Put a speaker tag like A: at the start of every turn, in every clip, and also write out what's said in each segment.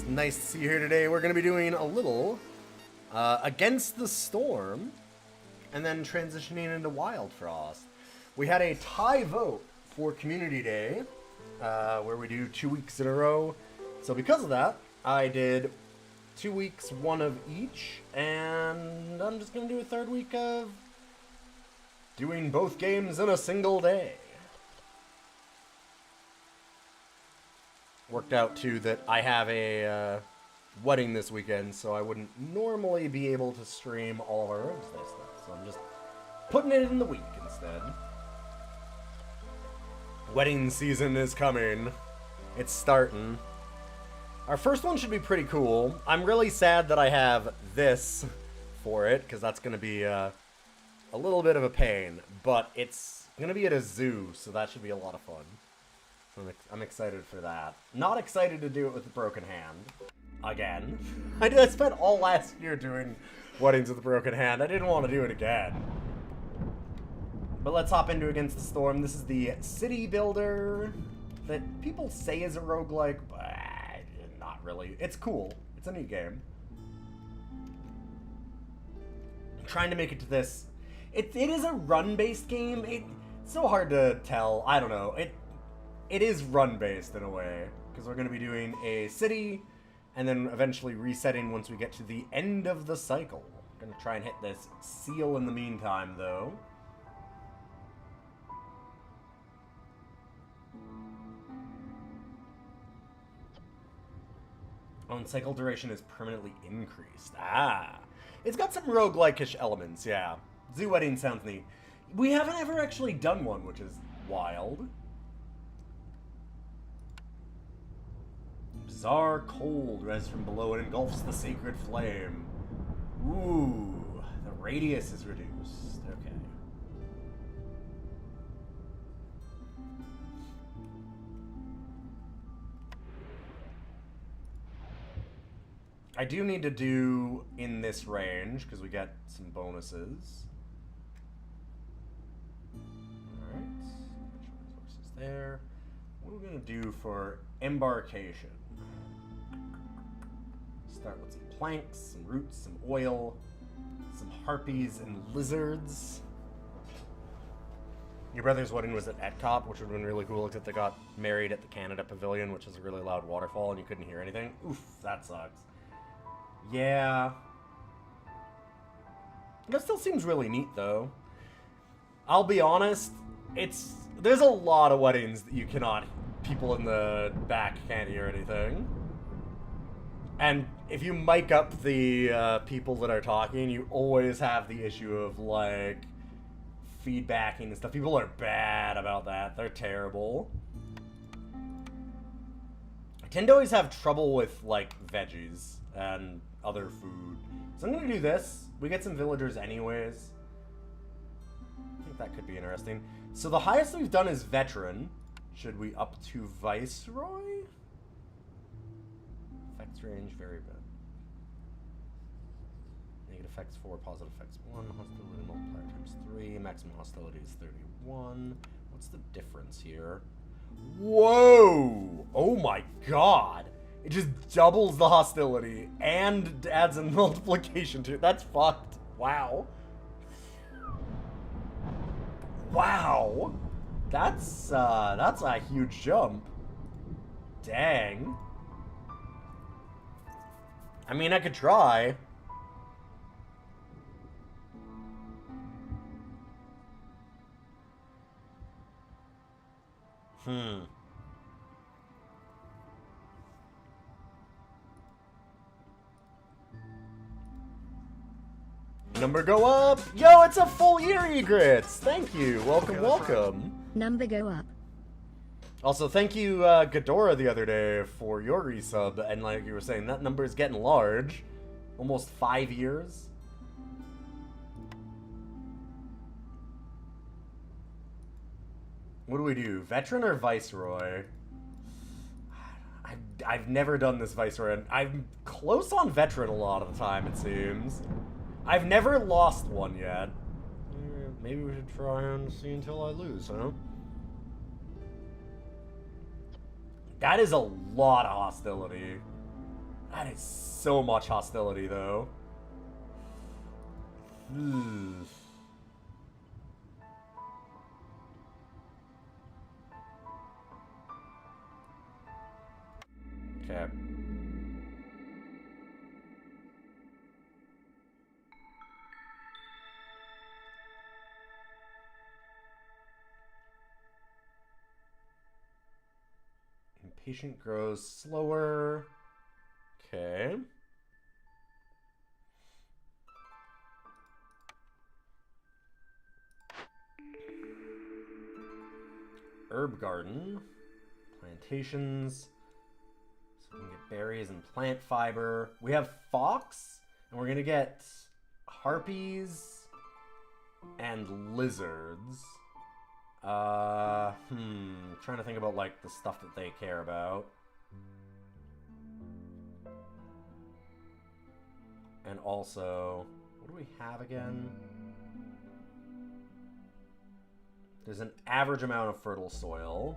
A: Nice to see you here today. We're going to be doing a little Against the Storm, and then transitioning into Wildfrost. We had a tie vote for Community Day, where we do 2 weeks in a row. So because of that, I did 2 weeks, one of each, and I'm just going to do a third week of doing both games in a single day. Worked out, too, that I have a wedding this weekend, so I wouldn't normally be able to stream all of our Rogues Day stuff. So I'm just putting it in the week instead. Wedding season is coming. It's starting. Our first one should be pretty cool. I'm really sad that I have this for it, because that's going to be a little bit of a pain. But it's going to be at a zoo, so that should be a lot of fun. I'm excited for that. Not excited to do it with a broken hand. Again. I spent all last year doing weddings with a broken hand. I didn't want to do it again. But let's hop into Against the Storm. This is the city builder that people say is a roguelike, but not really. It's cool. It's a neat game. I'm trying to make it to this. It is a run-based game. It's so hard to tell. I don't know. It is run-based in a way, because we're going to be doing a city, and then eventually resetting once we get to the end of the cycle. I'm going to try and hit this seal in the meantime, though. Oh, and cycle duration is permanently increased. Ah! It's got some roguelike-ish elements, yeah. Zoo Wedding sounds neat. We haven't ever actually done one, which is wild. Bizarre cold res from below and engulfs the sacred flame. Ooh, the radius is reduced. Okay. I do need to do in this range because we get some bonuses. Alright. Resources there. What are we going to do for embarkation? Start with some planks, some roots, some oil, some harpies and lizards. Your brother's wedding was at Epcot, which would have been really cool, except they got married at the Canada Pavilion, which is a really loud waterfall, and you couldn't hear anything. Oof, that sucks. Yeah. That still seems really neat, though. I'll be honest, there's a lot of weddings that you cannot, people in the back can't hear anything. And if you mic up the people that are talking, you always have the issue of, like, feedbacking and stuff. People are bad about that. They're terrible. I tend to always have trouble with, like, veggies and other food. So I'm going to do this. We get some villagers anyways. I think that could be interesting. So the highest we've done is Veteran. Should we up to Viceroy? Effects range, very bad. Negative effects 4, positive effects 1, hostility multiplier times 3, maximum hostility is 31. What's the difference here? Whoa! Oh my god! It just doubles the hostility and adds a multiplication to it. That's fucked. Wow. Wow! That's a huge jump. Dang. I mean, I could try. Number go up! Yo, it's a full year, Egrets! Thank you. Welcome, welcome.
B: Number go up.
A: Also, thank you, Ghidorah, the other day for your resub, and like you were saying, that number is getting large. Almost 5 years. What do we do? Veteran or Viceroy? I've never done this Viceroy. I'm close on Veteran a lot of the time, it seems. I've never lost one yet. Maybe we should try and see until I lose, huh? That is a lot of hostility. That is so much hostility, though. Okay. Impatient grows slower. Okay. Herb garden. Plantations. So we can get berries and plant fiber. We have fox, and we're gonna get harpies and lizards. Trying to think about, like, the stuff that they care about. And also, what do we have again? There's an average amount of fertile soil.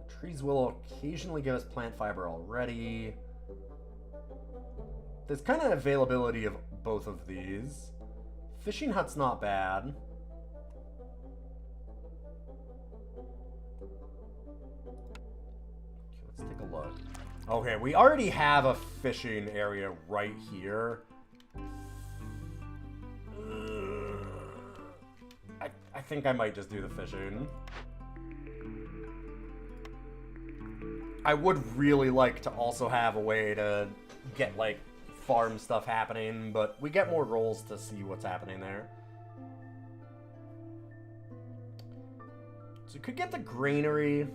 A: The trees will occasionally give us plant fiber already. There's kind of availability of both of these. Fishing hut's not bad. Okay, let's take a look. Okay, we already have a fishing area right here. I think I might just do the fishing. I would really like to also have a way to get, like, farm stuff happening, but we get more rolls to see what's happening there. So we could get the granary.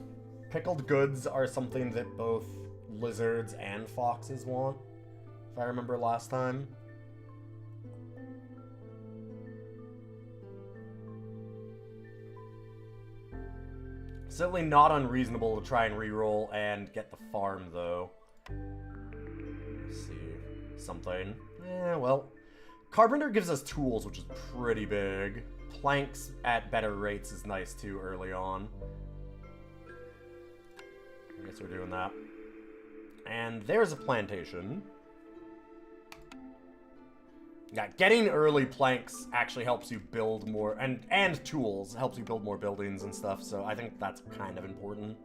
A: Pickled goods are something that both lizards and foxes want, if I remember last time. Certainly not unreasonable to try and reroll and get the farm, though. Let's see. Something. Well. Carpenter gives us tools, which is pretty big. Planks at better rates is nice, too, early on. I guess we're doing that. And there's a plantation. Yeah, getting early planks actually helps you build more, and tools helps you build more buildings and stuff, so I think that's kind of important.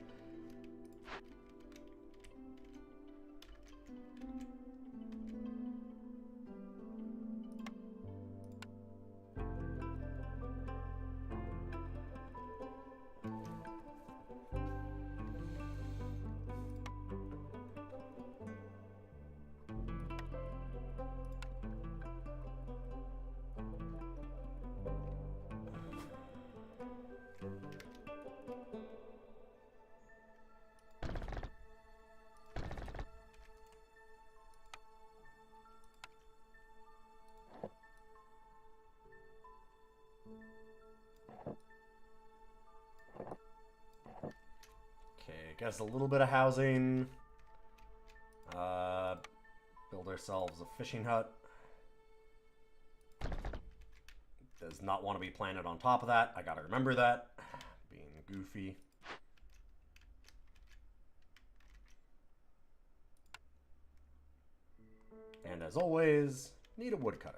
A: Guess a little bit of housing. Build ourselves a fishing hut. Does not want to be planted on top of that. I gotta remember that. Being goofy. And as always, need a woodcutter.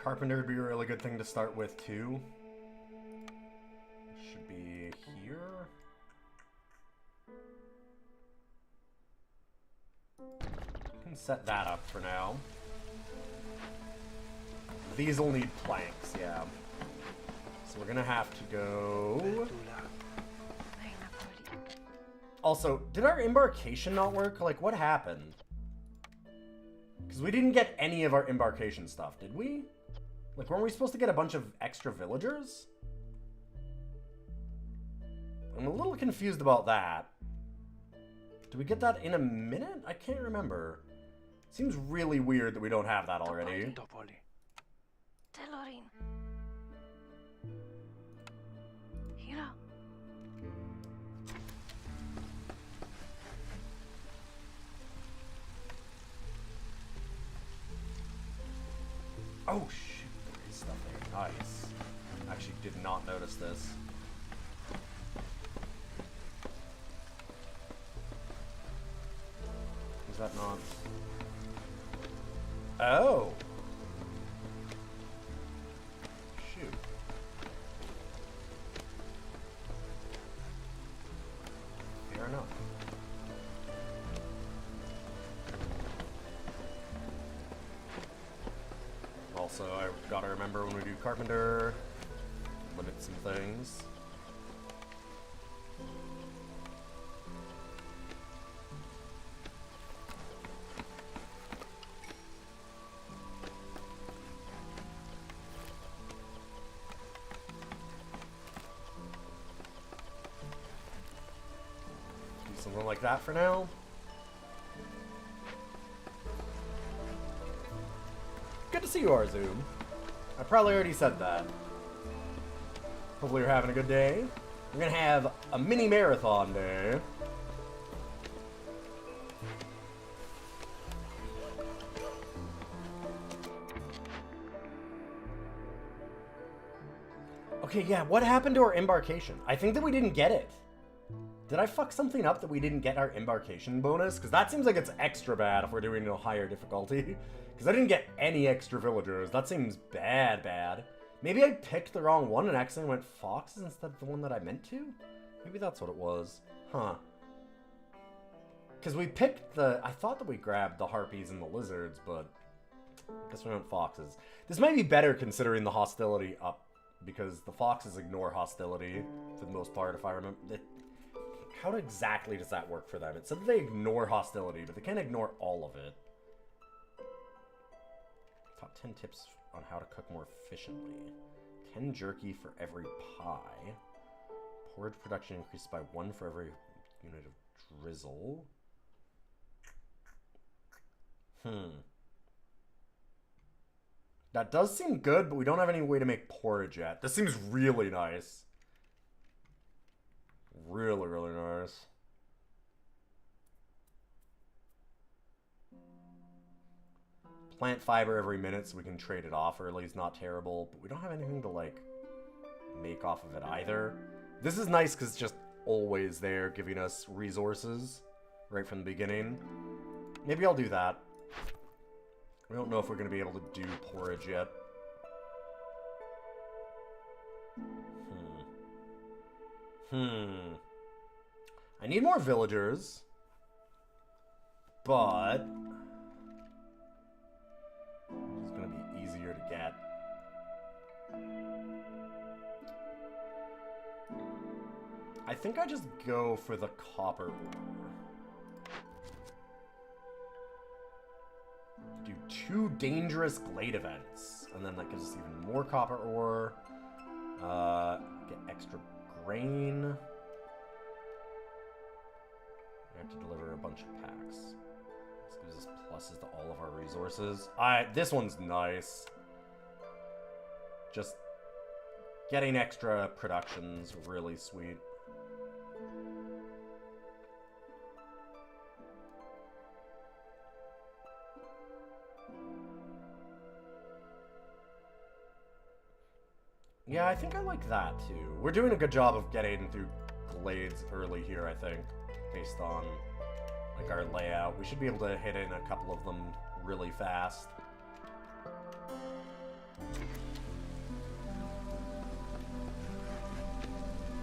A: Carpenter would be a really good thing to start with, too. Should be here. You can set that up for now. These will need planks, yeah. So we're gonna have to go... Also, did our embarkation not work? Like, what happened? Because we didn't get any of our embarkation stuff, did we? Like, weren't we supposed to get a bunch of extra villagers? I'm a little confused about that. Do we get that in a minute? I can't remember. Seems really weird that we don't have that already. Oh, shoot. There is stuff there. Nice. Actually did not notice this. Is that not... Oh! Shoot. Fair enough. Also, I gotta remember when we do Carpenter, limit some things. Do something like that for now. Good to see you, Arzoom. I probably already said that. Hopefully you're having a good day. We're gonna have a mini marathon day. Okay, yeah, what happened to our embarkation? I think that we didn't get it. Did I fuck something up that we didn't get our embarkation bonus? Because that seems like it's extra bad if we're doing a higher difficulty. Because I didn't get any extra villagers. That seems bad. Maybe I picked the wrong one and accidentally went foxes instead of the one that I meant to? Maybe that's what it was. Huh. Because we picked the... I thought that we grabbed the harpies and the lizards, but... I guess we went foxes. This might be better considering the hostility up. Because the foxes ignore hostility for the most part, if I remember... How exactly does that work for them? It said that they ignore hostility, but they can't ignore all of it. Top 10 tips on how to cook more efficiently. 10 jerky for every pie. Porridge production increased by 1 for every unit of drizzle. That does seem good, but we don't have any way to make porridge yet. This seems really nice. Really nice. Plant fiber every minute so we can trade it off early is not terrible, but we don't have anything to, like, make off of it either. This is nice because it's just always there giving us resources right from the beginning. Maybe I'll do that. We don't know if we're going to be able to do porridge yet. I need more villagers. But... it's going to be easier to get. I think I just go for the copper ore. Do 2 dangerous glade events. And then that gives us even more copper ore. Get extra grain. We have to deliver a bunch of packs. This gives us pluses to all of our resources. This one's nice. Just getting extra production's really sweet. Yeah, I think I like that too. We're doing a good job of getting through glades early here, I think, based on like our layout. We should be able to hit in a couple of them really fast.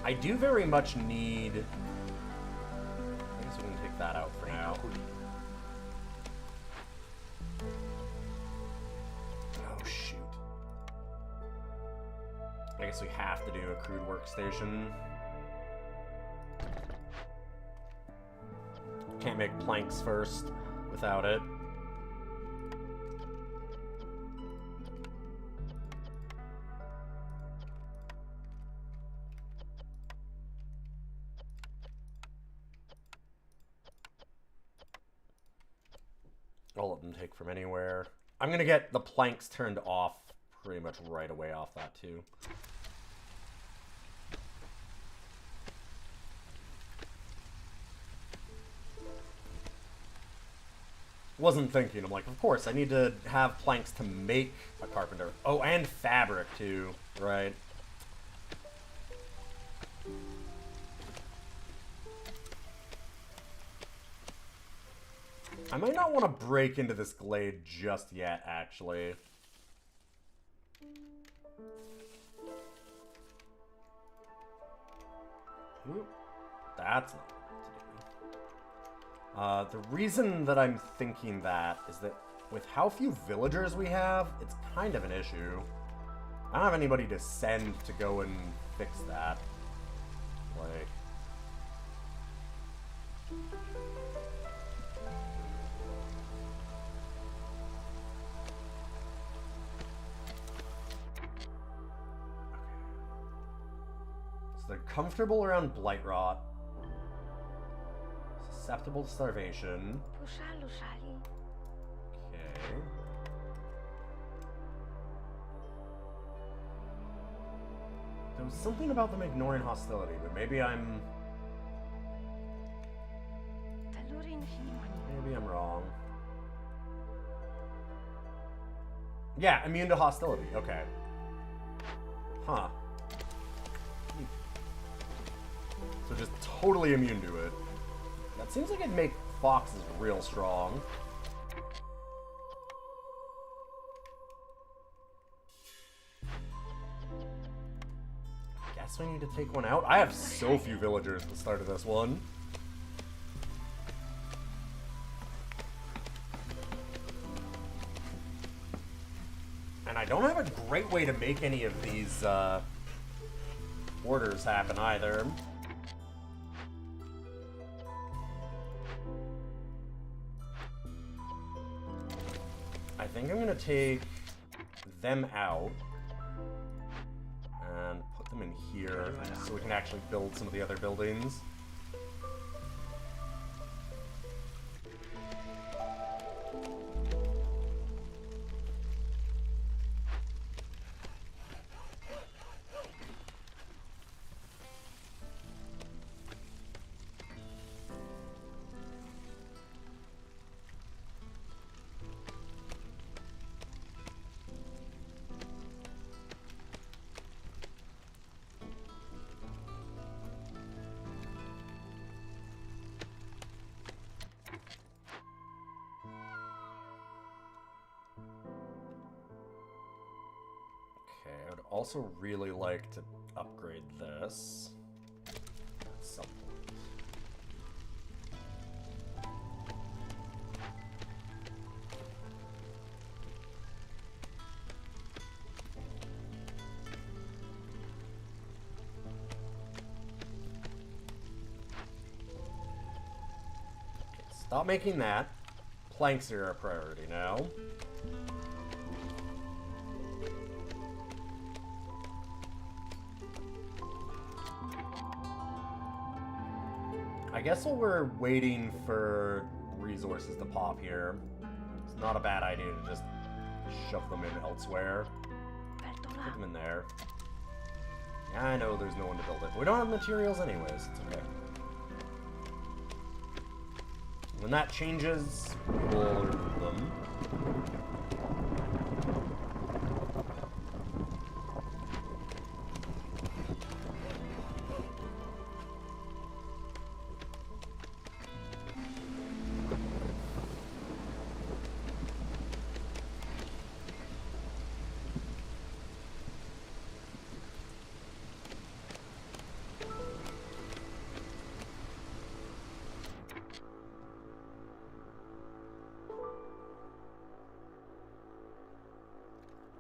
A: I do very much need... I guess we can take that out for now. Oh, shoot. I guess we have to do a crude workstation. Can't make planks first without it. All of them take from anywhere. I'm gonna get the planks turned off pretty much right away off that too. Wasn't thinking. I'm like, of course, I need to have planks to make a carpenter. Oh, and fabric, too. Right. I might not want to break into this glade just yet, actually. Ooh, that's not what I meant to do. The reason that I'm thinking that is that with how few villagers we have, it's kind of an issue. I don't have anybody to send to go and fix that. Like... They're comfortable around blight rot. Susceptible to starvation. Okay. There was something about them ignoring hostility, but maybe I'm... Maybe I'm wrong. Yeah, immune to hostility. Okay. Huh. So just totally immune to it. That seems like it'd make foxes real strong. Guess we need to take one out. I have so few villagers at the start of this one. And I don't have a great way to make any of these orders happen either. I think I'm gonna take them out and put them in here so we can actually build some of the other buildings. I would also really like to upgrade this at some point. Okay, stop making that. Planks are a priority now. I guess while we're waiting for resources to pop here, it's not a bad idea to just shove them in elsewhere. Put them in there. Yeah, I know there's no one to build it, but we don't have materials anyways, it's okay. When that changes, we'll remove them.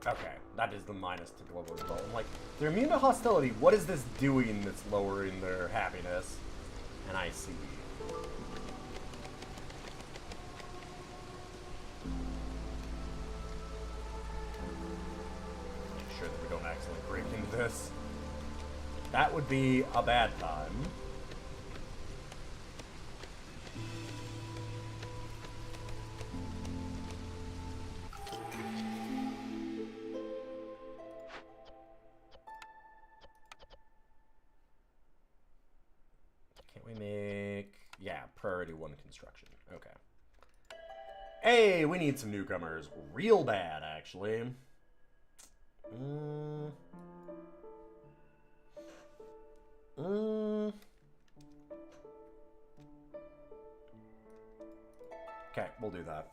A: Okay, that is the minus to global result. I'm like, they're immune to hostility. What is this doing that's lowering their happiness? And I see. Make sure that we don't accidentally break into this. That would be a bad time. Priority 1 construction. Okay. Hey, we need some newcomers. Real bad, actually. Okay, we'll do that.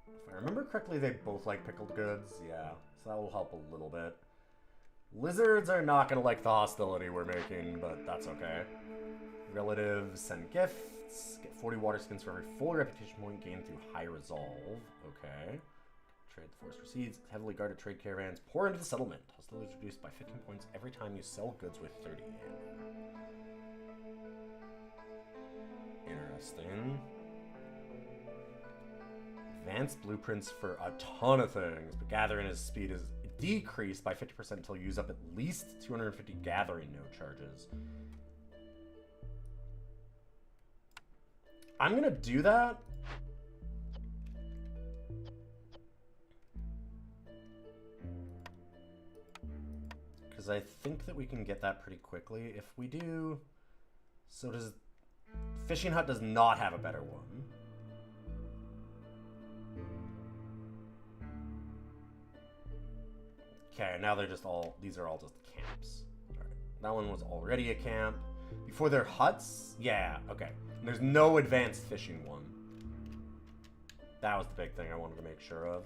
A: If I remember correctly, they both like pickled goods. Yeah, so that will help a little bit. Lizards are not going to like the hostility we're making, but that's okay. Relatives send gifts. Get 40 water skins for every full reputation point gained through high resolve. Okay. Trade the forest recedes. Heavily guarded trade caravans pour into the settlement. Hostility is reduced by 15 points every time you sell goods with 30 in. Interesting. Advanced blueprints for a ton of things, but gathering his speed is decreased by 50% until you use up at least 250 gathering node charges. I'm gonna do that. Because I think that we can get that pretty quickly. If we do... So does... Fishing Hut does not have a better one. Okay, now they're just all... These are all just camps. Alright. That one was already a camp. Before they're huts? Yeah, okay. And there's no advanced fishing one. That was the big thing I wanted to make sure of.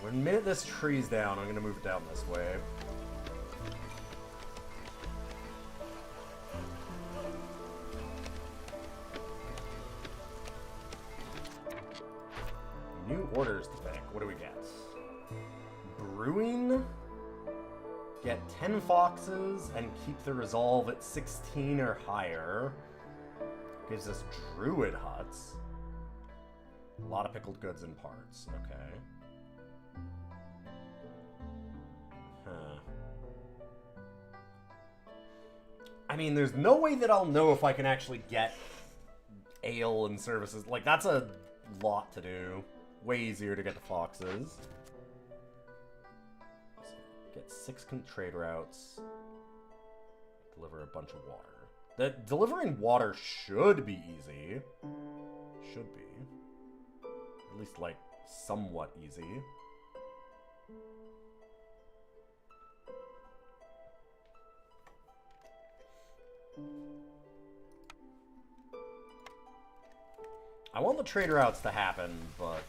A: The minute this tree's down, I'm going to move it down this way. New orders to pick. What do we get? Brewing. Get 10 foxes and keep the resolve at 16 or higher. Gives us druid huts. A lot of pickled goods and parts. Okay. I mean, there's no way that I'll know if I can actually get ale and services. Like, that's a lot to do. Way easier to get the foxes. Get 6 trade routes. Deliver a bunch of water. Delivering water should be easy. Should be. At least, like, somewhat easy. I want the trade routes to happen, but...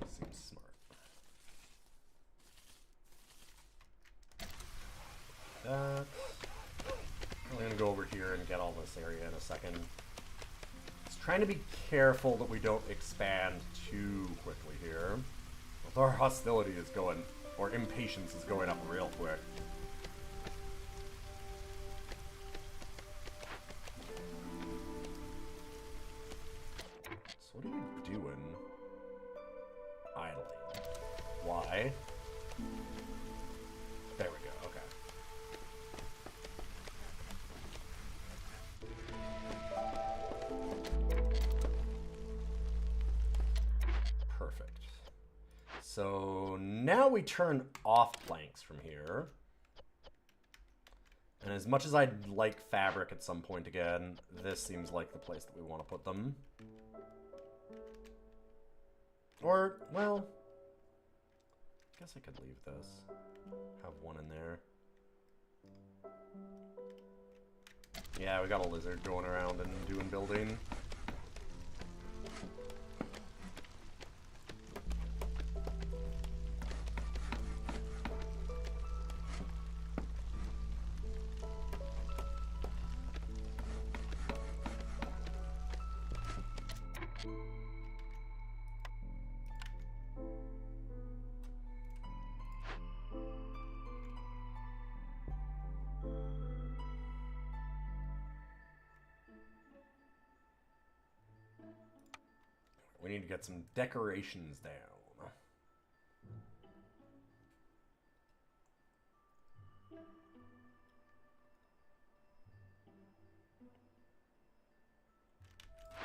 A: Seems smart. That... I'm gonna go over here and get all this area in a second. Just trying to be careful that we don't expand too quickly here. Although our hostility is going, or impatience is going up real quick. So what are you doing? Idling. Why? There we go, okay. Perfect. So now we turn off planks from here. And as much as I'd like fabric at some point again, this seems like the place that we want to put them. Or, well, I guess I could leave this. Have one in there. Yeah, we got a lizard going around and doing building. We need to get some decorations down.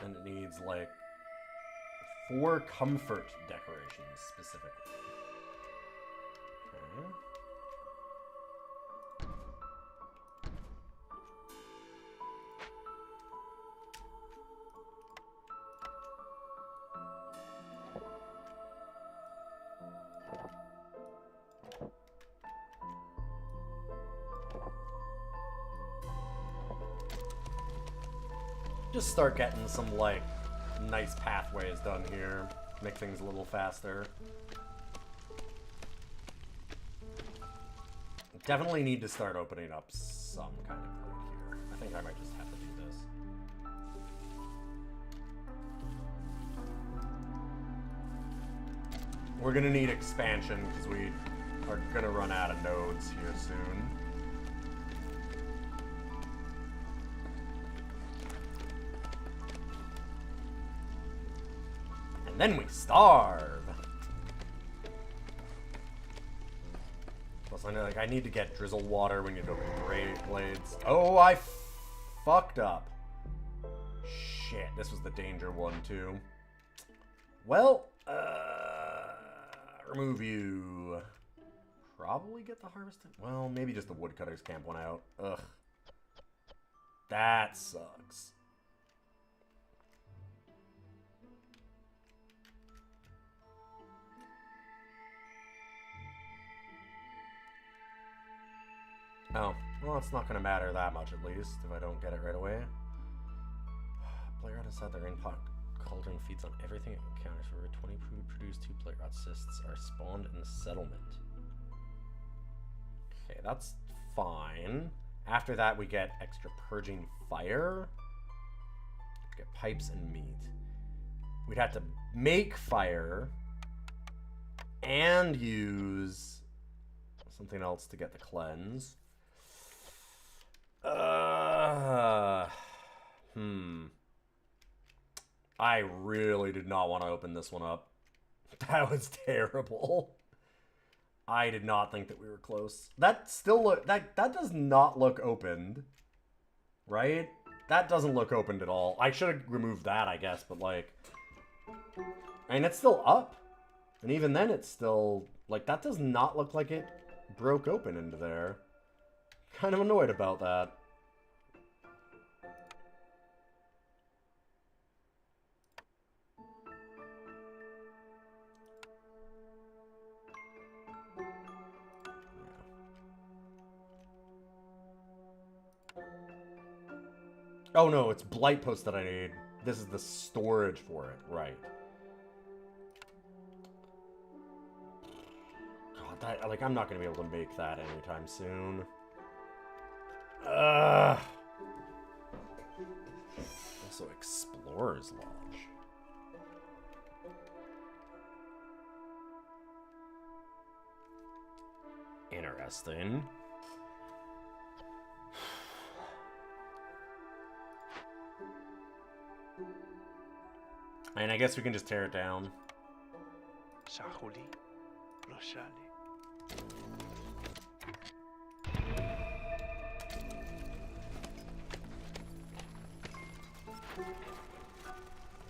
A: And it needs, like, 4 comfort decorations, specifically. Okay. Just start getting some, like, nice pathways done here. Make things a little faster. Definitely need to start opening up some kind of glade here. I think I might just have to do this. We're gonna need expansion because we are gonna run out of nodes here soon. And then we starve. Plus, I know, like, I need to get drizzle water. We need to open glades. Oh, I fucked up. Shit, this was the danger one too. Well, remove you. Probably get the harvested. Well, maybe just the woodcutters camp one out. Ugh, that sucks. Oh, well, it's not going to matter that much, at least, if I don't get it right away. Player rot inside their input cauldron feeds on everything it encounters. For every 20 produced 2 player rot cysts are spawned in the settlement. Okay, that's fine. After that, we get extra purging fire. Get pipes and meat. We'd have to make fire and use something else to get the cleanse. I really did not want to open this one up. That was terrible. I did not think that we were close. That still look that does not look opened. Right? That doesn't look opened at all. I should have removed that, I guess, but like, I mean, it's still up. And even then it's still like, that does not look like it broke open into there. Kind of annoyed about that. Oh no, it's Blight Post that I need. This is the storage for it, right. God, that, like, I'm not gonna be able to make that anytime soon. Also, Explorer's Lodge. Interesting. And I guess we can just tear it down.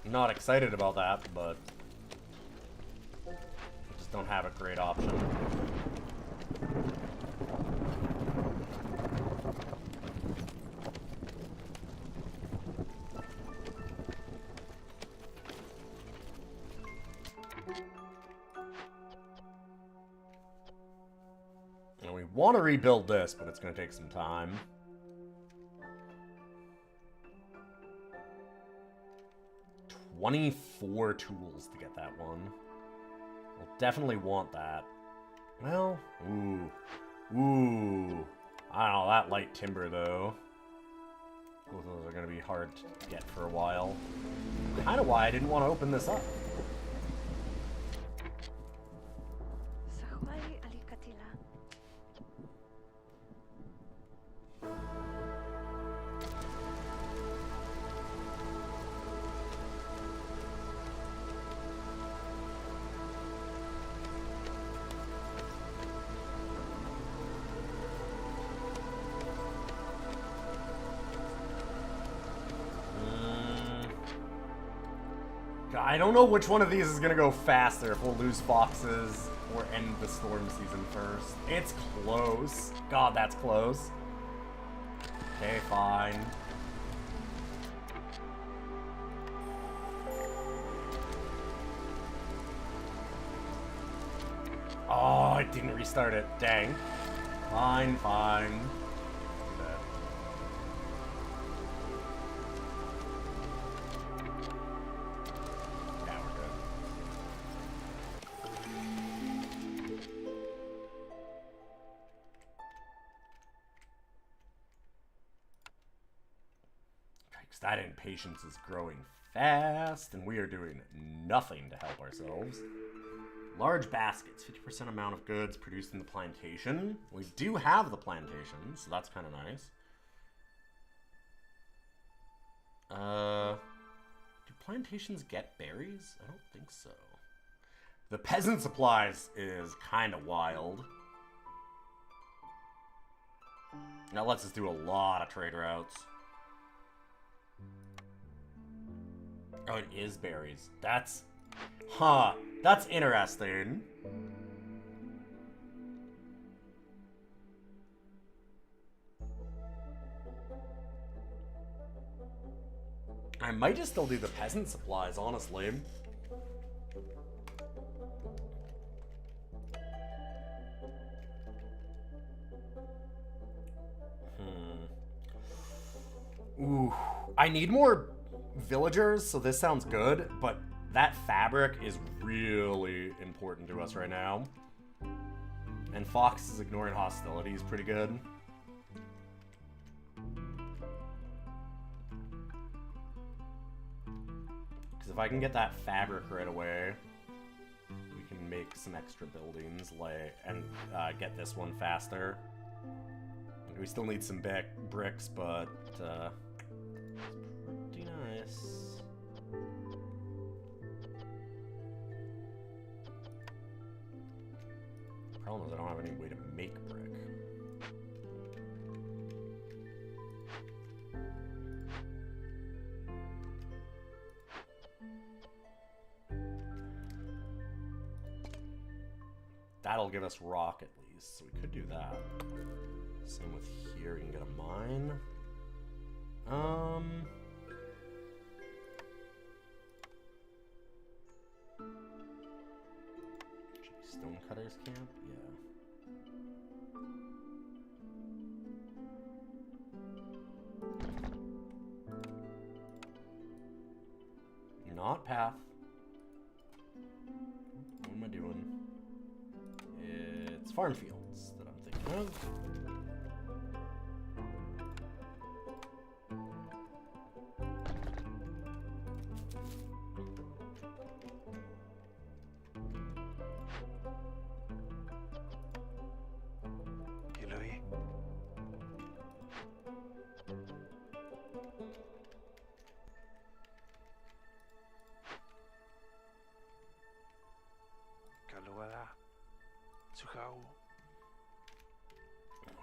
A: Not excited about that, but just don't have a great option. And we want to rebuild this, but it's going to take some time. $24 tools to get that one. We'll definitely want that. Well, ooh. I don't know, that light timber, though. Both of those are going to be hard to get for a while. Kind of why I didn't want to open this up. I don't know which one of these is gonna go faster, if we'll lose foxes or end the storm season first. It's close. God, that's close. Okay, fine. Oh, I didn't restart it. Dang. Fine, fine. That impatience is growing fast, and we are doing nothing to help ourselves. Large baskets, 50% amount of goods produced in the plantation. We do have the plantation, so that's kind of nice. Do plantations get berries? I don't think so. The peasant supplies is kind of wild. That lets us do a lot of trade routes. Oh, it is berries. That's... Huh. That's interesting. I might just still do the peasant supplies, honestly. Ooh. I need more villagers, so this sounds good, but that fabric is really important to us right now. And Fox is ignoring hostility is pretty good. Because if I can get that fabric right away, we can make some extra buildings, and get this one faster. We still need some bricks, but pretty nice. Problem is I don't have any way to make brick. That'll give us rock at least, so we could do that. Same with here, we can get a mine. Stonecutters camp? Yeah. Not path. What am I doing? It's farm fields that I'm thinking of.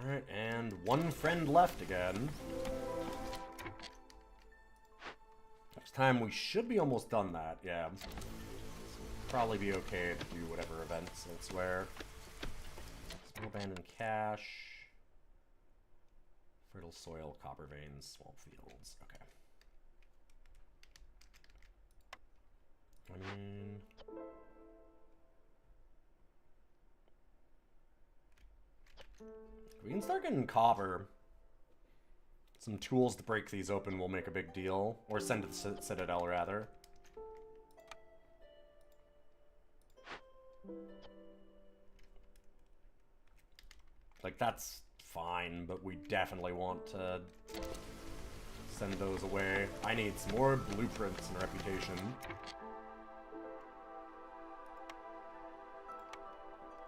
A: Alright, and one friend left again. Next time we should be almost done that, yeah. So probably be okay to do whatever events elsewhere. Small abandoned cache. Fertile soil, copper veins, swamp fields. Okay. I mean... we can start getting copper. Some tools to break these open will make a big deal. Or send to the Citadel, rather. Like, that's fine, but we definitely want to send those away. I need some more blueprints and reputation.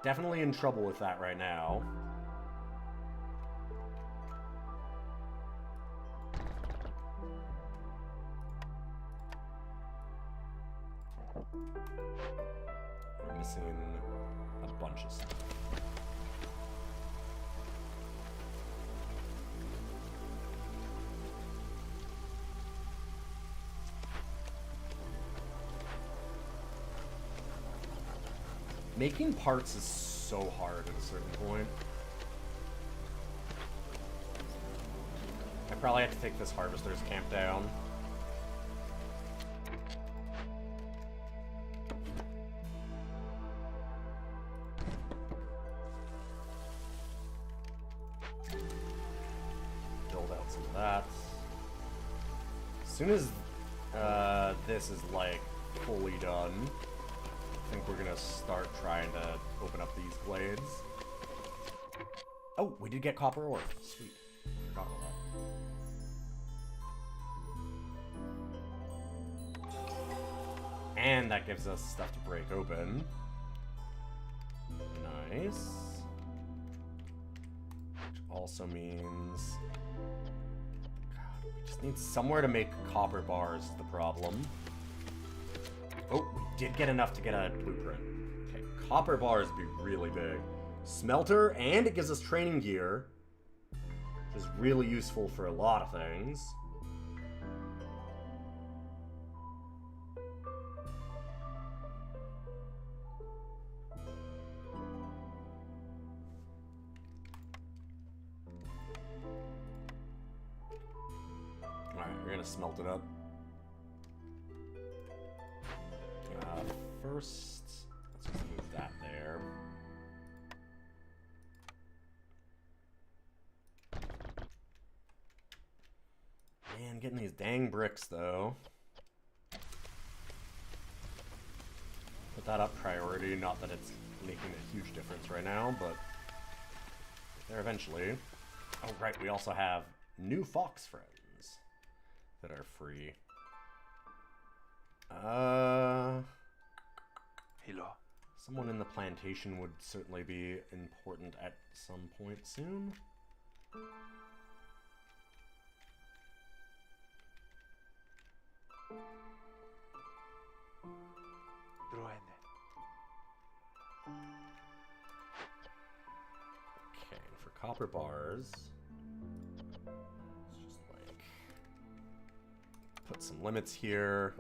A: Definitely in trouble with that right now. We're missing a bunch of stuff. Making parts is so hard at a certain point. I probably have to take this harvester's camp down. Build out some of that. As soon as this is like fully done, I think we're gonna start trying to open up these glades. Oh, we did get copper ore. Sweet. Forgot about that. And that gives us stuff to break open. Nice. Which also means... God, we just need somewhere to make copper bars is the problem. Oh, we did get enough to get a blueprint. Okay, copper bars would be really big. Smelter, and it gives us training gear, which is really useful for a lot of things. Alright, we're gonna smelt it up. First, let's just move that there. Man, getting these dang bricks, though. Put that up priority, not that it's making a huge difference right now, but there eventually. Oh, right, we also have new fox friends that are free.
B: Hello.
A: Someone in the plantation would certainly be important at some point soon. Okay, and for copper bars, let's just like put some limits here.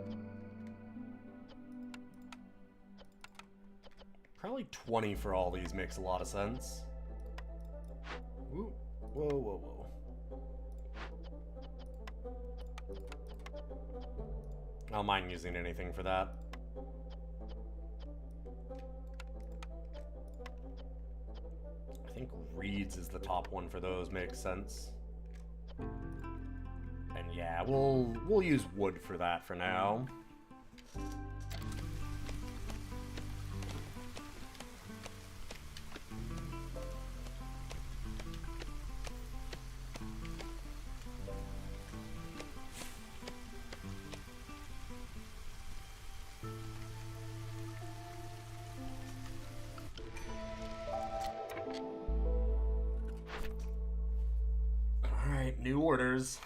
A: Probably 20 for all these makes a lot of sense. Ooh. Whoa, whoa, whoa. I don't mind using anything for that. I think reeds is the top one for those, makes sense. And yeah, we'll use wood for that for now. New orders.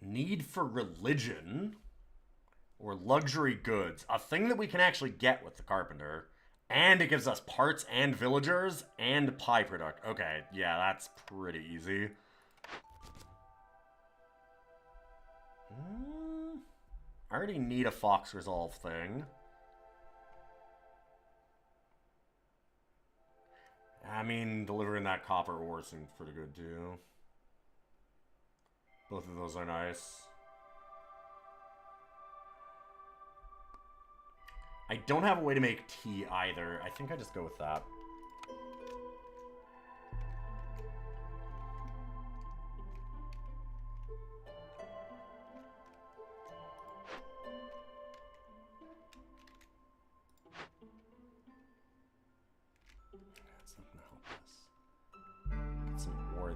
A: Need for religion or luxury goods. A thing that we can actually get with the carpenter. And it gives us parts and villagers and pie product. Okay, yeah, that's pretty easy. I already need a fox resolve thing. I mean, delivering that copper ore seems pretty good, too. Both of those are nice. I don't have a way to make tea either. I think I just go with that.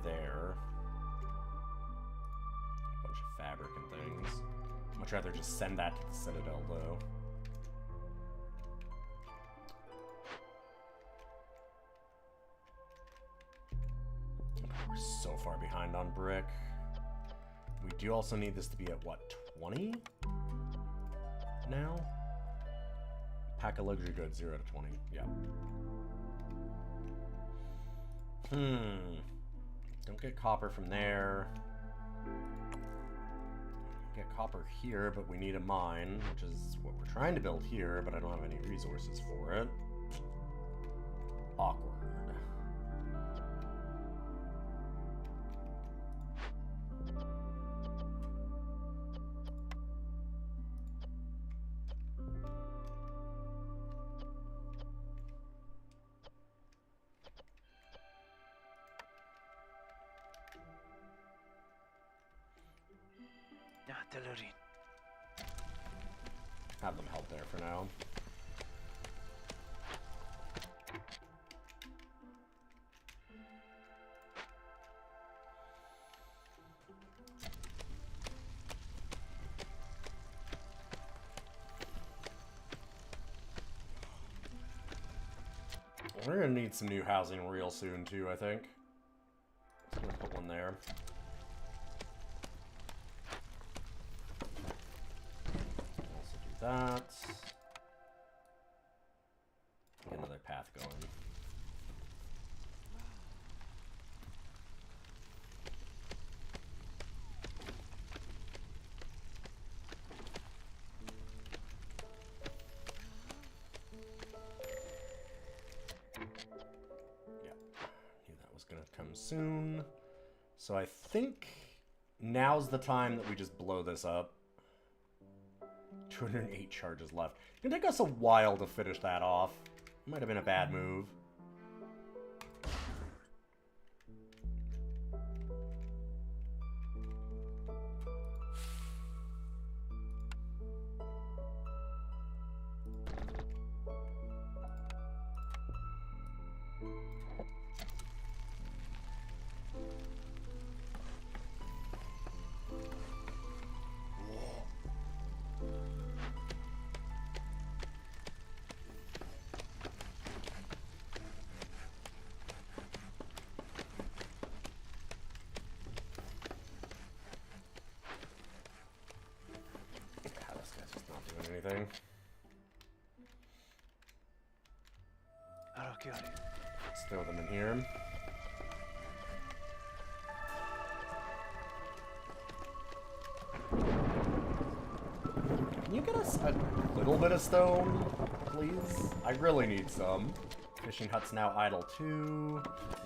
A: There. A bunch of fabric and things. I'd much rather just send that to the Citadel, though. We're so far behind on brick. We do also need this to be at, what, 20? Now? Pack of luxury goods, 0 to 20. Yeah. Don't get copper from there. Get copper here, but we need a mine, which is what we're trying to build here, but I don't have any resources for it. Awkward. Have them help there for now. We're gonna need some new housing real soon too, I think. Just gonna put one there. Also do that. Get another path going. Gonna come soon. So I think now's the time that we just blow this up. 208 charges left. It's gonna take us a while to finish that off. Might have been a bad move. Anything. Let's throw them in here. Can you get us a little bit of stone, please? I really need some. Fishing hut's now idle too.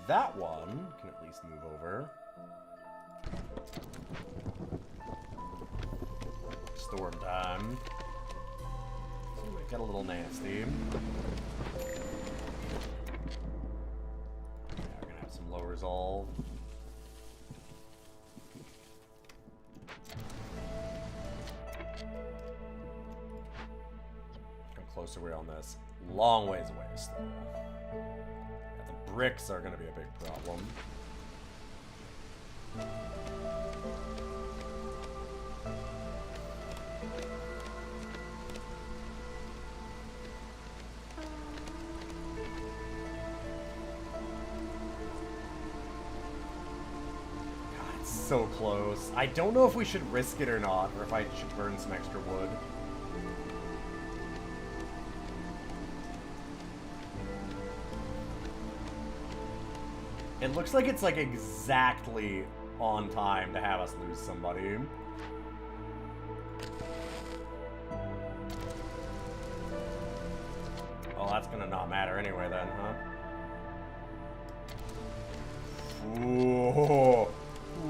A: That one can at least move over. Storm time. Get a little nasty. Yeah, we're gonna have some low resolve. How close are we on this? Long ways away still. Yeah, the bricks are gonna be a big problem. So close. I don't know if we should risk it or not, or if I should burn some extra wood. It looks like it's like exactly on time to have us lose somebody. Oh, that's gonna not matter anyway then, huh? Ooh.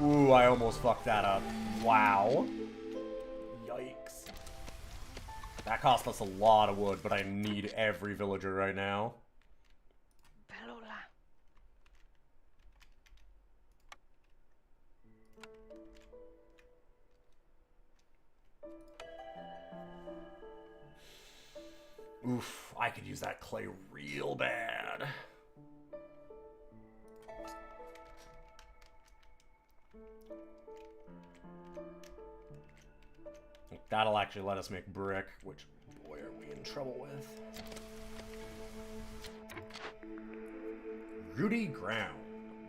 A: Ooh, I almost fucked that up. Wow. Yikes. That cost us a lot of wood, but I need every villager right now. Oof, I could use that clay real bad. That'll actually let us make brick, which, boy, are we in trouble with. Rooty ground.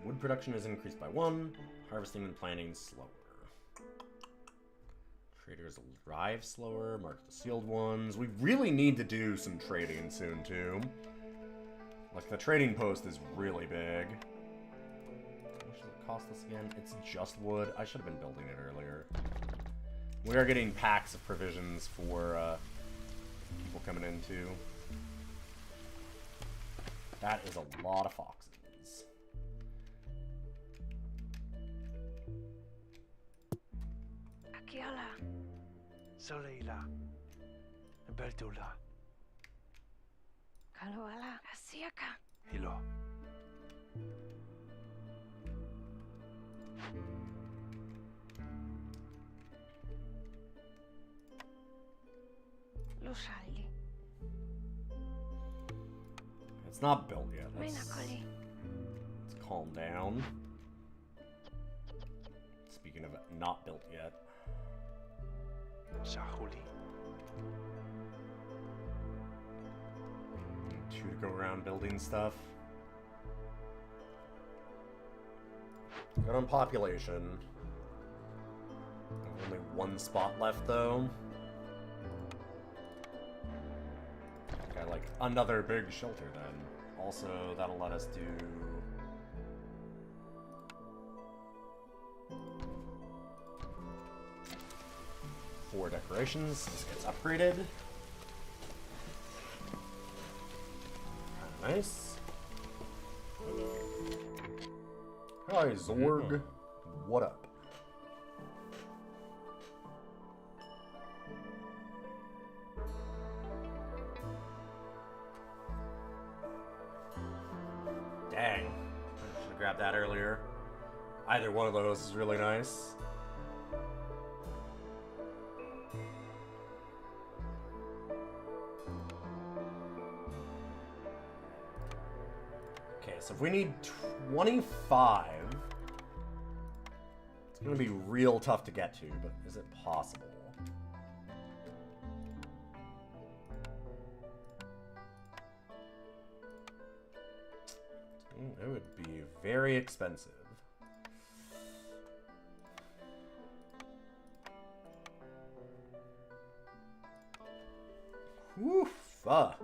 A: Wood production is increased by 1. Harvesting and planting slower. Traders arrive slower. Mark the sealed ones. We really need to do some trading soon, too. Like, the trading post is really big. How much does it cost us again? It's just wood. I should have been building it earlier. We are getting packs of provisions for people coming in too. That is a lot of foxes.
B: Akiala.
C: Soleila. Beltula.
B: Kaluala. Asiaka.
C: Hilo.
B: Lushali.
A: It's not built yet.
B: Minakoli.
A: Let's calm down. Speaking of it, not built yet.
C: Sahuli.
A: Two to go around building stuff. Good on population. Only one spot left though. Okay, like another big shelter then. Also, that'll let us do... four decorations. This gets upgraded. Nice. Hi, Zorg. What up? Dang. I should have grabbed that earlier. Either one of those is really nice. So if we need 25, it's going to be real tough to get to, but is it possible? It would be very expensive. Woofa.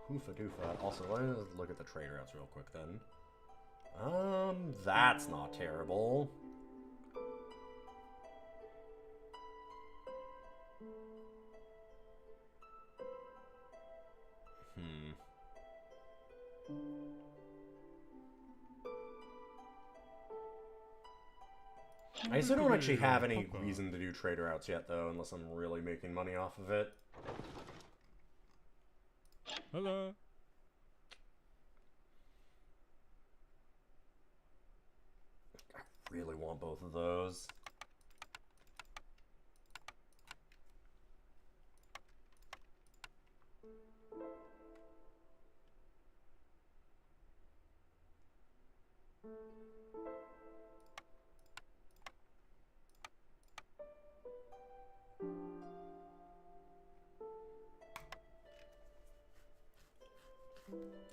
A: Hoofa doofa. Also, let's look at the trade routes real quick then. That's not terrible. I still don't actually have any reason to do trade routes yet, though, unless I'm really making money off of it.
D: Hello.
A: I really want both of those.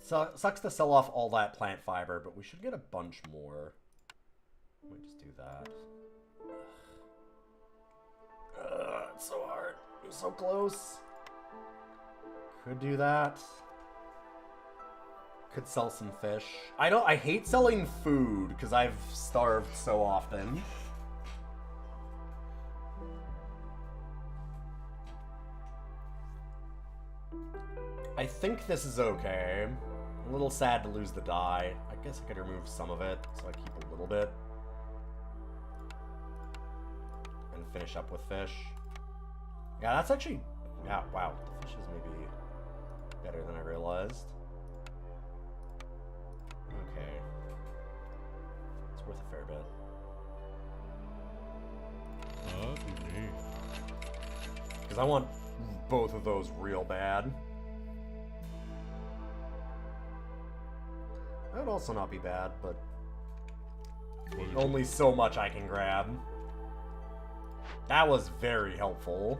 A: So, sucks to sell off all that plant fiber, but we should get a bunch more. Let me just do that. It's so hard. It was so close. Could do that. Could sell some fish. I hate selling food because I've starved so often. I think this is okay. I'm a little sad to lose the dye. I guess I could remove some of it, so I keep a little bit. And finish up with fish. Yeah, that's actually... Yeah, wow. The fish is maybe better than I realized. Okay. It's worth a fair bit. Because I want both of those real bad. That would also not be bad, but only so much I can grab. That was very helpful.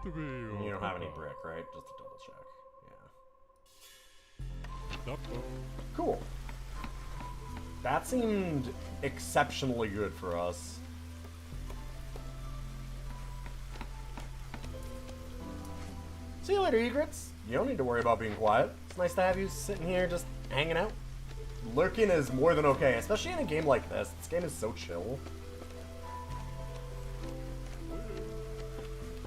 A: You don't have any brick, right? Just to double check. Yeah. Cool. That seemed exceptionally good for us. See you later, egrets. You don't need to worry about being quiet. It's nice to have you sitting here just hanging out, lurking is more than okay, especially in a game like this. This game is so chill.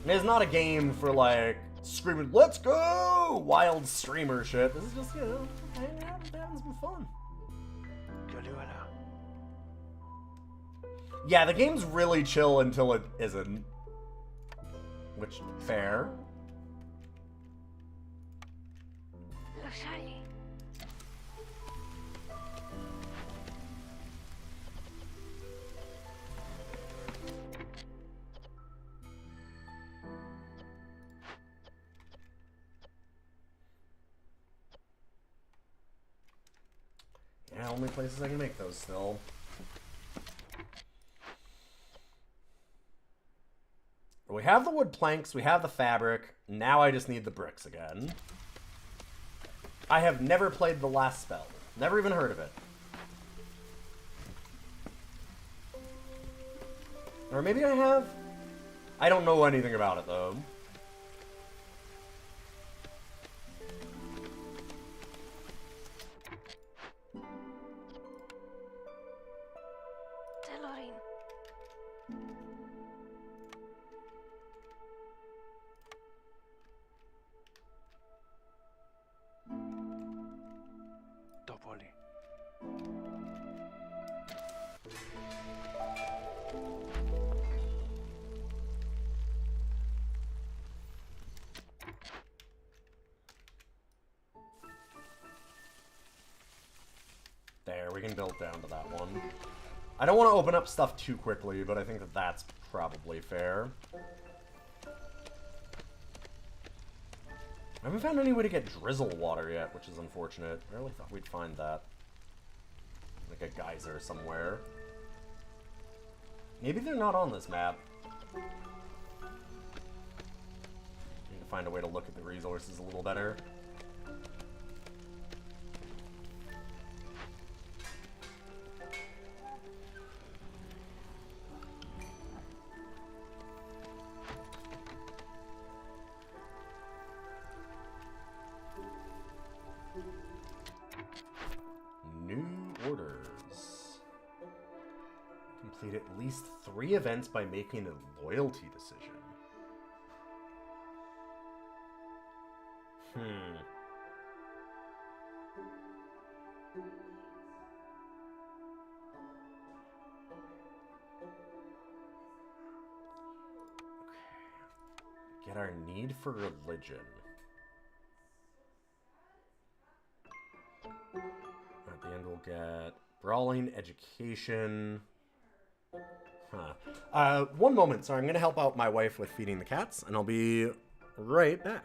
A: And it's not a game for, like, screaming, let's go! Wild streamer shit. This is just, you know, hanging out and having some fun.
C: Que le voilà.
A: Yeah, the game's really chill until it isn't. Which, fair.
B: Lo sali.
A: Yeah, only places I can make those still. We have the wood planks, we have the fabric, now I just need the bricks again. I have never played the last spell. Never even heard of it. Or maybe I have? I don't know anything about it, though.
B: Telorin.
C: Topoli.
A: There, we can build down to that one. I don't want to open up stuff too quickly, but I think that that's probably fair. I haven't found any way to get drizzle water yet, which is unfortunate. I really thought we'd find that. Like a geyser somewhere. Maybe they're not on this map. Need to find a way to look at the resources a little better. New orders. Complete at least 3 events by making a loyalty decision. Get our need for religion. At the end we'll get brawling, education. One moment, sorry, I'm gonna help out my wife with feeding the cats, and I'll be right back.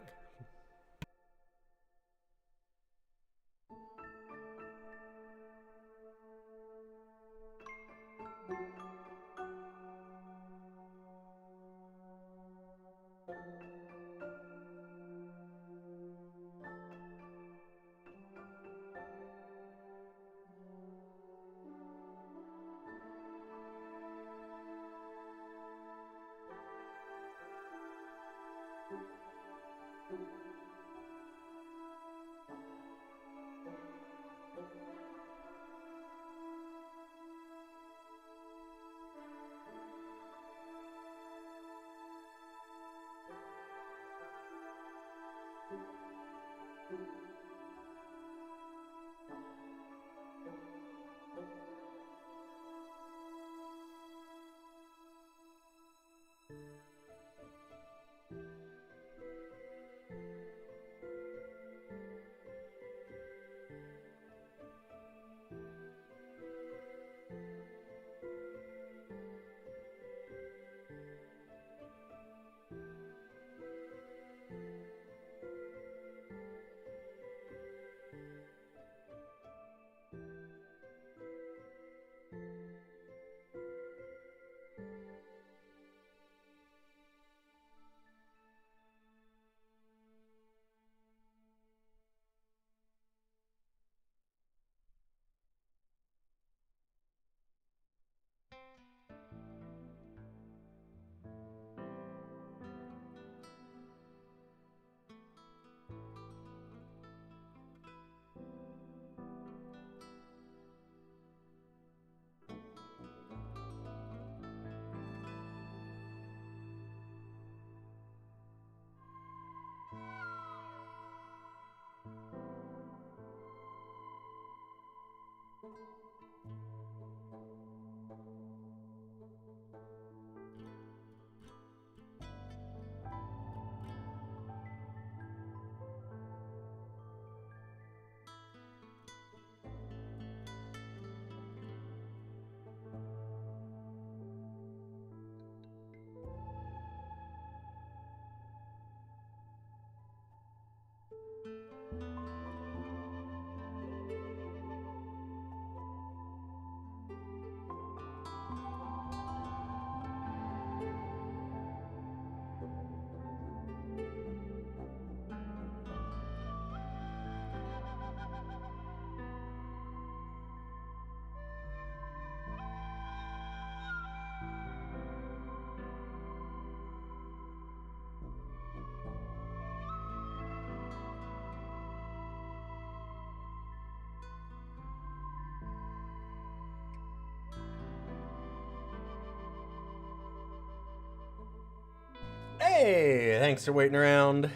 A: Hey, thanks for waiting around.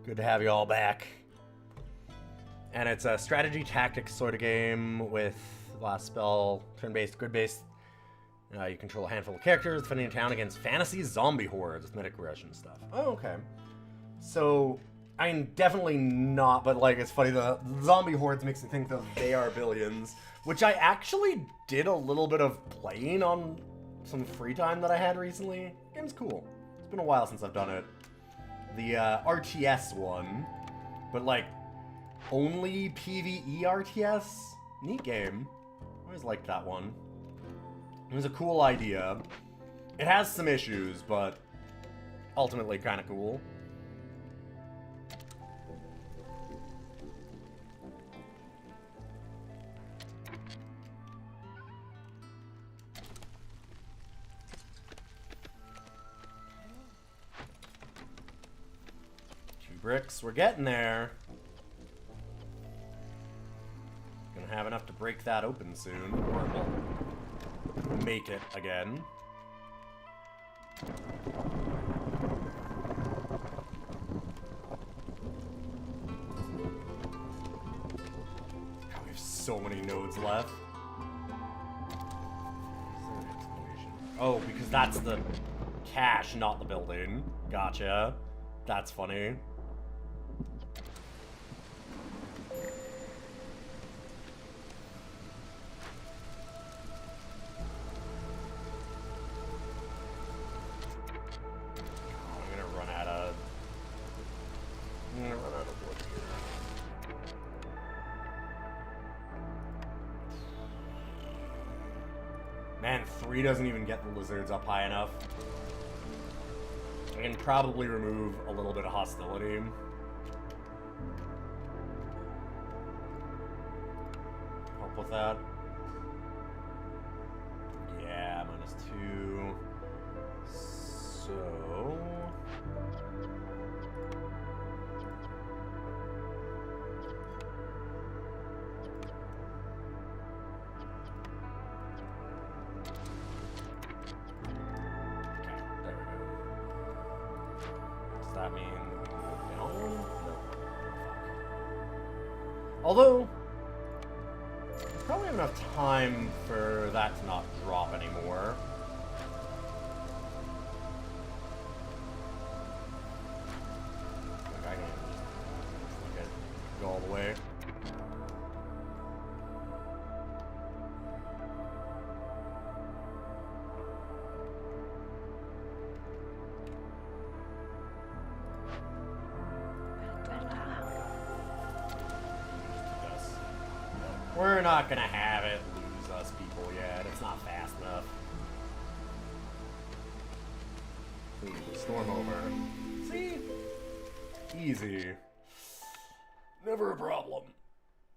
A: Good to have you all back. And it's a strategy tactics sort of game with last spell, turn-based, grid-based. You control a handful of characters defending a town against fantasy zombie hordes with meta progression stuff. Oh, okay. So, I mean, definitely not, but like, it's funny, the zombie hordes makes me think that they are billions, which I actually did a little bit of playing on some free time that I had recently. Game's cool. It's been a while since I've done it. The RTS one, but like, only PvE RTS? Neat game. I always liked that one. It was a cool idea. It has some issues, but ultimately kind of cool. Bricks, we're getting there. Gonna have enough to break that open soon, or we'll make it again. God, we have so many nodes left. Oh, because that's the cache, not the building. Gotcha. That's funny. Man, 3 doesn't even get the lizards up high enough. I can probably remove a little bit of hostility. Help with that. Yeah, -2. So... that mean no? No. Although, probably have enough time for that to not drop anymore. Like I can just go all the way. We're not gonna have it lose us people yet. It's not fast enough. Ooh, storm over. See? Easy. Never a problem.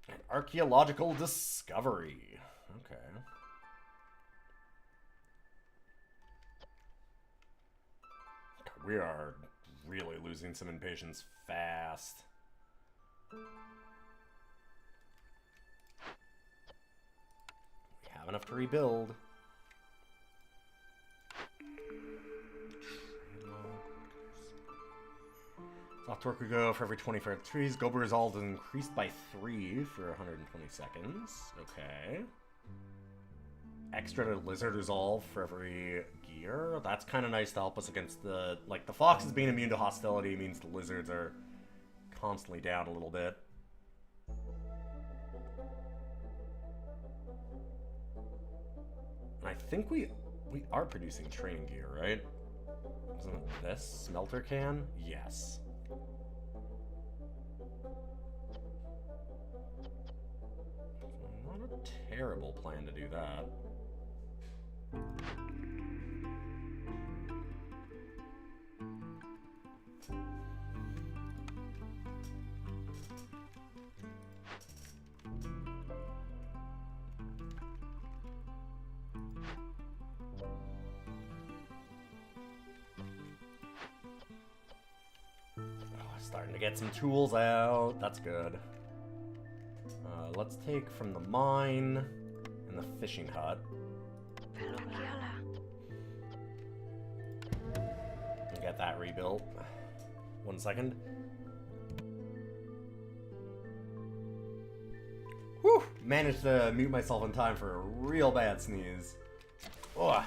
A: An archaeological discovery. Okay. We are really losing some impatience fast. Have enough to rebuild. It's Torkugo for every 24 trees. Gober Resolved is increased by 3 for 120 seconds. Okay. Extra Lizard Resolve for every gear. That's kind of nice to help us against the... Like, the foxes being immune to hostility means the lizards are constantly down a little bit. I think we are producing training gear, right? Isn't it this? Smelter can? Yes. Not a terrible plan to do that. Starting to get some tools out. That's good. Let's take from the mine and the fishing hut. And get that rebuilt. 1 second. Whew! Managed to mute myself in time for a real bad sneeze. Ugh.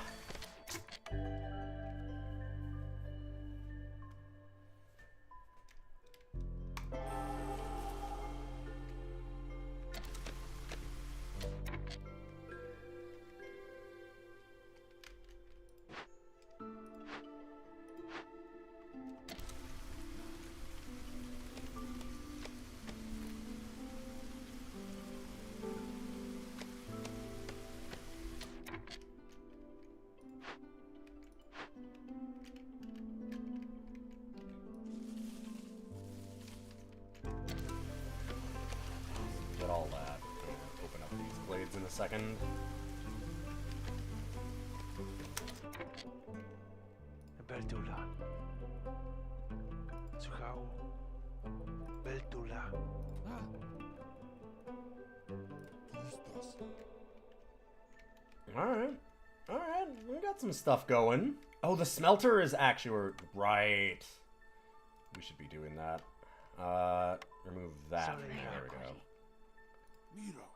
A: Get all that. Open up these blades in a second.
C: Beltula. Sukao. Beltula.
A: Alright. Alright, we got some stuff going. Oh, the smelter is actually... Right. We should be doing that. Remove that. There we go.
B: Miro.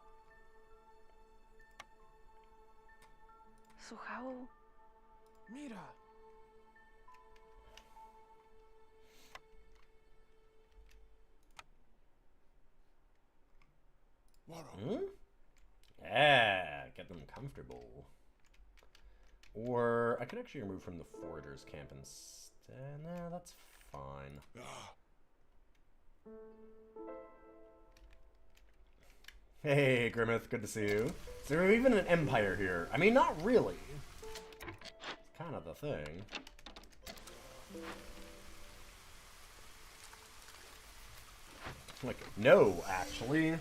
B: Słuchał.
D: Mira.
A: Hmm? Yeah, get them comfortable. Or I could actually remove from the foragers camp instead. Nah, that's fine. Hey, Grimmith, good to see you. Is there even an empire here? I mean, not really. It's kind of the thing. Like, no, actually.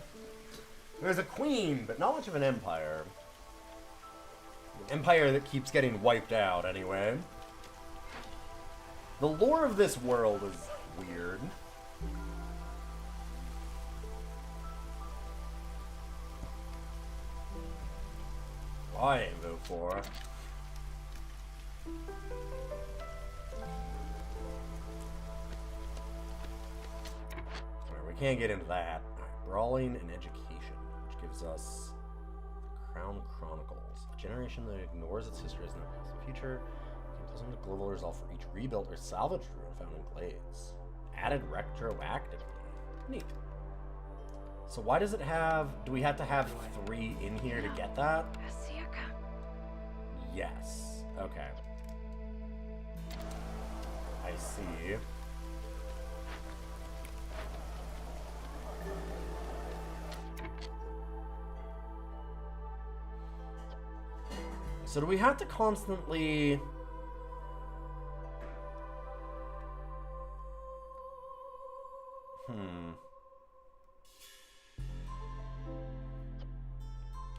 A: There's a queen, but not much of an empire. An empire that keeps getting wiped out, anyway. The lore of this world is weird. I vote for. Alright, we can't get into that. Alright, brawling and education, which gives us the Crown Chronicles. A generation that ignores its history as no past and future. It doesn't global resolve for each rebuilt or salvaged ruin found in glades. Added retroactively. Neat. So why does it have... Do we have to have 3 in here to get that?
B: Asiaka.
A: Yes. Okay. I see. So do we have to constantly...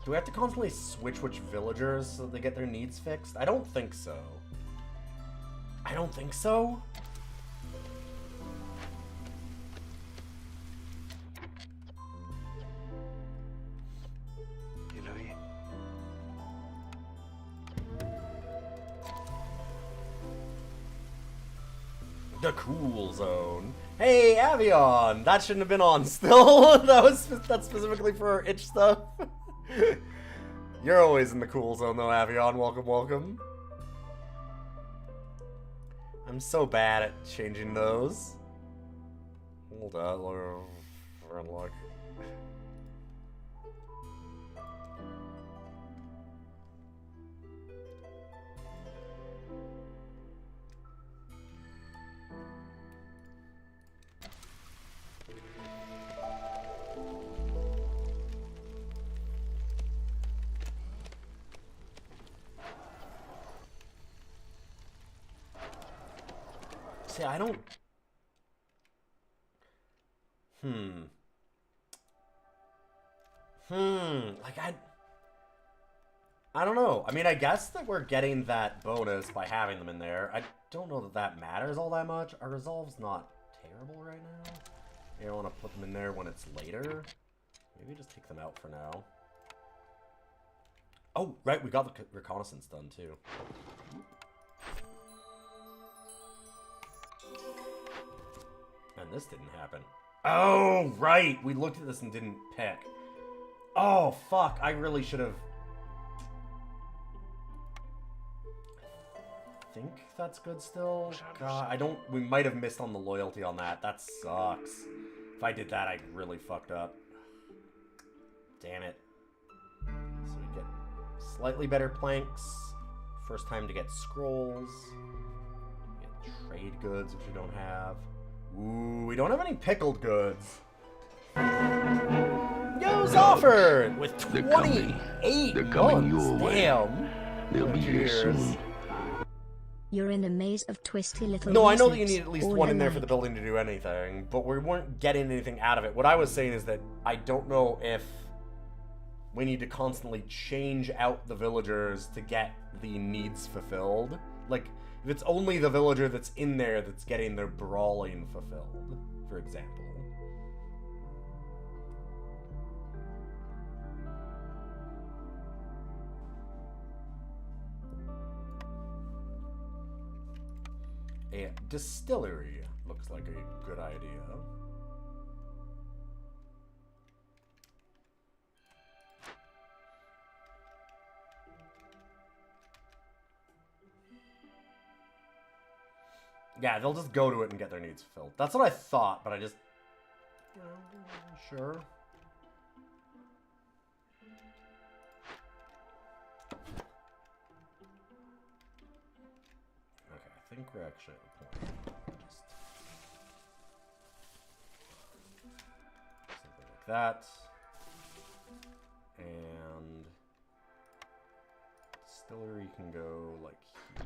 A: Do we have to constantly switch which villagers so they get their needs fixed? I don't think so. I don't think so?
C: Eloy.
A: The cool zone. Hey, Avion! That shouldn't have been on still. That's specifically for our itch stuff. You're always in the cool zone though, Avion. Welcome, welcome. I'm so bad at changing those. Hold on, unlock. See, I don't... Like, I don't know. I mean, I guess that we're getting that bonus by having them in there. I don't know that that matters all that much. Our resolve's not terrible right now. Maybe I want to put them in there when it's later. Maybe just take them out for now. Oh, right, we got the reconnaissance done, too. And this didn't happen. Oh, right! We looked at this and didn't pick. Oh, fuck. I really should have... I think that's good still. God, I don't... We might have missed on the loyalty on that. That sucks. If I did that, I really fucked up. Damn it. So we get slightly better planks. First time to get scrolls. We get trade goods, which we don't have. Ooh, we don't have any pickled goods. Yo's offered with 28 months. Damn.
E: They'll be here soon.
F: You're in a maze of twisty little...
A: No, I know that you need at least
F: all
A: one in there for
F: alike.
A: the building to do anything, but we weren't getting anything out of it. What I was saying is that I don't know if we need to constantly change out the villagers to get the needs fulfilled. Like, if it's only the villager that's in there that's getting their brawling fulfilled, for example. A distillery looks like a good idea. Yeah, they'll just go to it and get their needs fulfilled. That's what I thought, but I just... Sure. Okay, I think we're actually at a point. Just something like that. And... Distillery can go like here.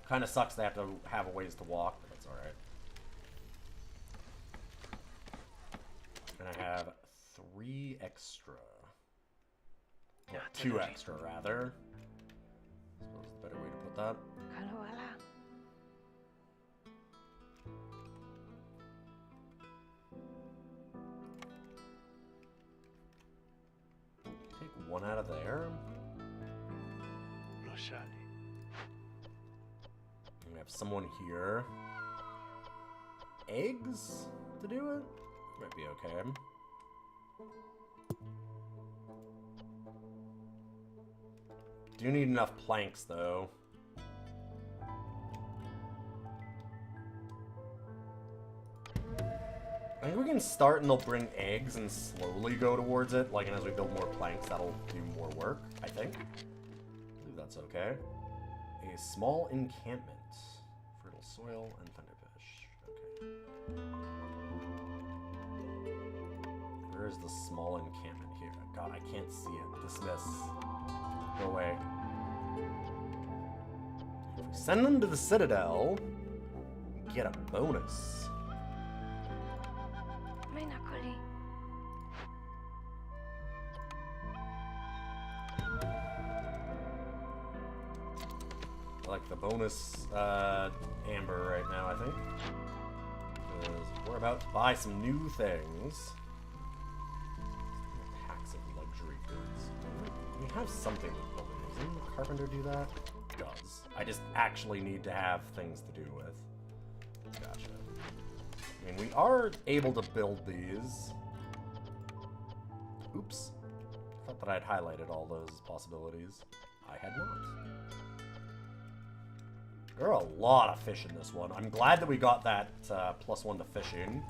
A: Kind of sucks they have to have a ways to walk, but that's alright. And I have 3 extra. Well, 2 extra, rather. I suppose the better way to put that.
B: Kaloala.
A: Take 1 out of there.
C: Roshali.
A: We have someone here. Eggs to do it? Might be okay. Do need enough planks, though. I think we can start and they'll bring eggs and slowly go towards it. Like, and as we build more planks, that'll do more work, I think. I believe that's okay. A small encampment. Fertile soil and thunderfish. Okay. Where is the small encampment here? God, I can't see it. Dismiss. Go away. If we send them to the Citadel, we get a bonus.
B: Minakoli.
A: I like the bonus amber right now, I think. Because we're about to buy some new things. Packs of luxury goods. We have something with building. Doesn't the carpenter do that? does. I just actually need to have things to do with. Gotcha. I mean, we are able to build these. Oops. Thought that I'd highlighted all those possibilities. I had not. There are a lot of fish in this one. I'm glad that we got that +1 to fishing.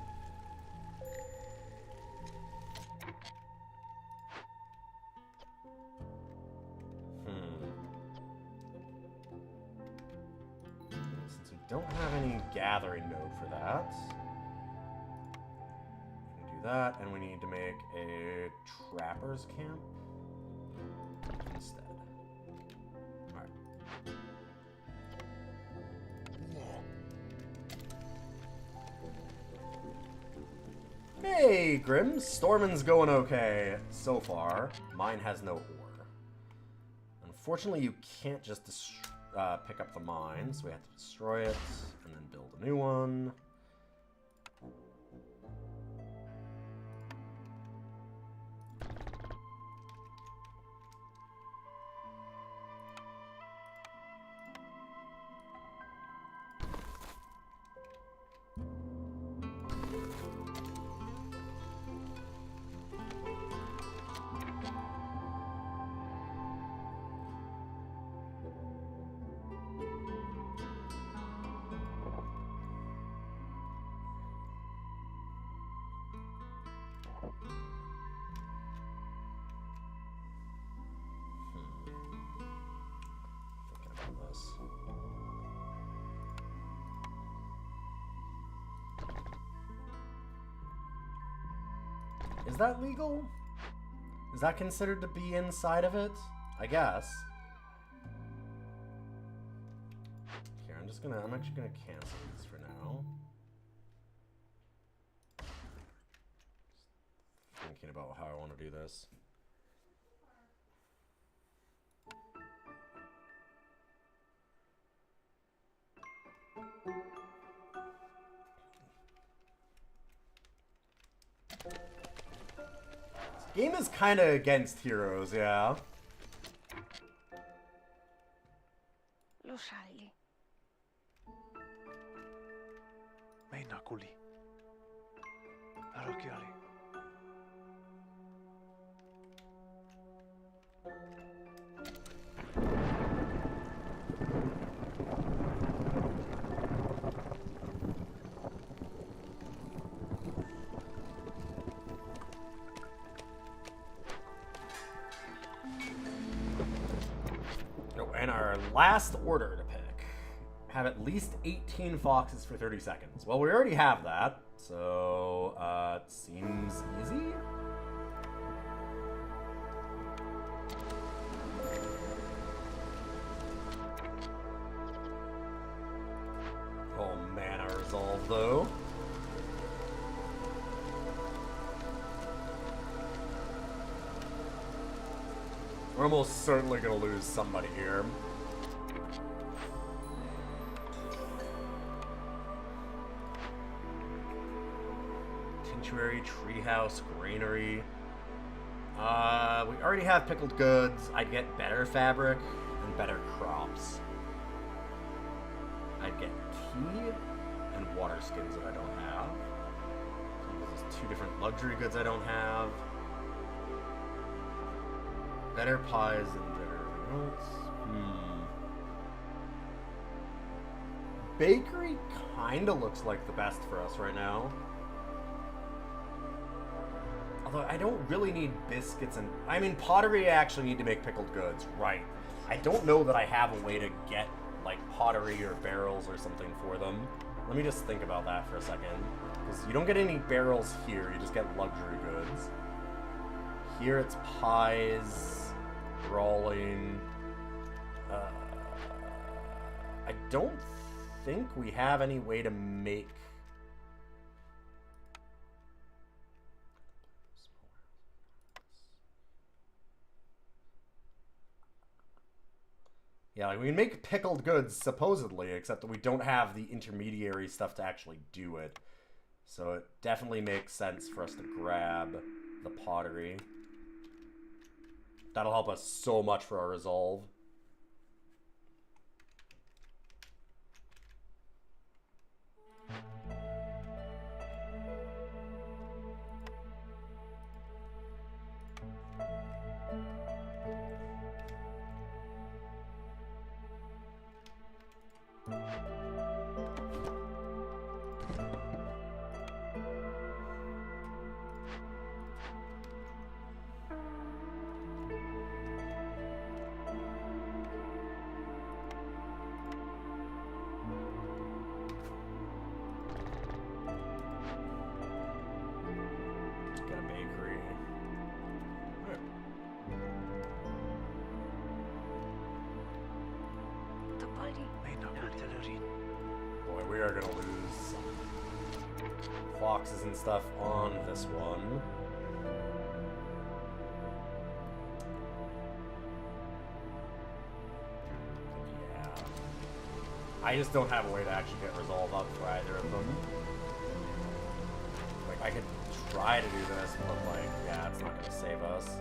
A: Since we don't have any gathering node for that, we can do that, and we need to make a trapper's camp instead. Alright. Hey, Grim. Stormin's going okay so far. Mine has no ore. Unfortunately, you can't just pick up the mine, so we have to destroy it and then build a new one. Is that legal? Is that considered to be inside of it? I guess. Here, I'm actually gonna cancel these for now. Just thinking about how I want to do this. Game is kind of against heroes, yeah.
B: Lo sai.
C: Meinakuli. Arakiali.
A: And our last order to pick. Have at least 18 foxes for 30 seconds. Well, we already have that, so it seems easy. Oh man, our resolve though. We're almost certainly gonna lose somebody here. Tinctuary, treehouse, granary. We already have pickled goods. I'd get better fabric and better crops. I'd get tea and water skins that I don't have. So there's 2 different luxury goods I don't have. Better pies and better everything else. Bakery kinda looks like the best for us right now. Although I don't really need biscuits and... I mean, pottery I actually need to make pickled goods, right. I don't know that I have a way to get, like, pottery or barrels or something for them. Let me just think about that for a second. Because you don't get any barrels here, you just get luxury goods. Here it's pies, brawling. I don't think we have any way to make... Yeah, like we can make pickled goods, supposedly, except that we don't have the intermediary stuff to actually do it. So it definitely makes sense for us to grab the pottery. That'll help us so much for our resolve. 3.
B: Topoli.
C: May nakuli.
A: Boy, we are gonna lose some foxes and stuff on this one. I just don't have a way to actually get resolve up for either of them. Like, I could try to do this, but, like, yeah, it's not gonna save us.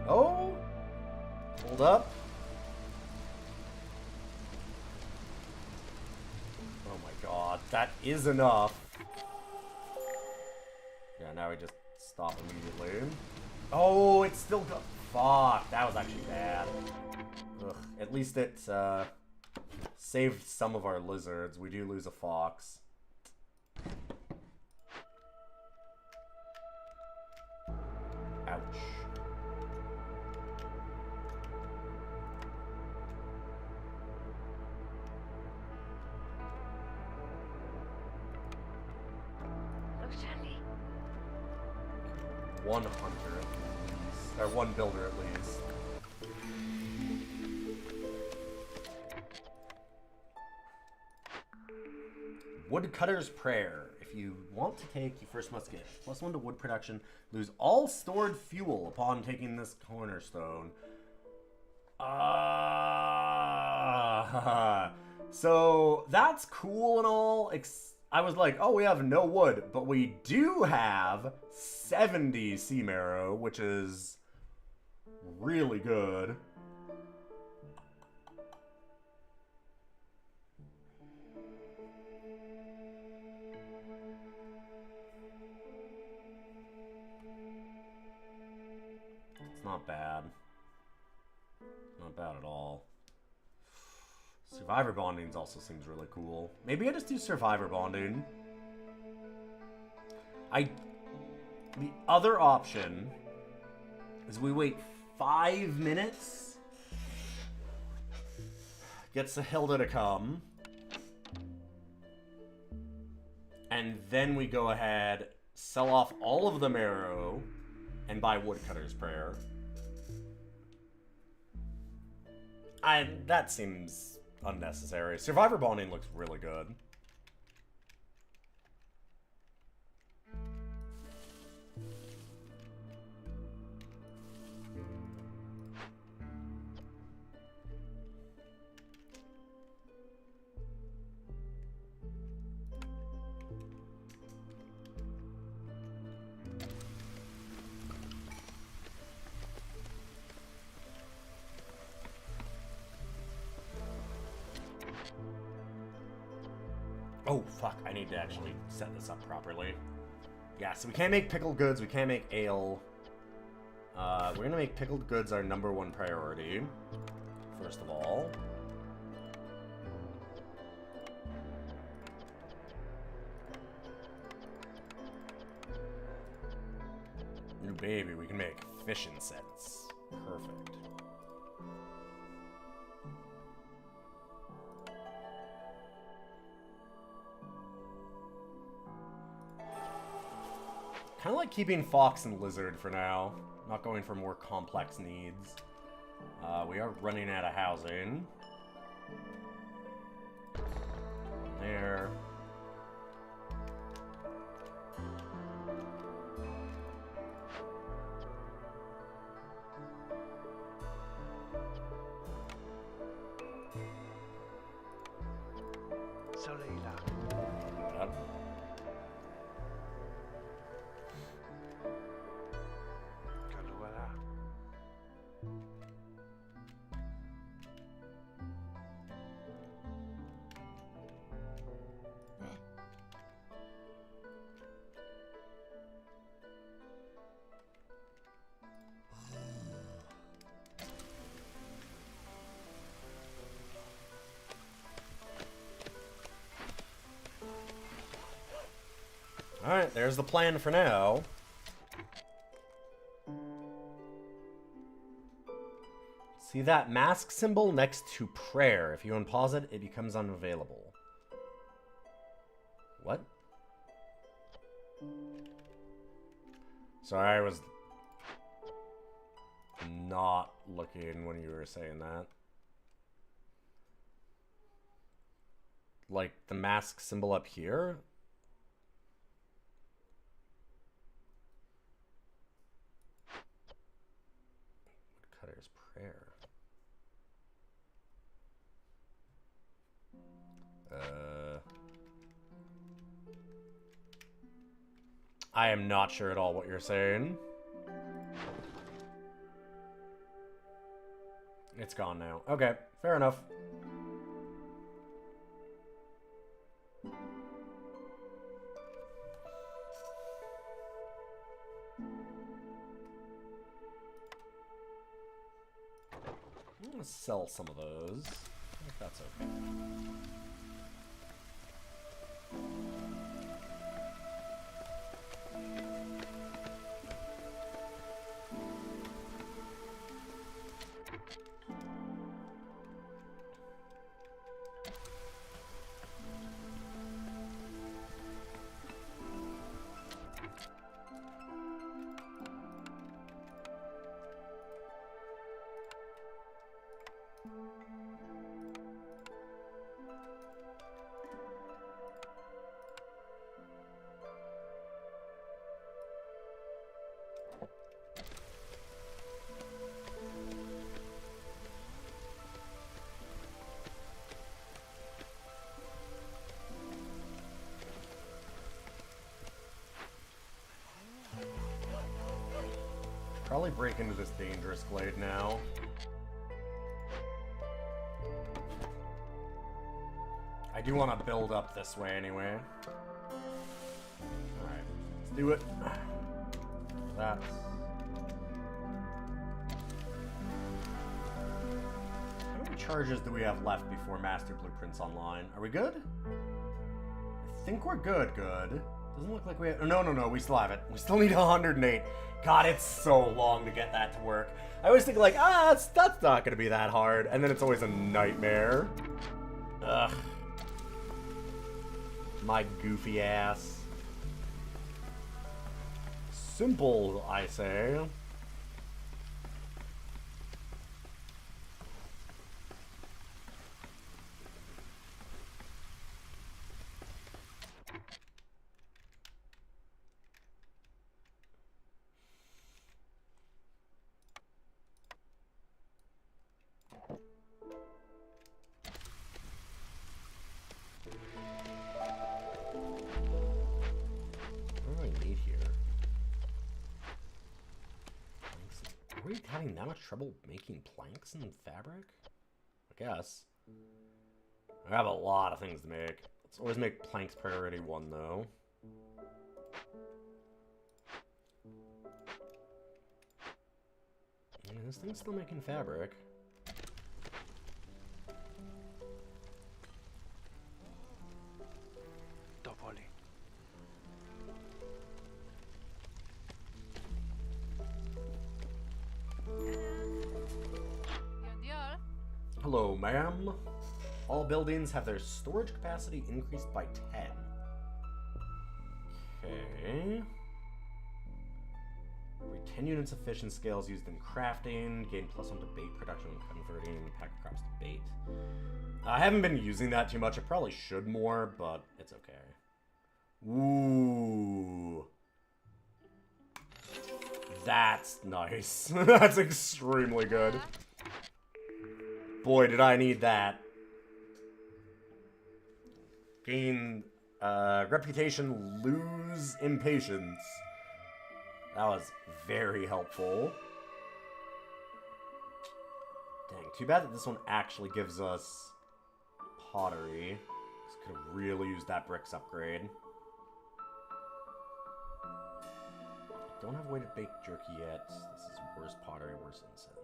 A: Oh! Hold up. Oh my god, that is enough. Yeah, now we just stop immediately. Oh, it's still go- Fuck, that was actually bad. Ugh, at least it, saved some of our lizards. We do lose a fox. Ouch.
B: Rosalie.
A: One hunter at least. Or one builder at least. Woodcutter's Prayer. If you want to take, you first must get +1 to wood production. Lose all stored fuel upon taking this cornerstone. So that's cool and all. I was like, oh, we have no wood, but we do have 70 sea marrow, which is really good. It's not bad. Not bad at all. Survivor bonding also seems really cool. Maybe I just do survivor bonding. The other option is we wait 5 minutes. Gets the Hilda to come. And then we go ahead, sell off all of the marrow, and buy Woodcutter's Prayer. That seems unnecessary. Survivor bonding looks really good. Oh, fuck. I need to actually set this up properly. Yeah, so we can't make pickled goods. We can't make ale. We're going to make pickled goods our #1 priority. First of all. New baby, we can make fish insets. Perfect. Kind of like keeping fox and lizard for now. Not going for more complex needs. We are running out of housing. There.
C: Soleila.
A: Yep.
C: Kaluala.
A: Alright, there's the plan for now. See that mask symbol next to prayer? If you unpause it, it becomes unavailable. What? Sorry, I was not looking when you were saying that. Like, the mask symbol up here? Woodcutter's prayer. I am not sure at all what you're saying. It's gone now. Okay, fair enough. I'm gonna sell some of those, if that's okay. Probably break into this dangerous glade now. I do want to build up this way anyway. Alright, let's do it. That. How many charges do we have left before Master Blueprint's online? Are we good? I think we're good. Doesn't look like we have... No, we still have it. We still need 108. God, it's so long to get that to work. I always think like, that's not gonna be that hard. And then it's always a nightmare. Ugh. My goofy ass. Simple, I say. Having that much trouble making planks and fabric? I guess. I have a lot of things to make. Let's always make planks priority 1, though. Yeah, this thing's still making fabric.
C: Dopoli.
A: Hello, ma'am. All buildings have their storage capacity increased by 10. Okay. Every 10 units of fish and scales used in crafting. Gain +1 to bait production when converting pack crops to bait. I haven't been using that too much. I probably should more, but it's okay. Ooh. That's nice. That's extremely good. Boy, did I need that. Gain reputation, lose impatience. That was very helpful. Dang, too bad that this one actually gives us pottery. This could have really used that bricks upgrade. Don't have a way to bake jerky yet. This is worse pottery, worse incense.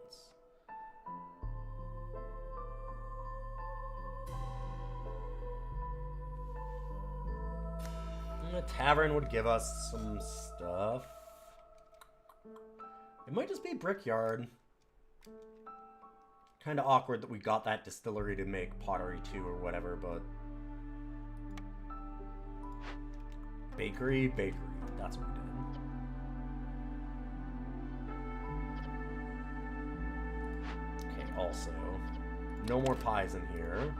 A: The tavern would give us some stuff. It might just be Brickyard. Kind of awkward that we got that distillery to make pottery too or whatever, but... Bakery. That's what we did. also. No more pies in here.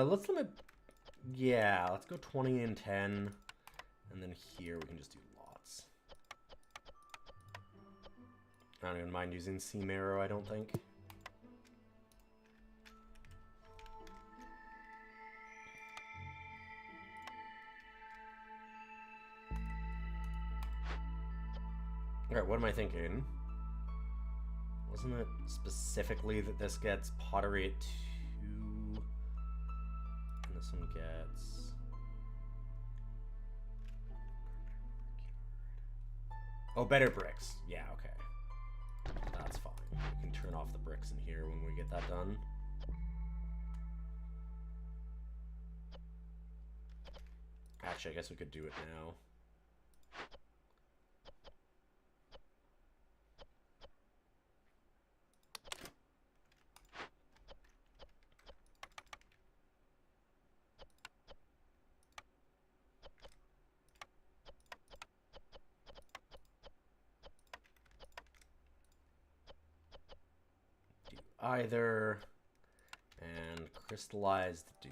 A: Let's limit... Yeah, let's go 20 and 10. And then here we can just do lots. I don't even mind using sea marrow, I don't think. Alright, what am I thinking? Wasn't it specifically that this gets pottery at 2? And this one gets... Oh, better bricks. Yeah, okay. That's fine. We can turn off the bricks in here when we get that done. Actually, I guess we could do it now. Either and crystallized dew.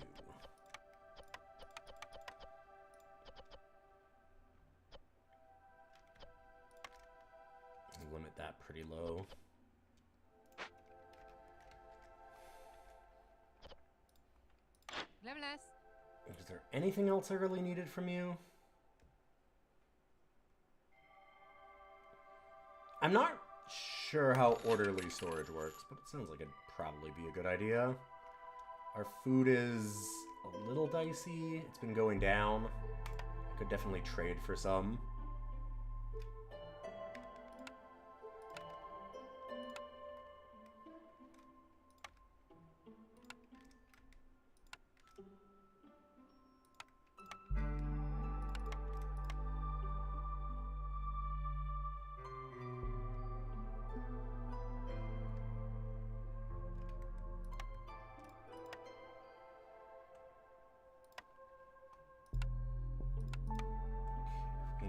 A: Limit that pretty low. Is there anything else I really needed from you? I'm not sure how orderly storage works, but it sounds like it'd probably be a good idea. Our food is a little dicey. It's been going down. I could definitely trade for some.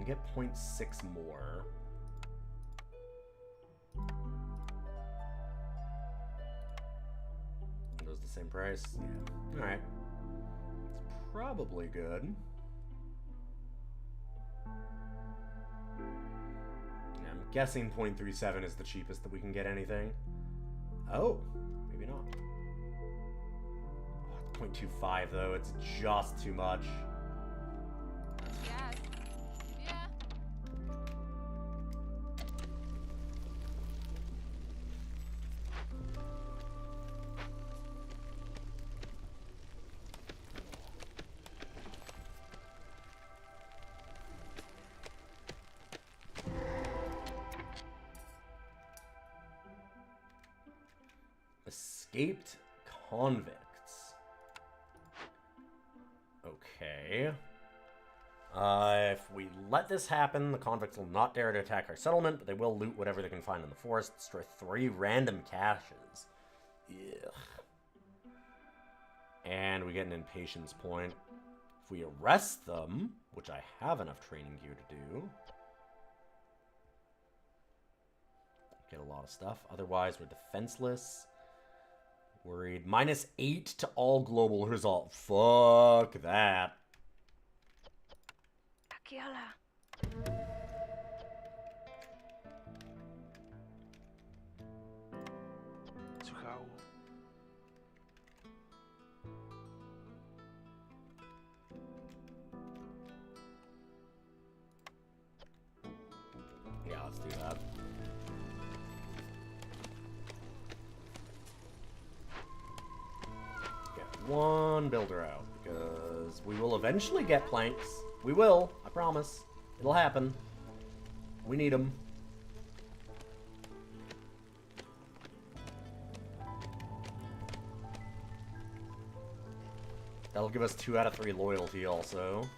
A: Get 0.6 more. It was the same price? Yeah. Alright. It's probably good. Yeah, I'm guessing 0.37 is the cheapest that we can get anything. Oh, maybe not. Oh, 0.25 though, it's just too much. Escaped convicts. Okay. If we let this happen, the convicts will not dare to attack our settlement, but they will loot whatever they can find in the forest, destroy 3 random caches. Ugh. And we get an impatience point. If we arrest them, which I have enough training gear to do, get a lot of stuff. Otherwise, we're defenseless. Worried. -8 to all global result. Fuck that.
B: Akiola.
C: Tsukau.
A: Yeah, let's do that. One builder out, because we will eventually get planks. We will, I promise. It'll happen. We need them. That'll give us 2 out of 3 loyalty also.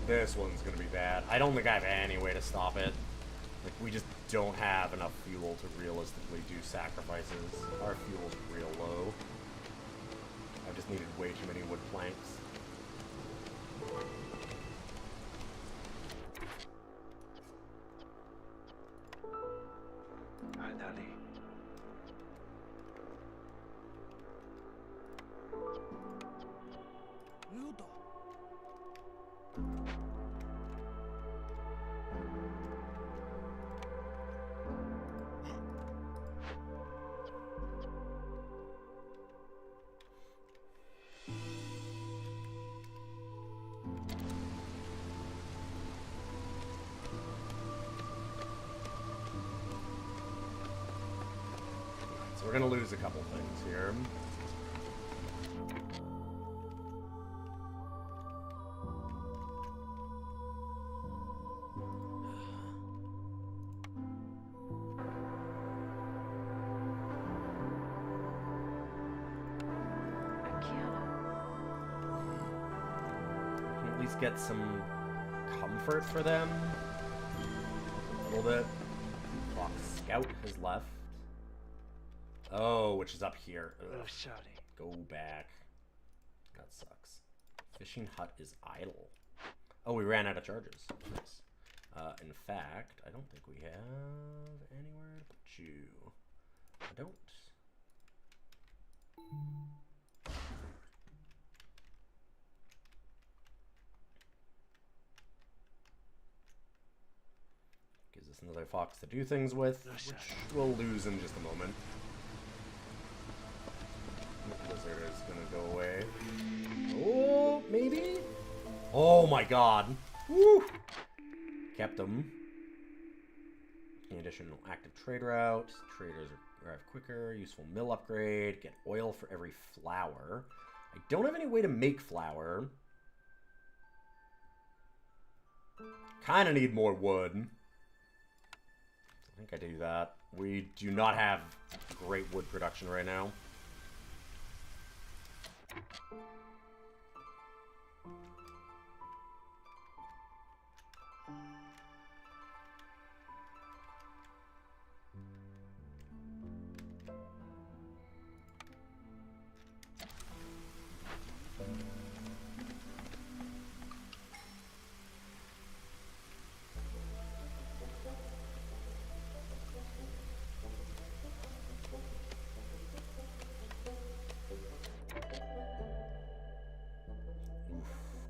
A: This one's gonna be bad. I don't think I have any way to stop it. Like, we just don't have enough fuel to realistically do sacrifices. Our fuel's real low. I just needed way too many wood planks.
C: Finally.
D: Ludo.
A: So we're gonna lose a couple things here.
B: Akira.
A: Can at least get some comfort for them. A little bit. Fox Scout has left. Oh, which is up here.
C: Oh,
A: Ugh.
C: sorry.
A: Go back. That sucks. Fishing hut is idle. Oh, we ran out of charges. Nice. In fact, I don't think we have anywhere to put you. I don't. Gives us another fox to do things with, which we'll lose in just a moment. The lizard is gonna go away. Oh, maybe? Oh my god. Woo! Kept them. In addition, active trade route. Traders arrive quicker. Useful mill upgrade. Get oil for every flour. I don't have any way to make flour. Kinda need more wood. I think I do that. We do not have great wood production right now.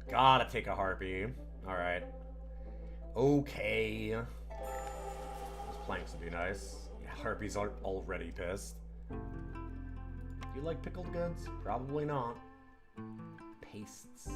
A: Gotta take a harpy. Alright. Okay. Those planks would be nice. Yeah, harpies are already pissed. Do you like pickled goods? Probably not. Pastes.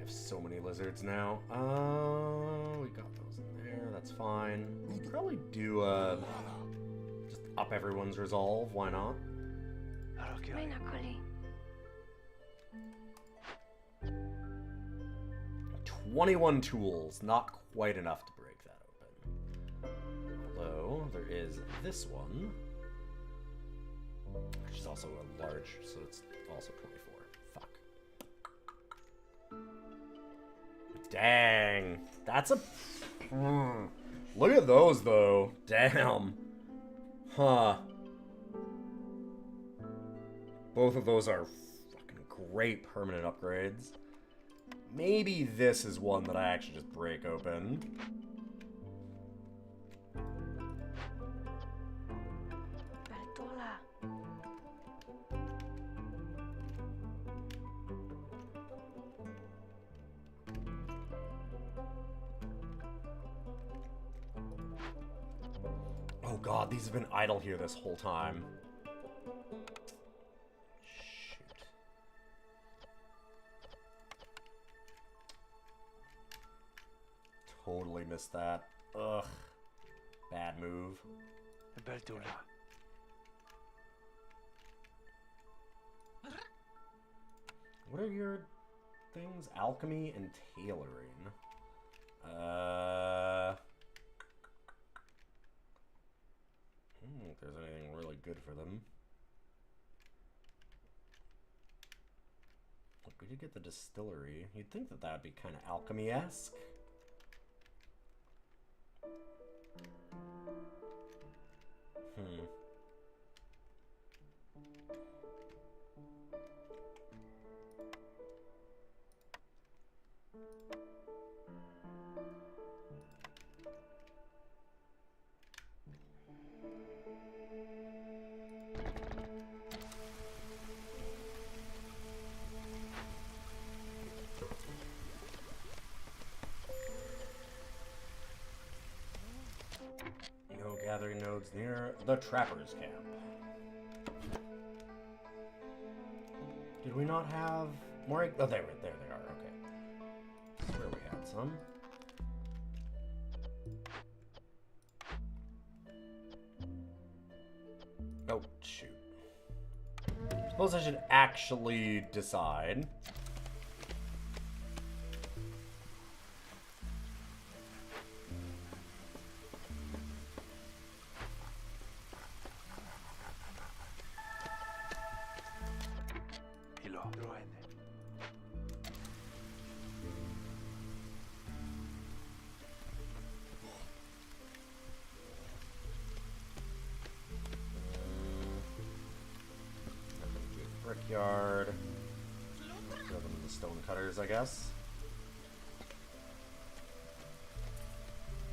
A: So many lizards now. We got those in there. That's fine. We'll probably do just up everyone's resolve. Why not?
C: Okay.
B: Mina Koli.
A: 21 tools, not quite enough to break that open. Although there is this one, which is also a large, so it's also 24. Fuck. Dang. That's a... Look at those, though. Damn. Huh. Both of those are fucking great permanent upgrades. Maybe this is one that I actually just break open.
B: Bertola.
A: Oh god, these have been idle here this whole time. Shoot. Totally missed that. Ugh. Bad move.
C: Beltula.
A: What are your things? Alchemy and tailoring. I don't think there's anything really good for them. Look, we did get the distillery. You'd think that that'd be kind of alchemy-esque. No gathering nodes near the Trapper's Camp. Did we not have more? Oh, there they are. Okay. I swear we had some. Oh, shoot. Suppose I should actually decide.
C: Hilo. Droende.
A: Brickyard. Go them the stone cutters, I guess.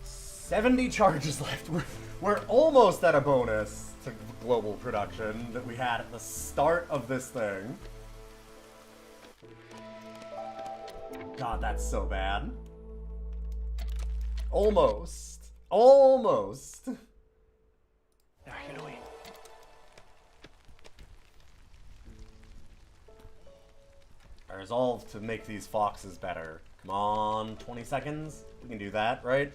A: 70 charges left. We're almost at a bonus to global production that we had at the start of this thing. God, that's so bad. Almost. Almost.
C: Ja, Halloween.
A: I resolve to make these foxes better. Come on, 20 seconds? We can do that, right?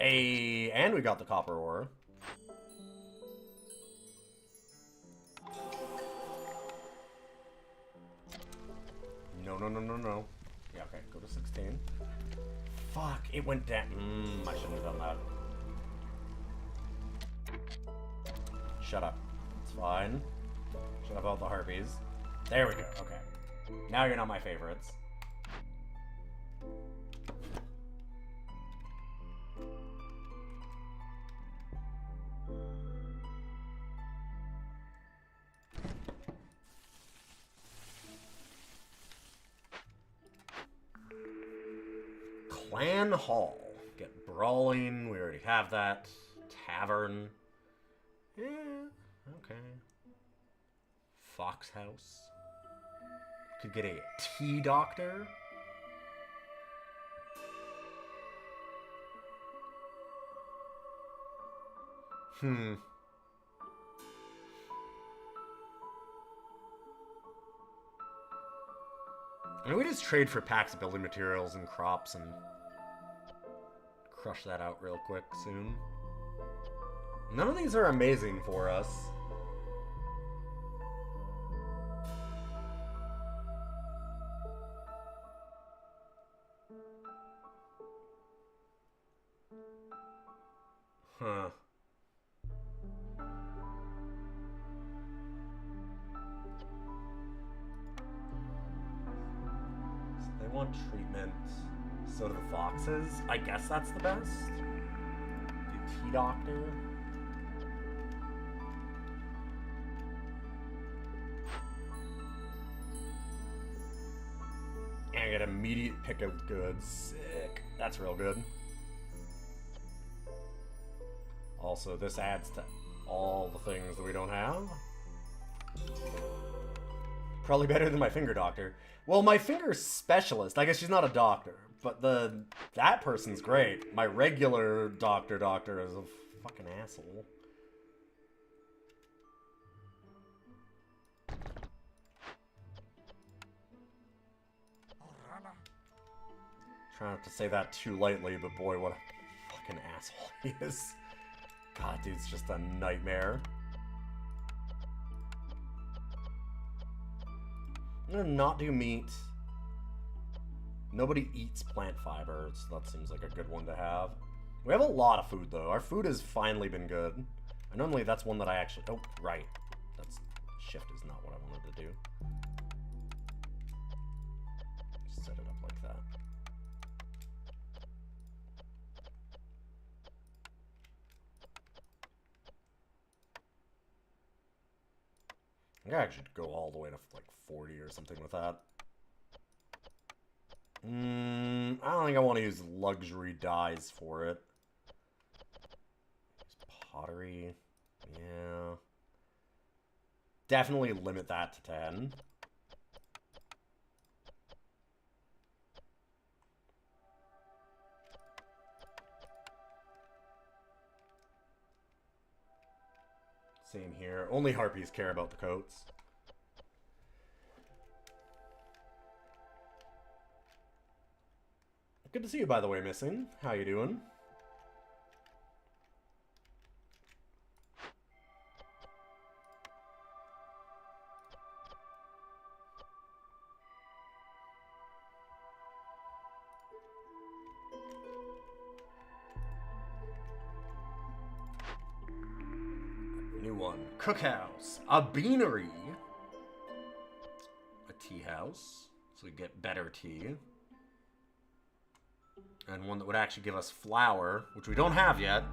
A: Hey, and we got the copper ore. No. Yeah, okay, go to 16. Fuck, it went down. I shouldn't have done that. Shut up. It's fine. Shut up about the harpies. There we go, okay. Now you're not my favorites. Clan Hall. Get brawling. We already have that. Tavern. Yeah, okay. Fox House. Could get a tea doctor. And we just trade for packs of building materials and crops and crush that out real quick soon. None of these are amazing for us. Huh. So they want treatment. So do the foxes. I guess that's the best. The tea doctor. And I get immediate pick of goods. Sick. That's real good. Also, this adds to all the things that we don't have. Probably better than my finger doctor. Well, my finger specialist, I guess she's not a doctor, but that person's great. My regular doctor is a fucking asshole. Try not to say that too lightly, but boy, what a fucking asshole he is. God, dude's just a nightmare. I'm gonna not do meat. Nobody eats plant fibers. So that seems like a good one to have. We have a lot of food, though. Our food has finally been good. And normally that's one that I actually... Oh, right. That's... Shift is not what I wanted to do. Just set it up like that. I think I should go all the way to like 40 or something with that. I don't think I want to use luxury dyes for it. Use pottery. Yeah. Definitely limit that to 10. Same here. Only harpies care about the coats. Good to see you, by the way, Missing. How you doing? New one. Cookhouse. A beanery. A tea house. So we get better tea. And one that would actually give us flour, which we don't have yet.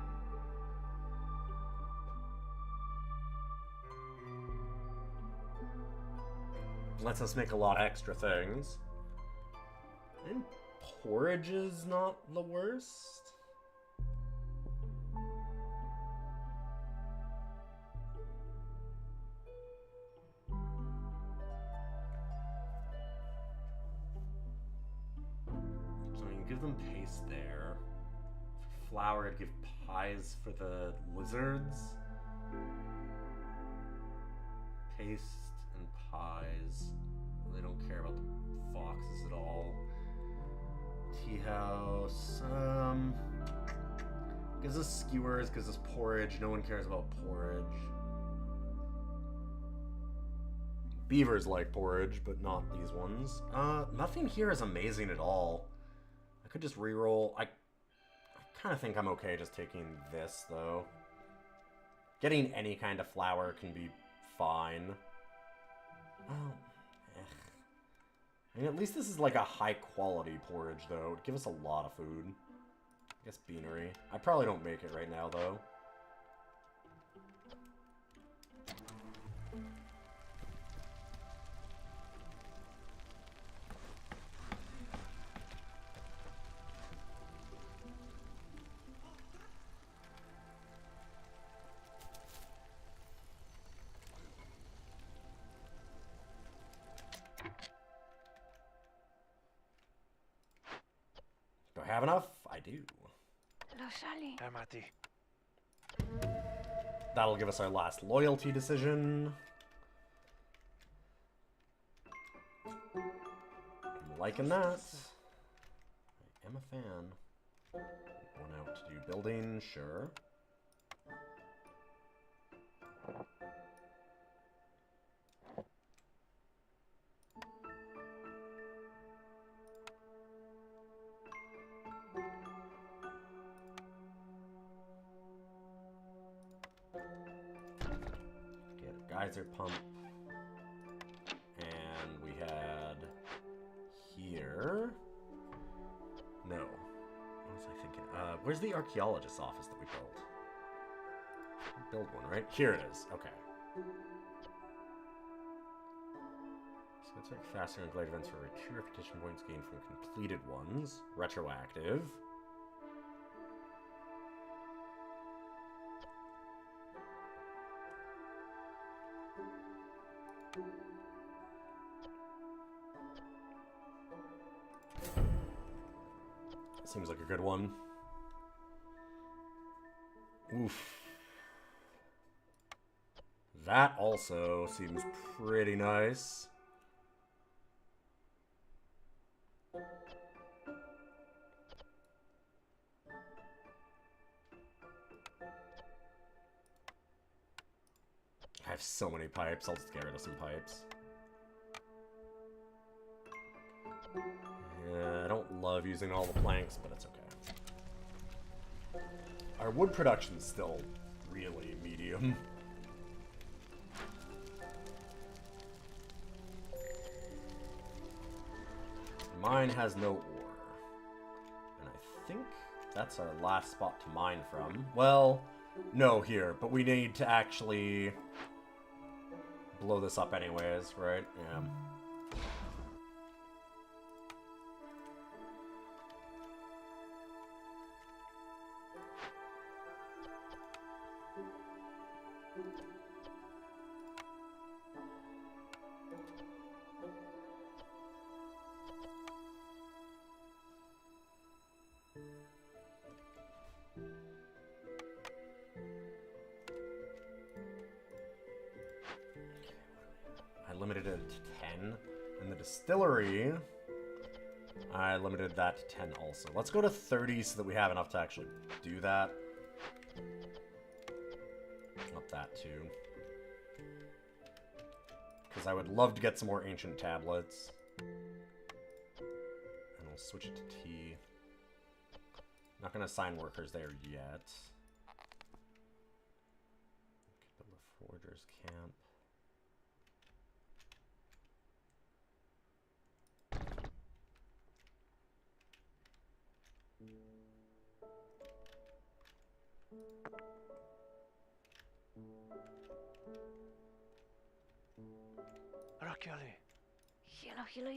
A: Lets us make a lot of extra things. And porridge is not the worst. Give them paste there. For flour, I'd give pies for the lizards. Paste and pies. They don't care about the foxes at all. Tea house. Gives us skewers, gives us porridge. No one cares about porridge. Beavers like porridge, but not these ones. Nothing here is amazing at all. I could just reroll. I kind of think I'm okay just taking this, though. Getting any kind of flour can be fine. Oh, I mean, at least this is like a high-quality porridge, though. It would give us a lot of food. I guess beanery. I probably don't make it right now, though. Do I have enough? I do.
B: Lo sali.
C: Amati.
A: That'll give us our last loyalty decision. I'm liking that. I am a fan. One out to do building, sure. Geyser pump. And we had here. No. What was I thinking? Where's the archaeologist's office that we built? Build one, right? Here it is. Okay. So it's like faster and glide events for 2 repetition points gained from completed ones. Retroactive. Seems like a good one. Oof. That also seems pretty nice. have so many pipes. I'll just get rid of some pipes. Yeah, I don't love using all the planks, but it's okay. Our wood production's still really medium. Mine has no ore. And I think that's our last spot to mine from. Well, no, here. But we need to actually blow this up anyways, right? Yeah. I limited it to 10. And the distillery, I limited that to 10 also. Let's go to 30 so that we have enough to actually do that. Up that too. Because I would love to get some more ancient tablets. And we'll switch it to T. Not going to assign workers there yet. Build a forger's camp.
C: Rakali.
B: Hilo, hilo.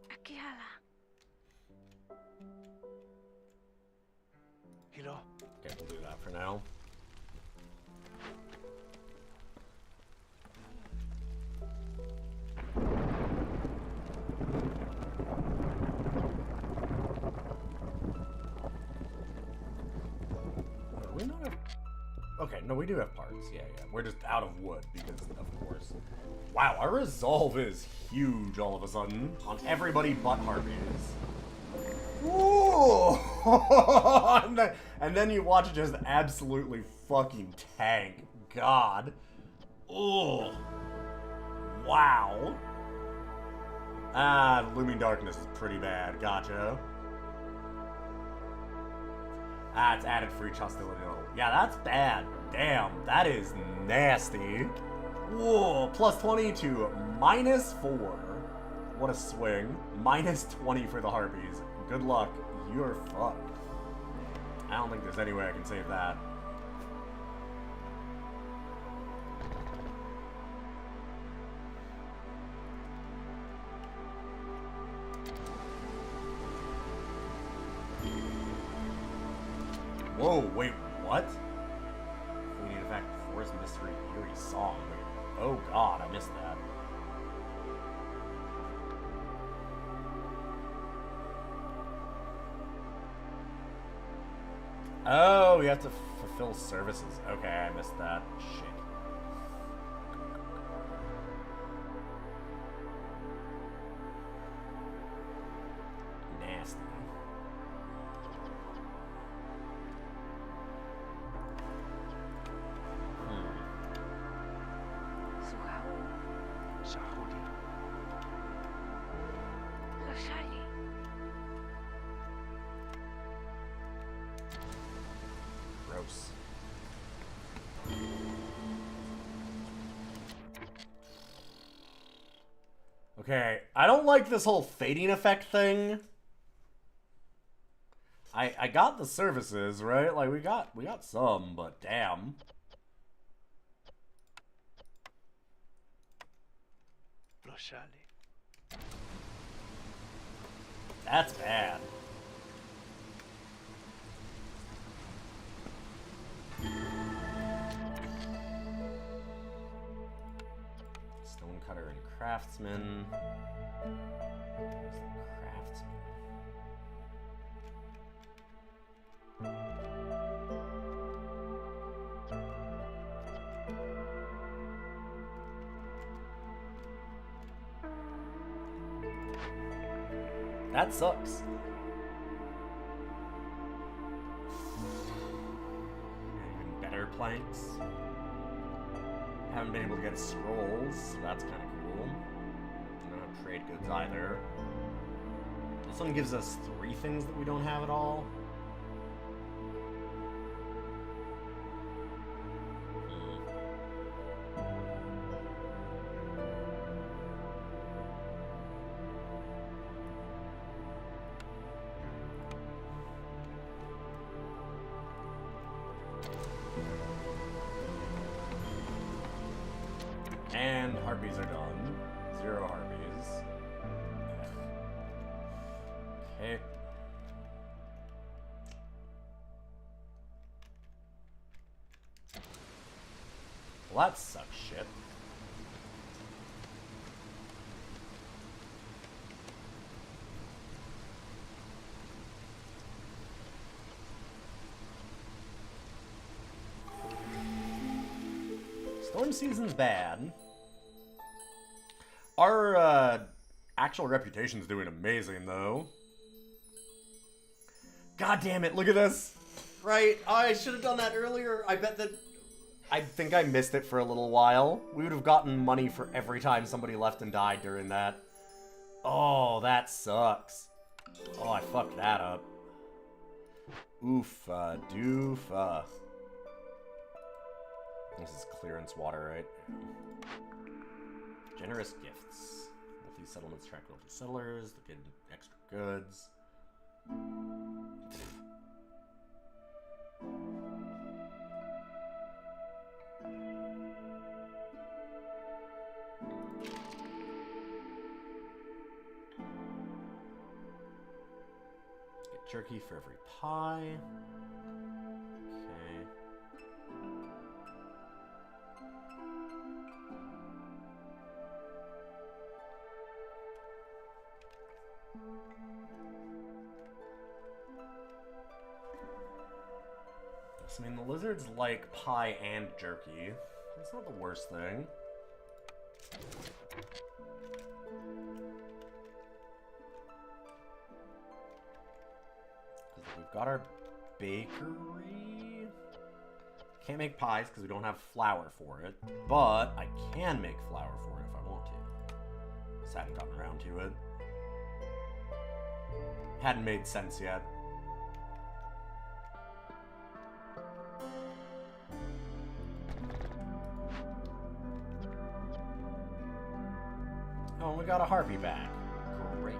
B: Aquí hala.
C: Hilo.
A: Okay, we'll do that for now. Do we not have... Okay, no, we do have parts. Yeah, yeah. We're just out of wood because, of course. Wow, our resolve is huge all of a sudden on everybody but Harpies. Ooh! and then you watch it just absolutely fucking tank. God. Ooh. Wow. Ah, Looming Darkness is pretty bad. Gotcha. Ah, it's added for each hostility level. Yeah, that's bad. Damn, that is nasty. Whoa, plus 20 to minus 4. What a swing. Minus 20 for the Harpies. Good luck. You're fucked. I don't think there's any way I can save that. Whoa, wait, what? We need to fact Forest Mystery Eerie Song. Wait, oh god, I missed that. Oh, we have to fulfill services. Okay, I missed that. Shit. Nasty.
C: Sahudi.
B: Loshali.
A: Gross. Okay, I don't like this whole fading effect thing. I got the services, right? Like we got some, but damn.
C: Loshali.
A: That's bad. Stonecutter and craftsman. Where's the craftsman? That sucks. Even better planks. Haven't been able to get scrolls, so that's kind of cool. I don't have trade goods either. This one gives us 3 things that we don't have at all. And harpies are done. 0 harpies. Okay. Well, that sucks shit. Storm season's bad. Our actual reputation's doing amazing, though. God damn it, look at this. Right, I should have done that earlier. I bet that... I think I missed it for a little while. We would have gotten money for every time somebody left and died during that. Oh, that sucks. Oh, I fucked that up. Oofa doofa. This is clearance water, right? Generous gifts. Wealthy settlements attract wealthy settlers. They get extra goods. Get jerky for every pie. Okay. I mean, the lizards like pie and jerky. That's not the worst thing. We've got our bakery. Can't make pies because we don't have flour for it, but I can make flour for it if I want to. Just haven't gotten around to it. Hadn't made sense yet. Oh, we got a harpy back. Great.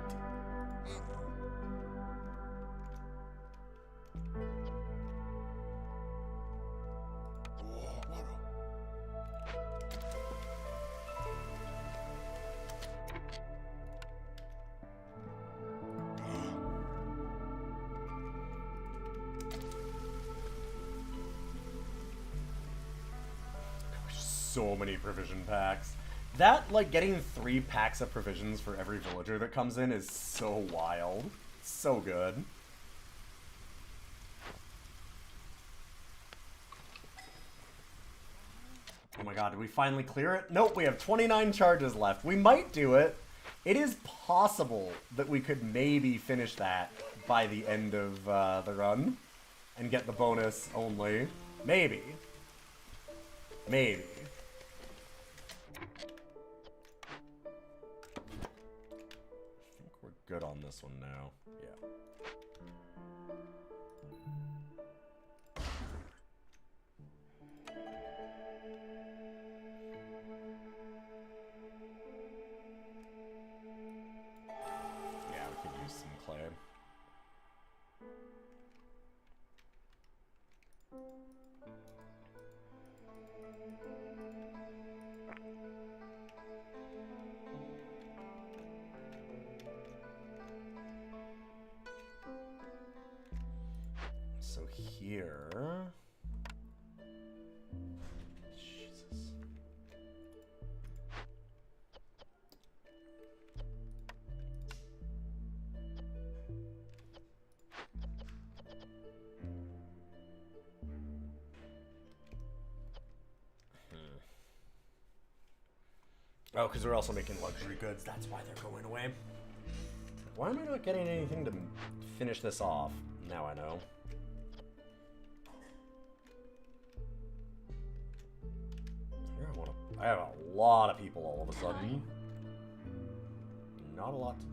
A: So many provision packs. That, like, getting 3 packs of provisions for every villager that comes in is so wild. So good. Oh my god, did we finally clear it? Nope, we have 29 charges left. We might do it. It is possible that we could maybe finish that by the end of the run and get the bonus only. Maybe. Maybe. Good on this one now. Yeah. Yeah, we could use some clay. So here... Jesus. Oh, because we're also making luxury goods. That's why they're going away. Why am I not getting anything to finish this off? Now I know. Here I want a I have a lot of people all of a sudden. Not a lot to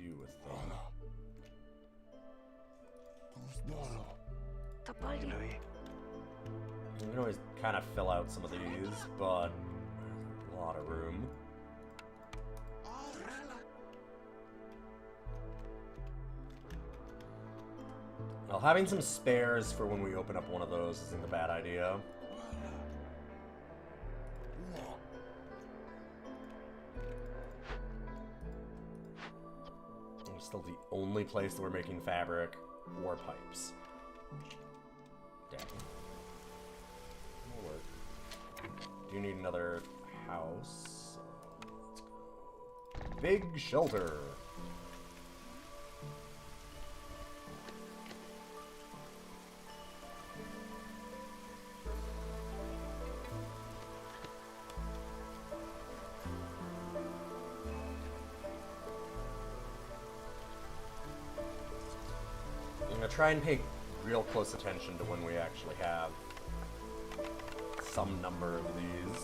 A: do with them.
B: Topoli.
C: Louis.
A: We can always kind of fill out some of these, but there's a lot of room. Well, having some spares for when we open up one of those isn't a bad idea. It's still the only place that we're making fabric or pipes. Damn. That'll work. Do need another house. Let's go. Big shelter. I'm gonna try and pay real close attention to when we actually have some number of these.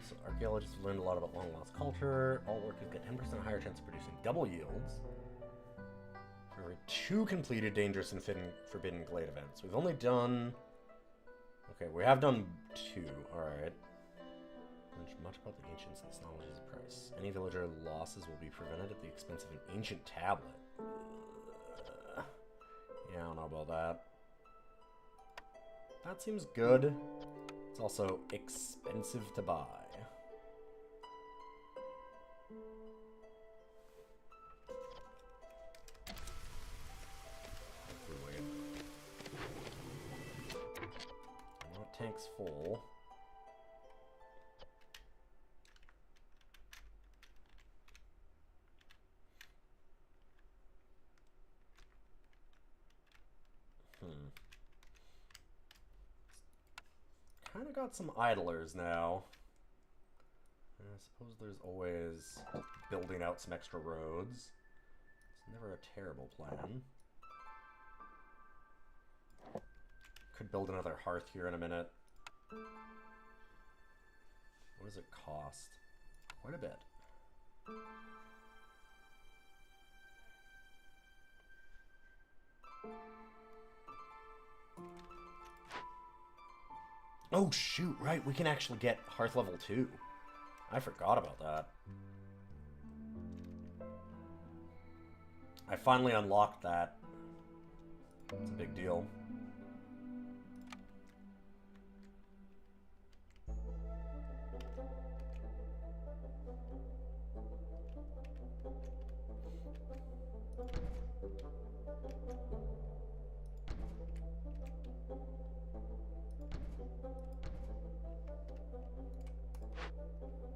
A: So archaeologists learned a lot about long lost culture. All workers get 10% higher chance of producing double yields. For every 2 completed dangerous and forbidden glade events. We've only done... Okay, we have done 2. Alright. Much about the ancients, and this knowledge is a price. Any villager losses will be prevented at the expense of an ancient tablet. Yeah, I don't know about that. That seems good. It's also expensive to buy. I know tank's full. Kind of got some idlers now. And I suppose there's always building out some extra roads. It's never a terrible plan. Could build another hearth here in a minute. What does it cost? Quite a bit. Oh shoot, right, we can actually get Hearth level 2. I forgot about that. I finally unlocked that. It's a big deal.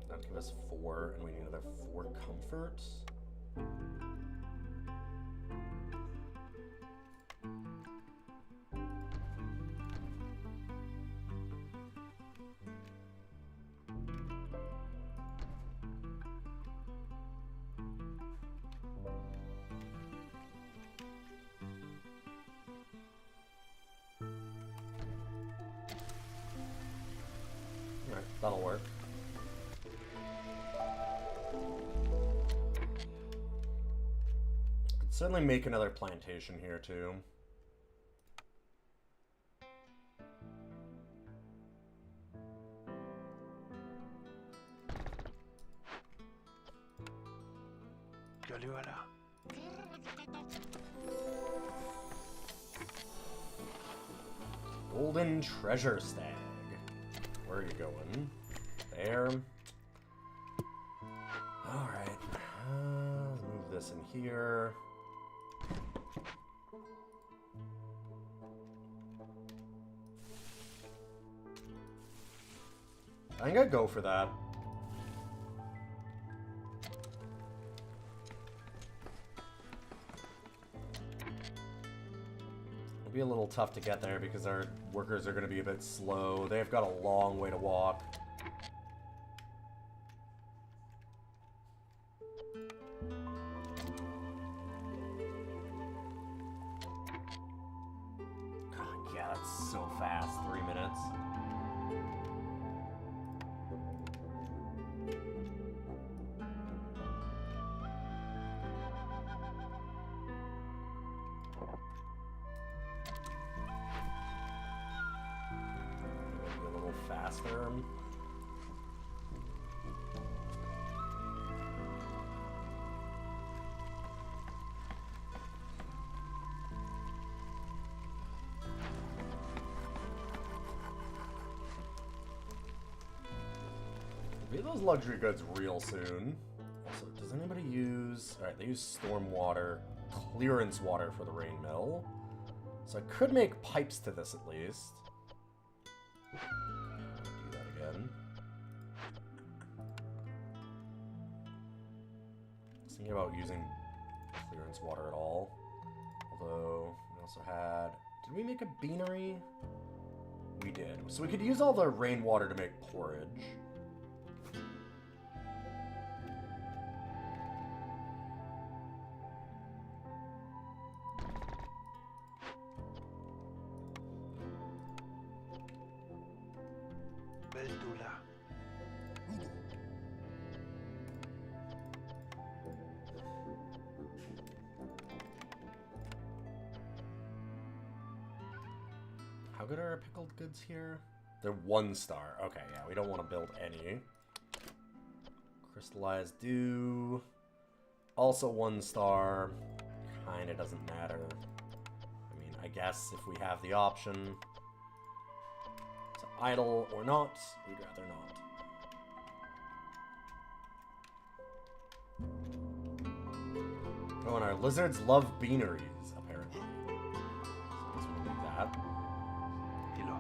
A: That'd give us 4, and we need another 4 comfort. Alright, that'll work. Could certainly make another plantation here too.
C: Que lui voilà.
A: Golden treasure stag. Where are you going? There. Alright. Move this in here. I think I'd go for that. It'll be a little tough to get there because our workers are going to be a bit slow. They've got a long way to walk. That's so fast. 3 minutes. Maybe a little faster. Get those luxury goods real soon. Also, does anybody use... Alright, they use storm water, clearance water for the rain mill. So I could make pipes to this at least. Do that again. I was thinking about using clearance water at all. Although, we also had... Did we make a beanery? We did. So we could use all the rainwater to make porridge.
C: Beldula.
A: How good are our pickled goods here? They're 1 star. Okay, yeah, we don't want to build any. Crystallized dew. Also 1 star. Kinda doesn't matter. I mean, I guess if we have the option to idle or not, we'd rather not. Oh, and our lizards love beaneries, apparently. So I guess we'll do that.
C: Hilo.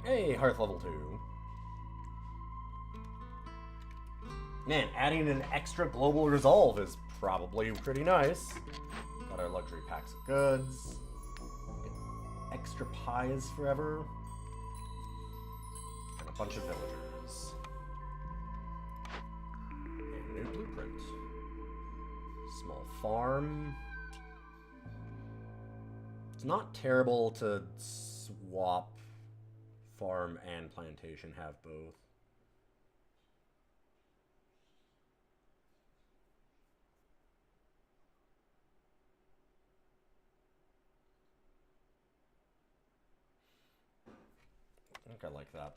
A: Hey, Hearth level 2. Man, adding an extra global resolve is probably pretty nice. Got our luxury packs of goods. Get extra pies forever. And a bunch of villagers. And a new blueprint. Small farm. It's not terrible to swap farm and plantation, have both. I think I like that.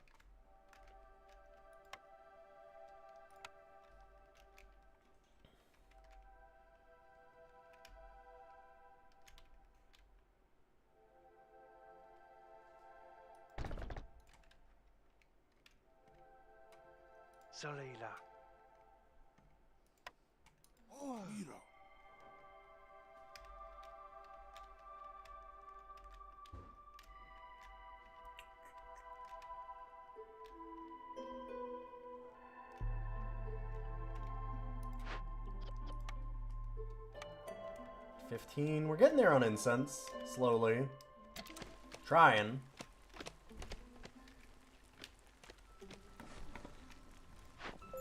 C: Soleila.
D: Mira.
A: 15. We're getting there on incense. Slowly. Trying.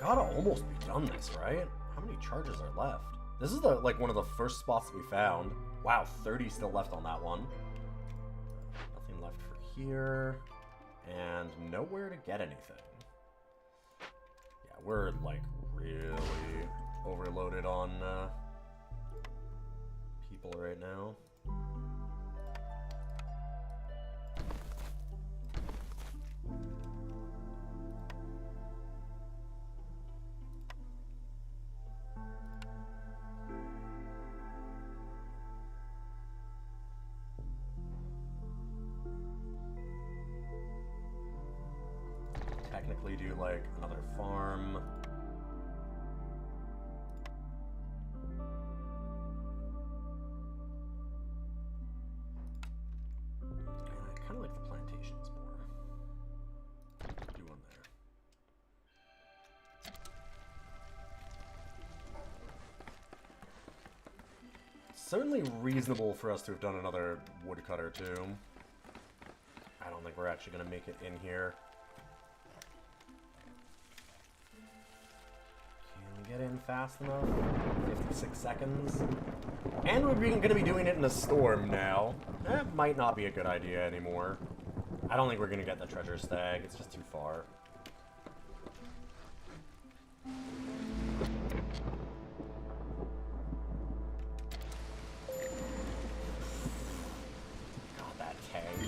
A: Gotta almost be done this, right? How many charges are left? This is like one of the first spots that we found. Wow, 30 still left on that one. Nothing left for here. And nowhere to get anything. Yeah, we're like really overloaded on people right now. Technically do like another farm. I kind of like the plantations more. Do one there. It's certainly reasonable for us to have done another woodcutter too. I don't think we're actually going to make it in here. get in fast enough. 56 seconds. And we're going to be doing it in a storm now. That might not be a good idea anymore. I don't think we're going to get the treasure stag. It's just too far. God, that tag.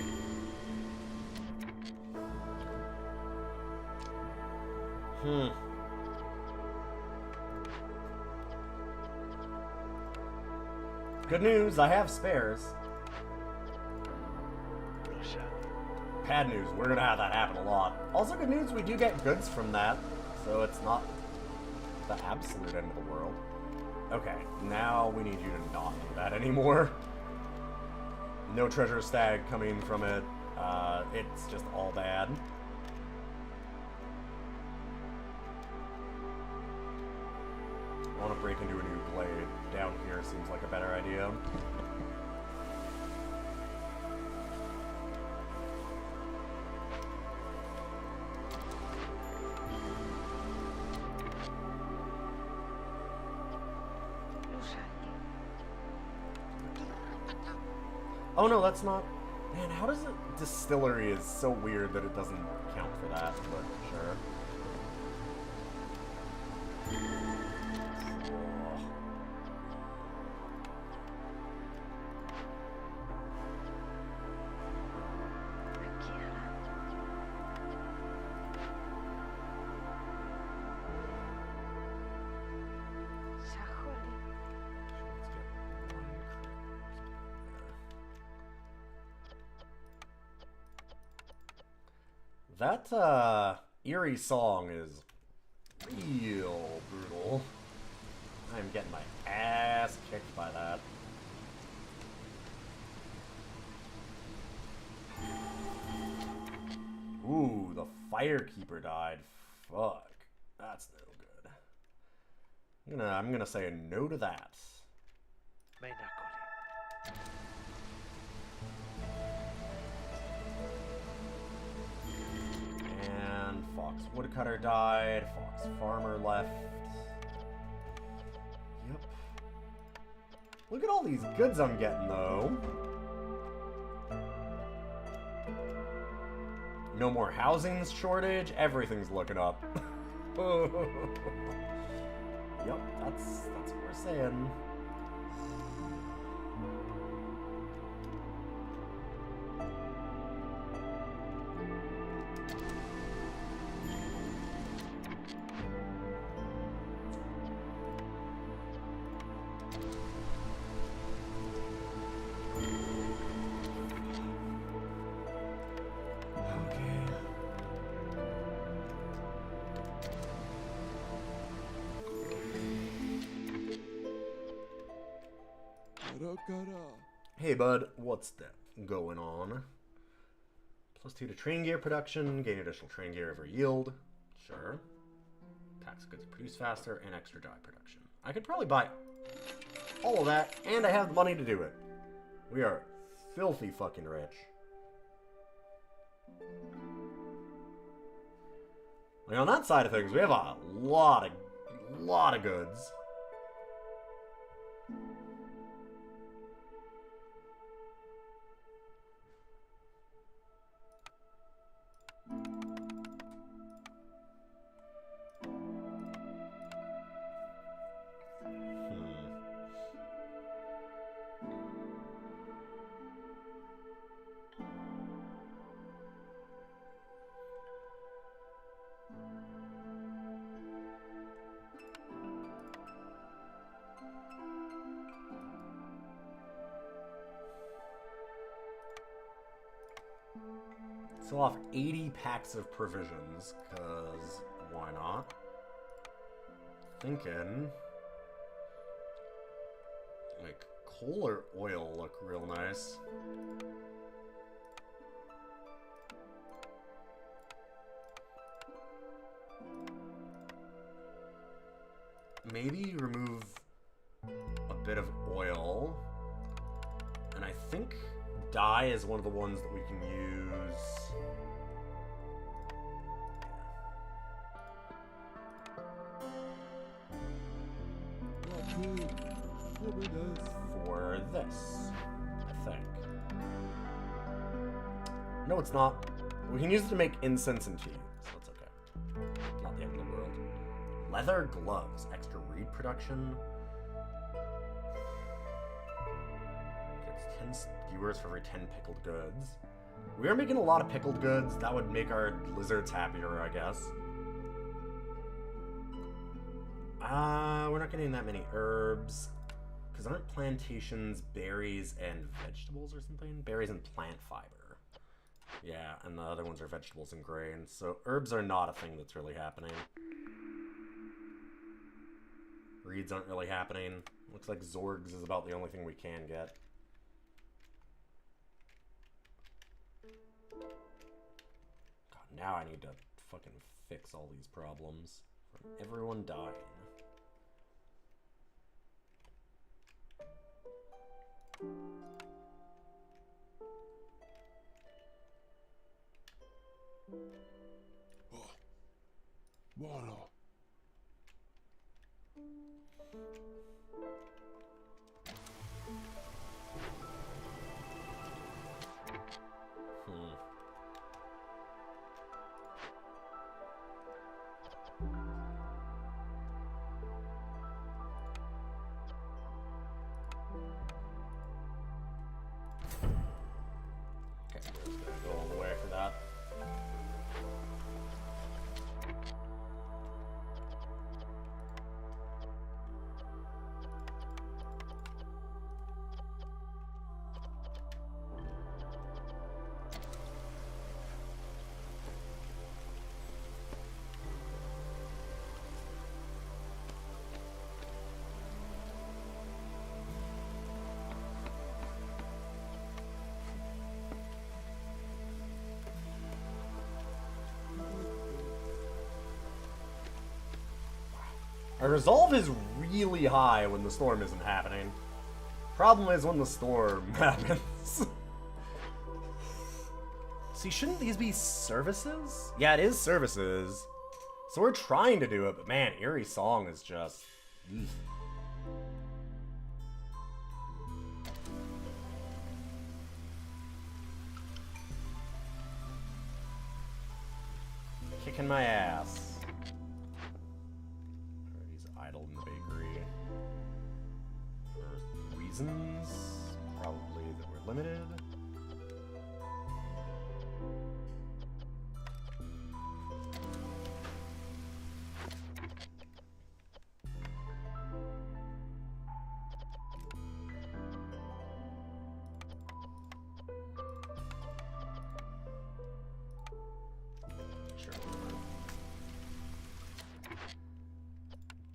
A: Good news, I have spares. Bad news, we're gonna have that happen a lot. Also good news, we do get goods from that, so it's not the absolute end of the world. Okay, now we need you to not do that anymore. No treasure stag coming from it. It's just all bad. I want to break into a new blade. Down here seems like a better idea. Oh no, that's not... Man, how does it... Distillery is so weird that it doesn't count for that, but sure. That, eerie song is real brutal. I'm getting my ass kicked by that. Ooh, the Firekeeper died. Fuck. That's no good. I'm gonna say a no to that. And Fox Woodcutter died. Fox Farmer left. Yep. Look at all these goods I'm getting, though. No more housing shortage. Everything's looking up. Yep, that's what we're saying. Hey bud, what's that going on? +2 to train gear production, gain additional train gear every yield. Sure. Tax goods produce faster, and extra dye production. I could probably buy all of that, and I have the money to do it. We are filthy fucking rich. Like on that side of things, we have a lot of goods. Sell off 80 packs of provisions, because why not? Thinking... like, coal or oil look real nice. Maybe remove a bit of oil. And I think dye is one of the ones that we can use. for this, I think. No, it's not. We can use it to make incense and tea, so that's okay. Not the end of the world. Leather gloves, extra reed production. Gets 10 skewers for every 10 pickled goods. We are making a lot of pickled goods. That would make our lizards happier, I guess. We're not getting that many herbs. Because aren't plantations berries and vegetables or something? Berries and plant fiber. Yeah, and the other ones are vegetables and grains. So herbs are not a thing that's really happening. Reeds aren't really happening. Looks like Zorgs is about the only thing we can get. God, now I need to fucking fix all these problems from everyone dying.
D: Water.
A: Okay, we're just gonna go all the way for that. Our resolve is really high when the storm isn't happening. Problem is when the storm happens. See, shouldn't these be services? Yeah, it is services. So we're trying to do it, but man, Eerie Song is just... Kicking my ass. He's idle in the bakery. For reasons? Probably that we're limited.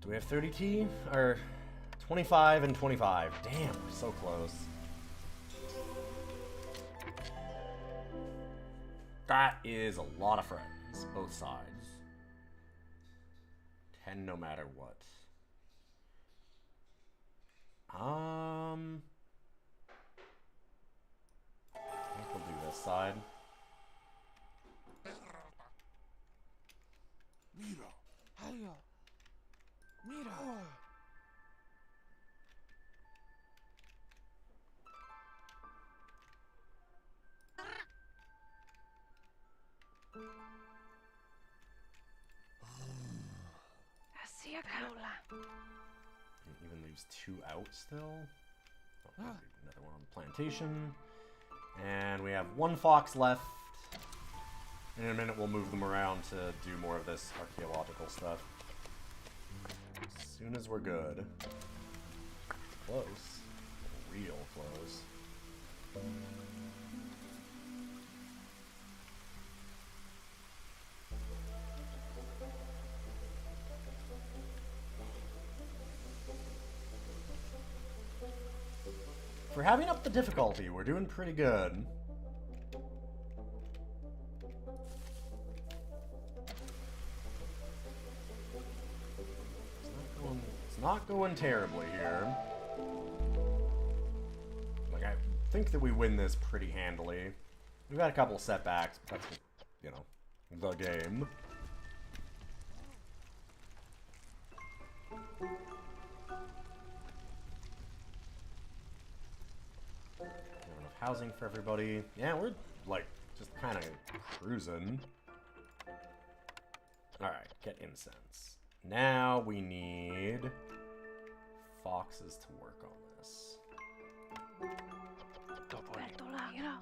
A: Do we have 30 tea? Or 25 and 25. Damn, we're so close. That is a lot of friends, both sides. 10 no matter what. I think we'll do this side.
D: Mira. Hiya. Mira.
B: Así acabla.
A: It even leaves 2 out still. Oh, another one on the plantation. And we have 1 fox left. In a minute we'll move them around to do more of this archaeological stuff. As soon as we're good. Close. Real close. For having up the difficulty, we're doing pretty good. It's not going terribly here. Like, I think that we win this pretty handily. We've had a couple setbacks, but that's, you know, the game. housing for everybody. Yeah, we're, like, just kind of cruising. Alright, get incense. Now we need foxes to work on this.
C: Topolino.
B: Bertola, you know.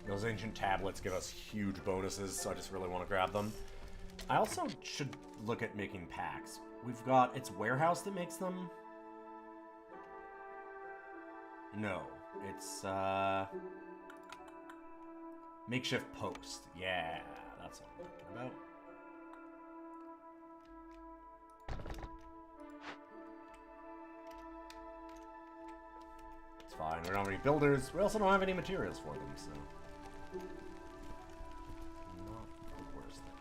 A: Those ancient tablets give us huge bonuses, so I just really want to grab them. I also should look at making packs. We've got... It's Warehouse that makes them? No. It's, Makeshift Post. Yeah, that's what I'm talking about. It's fine. We don't have any builders. We also don't have any materials for them, so... Not the worst thing.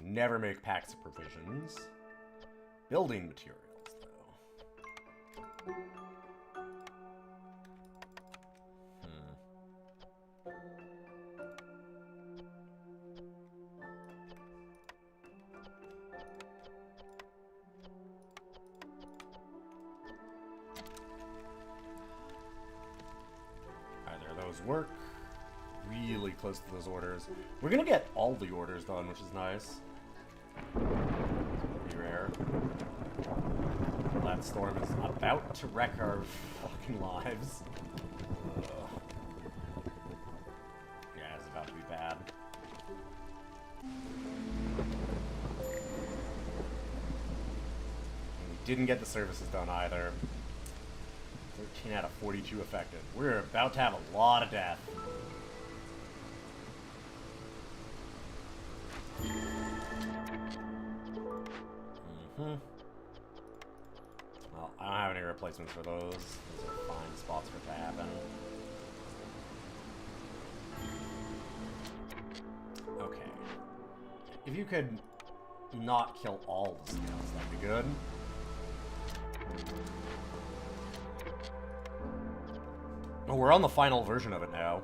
A: Never make packs of provisions. Building materials, though. Either of those work. Really close to those orders. We're gonna get all the orders done, which is nice. Pretty rare. That storm is about to wreck our fucking lives. Ugh. Yeah, it's about to be bad. And we didn't get the services done either. 13 out of 42 affected. We're about to have a lot of death. Well, I don't have any replacements for those. Those are fine spots for it to happen. Okay. If you could not kill all the scouts, that'd be good. Oh, we're on the final version of it now.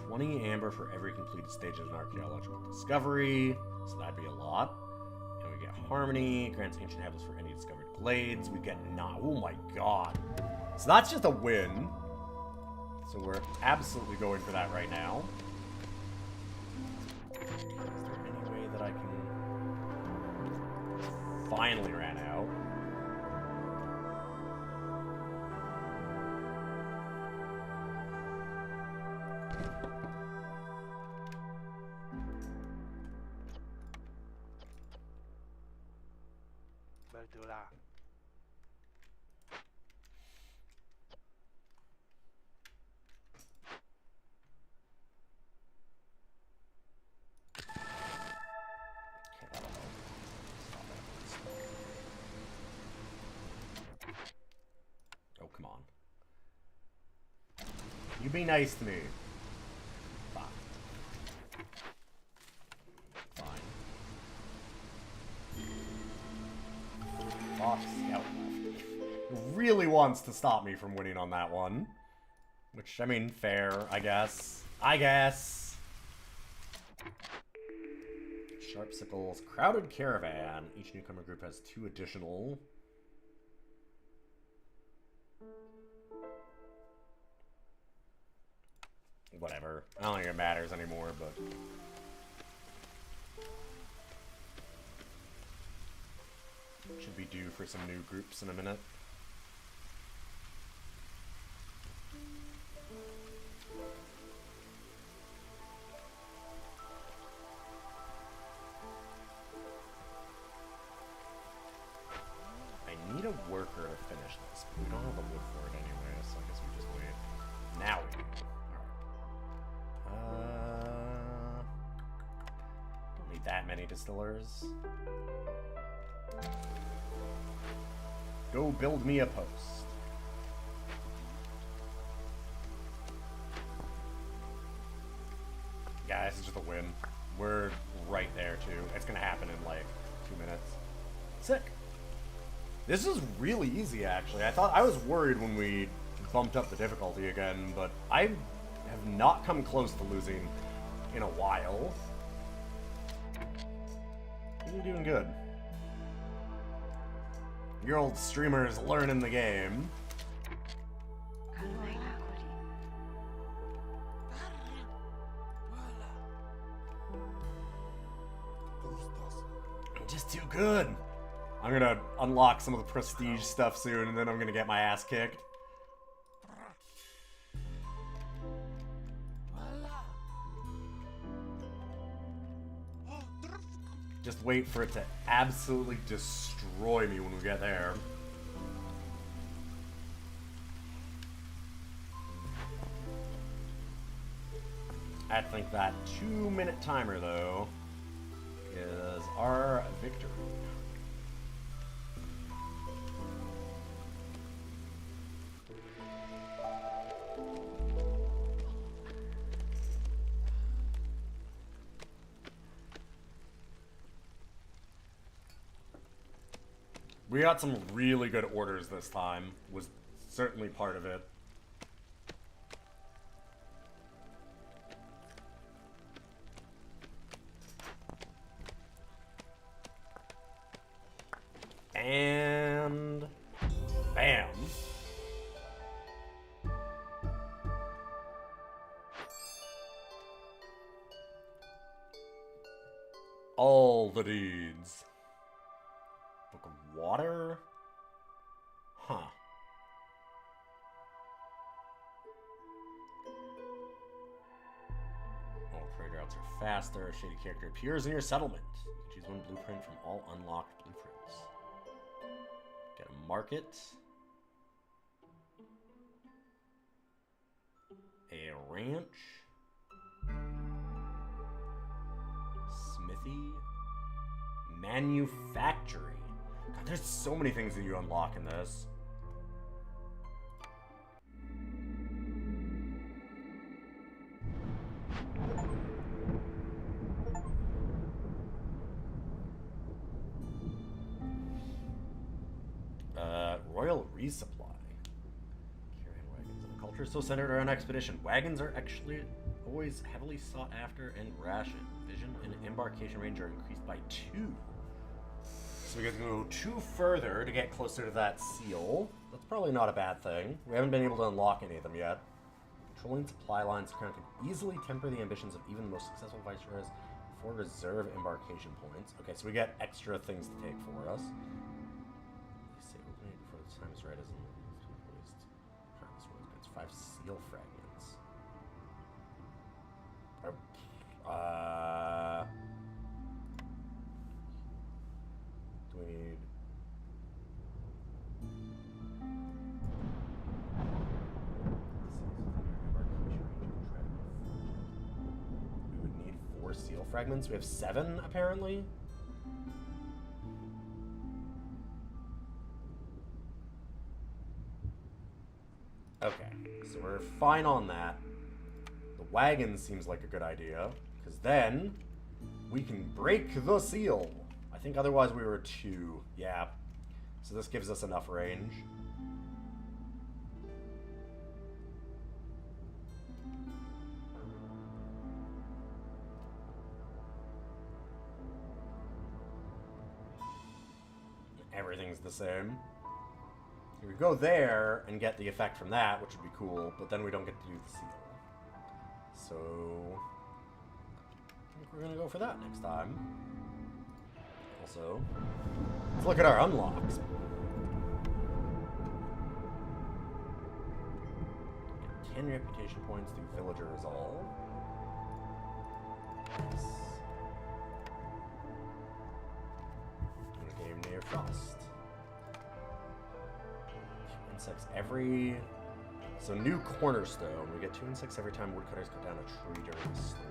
A: 20 amber for every completed stage of an archaeological discovery, so that'd be a lot. And we get harmony, grants ancient habits for any discovered glades. We get oh my god. So that's just a win. So we're absolutely going for that right now. Is there any way that I can... Finally ran out.
C: Bertola.
A: Oh, come on. You be nice to me. Fuck. Fine. Fox Scout really wants to stop me from winning on that one. Which, I mean, fair, I guess. Sharpsicles, crowded caravan. Each newcomer group has 2 additional. Whatever. I don't think it matters anymore, but... Should be due for some new groups in a minute. I need a worker to finish this, but we don't have the wood for it anyway, so I guess we just wait. Now we do. Alright. Don't need that many distillers. Go build me a post. Yeah, this is just a win. We're right there, too. It's gonna happen in, like, 2 minutes. Sick. This is really easy, actually. I was worried when we bumped up the difficulty again, but I have not come close to losing in a while. You're doing good. Your old streamer's learning the game. I'm just too good. I'm gonna unlock some of the prestige stuff soon, and then I'm gonna get my ass kicked. Just wait for it to absolutely destroy me when we get there. I think that 2-minute timer, though, is our victory. We got some really good orders this time, was certainly part of it. And bam. All the deeds. Book of Water? Huh. All trade routes are faster. A shady character appears in your settlement. You can choose one blueprint from all unlocked blueprints. Get a market. A ranch. Smithy. Manufactory. God, there's so many things that you unlock in this. Royal resupply. Caravan wagons. The culture is so centered around expedition. Wagons are actually always heavily sought after and rationed. Vision and embarkation range are increased by 2. So we get to go 2 further to get closer to that seal. That's probably not a bad thing. We haven't been able to unlock any of them yet. Controlling supply lines can easily temper the ambitions of even the most successful viceroys for reserve embarkation points. Okay, so we get extra things to take for us. Say opening it before the time is right as in it's 5 seal fragments. Do we need... We would need 4 seal fragments. We have 7, apparently. Okay, so we're fine on that. The wagon seems like a good idea, because then we can break the seal. I think otherwise we were 2. Yeah. So this gives us enough range. Everything's the same. We go there and get the effect from that, which would be cool, but then we don't get to do the seal. So I think we're gonna go for that next time. Also, let's look at our unlocks. Get 10 reputation points through villager resolve. Nice. Game near Frost. Insects every... So new cornerstone. We get 2 insects every time woodcutters cut down a tree during the storm.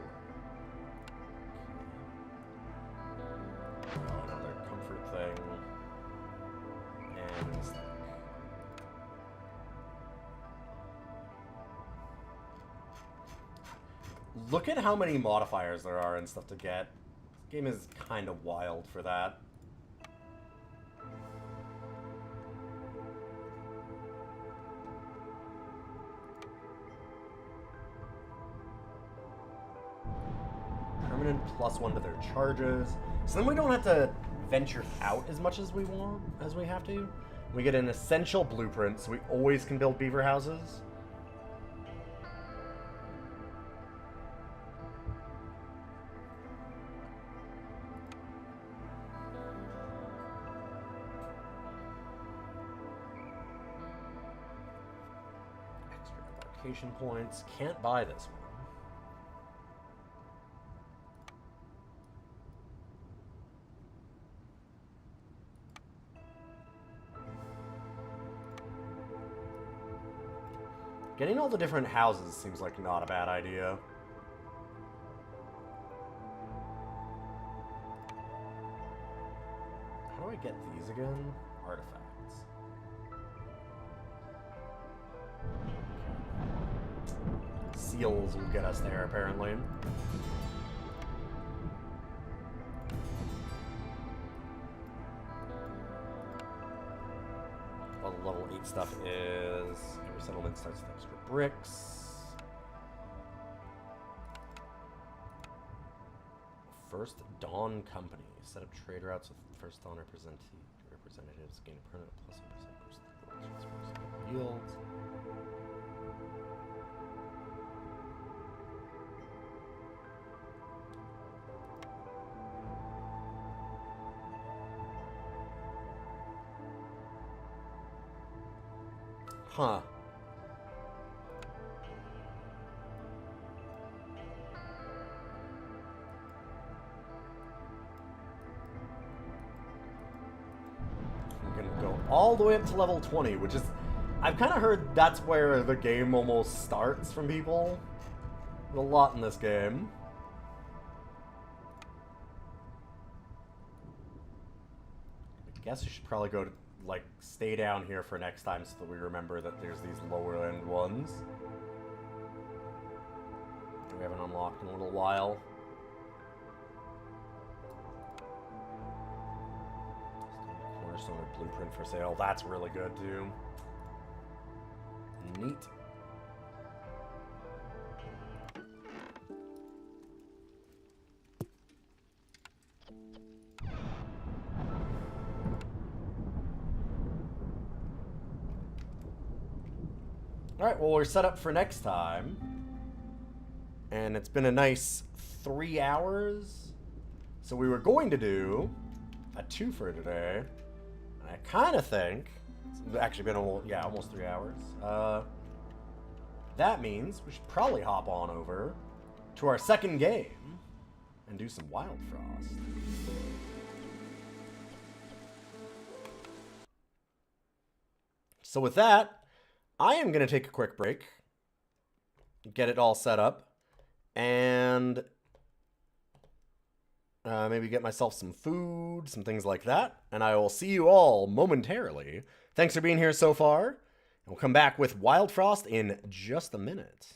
A: Okay. Oh, another comfort thing. Fantastic. Look at how many modifiers there are and stuff to get. This game is kind of wild for that. Permanent +1 to their charges. So then we don't have to venture out as much as we want, as we have to. We get an essential blueprint, so we always can build beaver houses. Extra embarkation points. Can't buy this one. Getting all the different houses seems like not a bad idea. How do I get these again? Artifacts. Seals will get us there, apparently. All the level 8 stuff is... Every settlement starts with extra bricks. First Dawn Company. Set up trade routes with First Dawn representatives. Gain a permanent +1% boost to the transfers yields. Huh. I'm gonna go all the way up to level 20, which is... I've kind of heard that's where the game almost starts from people. There's a lot in this game. I guess you should probably go to... like, stay down here for next time so that we remember that there's these lower end ones. We haven't unlocked in a little while. Cornerstone or blueprint for sale. That's really good, too. Neat. Alright, well, we're set up for next time. And it's been a nice 3 hours. So we were going to do a twofer today. And I kind of think... It's actually been almost 3 hours. That means we should probably hop on over to our second game and do some Wildfrost. So with that, I am going to take a quick break, get it all set up, and maybe get myself some food, some things like that, and I will see you all momentarily. Thanks for being here so far, and we'll come back with Wildfrost in just a minute.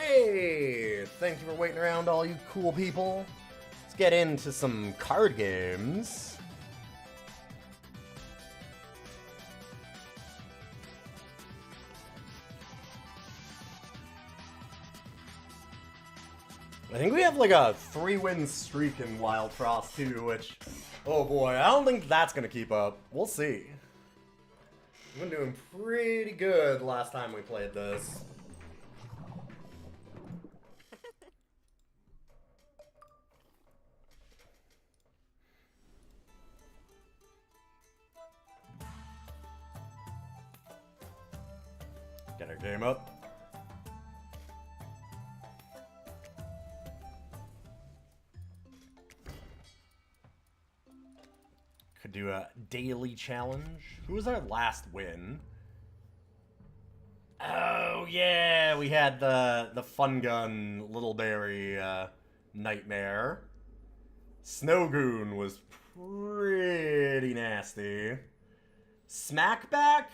A: Hey! Thank you for waiting around, all you cool people. Let's get into some card games. I think we have like a 3-win streak in Wildfrost too, which, oh boy, I don't think that's gonna keep up. We'll see. We've been doing pretty good last time we played this. Get our game up. Could do a daily challenge. Who was our last win? Oh yeah, we had the fun gun Littleberry nightmare. Snowgoon was pretty nasty. Smackback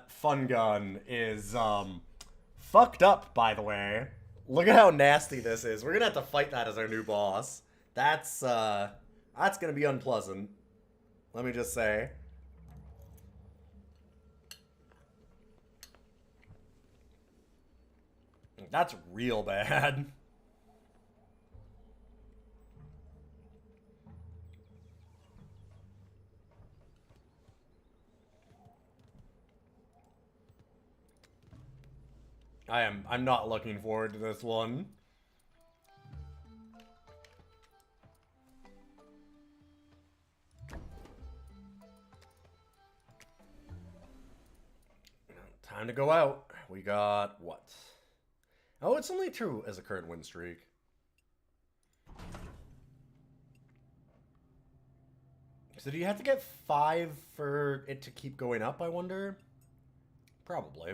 A: fun gun is fucked up, by the way. Look at how nasty this is. We're gonna have to fight that as our new boss. That's gonna be unpleasant. Let me just say. That's real bad. I'm not looking forward to this one. Time to go out. We got what? Oh, it's only 2 as a current win streak. So do you have to get 5 for it to keep going up, I wonder? Probably.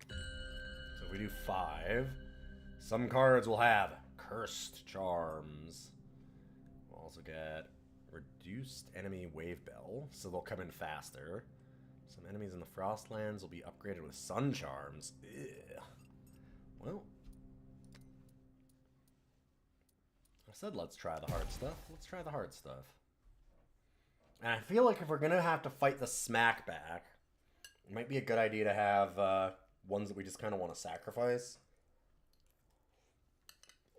A: So if we do 5, some cards will have Cursed Charms. We'll also get Reduced Enemy Wave Bell, so they'll come in faster. Some enemies in the Frostlands will be upgraded with Sun Charms. Ugh. Well, I said let's try the hard stuff. Let's try the hard stuff. And I feel like if we're going to have to fight the Smackback, it might be a good idea to have ones that we just kind of want to sacrifice.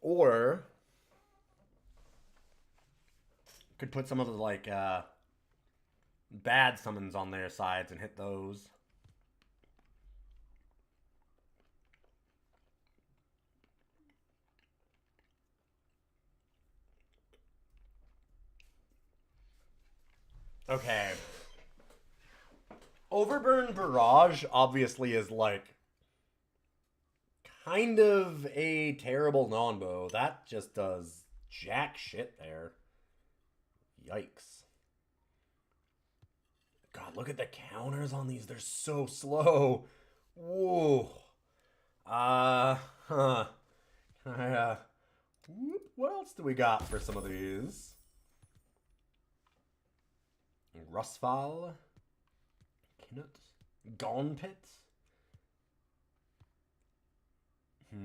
A: Or could put some of the, like, bad summons on their sides and hit those. Okay. Overburn Barrage obviously is like kind of a terrible non-bow. That just does jack shit there. Yikes. God, look at the counters on these. They're so slow. Whoa. Huh. What else do we got for some of these? Rustfall. Kinnut. Gonpit. I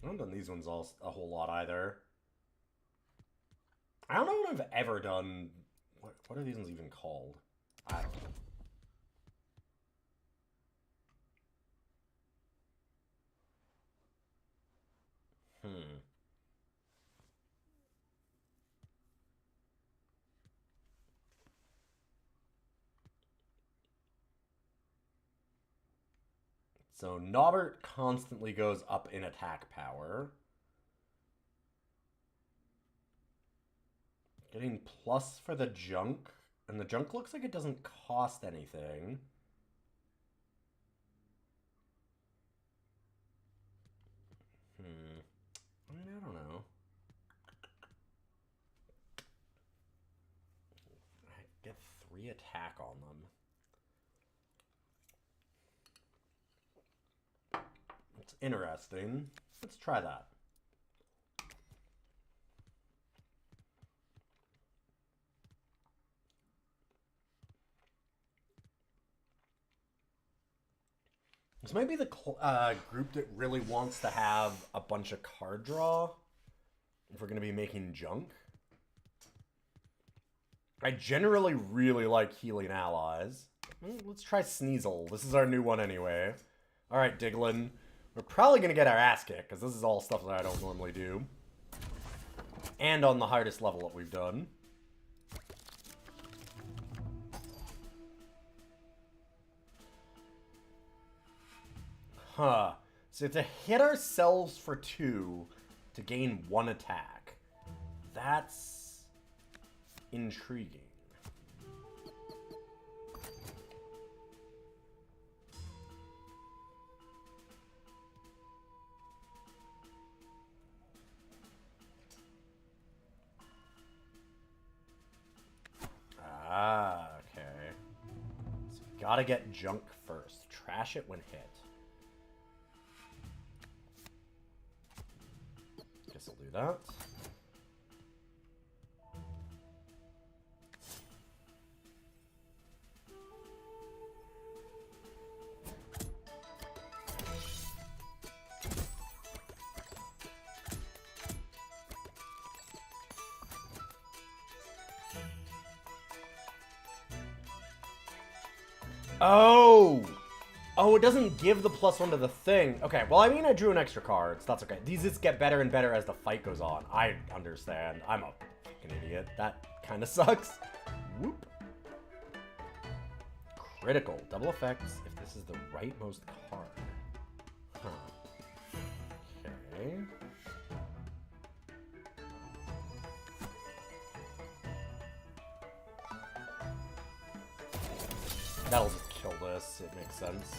A: haven't done these ones a whole lot either. I don't know what I've ever done. What are these ones even called? I don't know. So Norbert constantly goes up in attack power. Getting plus for the junk. And the junk looks like it doesn't cost anything. I mean, I don't know. I get 3 attack on them. It's interesting. Let's try that. This might be the group that really wants to have a bunch of card draw if we're going to be making junk. I generally really like healing allies. Let's try Sneasel. This is our new one anyway. Alright, Diglin. We're probably going to get our ass kicked, because this is all stuff that I don't normally do. And on the hardest level that we've done. Huh. So to hit ourselves for 2 to gain 1 attack. That's intriguing. Ah, okay. So gotta get junk first. Trash it when hit. Guess I'll do that. Oh! Oh, it doesn't give the +1 to the thing. Okay, well, I mean, I drew an extra card, so that's okay. These just get better and better as the fight goes on. I understand. I'm a fucking idiot. That kind of sucks. Whoop. Critical. Double effects if this is the rightmost card. Huh. Okay. That'll just kill this. It makes sense.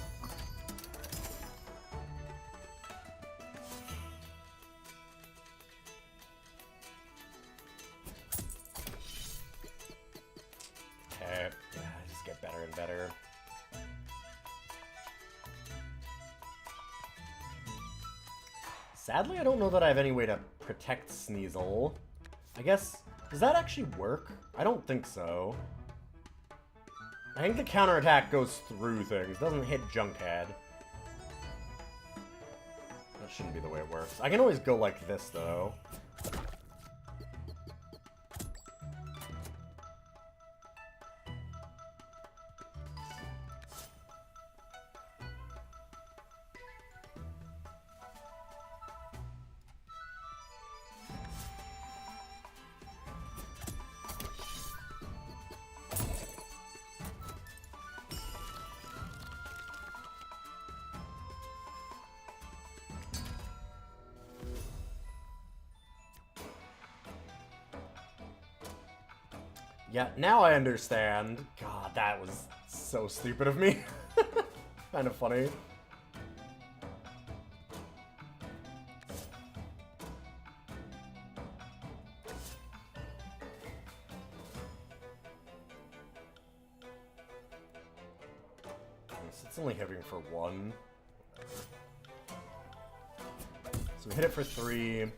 A: Okay. Yeah, just get better and better. Sadly, I don't know that I have any way to protect Sneasel. I guess, does that actually work? I don't think so. I think the counterattack goes through things, doesn't hit Junkhead. That shouldn't be the way it works. I can always go like this, though. Yeah, now I understand. God, that was so stupid of me. Kind of funny. It's only hitting for 1. So we hit it for 3.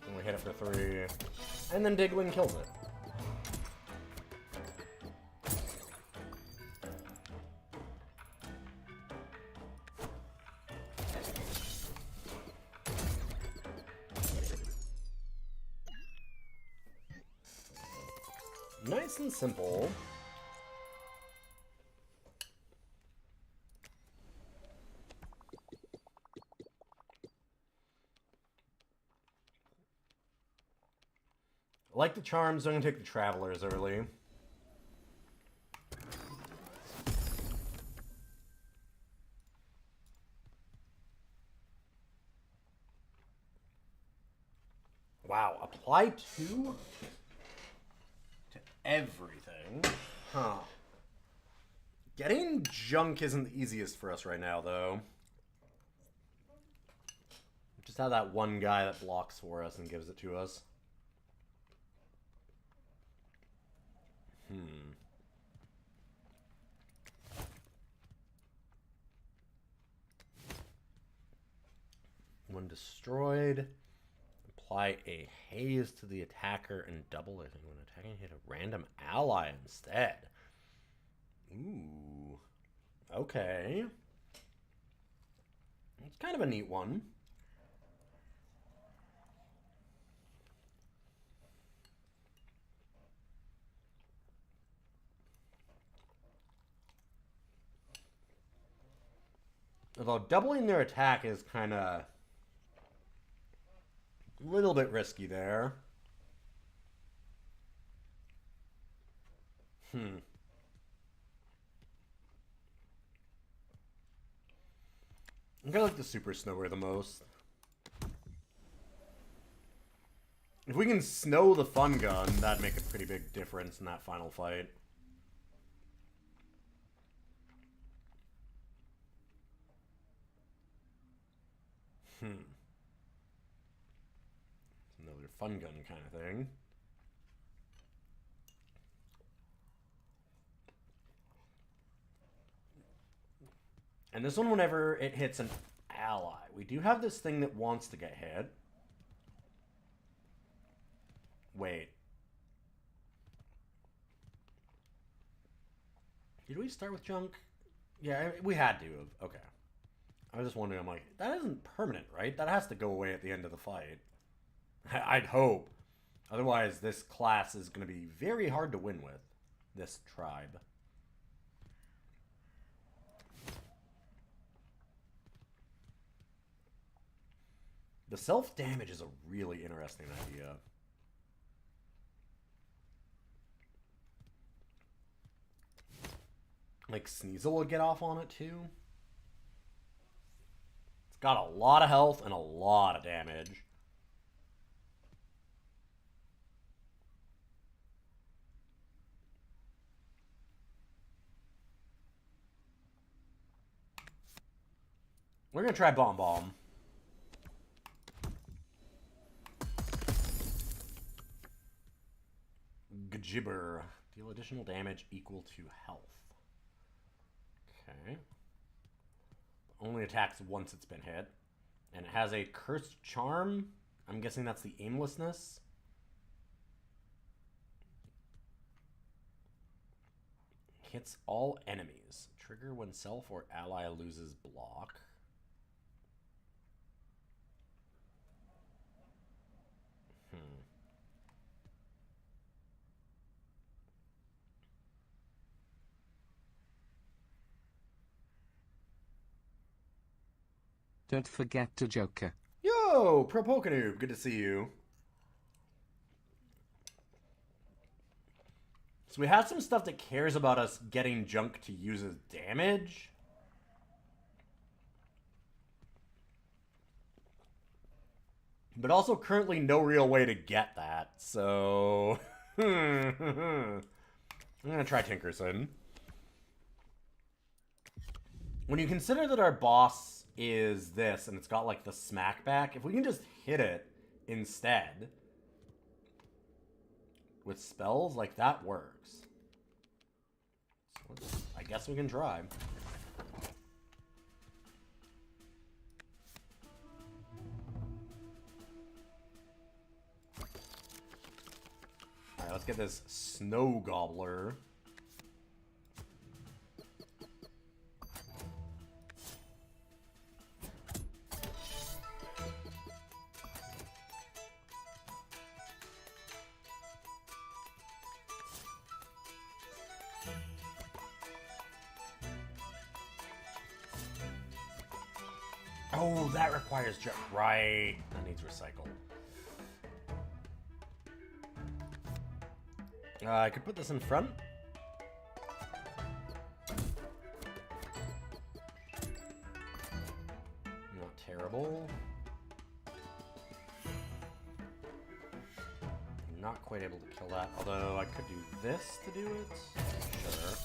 A: And we hit it for 3. And then Diglin kills it. Nice and simple. I like the charms, so I'm gonna take the travelers early. Wow, apply 2 to everything. Huh. Getting junk isn't the easiest for us right now, though. Just have that one guy that blocks for us and gives it to us. When destroyed, apply a haze to the attacker and double it when attacking hit a random ally instead. Ooh. Okay. It's kind of a neat one. Although doubling their attack is kind of a little bit risky there. I kind of like the Super Snower the most. If we can snow the Fun Gun, that'd make a pretty big difference in that final fight. Another Fun Gun kind of thing. And this one, whenever it hits an ally, we do have this thing that wants to get hit. Wait. Did we start with junk? Yeah, we had to have. Okay. I was just wondering, I'm like, that isn't permanent, right? That has to go away at the end of the fight. I'd hope. Otherwise, this class is going to be very hard to win with. This tribe. The self-damage is a really interesting idea. Like, Sneasel would get off on it, too. It's got a lot of health and a lot of damage. We're going to try Bomb Bomb. Gajibber. Deal additional damage equal to health. Okay. Only attacks once it's been hit. And it has a Cursed Charm. I'm guessing that's the aimlessness. Hits all enemies. Trigger when self or ally loses block.
G: Don't forget to Joker.
A: Yo, Pro Pokenoob, good to see you. So we have some stuff that cares about us getting junk to use as damage. But also currently no real way to get that, so... I'm gonna try Tinkerson. When you consider that our boss is this, and it's got like the smack back, if we can just hit it instead with spells, like that works. So I guess we can try. Alright, let's get this Snow Gobbler. Oh, that requires right. That needs recycle. I could put this in front. Not terrible. I'm not quite able to kill that, although I could do this to do it. Sure.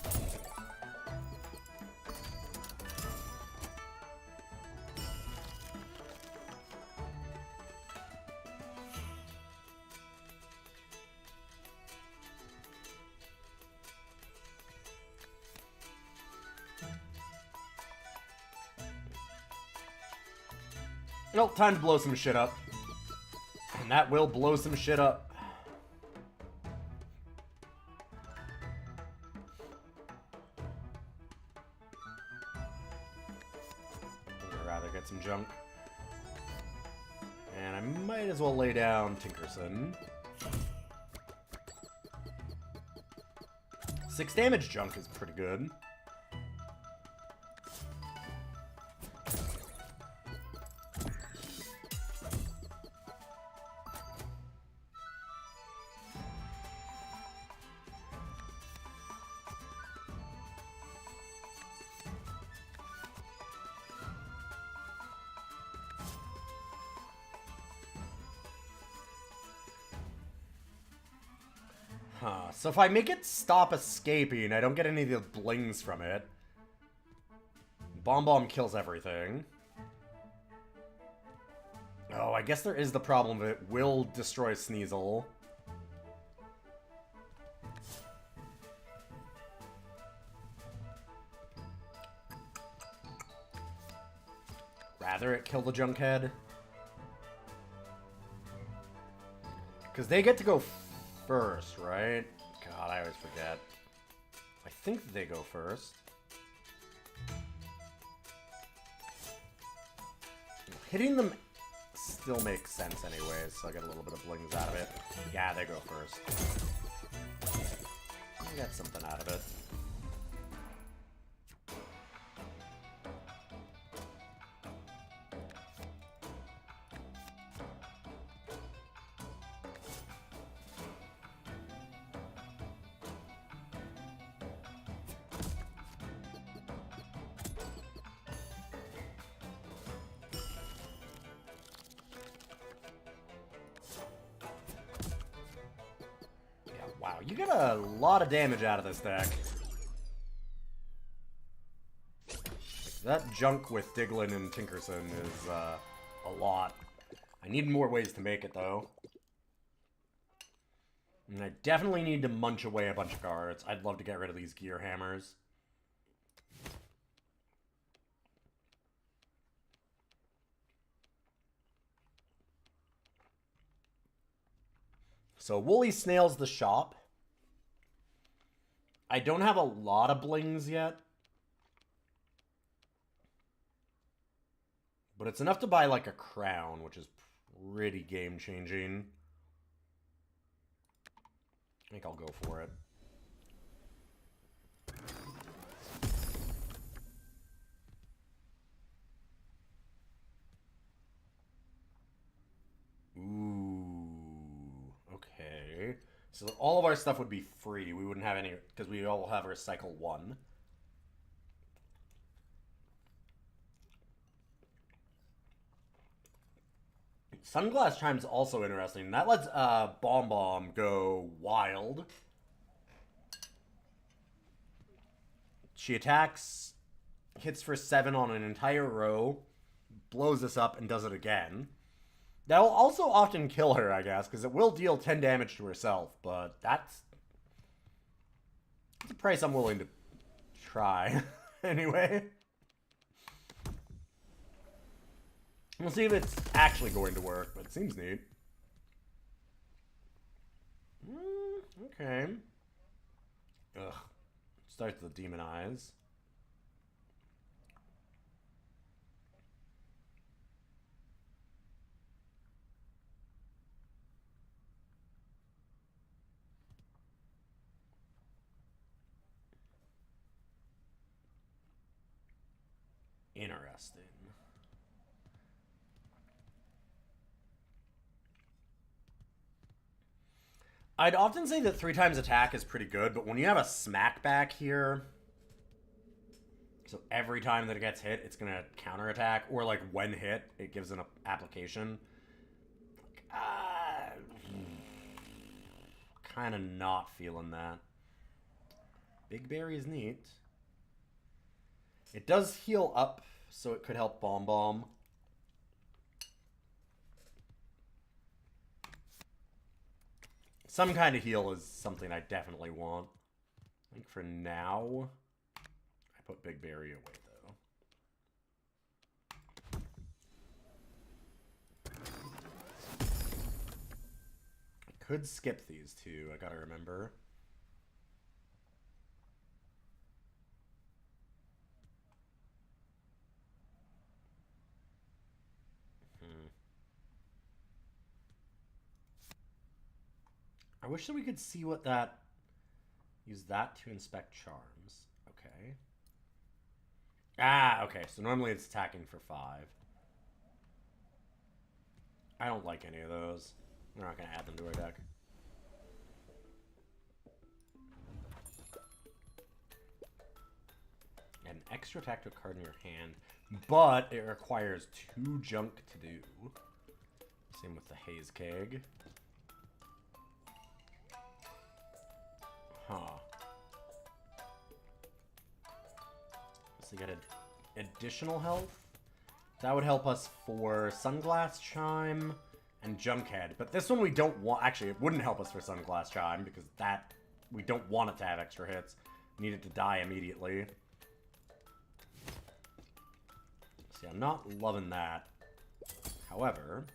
A: Well, time to blow some shit up. And that will blow some shit up. gotta get some junk. And I might as well lay down Tinkerson. 6 damage junk is pretty good. Huh, so if I make it stop escaping, I don't get any of the blings from it. Bomb Bomb kills everything. Oh, I guess there is the problem that it will destroy Sneasel. Rather it kill the Junkhead. Because they get to go first, right? God, I always forget. I think they go first. Hitting them still makes sense anyways, so I get a little bit of blings out of it. Yeah, they go first. I get something out of it. Wow, you get a lot of damage out of this deck. That junk with Diglin and Tinkerson is a lot. I need more ways to make it, though. And I definitely need to munch away a bunch of cards. I'd love to get rid of these Gear Hammers. So, Woolly Snail's the shop. I don't have a lot of blings yet. But it's enough to buy, like, a crown, which is pretty game-changing. I think I'll go for it. Ooh, okay. So all of our stuff would be free. We wouldn't have any, because we all have our cycle 1. Sunglass Chime's also interesting. That lets Bomb Bomb go wild. She attacks, hits for 7 on an entire row, blows us up, and does it again. That'll also often kill her, I guess, because it will deal 10 damage to herself, but that's a price I'm willing to try. Anyway. We'll see if it's actually going to work, but it seems neat. Okay. Ugh. Starts to demonize. Interesting. I'd often say that 3 times attack is pretty good, but when you have a smack back here, so every time that it gets hit, it's going to counterattack, or like when hit, it gives an application. Kind of not feeling that. Big Berry is neat. It does heal up, so it could help Bomb Bomb. Some kind of heal is something I definitely want. I think for now, I put Big Berry away, though. I could skip these two, I gotta remember. wish that we could see what that... Use that to inspect charms. Okay. Ah, okay. So normally it's attacking for 5. I don't like any of those. We're not going to add them to our deck. An extra tactical card in your hand, but it requires 2 junk to do. Same with the Haze Keg. Huh. So you get additional health. That would help us for Sunglass Chime and Junkhead. But this one we don't want... Actually, it wouldn't help us for Sunglass Chime because that... We don't want it to have extra hits. We need it to die immediately. See, I'm not loving that. However...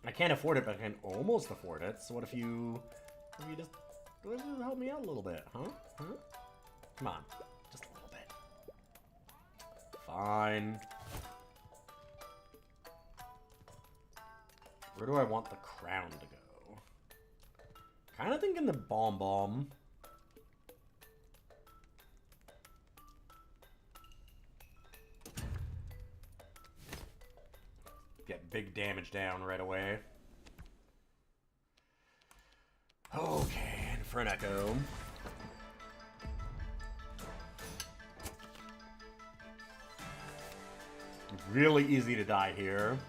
A: I can't afford it, but I can almost afford it. So what if you just help me out a little bit, huh? Huh? Come on, just a little bit. Fine. Where do I want the crown to go? Kind of thinking the Bomb. Get big damage down right away. Okay, and for an Echo. Really easy to die here.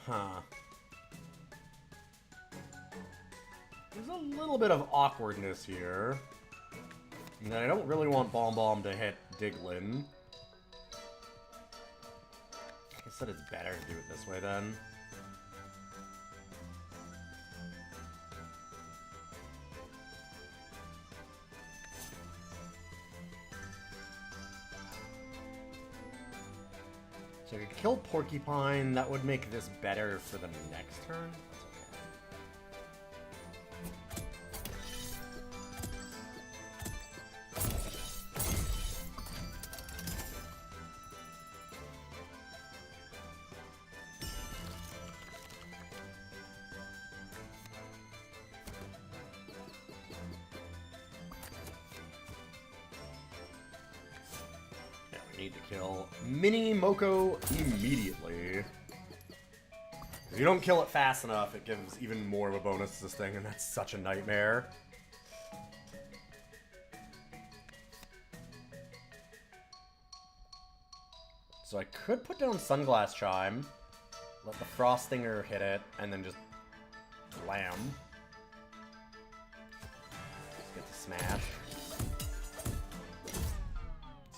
A: Huh. There's a little bit of awkwardness here. And I don't really want Bomb to hit Diglin. I said it's better to do it this way then. So I could kill Porcupine. That would make this better for the next turn. Need to kill Mini Moko immediately. If you don't kill it fast enough, it gives even more of a bonus to this thing, and that's such a nightmare. So I could put down Sunglass Chime, let the Frostinger hit it, and then just blam. Let's get the smash.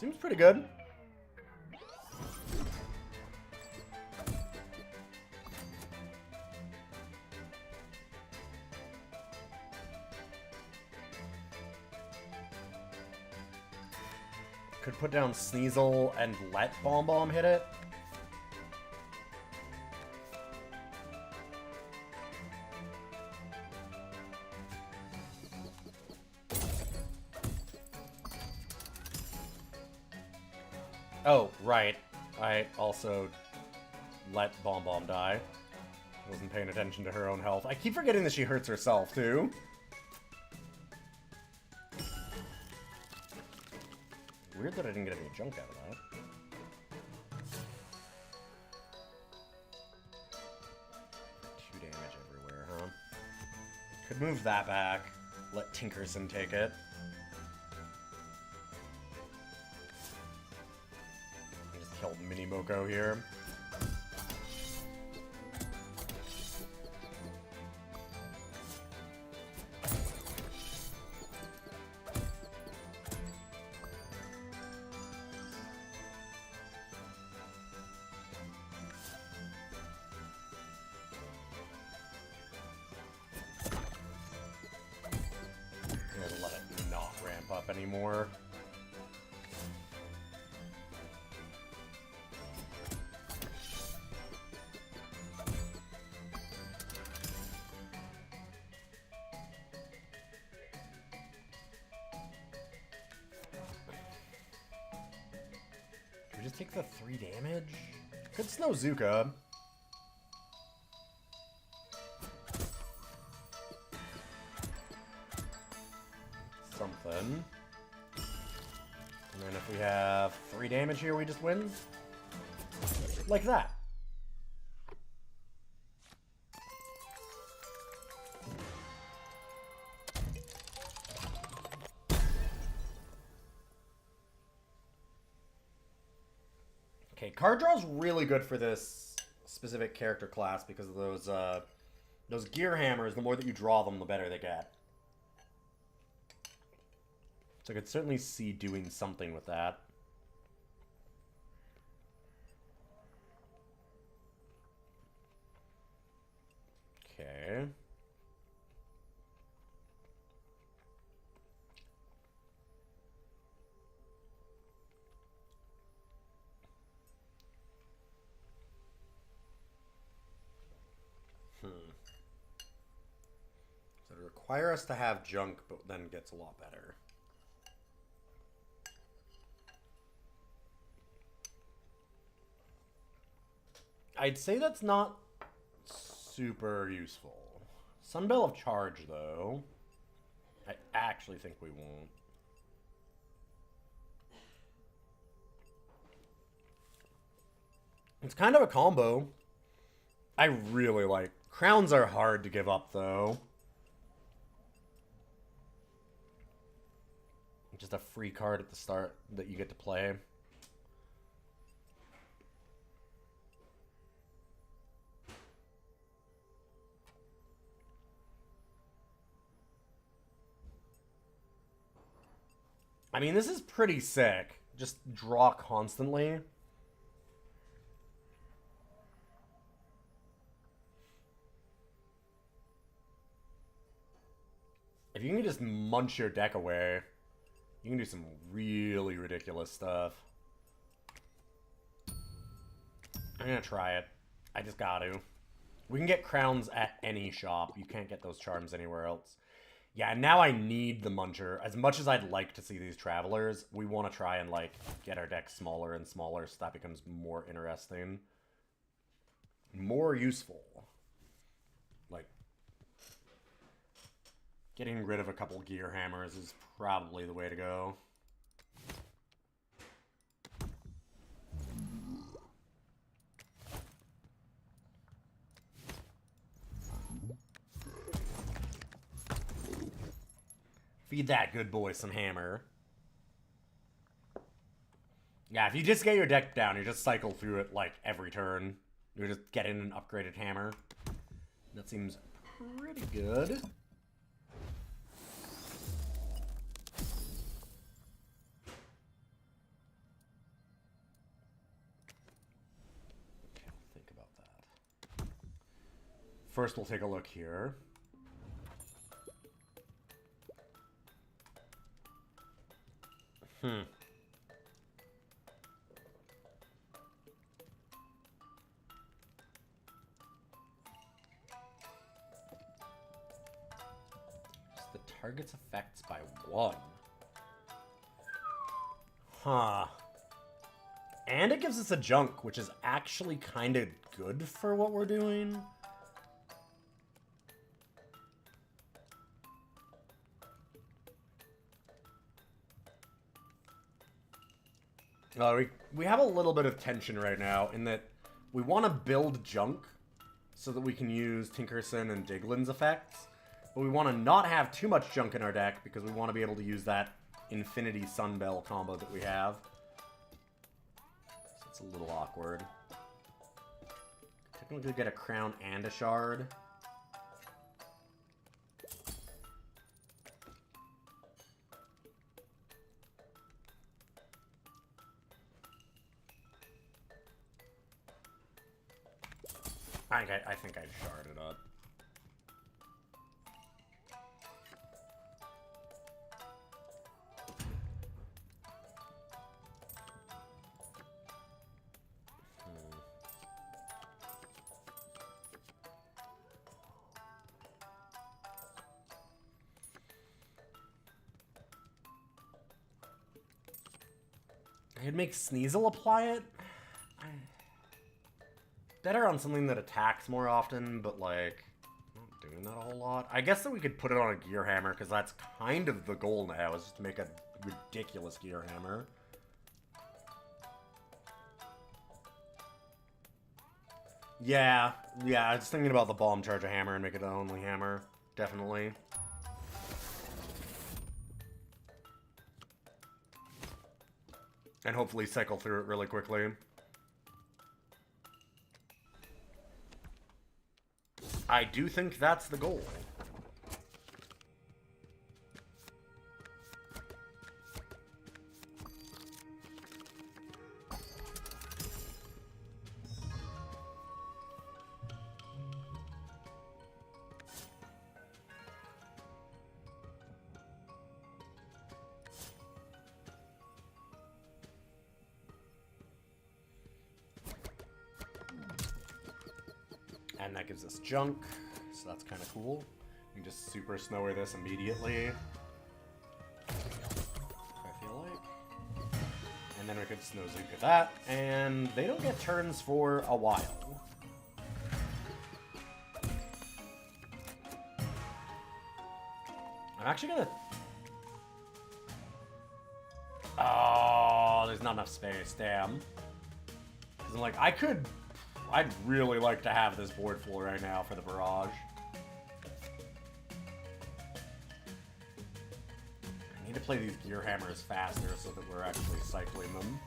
A: Seems pretty good. Could put down Sneasel and let Bomb hit it. Oh, right. I also let Bomb die. Wasn't paying attention to her own health. I keep forgetting that she hurts herself, too. Weird that I didn't get any junk out of that. 2 damage everywhere, huh? Could move that back. Let Tinkerson take it. I just killed Mini Moko here. more. Can we just take the 3 damage? Could snow Zuka. Something. And then if we have 3 damage here, we just win. Like that. Okay, card draw's really good for this specific character class because of those gear hammers. The more that you draw them, the better they get. So I could certainly see doing something with that. Okay. So it'd require us to have junk, but then gets a lot better. I'd say that's not super useful. Sunbell of Charge, though. I actually think we won't. It's kind of a combo. I really like... Crowns are hard to give up, though. Just a free card at the start that you get to play. I mean, this is pretty sick. Just draw constantly. If you can just munch your deck away, you can do some really ridiculous stuff. I'm gonna try it. I just gotta. We can get crowns at any shop. You can't get those charms anywhere else. Yeah, and now I need the Muncher. As much as I'd like to see these Travelers, we want to try and, like, get our deck smaller and smaller so that becomes more interesting. More useful. Like, getting rid of a couple gear hammers is probably the way to go. Feed that good boy some hammer. Yeah, if you just get your deck down, you just cycle through it like every turn. You're just getting an upgraded hammer. That seems pretty good. Okay, I'll think about that. First, we'll take a look here. Just the target's effects by 1. Huh. And it gives us a junk, which is actually kind of good for what we're doing. We have a little bit of tension right now in that we want to build junk so that we can use Tinkerson and Diglin's effects, but we want to not have too much junk in our deck because we want to be able to use that Infinity Sunbell combo that we have. So it's a little awkward. Technically get a crown and a shard. I think I'd shard it up. I'd make Sneasel apply it. Better on something that attacks more often, but like, not doing that a whole lot. I guess that we could put it on a Gear Hammer, because that's kind of the goal now, is just to make a ridiculous Gear Hammer. Yeah, I was thinking about the Bomb Charger Hammer and make it the only hammer. Definitely. And hopefully cycle through it really quickly. I do think that's the goal. And that gives us junk, so that's kind of cool. We can just Super Snower this immediately, I feel like. And then we could Snowzuka that, and they don't get turns for a while. I'm actually gonna... Oh, there's not enough space, damn. Because I'm like, I'd really like to have this board full right now for the barrage. I need to play these Gear Hammers faster so that we're actually cycling them.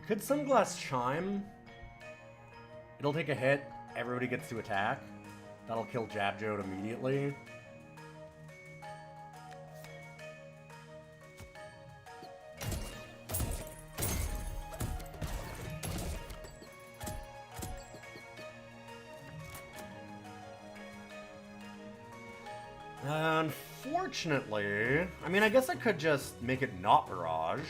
A: Could Sunglass Chime? It'll take a hit, everybody gets to attack. That'll kill Jabjode immediately. Unfortunately, I mean, I guess I could just make it not Barrage.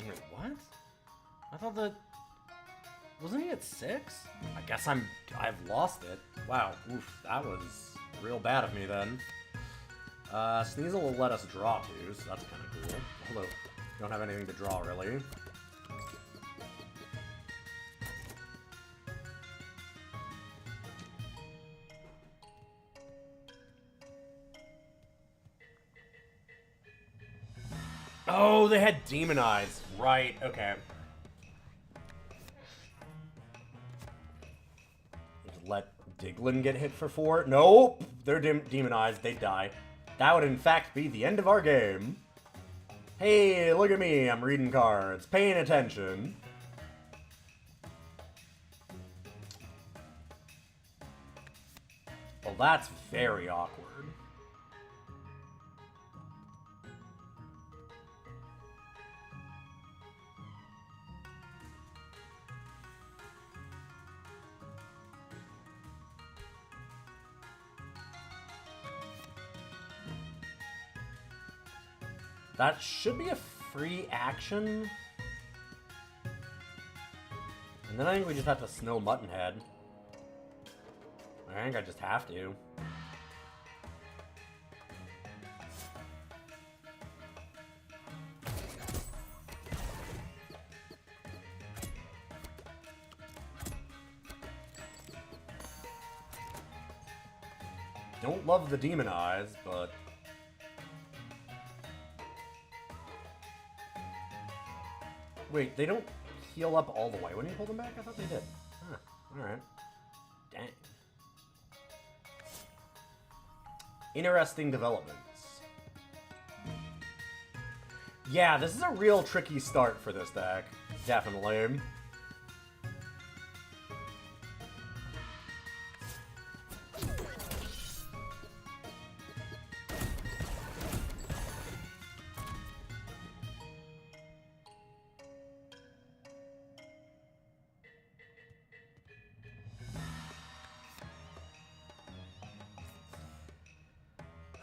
A: Wait, what? I thought that... Wasn't he at 6? I guess I've lost it. Wow, oof, that was real bad of me then. Sneasel will let us draw too, so that's kind of cool. Although, we don't have anything to draw really. Oh, they had Demonize. Right, okay. Let Diglin get hit for 4? Nope! They're demonized. They die. That would in fact be the end of our game. Hey, look at me. I'm reading cards. Paying attention. Well, that's very awkward. That should be a free action. And then I think we just have to snow Muttonhead. I think I just have to. Don't love the demon eyes, but... Wait, they don't heal up all the way when you pull them back? I thought they did. Huh, alright. Dang. Interesting developments. Yeah, this is a real tricky start for this deck. Definitely.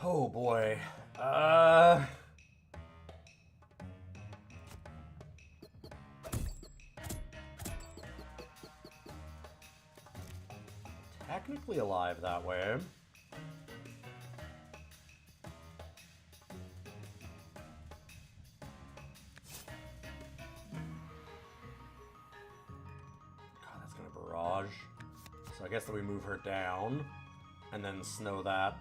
A: Oh boy. Technically alive that way. God, that's gonna barrage. So I guess that we move her down and then snow that.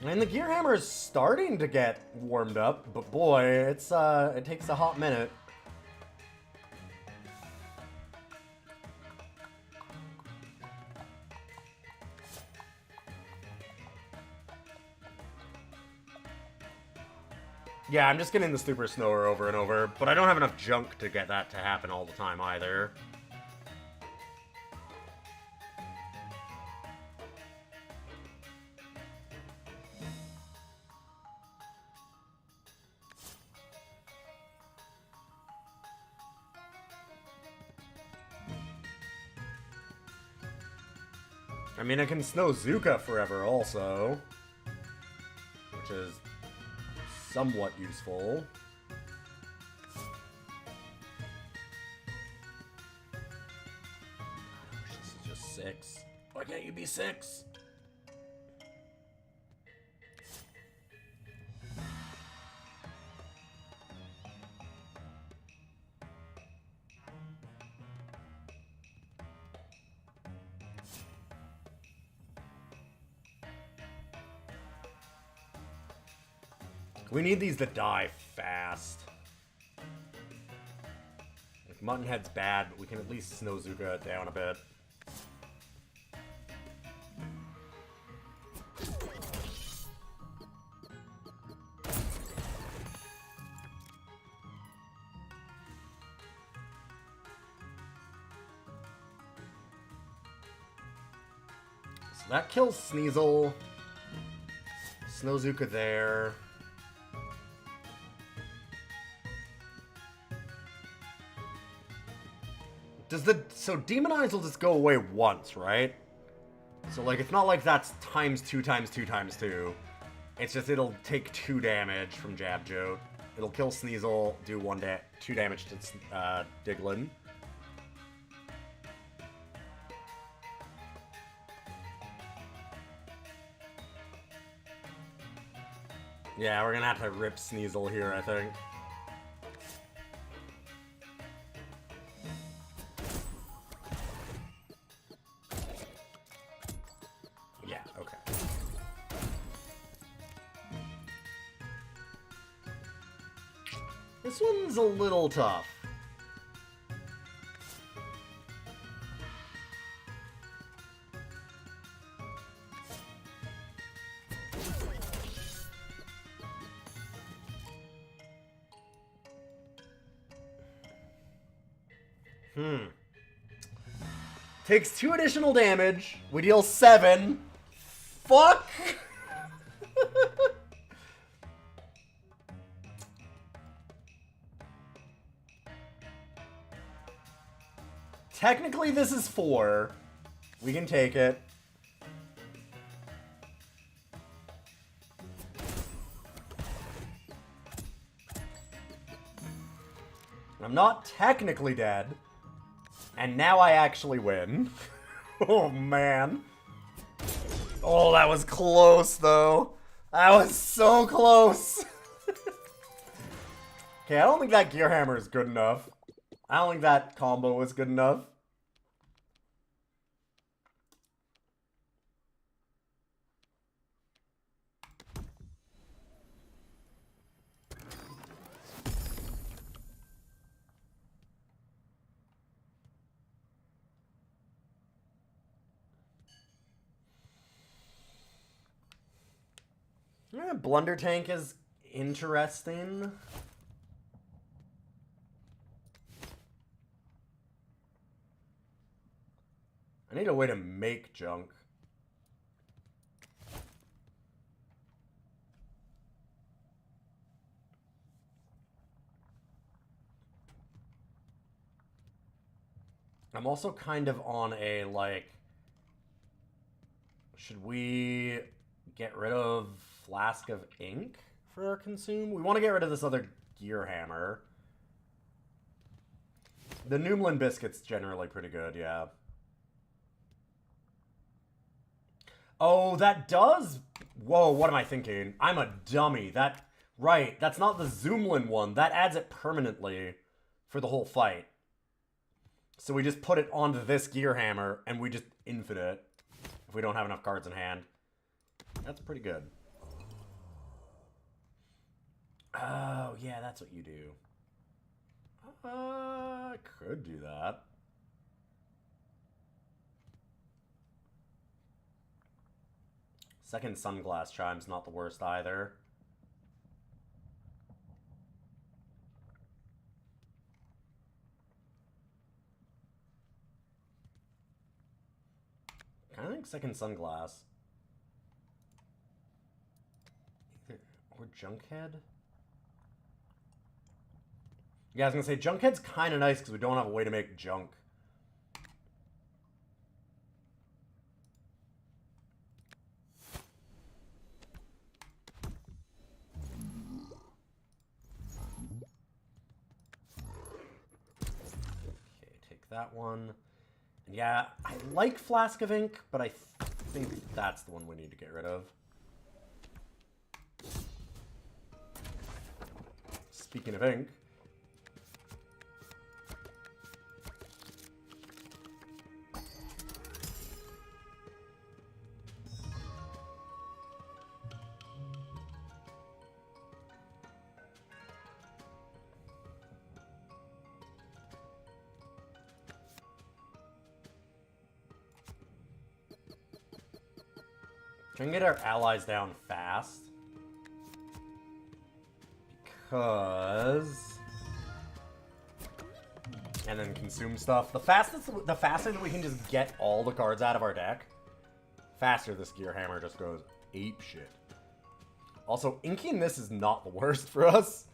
A: And the gear hammer is starting to get warmed up, but boy, it's it takes a hot minute. Yeah, I'm just getting the super snower over and over, but I don't have enough junk to get that to happen all the time either. I mean, I can snow Zuka forever also, which is somewhat useful. This is just 6. Why can't you be 6? We need these to die fast. Like, Muttonhead's bad, but we can at least snow Zuka down a bit. So that kills Sneasel. Snow Zuka there. So Demon Eyes will just go away once, right? So like it's not like that's times 2 times 2 times 2. It's just it'll take 2 damage from Jab Jote. It'll kill Sneasel, do 2 damage to Diglin. Yeah, we're gonna have to rip Sneasel here, I think. Yeah, okay. This one's a little tough. Takes 2 additional damage. We deal 7. Fuck! Technically, this is 4. We can take it. I'm not technically dead. And now I actually win. Oh, man. Oh, that was close, though. That was so close. Okay, I don't think that gear hammer is good enough. I don't think that combo was good enough. Yeah, Blunder Tank is interesting. I need a way to make junk. I'm also kind of on a, like... Should we get rid of Flask of Ink for our consume? We want to get rid of this other gear hammer. The Noomlin Biscuit's generally pretty good, yeah. Oh, that does... Whoa, what am I thinking? I'm a dummy. Right, that's not the Zoomlin one. That adds it permanently for the whole fight. So we just put it onto this gear hammer, and we just infinite if we don't have enough cards in hand. That's pretty good. Oh, yeah, that's what you do. I could do that. Second Sunglass Chime's not the worst either. I think second Sunglass. Or Junkhead? Yeah, I was gonna say, Junkhead's kind of nice because we don't have a way to make junk. Okay, take that one. And yeah, I like Flask of Ink, but I think that's the one we need to get rid of. Speaking of ink. Try and get our allies down fast. Because... And then consume stuff. The faster that we can just get all the cards out of our deck, faster this gear hammer just goes ape shit. Also, inking this is not the worst for us.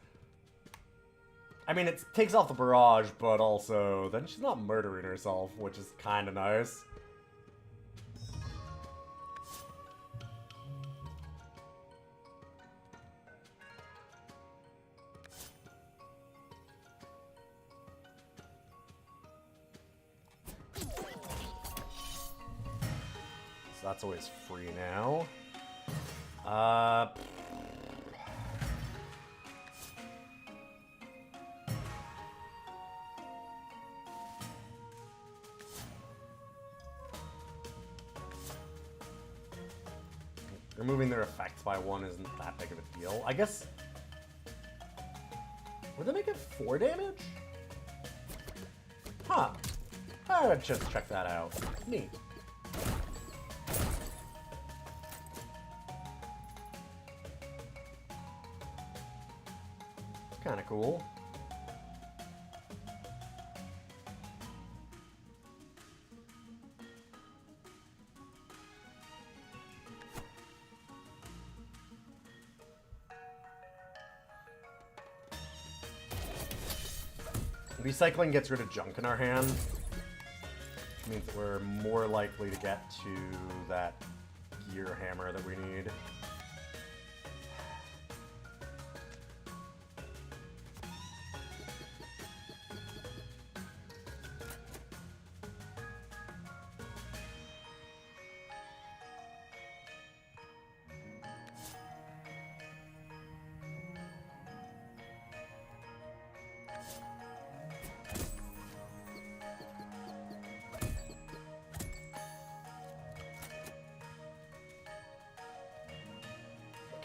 A: I mean, it takes off the barrage, but also, then she's not murdering herself, which is kind of nice. So that's always free now. Removing their effects by 1 isn't that big of a deal. I guess... Would they make it 4 damage? Huh. I would just check that out. Neat. Kind of cool. Recycling gets rid of junk in our hand. Which means that we're more likely to get to that gear hammer that we need.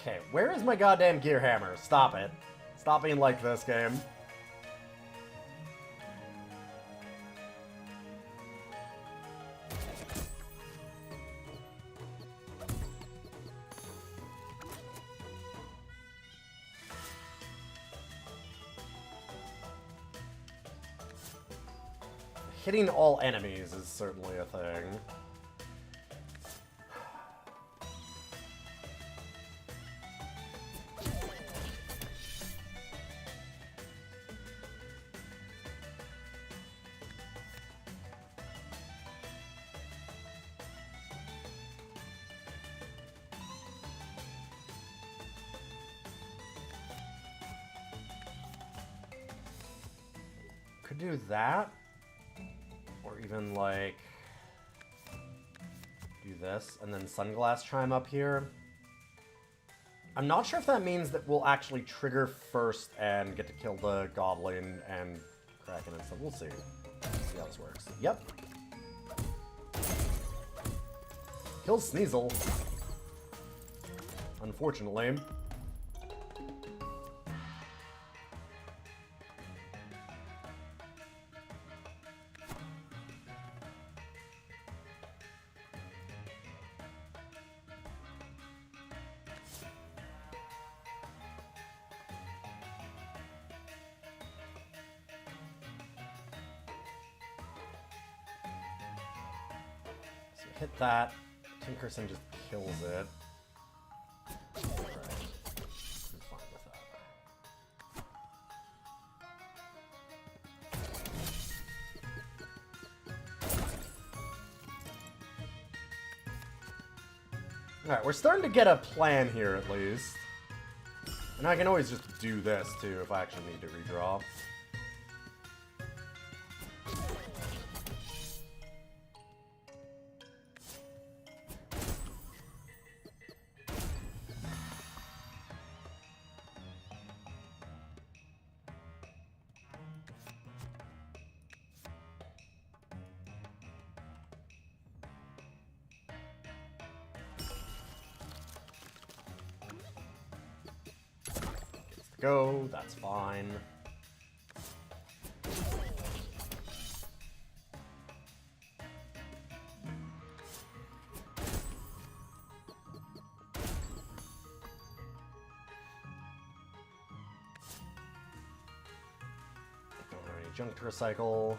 A: Okay, where is my goddamn gear hammer? Stop it. Stop being like this, game. Hitting all enemies is certainly a thing. Could do that. Or even, like, do this, and then Sunglass Chime up here. I'm not sure if that means that we'll actually trigger first and get to kill the Goblin and Kraken and stuff. We'll see. See how this works. Yep. Kills Sneasel. Unfortunately. Hit that. Tinkerson just kills it. Right. I'm fine with that. Alright, we're starting to get a plan here at least. And I can always just do this too if I actually need to redraw. Go, that's fine. Alright, junk to recycle.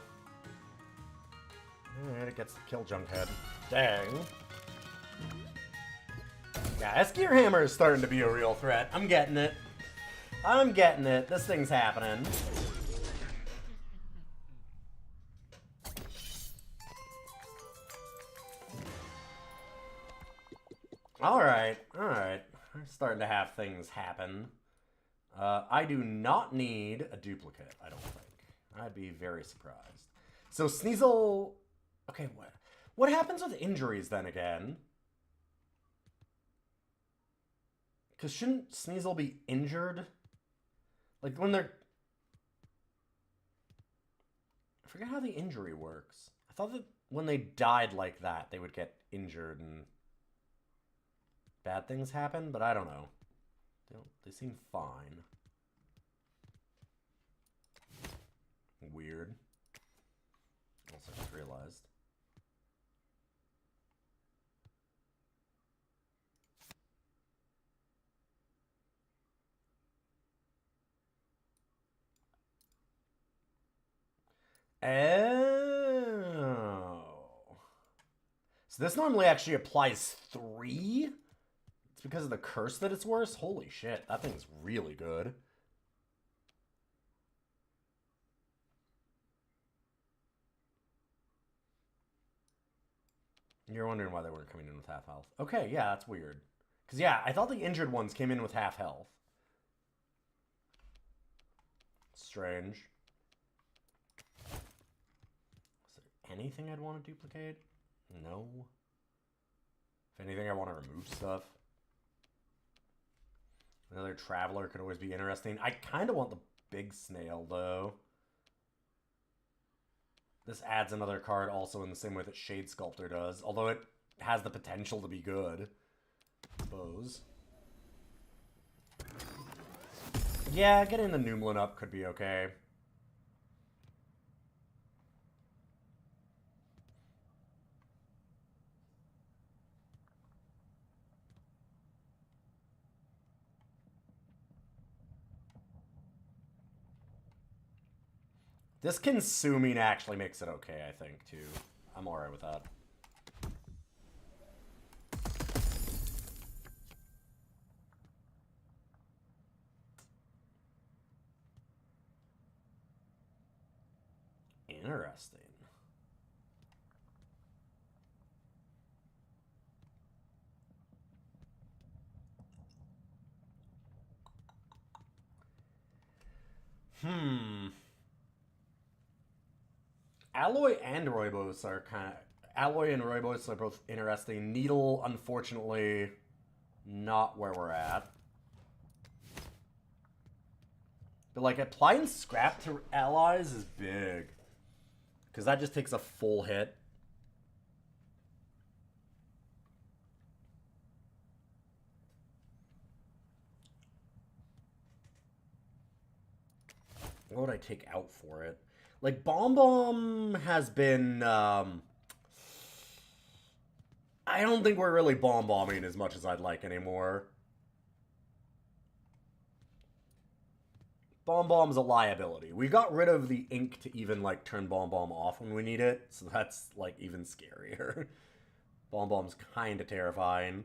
A: Alright, it gets to kill Junkhead. Dang. Yeah, this gear hammer is starting to be a real threat. I'm getting it. I'm getting it. This thing's happening. Alright, alright. We're starting to have things happen. I do not need a duplicate, I don't think. I'd be very surprised. So Sneasel... Okay, what happens with injuries then again? Because shouldn't Sneasel be injured? Like, when they're... I forget how the injury works. I thought that when they died like that, they would get injured and bad things happen, but I don't know. They seem fine. Weird. Also just realized. Oh. So this normally actually applies 3? It's because of the curse that it's worse? Holy shit, that thing's really good. You're wondering why they weren't coming in with half health. Okay, yeah, that's weird. Because, yeah, I thought the injured ones came in with half health. Strange. Is there anything I'd want to duplicate? No. If anything, I want to remove stuff. Another traveler could always be interesting. I kind of want the big snail, though. This adds another card also in the same way that Shade Sculptor does, although it has the potential to be good. I suppose. Yeah, getting the Numlin up could be okay. This consuming actually makes it okay, I think, too. I'm alright with that. Interesting. Alloy and Roybos are kind of... Alloy and Roybos are both interesting. Needle, unfortunately, not where we're at. But, like, applying scrap to allies is big. Because that just takes a full hit. What would I take out for it? Like, Bomb Bomb has been, I don't think we're really Bomb Bombing as much as I'd like anymore. Bomb Bomb's a liability. We got rid of the ink to even, like, turn Bomb Bomb off when we need it, so that's, like, even scarier. Bomb Bomb's kinda terrifying.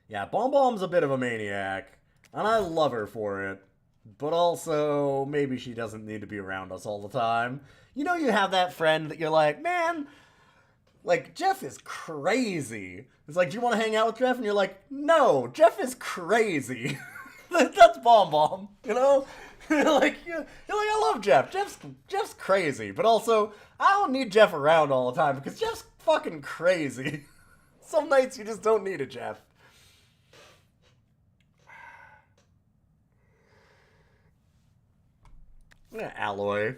A: Yeah, Bomb Bomb's a bit of a maniac, and I love her for it. But also, maybe she doesn't need to be around us all the time. You know, you have that friend that you're like, man, like, Jeff is crazy. It's like, do you want to hang out with Jeff? And you're like, no, Jeff is crazy. That's Bomb Bomb, you know? you're like, I love Jeff. Jeff's crazy. But also, I don't need Jeff around all the time because Jeff's fucking crazy. Some nights you just don't need a Jeff. Yeah, Alloy.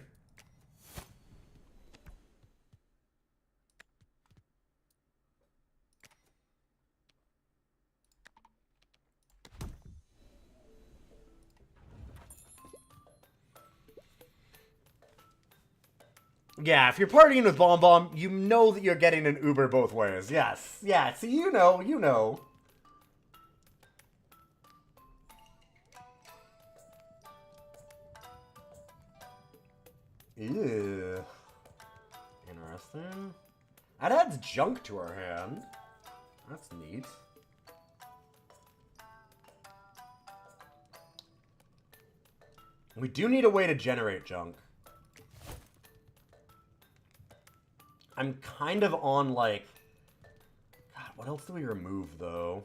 A: Yeah, if you're partying with Bomb Bomb, you know that you're getting an Uber both ways. Yes. Yeah, see, you know. Ew. Interesting. That adds junk to our hand. That's neat. We do need a way to generate junk. I'm kind of on, like... God, what else do we remove, though?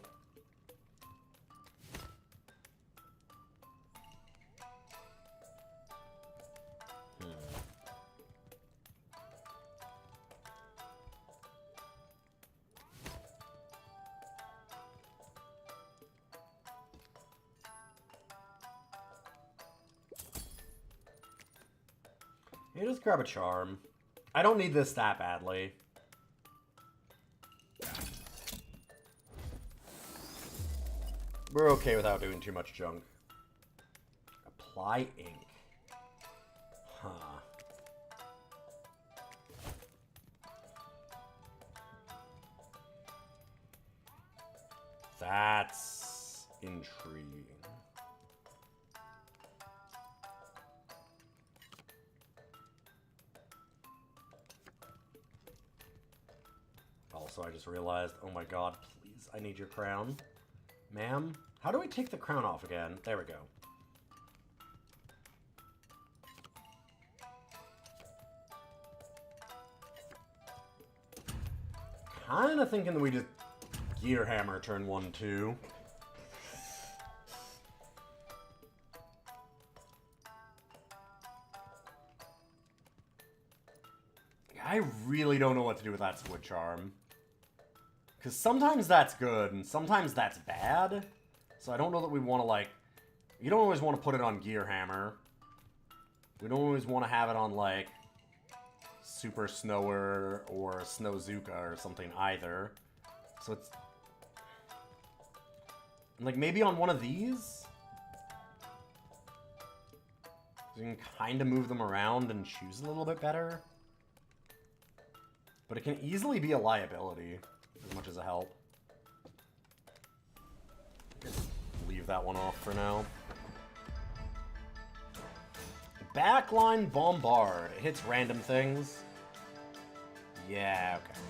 A: You just grab a charm. I don't need this that badly. We're okay without doing too much junk. Apply ink. Huh. That's intriguing. Also, I just realized, oh my god, please, I need your crown. Ma'am, how do we take the crown off again? There we go. Kinda thinking that we just Gear Hammer turn 1, 2. I really don't know what to do with that Squid Charm. Because sometimes that's good, and sometimes that's bad. So I don't know that we want to, like... You don't always want to put it on Gear Hammer. We don't always want to have it on, like, Super Snower or Snowzuka or something either. So it's... Like, maybe on one of these? You can kind of move them around and choose a little bit better. But it can easily be a liability, as much as a help. Leave that one off for now. Backline Bombard. It hits random things. Yeah, okay.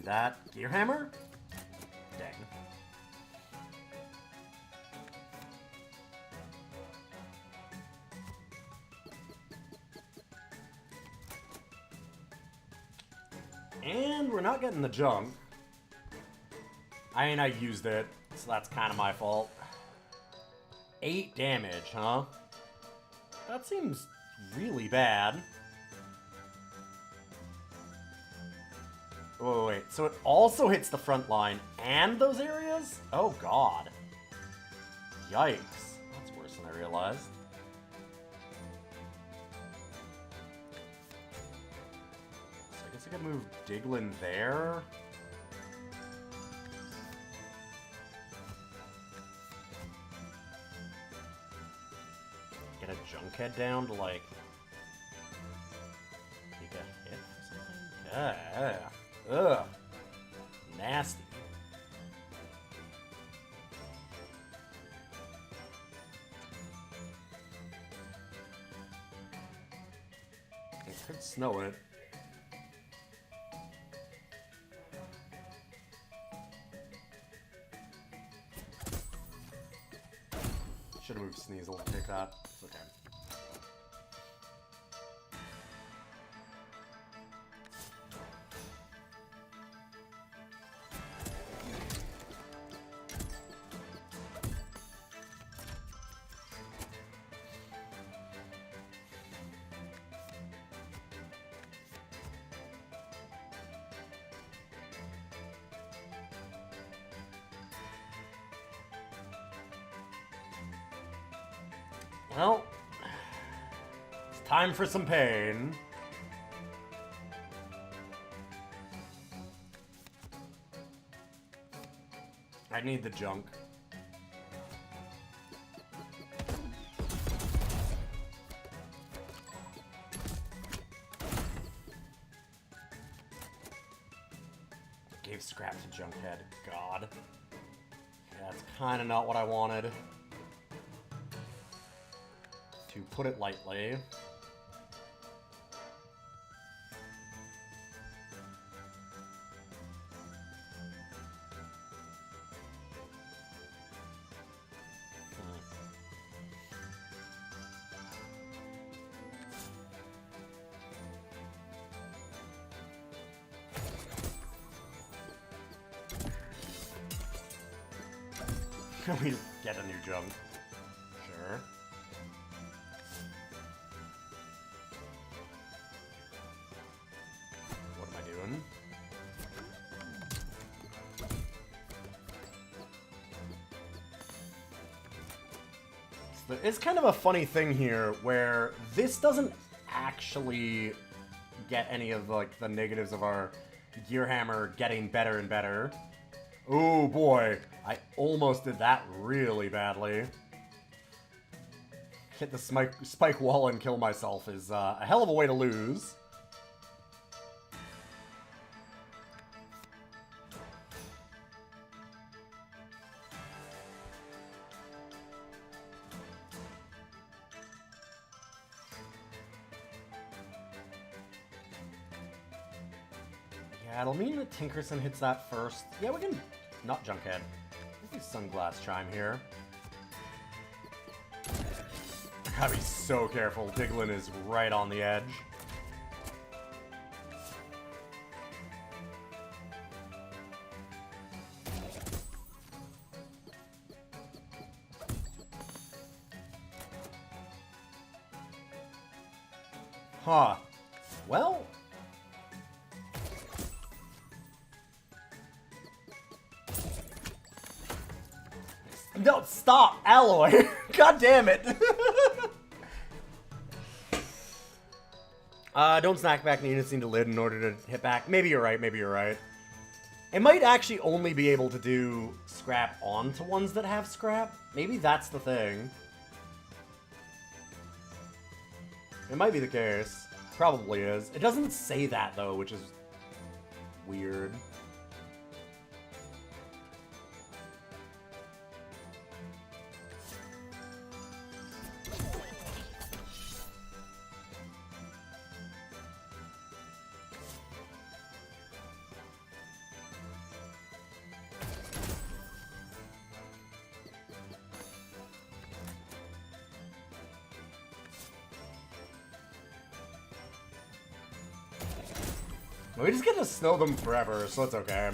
A: That Gear Hammer? Dang. And we're not getting the junk. I mean, I used it, so that's kind of my fault. 8 damage, huh? That seems really bad. Oh, wait, so it also hits the front line and those areas? Oh, God. Yikes. That's worse than I realized. So I guess I could move Diglin there. Get a Junkhead down to, like, take a hit or something? Yeah. Ugh. Nasty. It could snow it. Should have moved Sneasel to take that. It's okay. Well, it's time for some pain. I need the junk. Gave scrap to Junkhead. God. That's kind of not what I wanted. To put it lightly. We get a new junk. Sure. What am I doing? So it's kind of a funny thing here where this doesn't actually get any of like the negatives of our Gear Hammer getting better and better. Oh boy, I almost did that really badly. Hit the spike wall and kill myself is a hell of a way to lose. That'll mean that Tinkerson hits that first. Yeah, we can... Not Junkhead. Let's do Sunglass Chime here. I gotta be so careful. Diglin is right on the edge. Huh. Well... No, stop! Alloy! God damn it! Don't snack back and units need to lid in order to hit back. Maybe you're right, maybe you're right. It might actually only be able to do scrap onto ones that have scrap. Maybe that's the thing. It might be the case. Probably is. It doesn't say that, though, which is weird. We just get to snow them forever, so it's okay.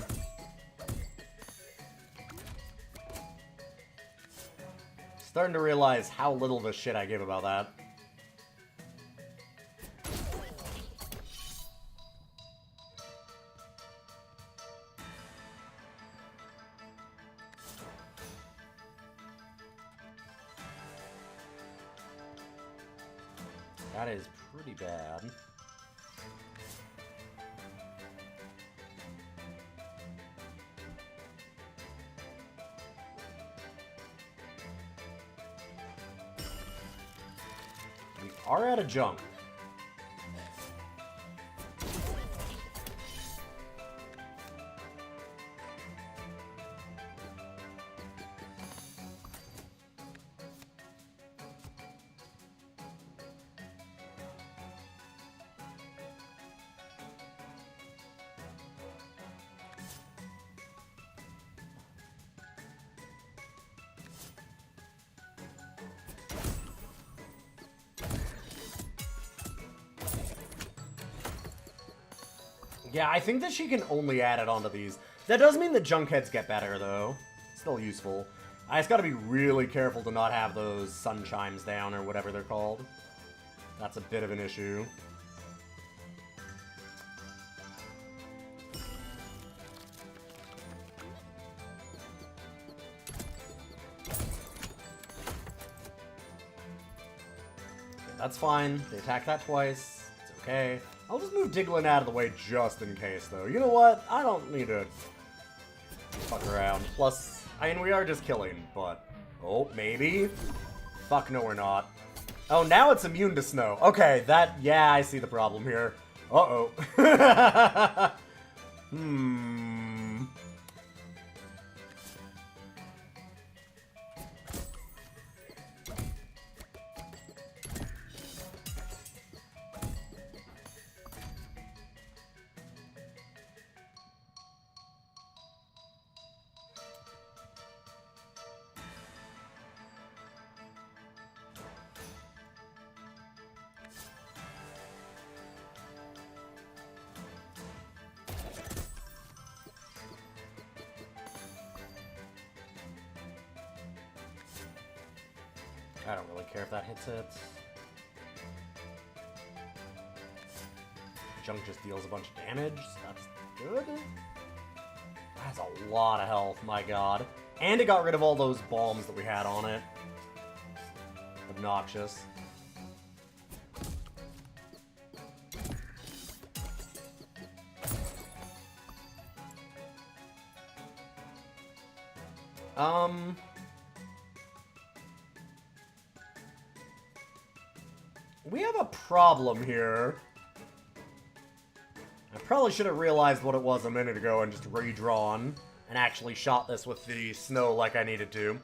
A: Starting to realize how little of a shit I give about that. That is pretty bad. Are out of junk. Yeah, I think that she can only add it onto these. That does mean the Junkheads get better, though. Still useful. I just gotta be really careful to not have those sun chimes down, or whatever they're called. That's a bit of an issue. That's fine. They attack that twice. It's okay. I'll just move Diglin out of the way just in case, though. You know what? I don't need to fuck around. Plus, I mean, we are just killing, but... Oh, maybe? Fuck, no, we're not. Oh, now it's immune to snow. Okay, that... Yeah, I see the problem here. Uh-oh. I don't really care if that hits it. Junk just deals a bunch of damage. That's good. That's a lot of health, my god. And it got rid of all those bombs that we had on it. Obnoxious. We have a problem here. I probably should have realized what it was a minute ago and just redrawn and actually shot this with the snow like I needed to.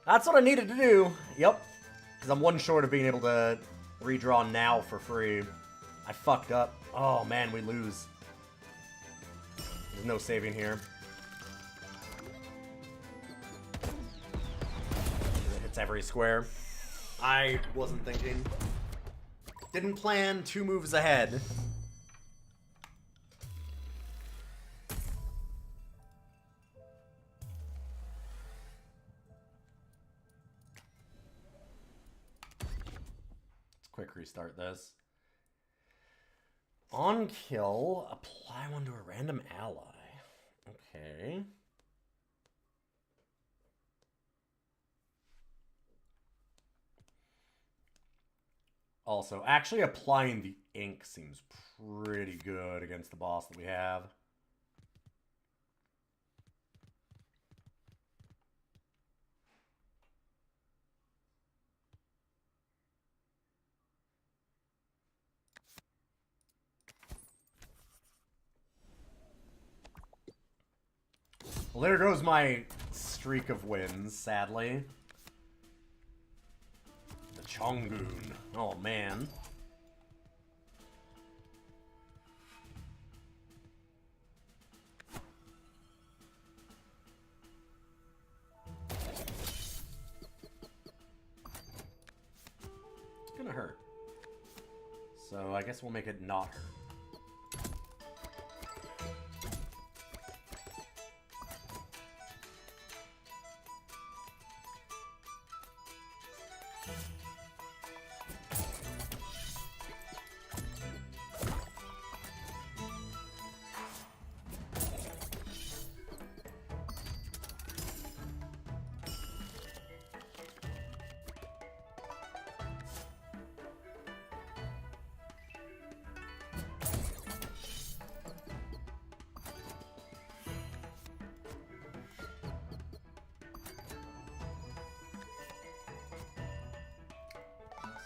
A: That's what I needed to do. Yep. Because I'm one short of being able to redraw now for free. I fucked up. Oh man, we lose. There's no saving here. It hits every square. I wasn't thinking. Didn't plan 2 moves ahead. Let's quick restart this. On kill, apply one to a random ally. Okay. Also, actually applying the ink seems pretty good against the boss that we have. Well, there goes my streak of wins, sadly. The Chongoon. Oh, man. It's gonna hurt. So I guess we'll make it not hurt.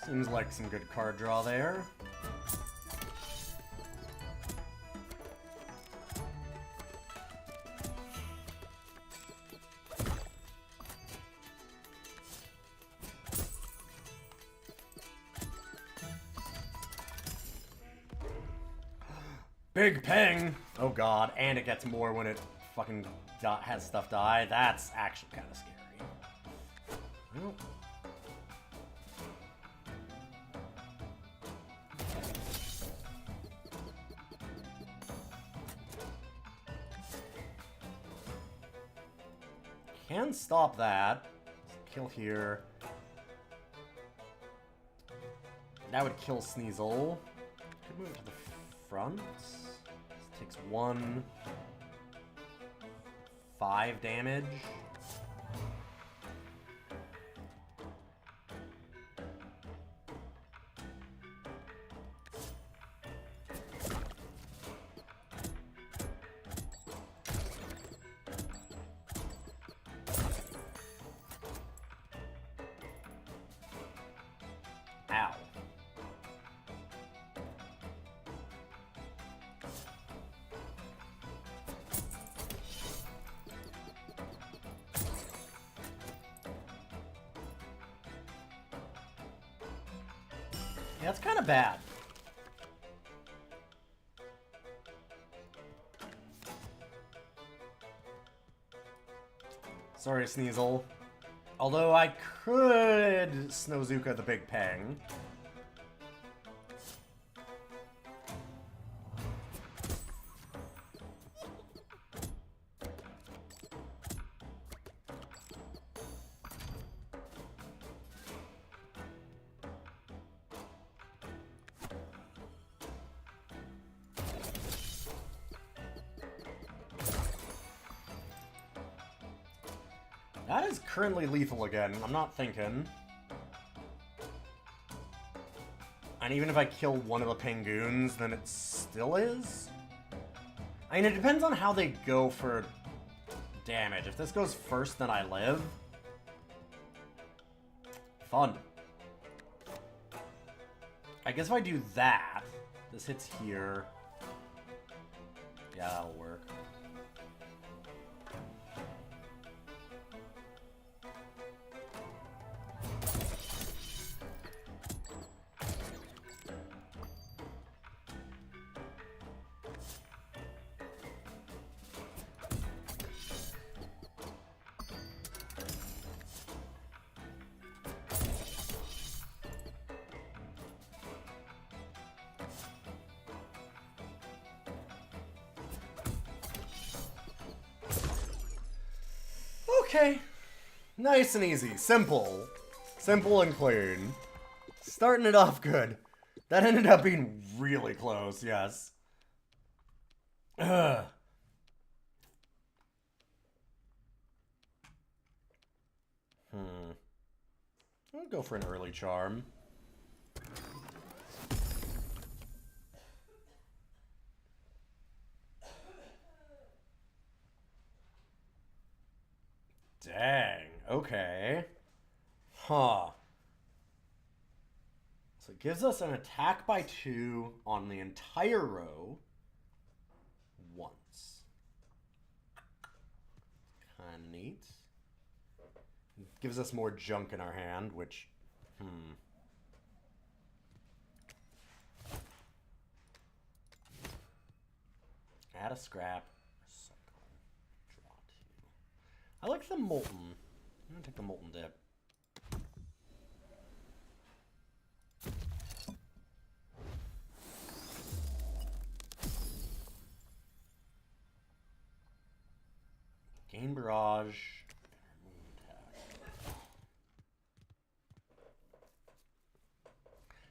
A: Seems like some good card draw there. Big Peng! Oh god, and it gets more when it fucking has stuff die. That's actually kind of scary. Well. Can stop that. Kill here. That would kill Sneasel. Could move it to the front. This takes 1. 5 damage. Ow. Yeah, that's kind of bad. Sorry, Sneasel. Although I could Snowzuka the Big Peng. That is currently lethal again. I'm not thinking. And even if I kill one of the Pengoons, then it still is? I mean, it depends on how they go for damage. If this goes first, then I live. Fun. I guess if I do that, this hits here. Yeah, that'll work. Okay. Nice and easy. Simple. Simple and clean. Starting it off good. That ended up being really close, yes. Ugh. I'll go for an early charm. Dang, okay. Huh. So it gives us an attack by 2 on the entire row once. Kinda neat. Gives us more junk in our hand, which, Add a scrap. Recycle. Draw 2. I like the molten. I'm gonna take the molten dip. Gain barrage.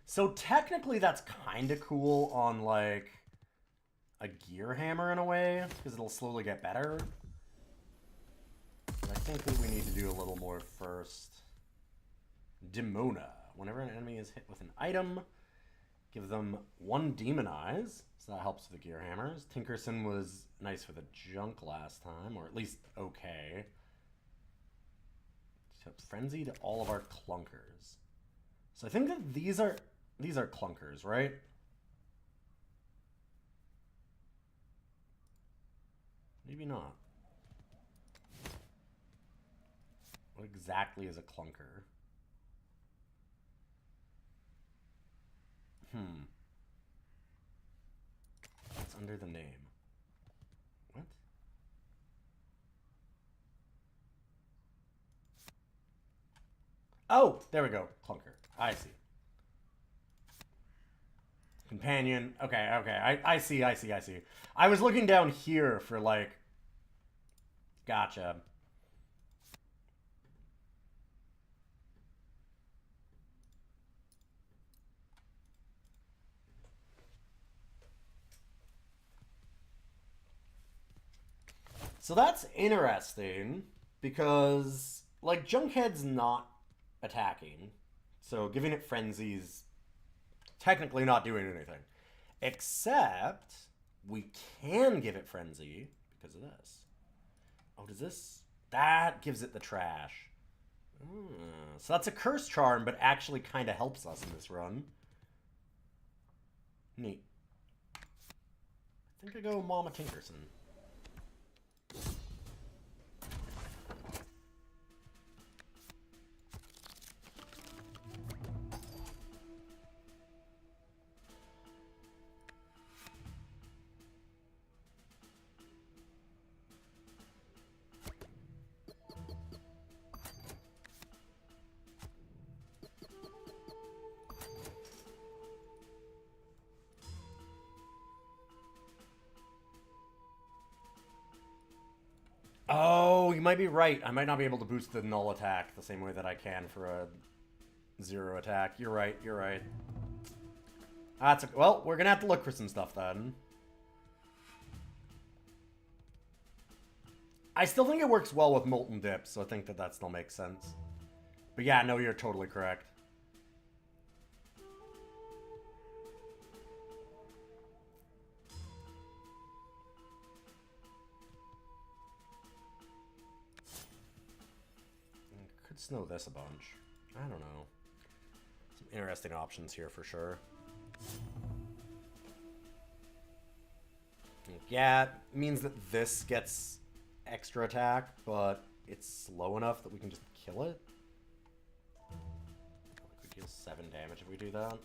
A: So technically that's kind of cool on like a gear hammer in a way, because it'll slowly get better. But I think that we need to do a little more first. Demona. Whenever an enemy is hit with an item, give them 1 demonize. So that helps with the gear hammers. Tinkerson was nice for the junk last time, or at least okay. So frenzy to all of our clunkers. So I think that these are clunkers, right? Maybe not. What exactly is a clunker? What's under the name? What? Oh, there we go. Clunker. I see. Companion. Okay, okay. I see. I was looking down here for, like... Gotcha. So that's interesting, because, like, Junkhead's not attacking, so giving it Frenzy's technically not doing anything. Except, we can give it Frenzy because of this. Oh, does this? That gives it the trash. So that's a curse charm, but actually kind of helps us in this run. Neat. I think I go Mama Tinkerson. Oh, you might be right. I might not be able to boost the null attack the same way that I can for a 0 attack. You're right, you're right. That's well, we're gonna have to look for some stuff then. I still think it works well with Molten Dip, so I think that still makes sense. But yeah, no, you're totally correct. Could snow this a bunch. I don't know. Some interesting options here for sure. Yeah, it means that this gets extra attack, but it's slow enough that we can just kill it. We deal 7 damage if we do that.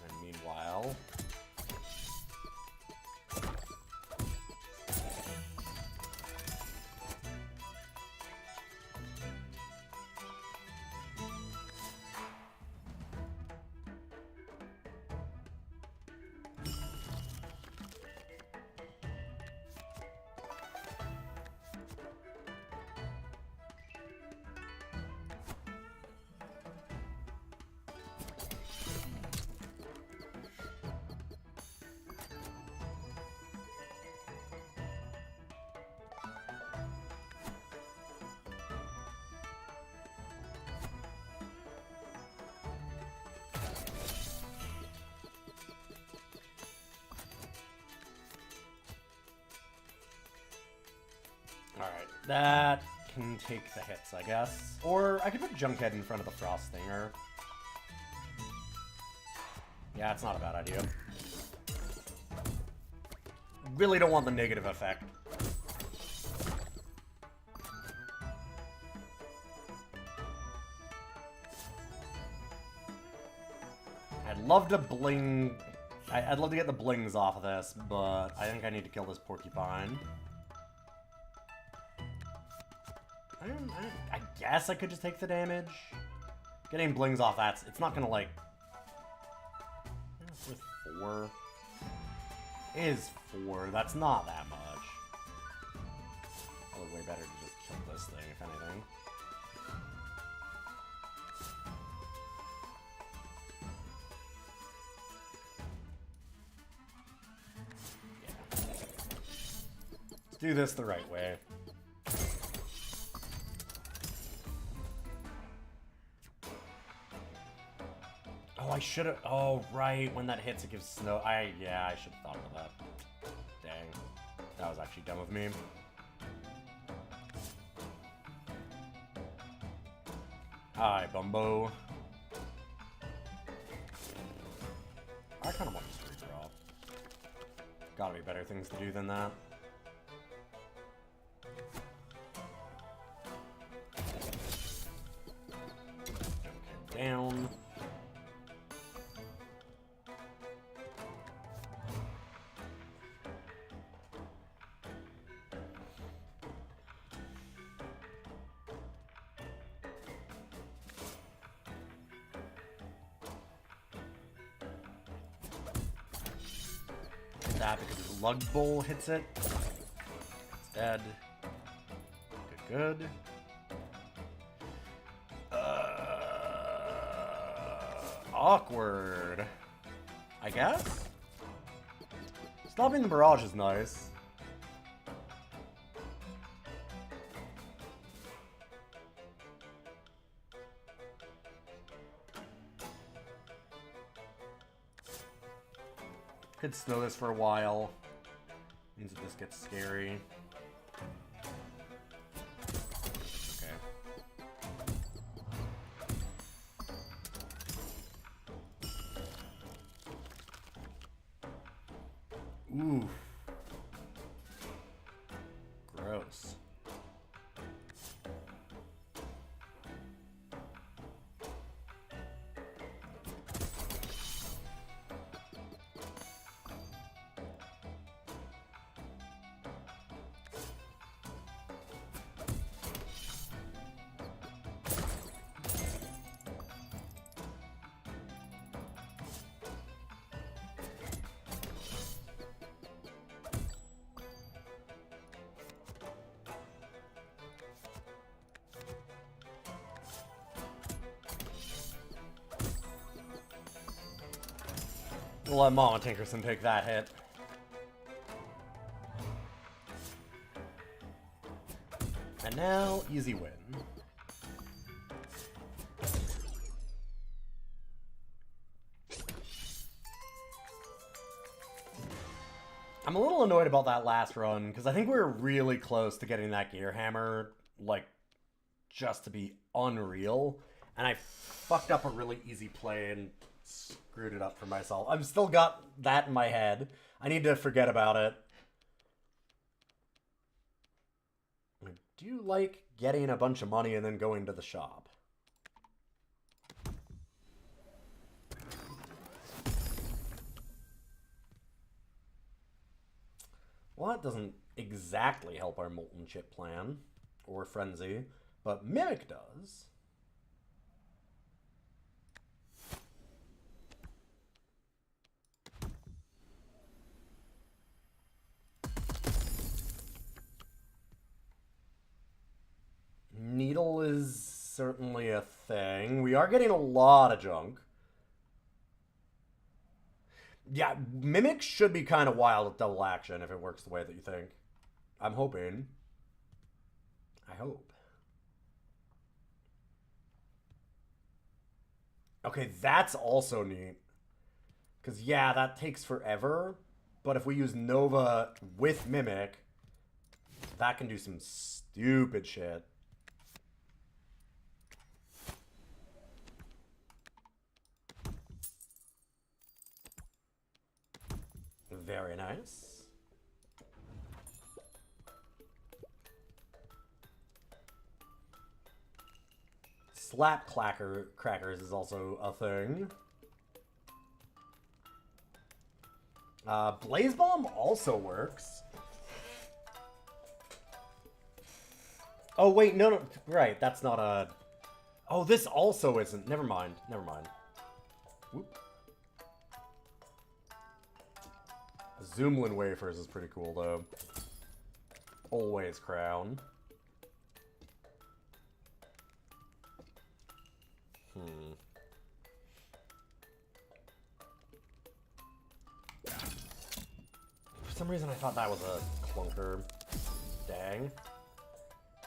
A: And meanwhile... That can take the hits, I guess. Or I could put Junkhead in front of the Frost Stinger. Yeah, it's not a bad idea. Really don't want the negative effect. I'd love to bling... I'd love to get the blings off of this, but I think I need to kill this porcupine. I guess I could just take the damage. Getting blings off that's... It's not gonna, like... It's worth 4. It is 4. That's not that much. Probably way better to just kill this thing, if anything. Let's do this the right way. Oh, I should have... Oh, right. When that hits, it gives snow... Yeah, I should have thought of that. Dang. That was actually dumb of me. Hi, Bumbo. I kind of want to streak her off. Gotta be better things to do than that. Okay, down. That because his lug bowl hits it. It's dead. Good, good. Awkward. I guess? Stopping the barrage is nice. Could snow this for a while. Means that this gets scary. Okay. Ooh. Gross. We'll let Mama Tinkerson take that hit. And now, easy win. I'm a little annoyed about that last run, because I think we were really close to getting that gear hammer, like, just to be unreal. And I fucked up a really easy play and screwed it up for myself. I've still got that in my head. I need to forget about it. Do you like getting a bunch of money and then going to the shop? Well, that doesn't exactly help our Molten Chip plan, or Frenzy, but Mimic does. Needle is certainly a thing. We are getting a lot of junk. Yeah, Mimic should be kind of wild with double action if it works the way that you think. I'm hoping. I hope. Okay, that's also neat. Because, yeah, that takes forever. But if we use Nova with Mimic, That can do some stupid shit. Very nice. Slap crackers is also a thing. Blaze Bomb also works. Oh, wait, no, right, that's not a... Oh, this also isn't. Never mind. Whoop. Zoomlin wafers is pretty cool, though. Always crown. For some reason, I thought that was a clunker. Dang.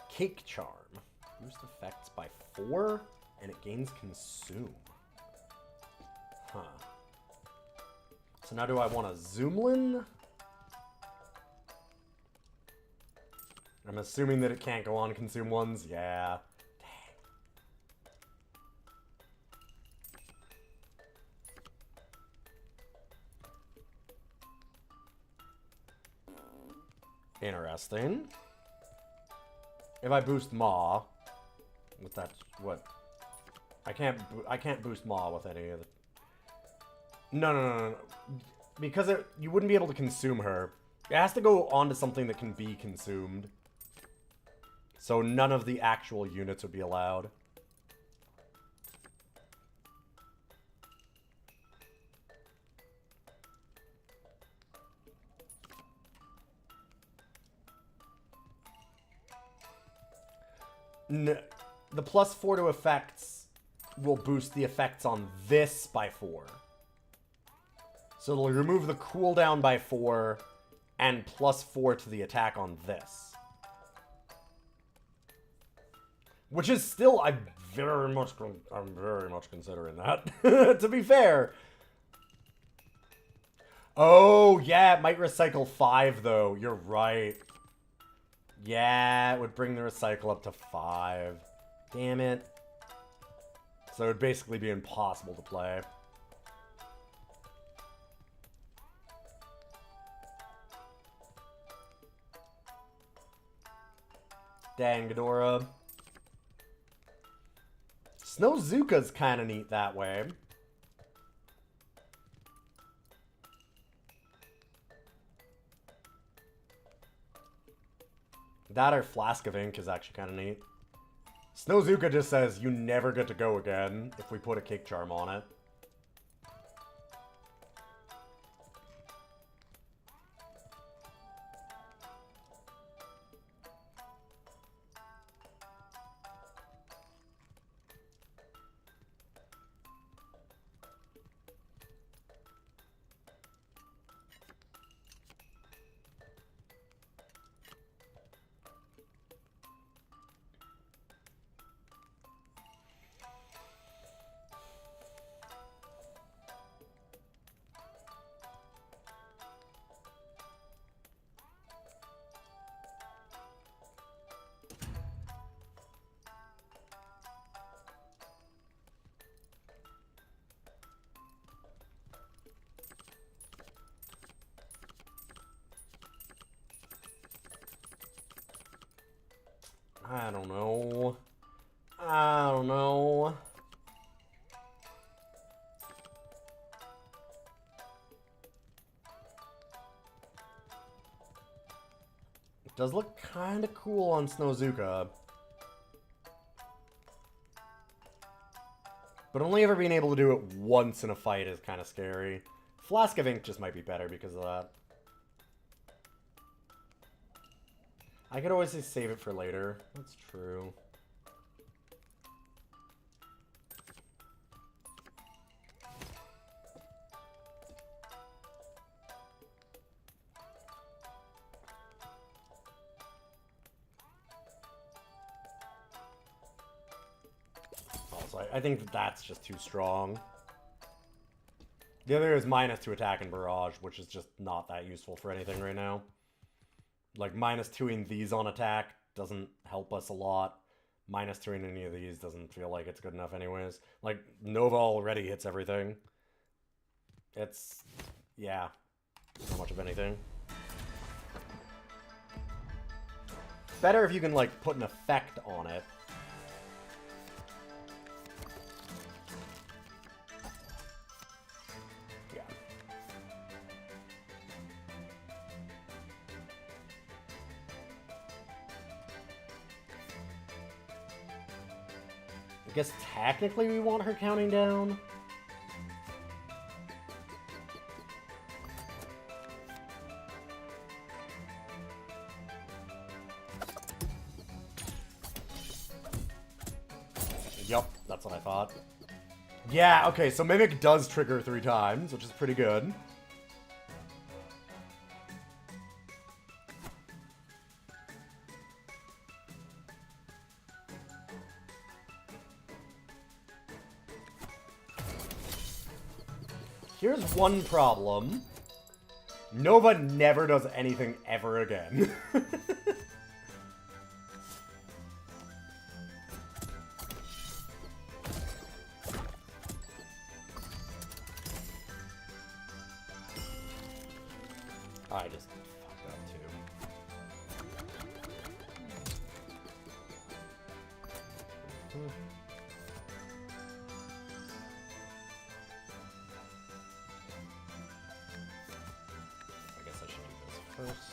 A: Cake Charm. Boost effects by 4, and it gains Consume. Huh. So now do I want a Zoomlin? I'm assuming that it can't go on Consume ones. Yeah. Dang. Interesting. If I boost Maw, with that, what? I can't boost Maw with any of the... No. Because you wouldn't be able to consume her. It has to go onto something that can be consumed. So none of the actual units would be allowed. The +4 to effects will boost the effects on this by 4. So it'll remove the cooldown by 4 and +4 to the attack on this. Which is still, I'm very much considering that, to be fair. Oh, yeah, it might recycle 5, though. You're right. Yeah, it would bring the recycle up to 5. Damn it. So it would basically be impossible to play. Dang, Ghidorah. Snowzuka's kind of neat that way. That or Flask of Ink is actually kind of neat. Snowzuka just says you never get to go again if we put a Cake Charm on it. I don't know. It does look kind of cool on Snowzuka. But only ever being able to do it once in a fight is kind of scary. Flask of Ink just might be better because of that. I could always just save it for later. That's true. Also, I think that's just too strong. The other is -2 attack and barrage, which is just not that useful for anything right now. Like, -2ing these on attack doesn't help us a lot. -2ing any of these doesn't feel like it's good enough anyways. Like, Nova already hits everything. It's... yeah. Not much of anything. Better if you can, like, put an effect on it. Yeah. I guess technically we want her counting down. Yup, that's what I thought. Yeah, okay, so Mimic does trigger 3 times, which is pretty good. Here's one problem. Nova never does anything ever again. I just fucked up too. I guess I should do this first.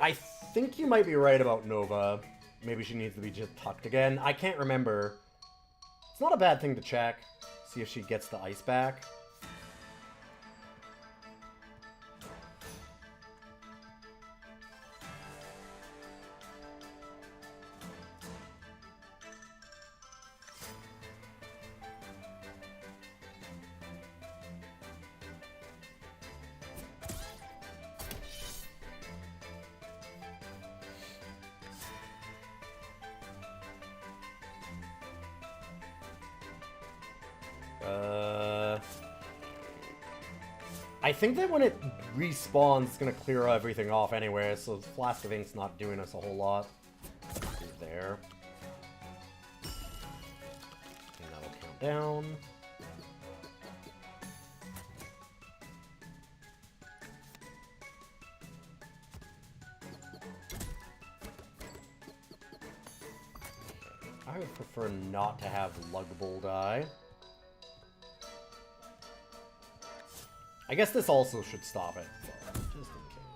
A: I think you might be right about Nova. Maybe she needs to be just tucked again. I can't remember. It's not a bad thing to check. See if she gets the ice back. I think that when it respawns, it's gonna clear everything off anyway, so Flask of Ink's not doing us a whole lot. There. And that'll count down. I would prefer not to have Lugball die. I guess this also should stop it, but just in case.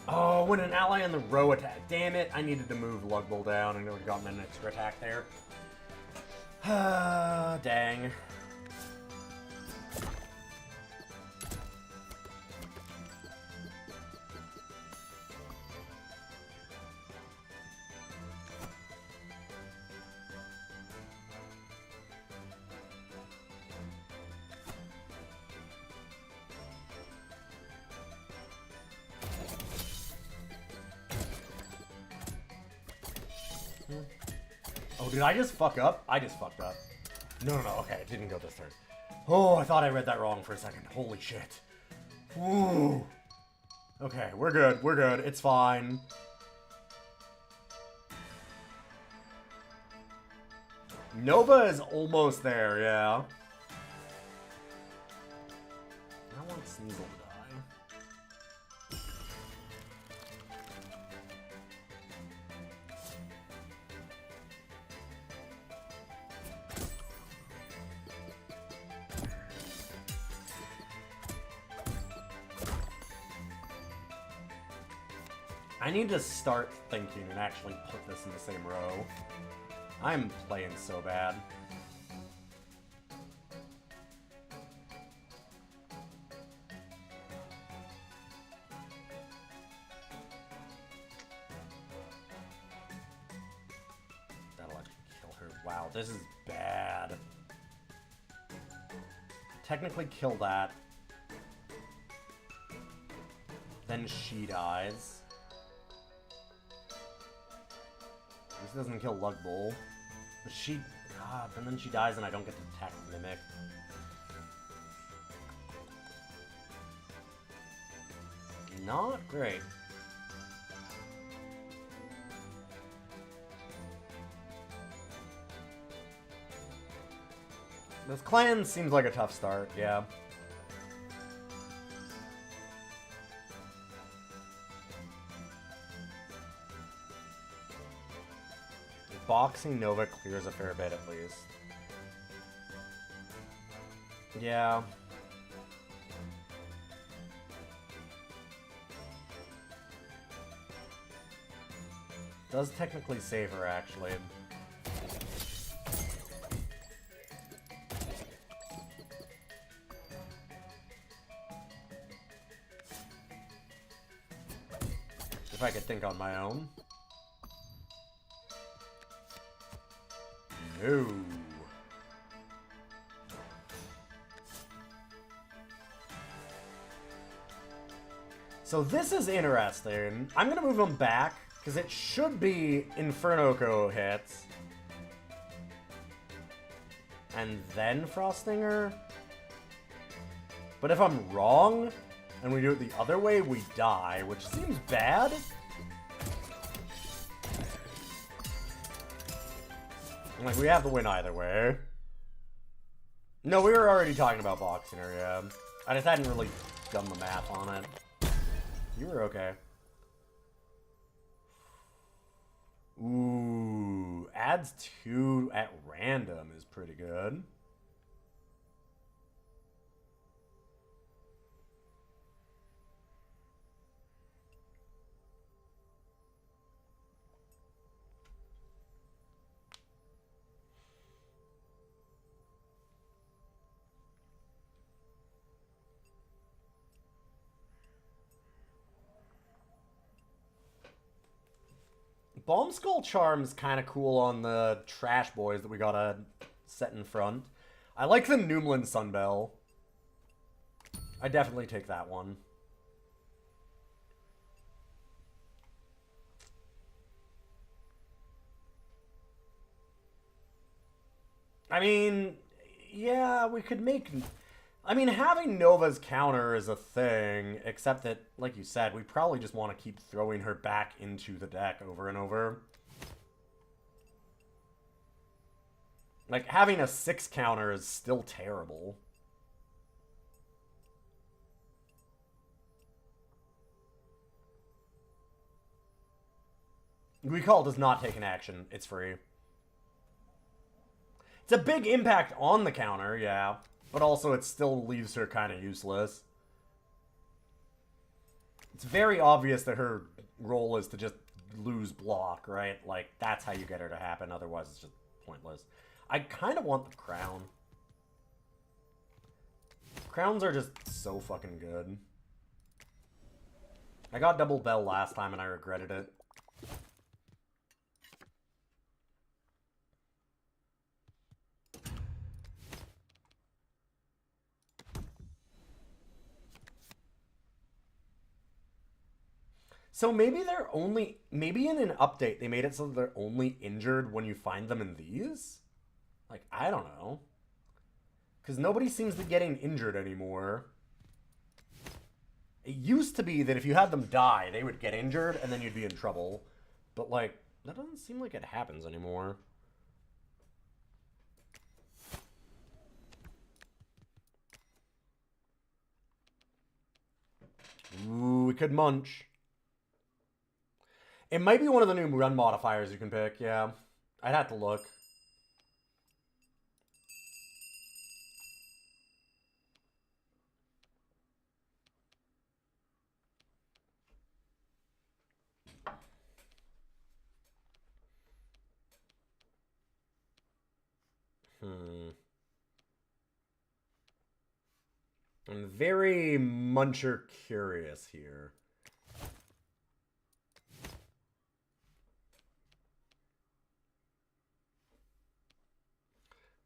A: Oh, when an ally on the row attack. Damn it, I needed to move Lugball down and it would have gotten an extra attack there. Dang. Oh, did I just fuck up? I just fucked up. No, okay, it didn't go this turn. Oh, I thought I read that wrong for a second. Holy shit. Ooh. Okay, we're good, it's fine. Nova is almost there, yeah. I want Sneasel to die. I need to start thinking and actually put this in the same row. I'm playing so bad. Wow, this is bad. Technically kill that. Then she dies. This doesn't kill Lug Bull. But she... God, and then she dies and I don't get to attack Mimic. Not great. This clan seems like a tough start, yeah. Boxing Nova clears a fair bit at least. Yeah. Does technically save her, actually. If I could think on my own. No. So this is interesting. I'm gonna move them back, because it should be Infernoco hits. And then Frostinger. But if I'm wrong, and we do it the other way, we die, which seems bad. Like, we have to win either way. No, we were already talking about boxing her, yeah. I just hadn't really done the math on it. You were okay. Ooh, adds 2 at random is pretty good. Bomb Skull Charm's kind of cool on the Trash Boys that we gotta set in front. I like the Noomlin Sunbell. I definitely take that one. I mean, yeah, we could make... I mean, having Nova's counter is a thing, except that, like you said, we probably just want to keep throwing her back into the deck over and over. Like, having a 6 counter is still terrible. Recall does not take an action. It's free. It's a big impact on the counter, yeah. But also, it still leaves her kind of useless. It's very obvious that her role is to just lose block, right? Like, that's how you get her to happen. Otherwise, it's just pointless. I kind of want the crown. Crowns are just so fucking good. I got double bell last time and I regretted it. So maybe they're only... Maybe in an update they made it so that they're only injured when you find them in these? Like, I don't know. Because nobody seems to be getting injured anymore. It used to be that if you had them die, they would get injured and then you'd be in trouble. But, like, that doesn't seem like it happens anymore. Ooh, we could munch. It might be one of the new run modifiers you can pick, yeah. I'd have to look. I'm very muncher curious here.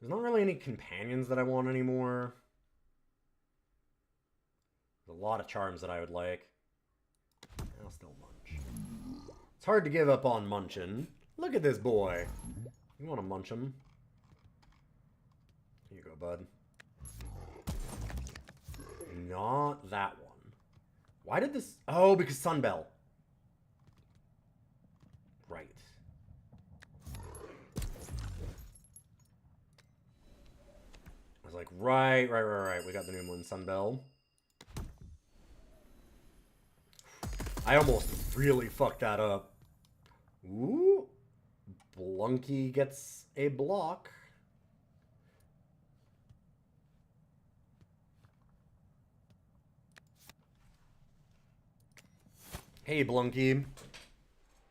A: There's not really any companions that I want anymore. There's a lot of charms that I would like. I'll still munch. It's hard to give up on munchin'. Look at this boy. You want to munch him? Here you go, bud. Not that one. Why did this... Oh, because Sunbell. Right. I was like, right. We got the new one, Sunbell. I almost really fucked that up. Ooh. Blunky gets a block. Hey, Blunky.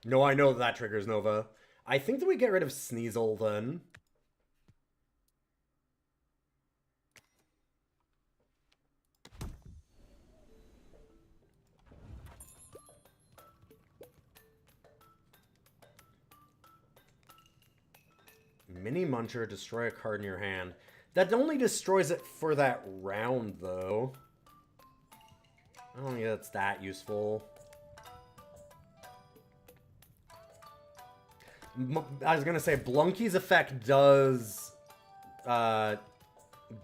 A: No, I know that triggers Nova. I think that we get rid of Sneasel then. Mini Muncher, destroy a card in your hand. That only destroys it for that round, though. I don't think that's that useful. I was gonna say, Blunky's effect does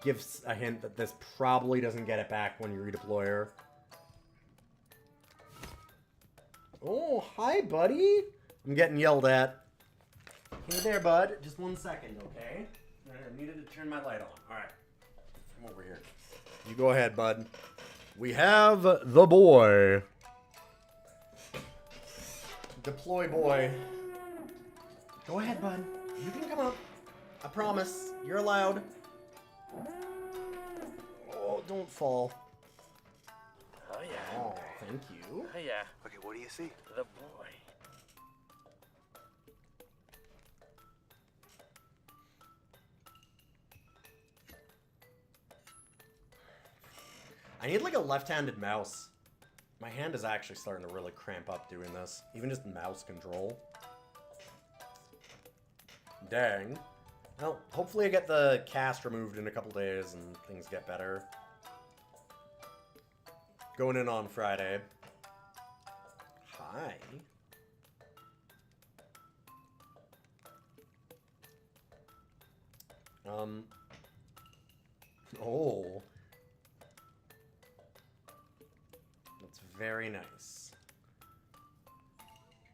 A: gives a hint that this probably doesn't get it back when you redeploy her. Oh, hi, buddy. I'm getting yelled at. Hey there, bud. Just 1 second, okay? I needed to turn my light on. All right. Come over here. You go ahead, bud. We have the boy. Deploy boy. Go ahead, bud. You can come up. I promise. You're allowed. Oh, don't fall.
G: Oh, yeah.
A: Oh, thank you.
G: Oh, yeah.
C: Okay, what do you see?
G: The boy.
A: I need like a left-handed mouse. My hand is actually starting to really cramp up doing this. Even just mouse control. Dang. Well, hopefully I get the cast removed in a couple days and things get better. Going in on Friday. Hi. Oh. That's very nice.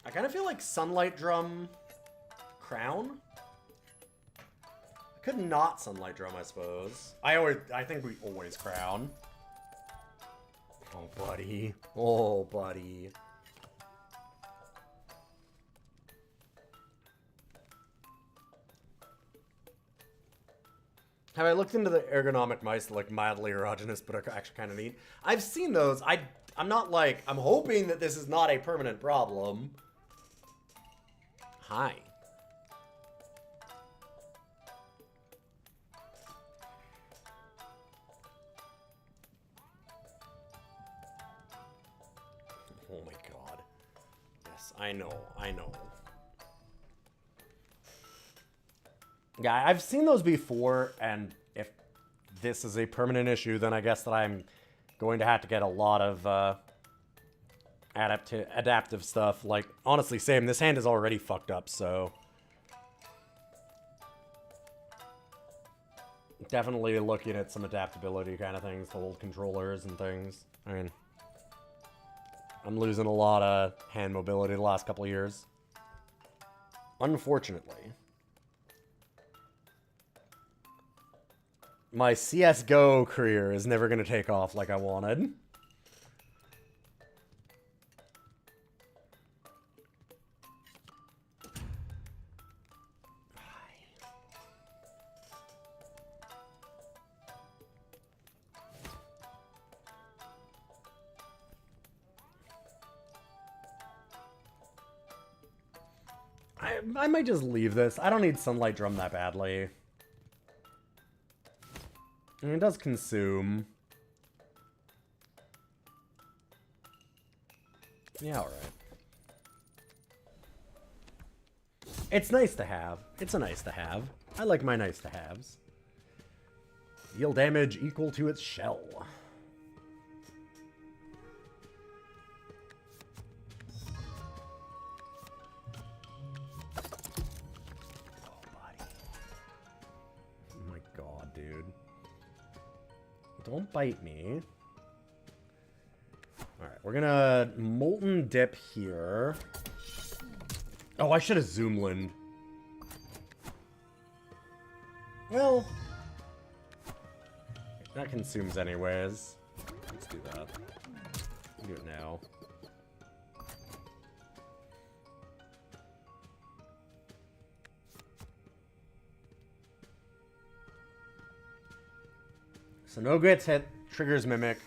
A: I kind of feel like Sunlight Drum Crown? I could not Sunlight Drum, I suppose. I think we always Crown. Oh, buddy. Oh, buddy. Have I looked into the ergonomic mice, like mildly erogenous, but are actually kind of neat? I've seen those. I'm not like, I'm hoping that this is not a permanent problem. Hi. Oh my god. Yes, I know. Yeah, I've seen those before, and if this is a permanent issue, then I guess that I'm going to have to get a lot of adaptive stuff. Like, honestly, same. This hand is already fucked up, so definitely looking at some adaptability kind of things, to old controllers and things. I mean, I'm losing a lot of hand mobility the last couple of years. Unfortunately. My CSGO career is never going to take off like I wanted. I might just leave this. I don't need Sunlight Drum that badly. And it does consume. Yeah, alright. It's nice to have. It's a nice to have. I like my nice to haves. Deal damage equal to its shell. Oh, buddy. Oh my god, dude. Don't bite me. Alright, we're gonna Molten Dip here. Oh, I should have Zoomlin. Well, that consumes anyways. Let's do that. Do it now. So no gets hit, triggers Mimic.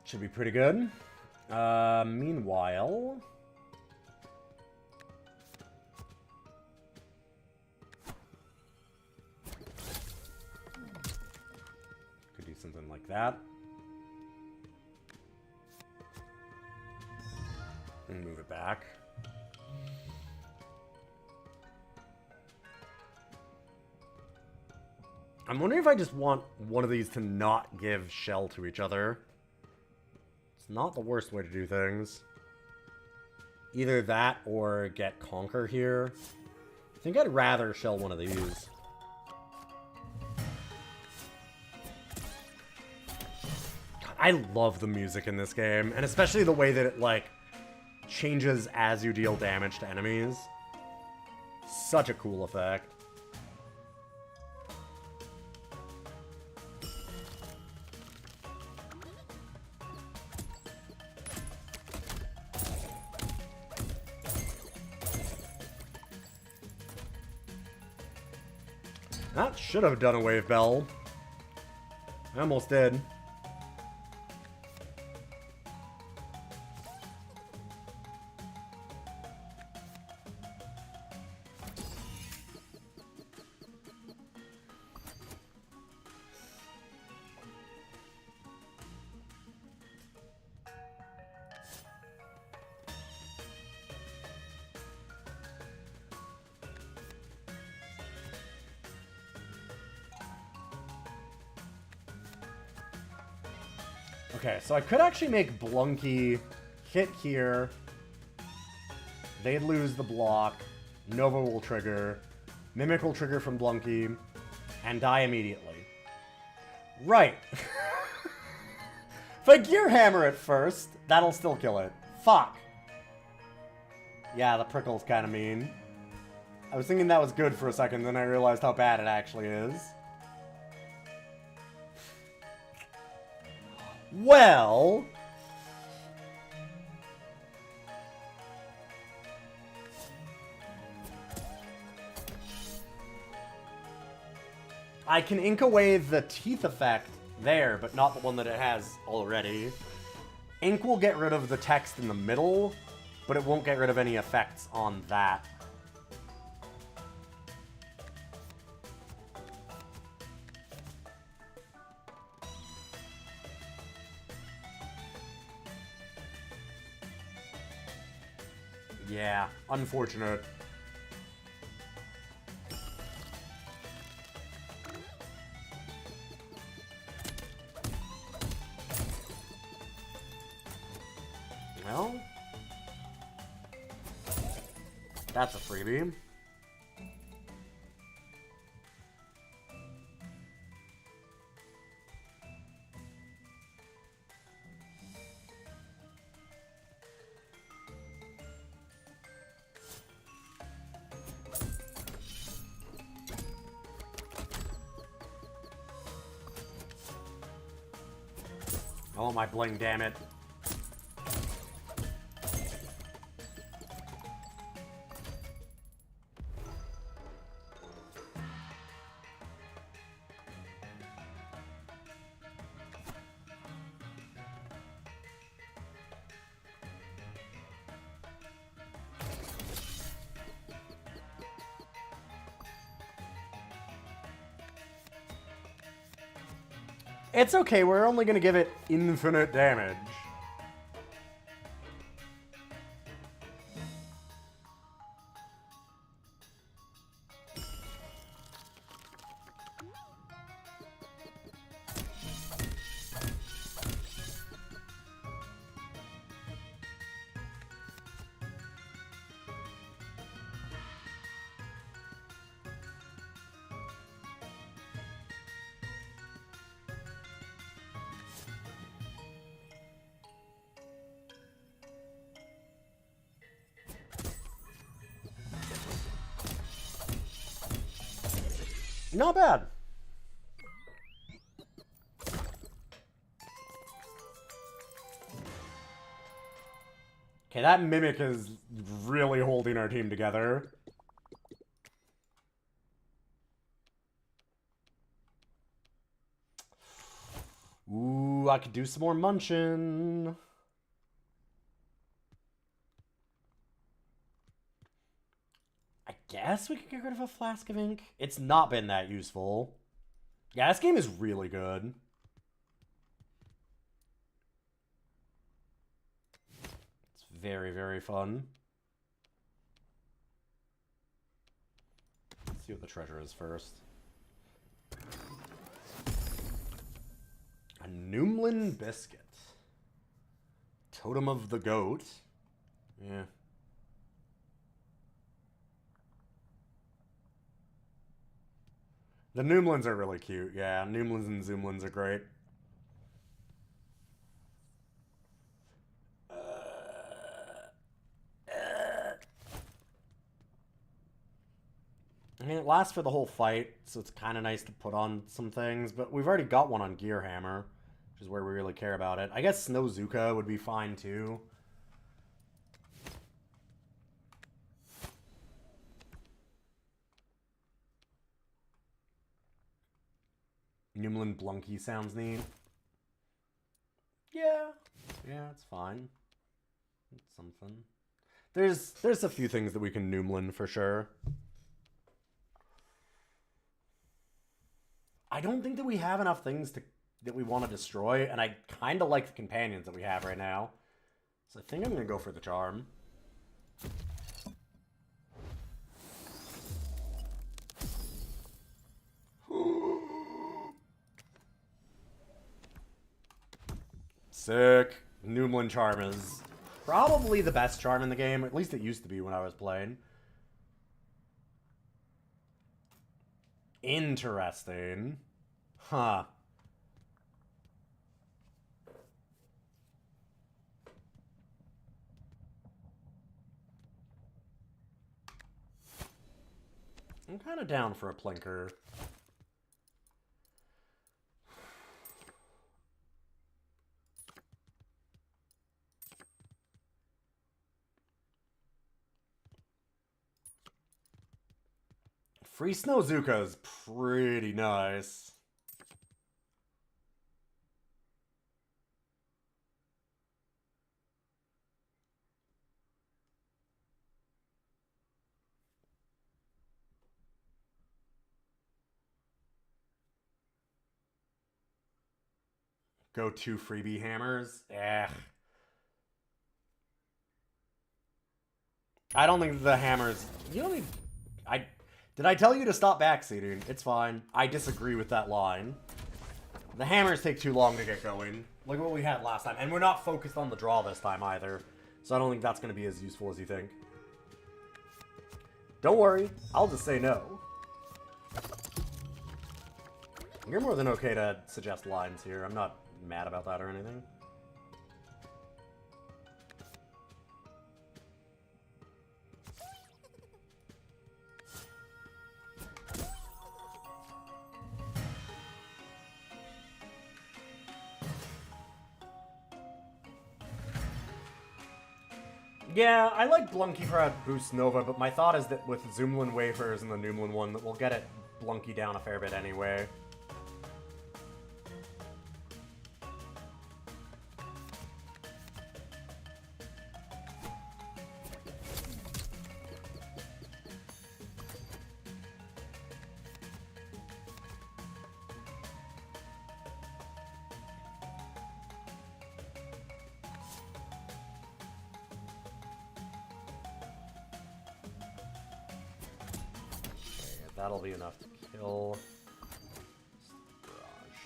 A: Should be pretty good. Meanwhile... could do something like that. And move it back. I'm wondering if I just want one of these to not give shell to each other. It's not the worst way to do things. Either that or get Conquer here. I think I'd rather shell one of these. God, I love the music in this game, and especially the way that it, like, changes as you deal damage to enemies. Such a cool effect. That should have done a wave bell. I almost did. Okay, so I could actually make Blunky hit here. They'd lose the block. Nova will trigger. Mimic will trigger from Blunky. And die immediately. Right. If I Gear Hammer it first, that'll still kill it. Fuck. Yeah, the prickle's kind of mean. I was thinking that was good for a second, then I realized how bad it actually is. Well... I can ink away the teeth effect there, but not the one that it has already. Ink will get rid of the text in the middle, but it won't get rid of any effects on that. Yeah, unfortunate. Well, that's a freebie. Oh, my bling, damn it. It's okay, we're only gonna give it infinite damage. Not bad. Okay, that Mimic is really holding our team together. Ooh, I could do some more munching. I guess we could get rid of a flask of ink. It's not been that useful. Yeah, this game is really good. It's very, very fun. Let's see what the treasure is first. A Noomlin biscuit. Totem of the goat. Yeah. The Noomlins are really cute. Yeah, Noomlins and Zoomlins are great. I mean, it lasts for the whole fight, so it's kind of nice to put on some things, but we've already got one on Gear Hammer, which is where we really care about it. I guess Snowzuka would be fine, too. Noomlin Blunky sounds neat. Yeah, it's fine. It's something. There's a few things that we can Noomlin for sure. I don't think that we have enough things that we want to destroy, and I kind of like the companions that we have right now. So I think I'm going to go for the charm. Sick. Noomlin charm is probably the best charm in the game. At least it used to be when I was playing. Interesting. Huh. I'm kind of down for a plinker. Free Snowzuka is pretty nice. Go 2 freebie hammers. I don't think the hammers... You don't need... Did I tell you to stop backseating? It's fine. I disagree with that line. The hammers take too long to get going. Look at what we had last time. And we're not focused on the draw this time either. So I don't think that's going to be as useful as you think. Don't worry. I'll just say no. You're more than okay to suggest lines here. I'm not mad about that or anything. Yeah, I like Blunky for a boost Nova, but my thought is that with Zoomlin Wafers and the Noomlin one, that we'll get it Blunky down a fair bit anyway. That'll be enough to kill Barrage.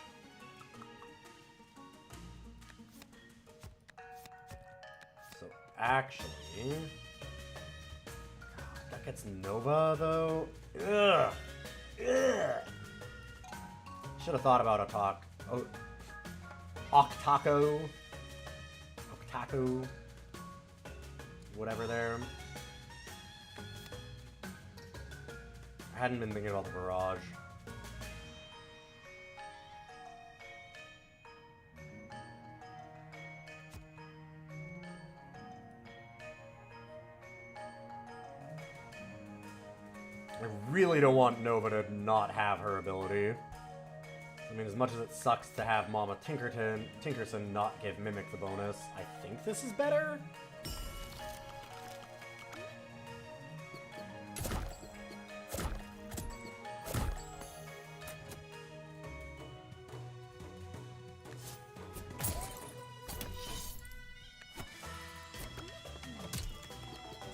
A: So actually, that gets Nova though. Ugh. Should have thought about Octaco, whatever there. I hadn't been thinking about the barrage. really don't want Nova to not have her ability. I mean, as much as it sucks to have Mama Tinkerson not give Mimic the bonus, I think this is better?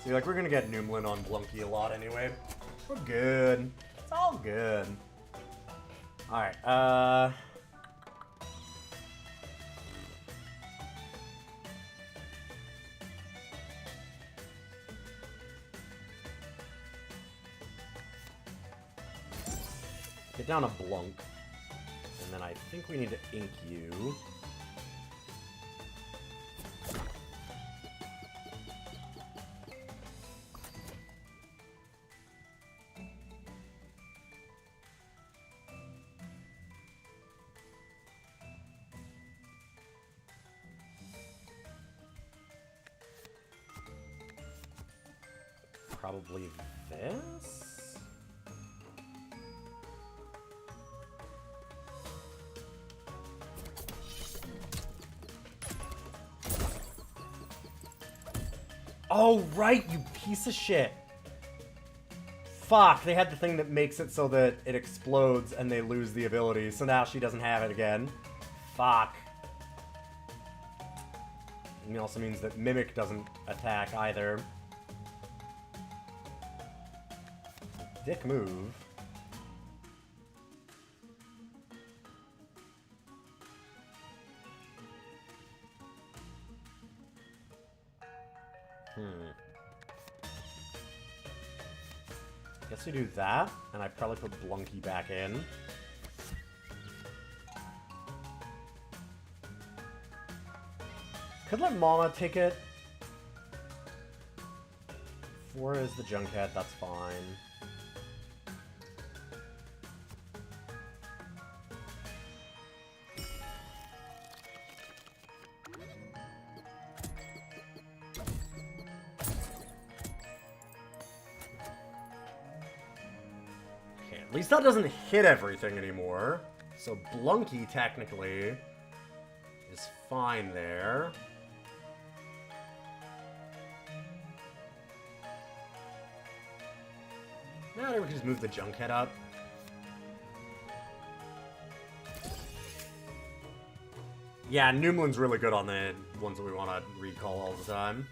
A: See, like, we're gonna get Noomlin on Blunky a lot anyway. We're good. It's all good. Alright, get down a Blunk. And then I think we need to ink you. Probably this? Oh, right, you piece of shit. Fuck, they had the thing that makes it so that it explodes and they lose the ability, so now she doesn't have it again. Fuck. And it also means that Mimic doesn't attack either. Dick move. Guess we do that, and I probably put Blunky back in. Could let Mama take it. 4 is the Junkhead, that's fine. At least that doesn't hit everything anymore. So Blunky, technically, is fine there. Now we can just move the Junkhead up. Yeah, Noomlin's really good on the ones that we want to recall all the time.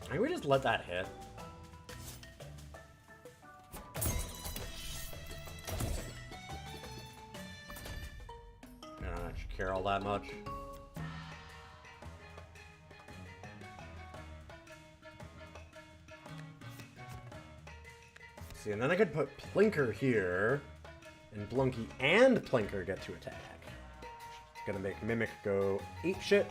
A: I think we just let that hit. I don't actually care all that much. See, and then I could put Plinker here, and Blunky and Plinker get to attack. It's gonna make Mimic go apeshit.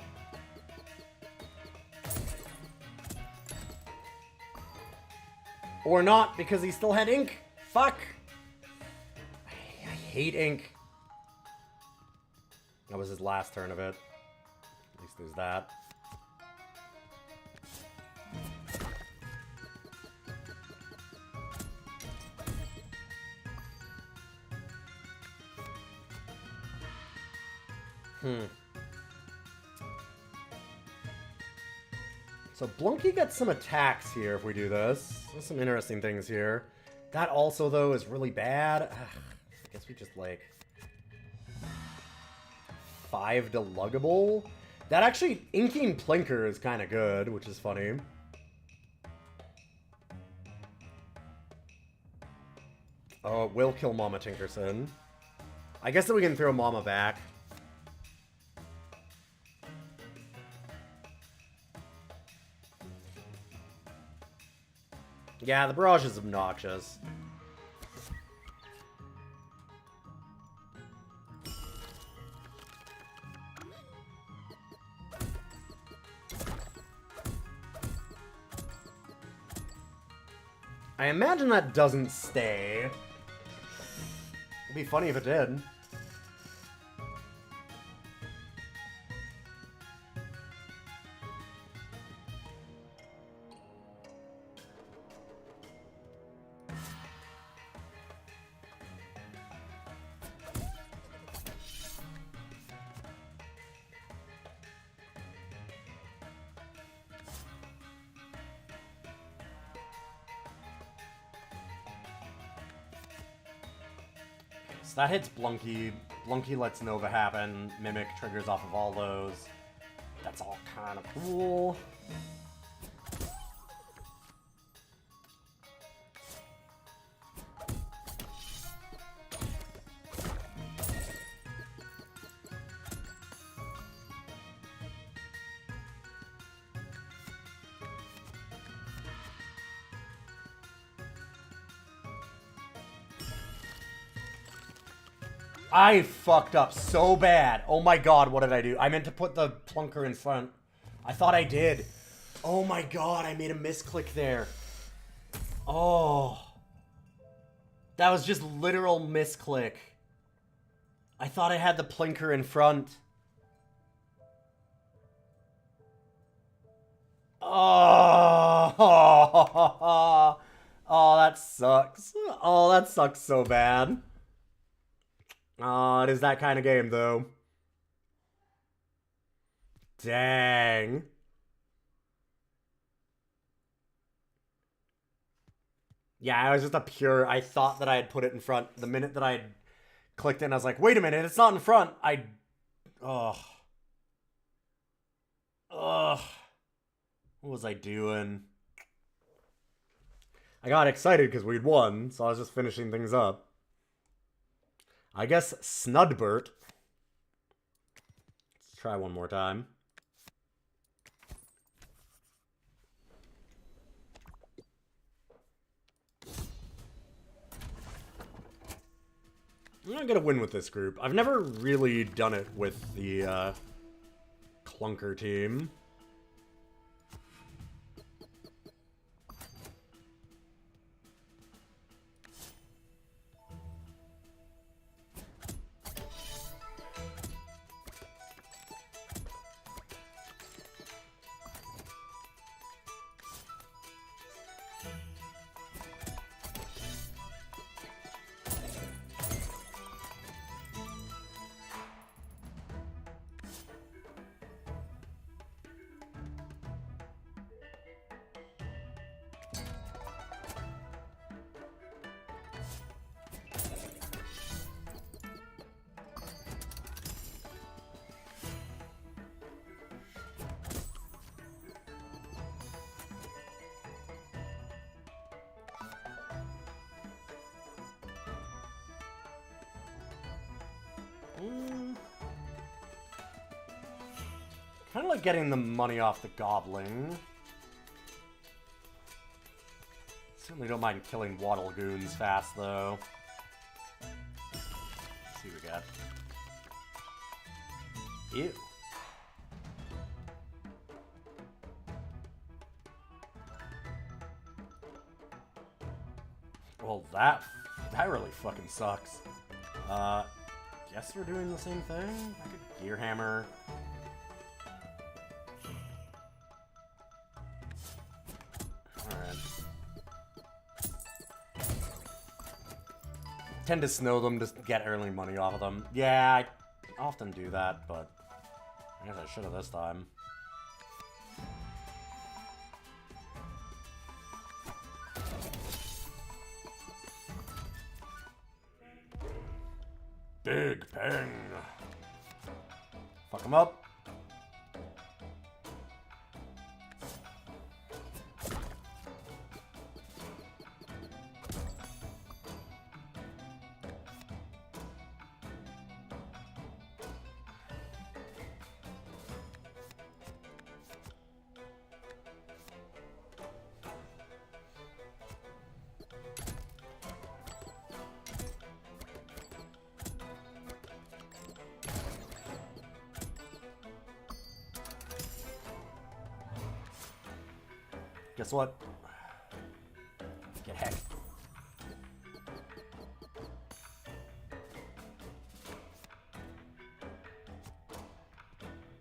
A: Or not, because he still had ink. Fuck. I hate ink. That was his last turn of it. At least there's that. So Blunky gets some attacks here if we do this. There's some interesting things here. That also, though, is really bad. Ugh, I guess we just, like... 5 to Luggable? That actually, inking Plinker is kind of good, which is funny. Oh, it will kill Mama Tinkerson. I guess that we can throw Mama back. Yeah, the barrage is obnoxious. I imagine that doesn't stay. It'd be funny if it did. That hits Blunky. Blunky lets Nova happen. Mimic triggers off of all those. That's all kind of cool. I fucked up so bad. Oh my god, what did I do? I meant to put the plunker in front. I thought I did. Oh my god, I made a misclick there. Oh. That was just literal misclick. I thought I had the plinker in front. Oh. Oh, that sucks. Oh, that sucks so bad. Oh, it is that kind of game, though. Dang. Yeah, it was just a pure... I thought that I had put it in front. The minute that I had clicked it, I was like, wait a minute, it's not in front. Ugh. Ugh. What was I doing? I got excited because we'd won, so I was just finishing things up. I guess Snudbert. Let's try one more time. I'm not gonna win with this group. I've never really done it with the Clunker team. Kind of like getting the money off the Goblin. Certainly don't mind killing Waddle Goons fast, though. Let's see what we got. Ew. Well, that really fucking sucks. Guess we're doing the same thing? I could Gear Hammer. Alright. Tend to snow them to get early money off of them. Yeah, I often do that, but I guess I should have this time. Big Peng. Fuck him up. Guess what? Get hecked.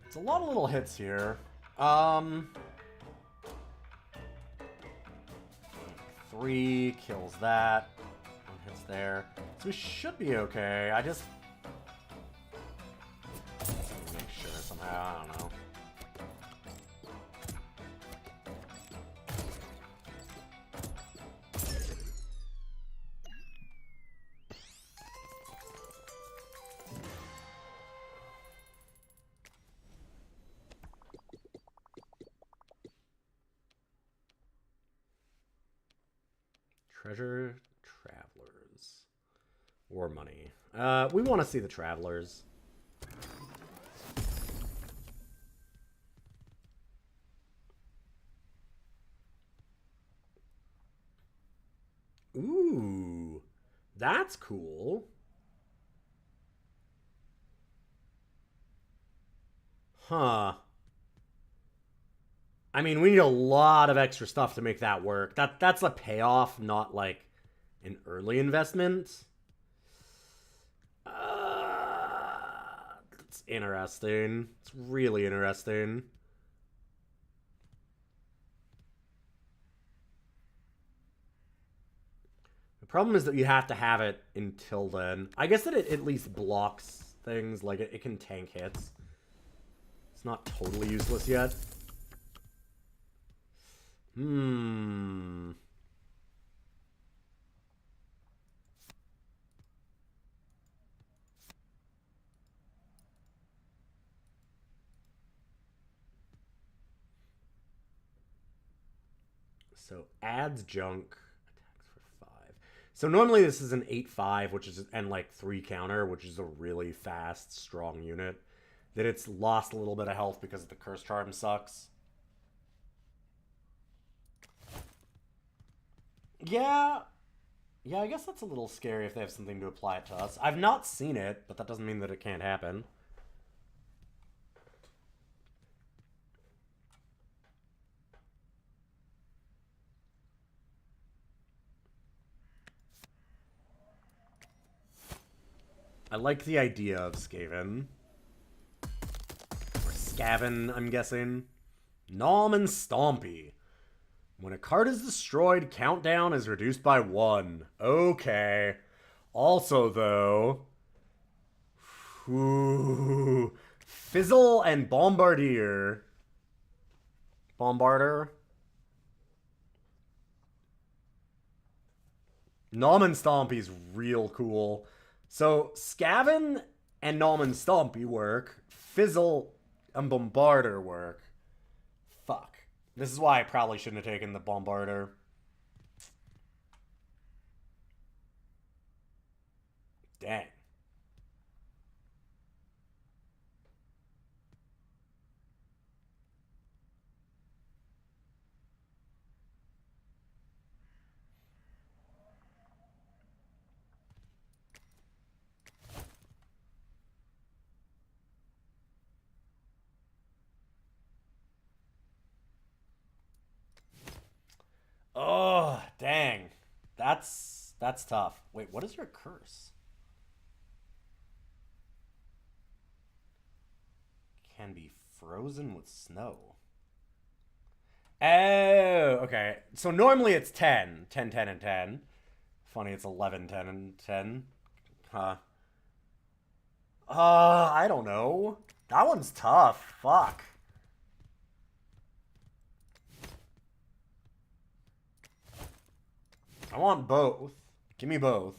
A: It's a lot of little hits here. 3 kills that. 1 hits there. So we should be okay. I just... make sure somehow. I don't know. Treasure, travelers, or money. We want to see the travelers. Ooh, that's cool. Huh. I mean, we need a lot of extra stuff to make that work. That's a payoff, not like an early investment. It's interesting. It's really interesting. The problem is that you have to have it until then. I guess that it at least blocks things. Like, it can tank hits. It's not totally useless yet. So adds junk, attacks for 5. So normally this is an 8-5, which is and like 3 counter, which is a really fast, strong unit. That it's lost a little bit of health because the curse charm sucks. Yeah, I guess that's a little scary if they have something to apply it to us. I've not seen it, but that doesn't mean that it can't happen. I like the idea of Skaven. Or Skaven, I'm guessing. Nom and Stompy. When a card is destroyed, countdown is reduced by 1. Okay. Also, though... Ooh, Fizzle and Bombardier. Bombarder. Nom and Stompy's real cool. So, Skaven and Nom and Stompy work. Fizzle and Bombarder work. Fuck. This is why I probably shouldn't have taken the Bombarder. Dang. Oh, dang. That's tough. Wait, what is your curse? Can be frozen with snow. Oh, okay. So normally it's 10. 10, 10, and 10. Funny, it's 11, 10, and 10. Huh. I don't know. That one's tough. Fuck. I want both. Give me both.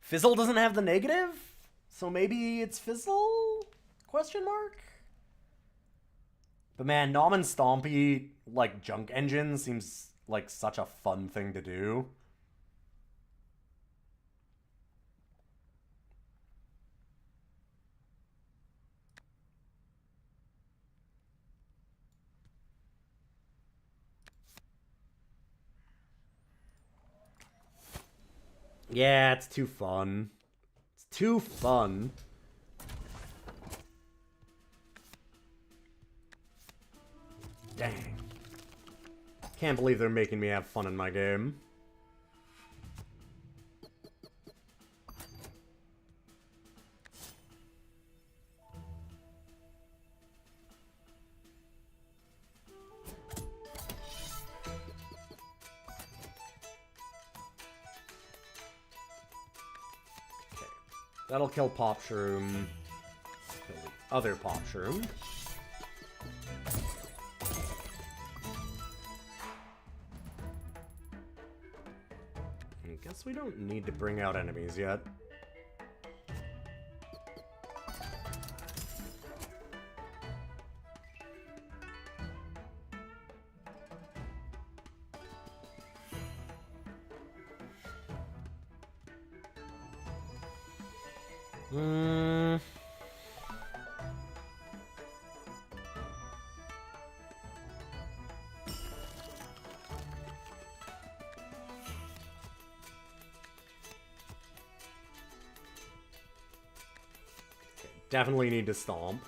A: Fizzle doesn't have the negative? So maybe it's Fizzle? Question mark? But man, Nom and Stompy, like, junk engine seems like such a fun thing to do. Yeah, it's too fun. It's too fun. Dang. Can't believe they're making me have fun in my game. That'll kill Pop Shroom. Kill the other Pop Shroom. I guess we don't need to bring out enemies yet. Hmm. Definitely need to stomp.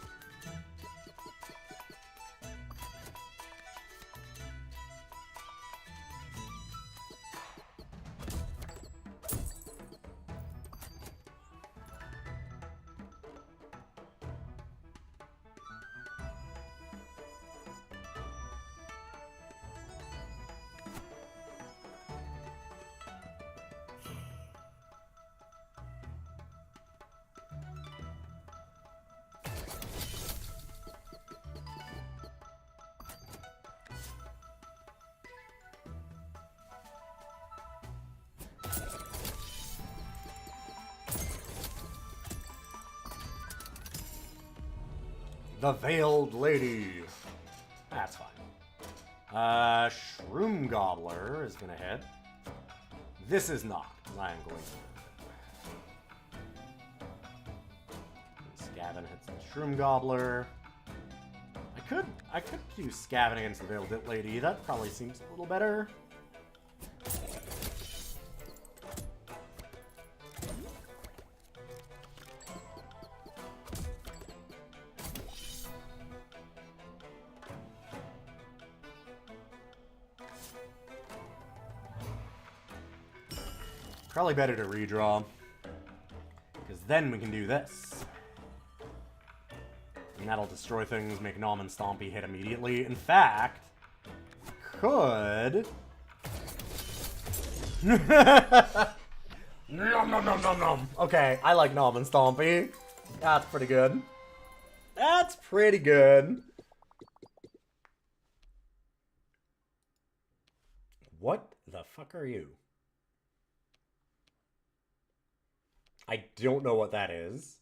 A: The Veiled Lady. That's fine. Shroom Gobbler is gonna hit. This is not. I am going to. Scavin hits the Shroom Gobbler. I could use Scavin against the Veiled Lady. That probably seems a little better. Probably better to redraw, because then we can do this. And that'll destroy things, make Nom and Stompy hit immediately. In fact, could... Nom, nom, nom, nom, nom. Okay, I like Nom and Stompy. That's pretty good. That's pretty good. What the fuck are you? I don't know what that is.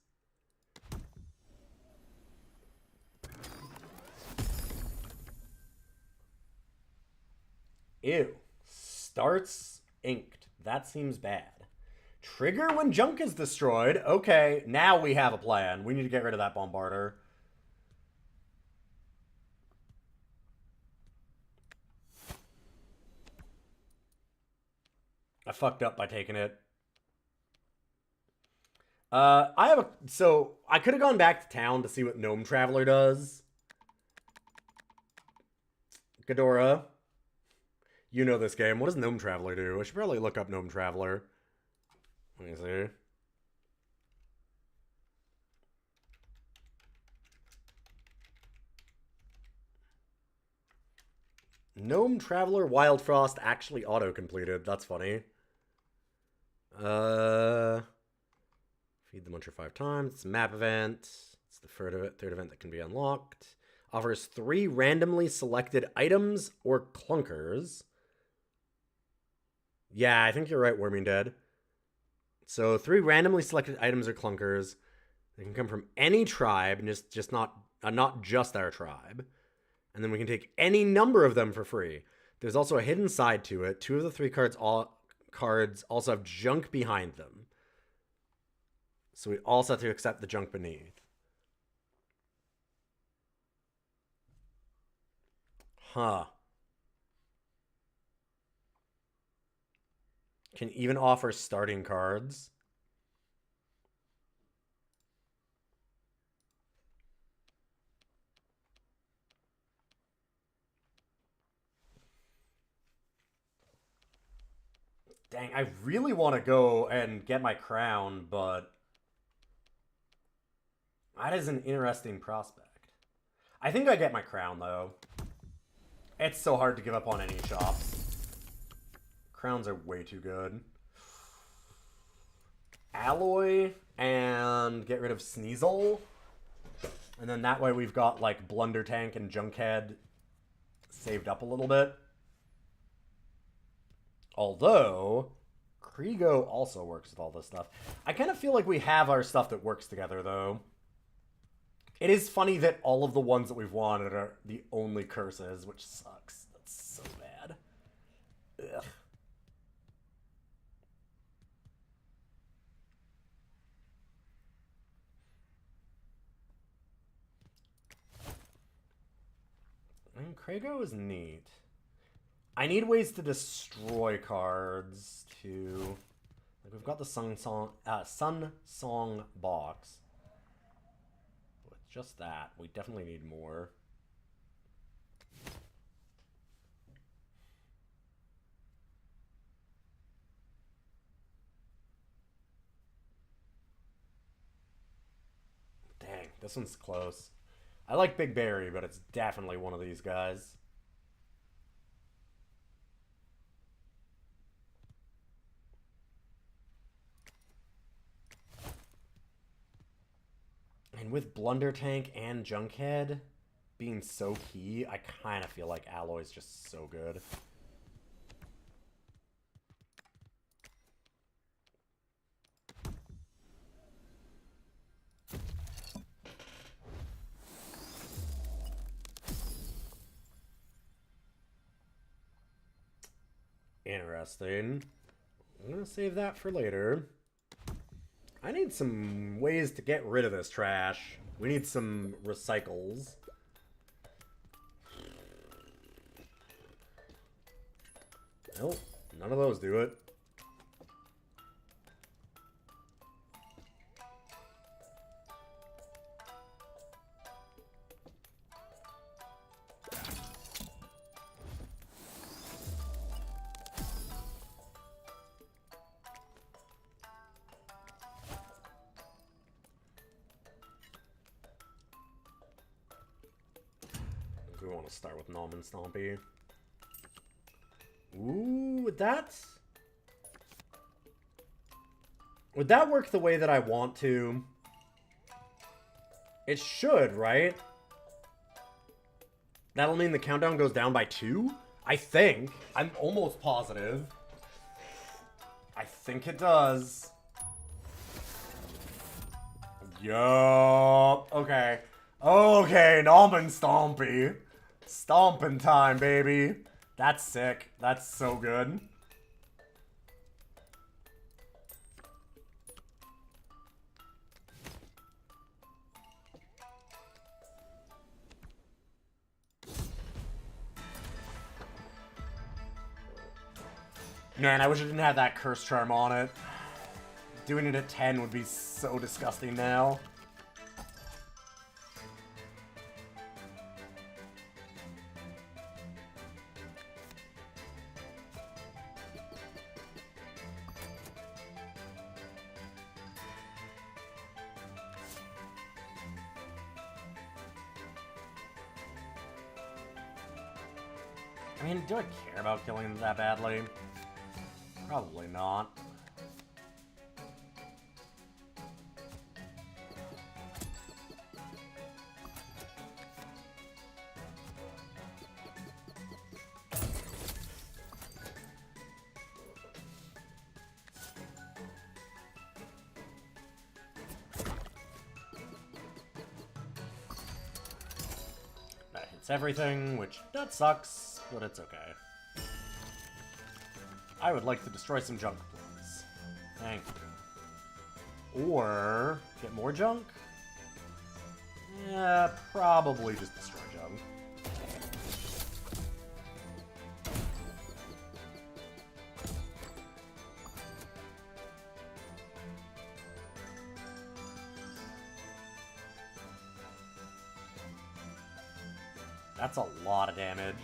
A: Ew. Starts inked. That seems bad. Trigger when junk is destroyed. Okay, now we have a plan. We need to get rid of that Bombarder. I fucked up by taking it. So I could have gone back to town to see what Gnome Traveler does. Ghidorah, you know this game. What does Gnome Traveler do? I should probably look up Gnome Traveler. Let me see. Gnome Traveler Wildfrost actually auto-completed. That's funny. Feed the Muncher 5 times. It's a map event. It's the third event that can be unlocked. Offers 3 randomly selected items or clunkers. Yeah, I think you're right, Worming Dead. So 3 randomly selected items or clunkers. They can come from any tribe, just not just our tribe. And then we can take any number of them for free. There's also a hidden side to it. 2 of the 3 cards also have junk behind them. So we also have to accept the junk beneath. Huh. Can even offer starting cards. Dang, I really want to go and get my crown, but that is an interesting prospect. I think I get my crown, though. It's so hard to give up on any shops. Crowns are way too good. Alloy and get rid of Sneasel. And then that way we've got, like, Blunder Tank and Junkhead saved up a little bit. Although, Kriego also works with all this stuff. I kind of feel like we have our stuff that works together, though. It is funny that all of the ones that we've wanted are the only curses, which sucks. That's so bad. Ugh. Krago is neat. I need ways to destroy cards too. Like we've got the Sun Song box. With just that, we definitely need more. Dang, this one's close. I like Big Berry, but it's definitely one of these guys. And with Blunder Tank and Junkhead being so key, I kind of feel like Alloy's just so good. Interesting. I'm gonna save that for later. I need some ways to get rid of this trash. We need some recycles. Nope, none of those do it. We want to start with Nom and Stompy. Ooh, would that work the way that I want to? It should, right? That'll mean the countdown goes down by 2? I think. I'm almost positive. I think it does. Yup. Okay. Okay, Nom and Stompy. Stomping time, baby. That's sick. That's so good. Man, I wish I didn't have that curse charm on it. Doing it at 10 would be so disgusting now. I mean, do I care about killing them that badly? Probably not. That hits everything, which that sucks, but it's okay. I would like to destroy some junk, please. Thank you. Or get more junk? Yeah, probably just destroy junk. That's a lot of damage.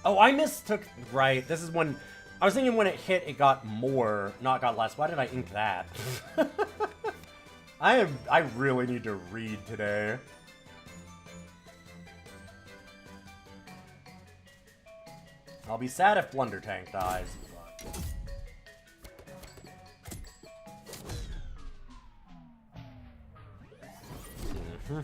A: Oh, I mistook... Right, this is when... I was thinking when it hit, it got more, not got less. Why did I ink that? I really need to read today. I'll be sad if Blunder Tank dies. But... Mm-hmm.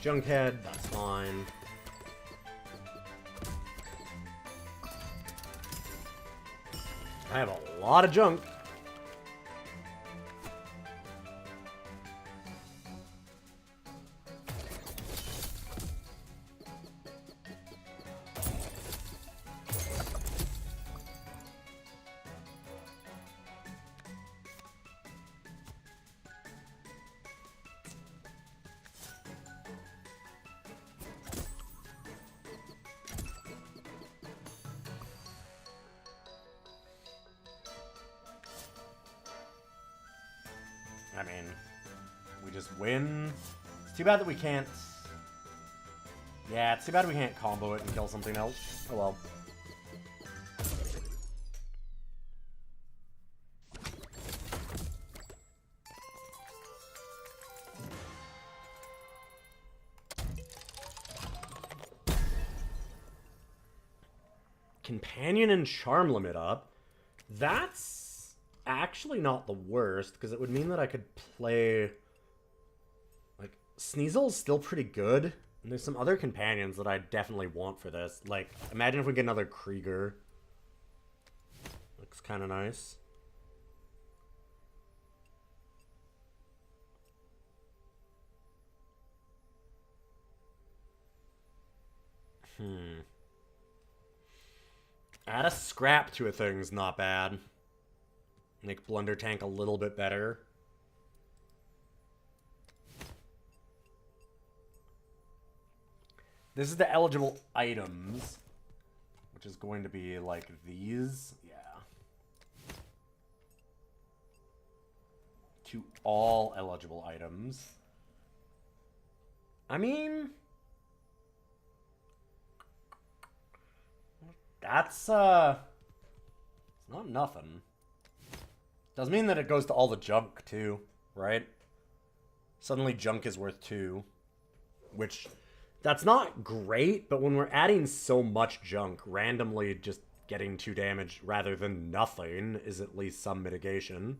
A: Junkhead, that's fine. I have a lot of junk. I mean, we just win. It's too bad that we can't... Yeah, it's too bad we can't combo it and kill something else. Oh well. Companion and Charm limit up. That's actually not the worst, because it would mean that I could play... Like, Sneasel's still pretty good. And there's some other companions that I definitely want for this. Like, imagine if we get another Krieger. Looks kind of nice. Add a scrap to a thing's not bad. Make Blunder Tank a little bit better. This is the eligible items, which is going to be like these. Yeah. To all eligible items. I mean... That's, it's not nothing. Does mean that it goes to all the junk, too, right? Suddenly junk is worth 2. Which, that's not great, but when we're adding so much junk, randomly just getting 2 damage rather than nothing is at least some mitigation.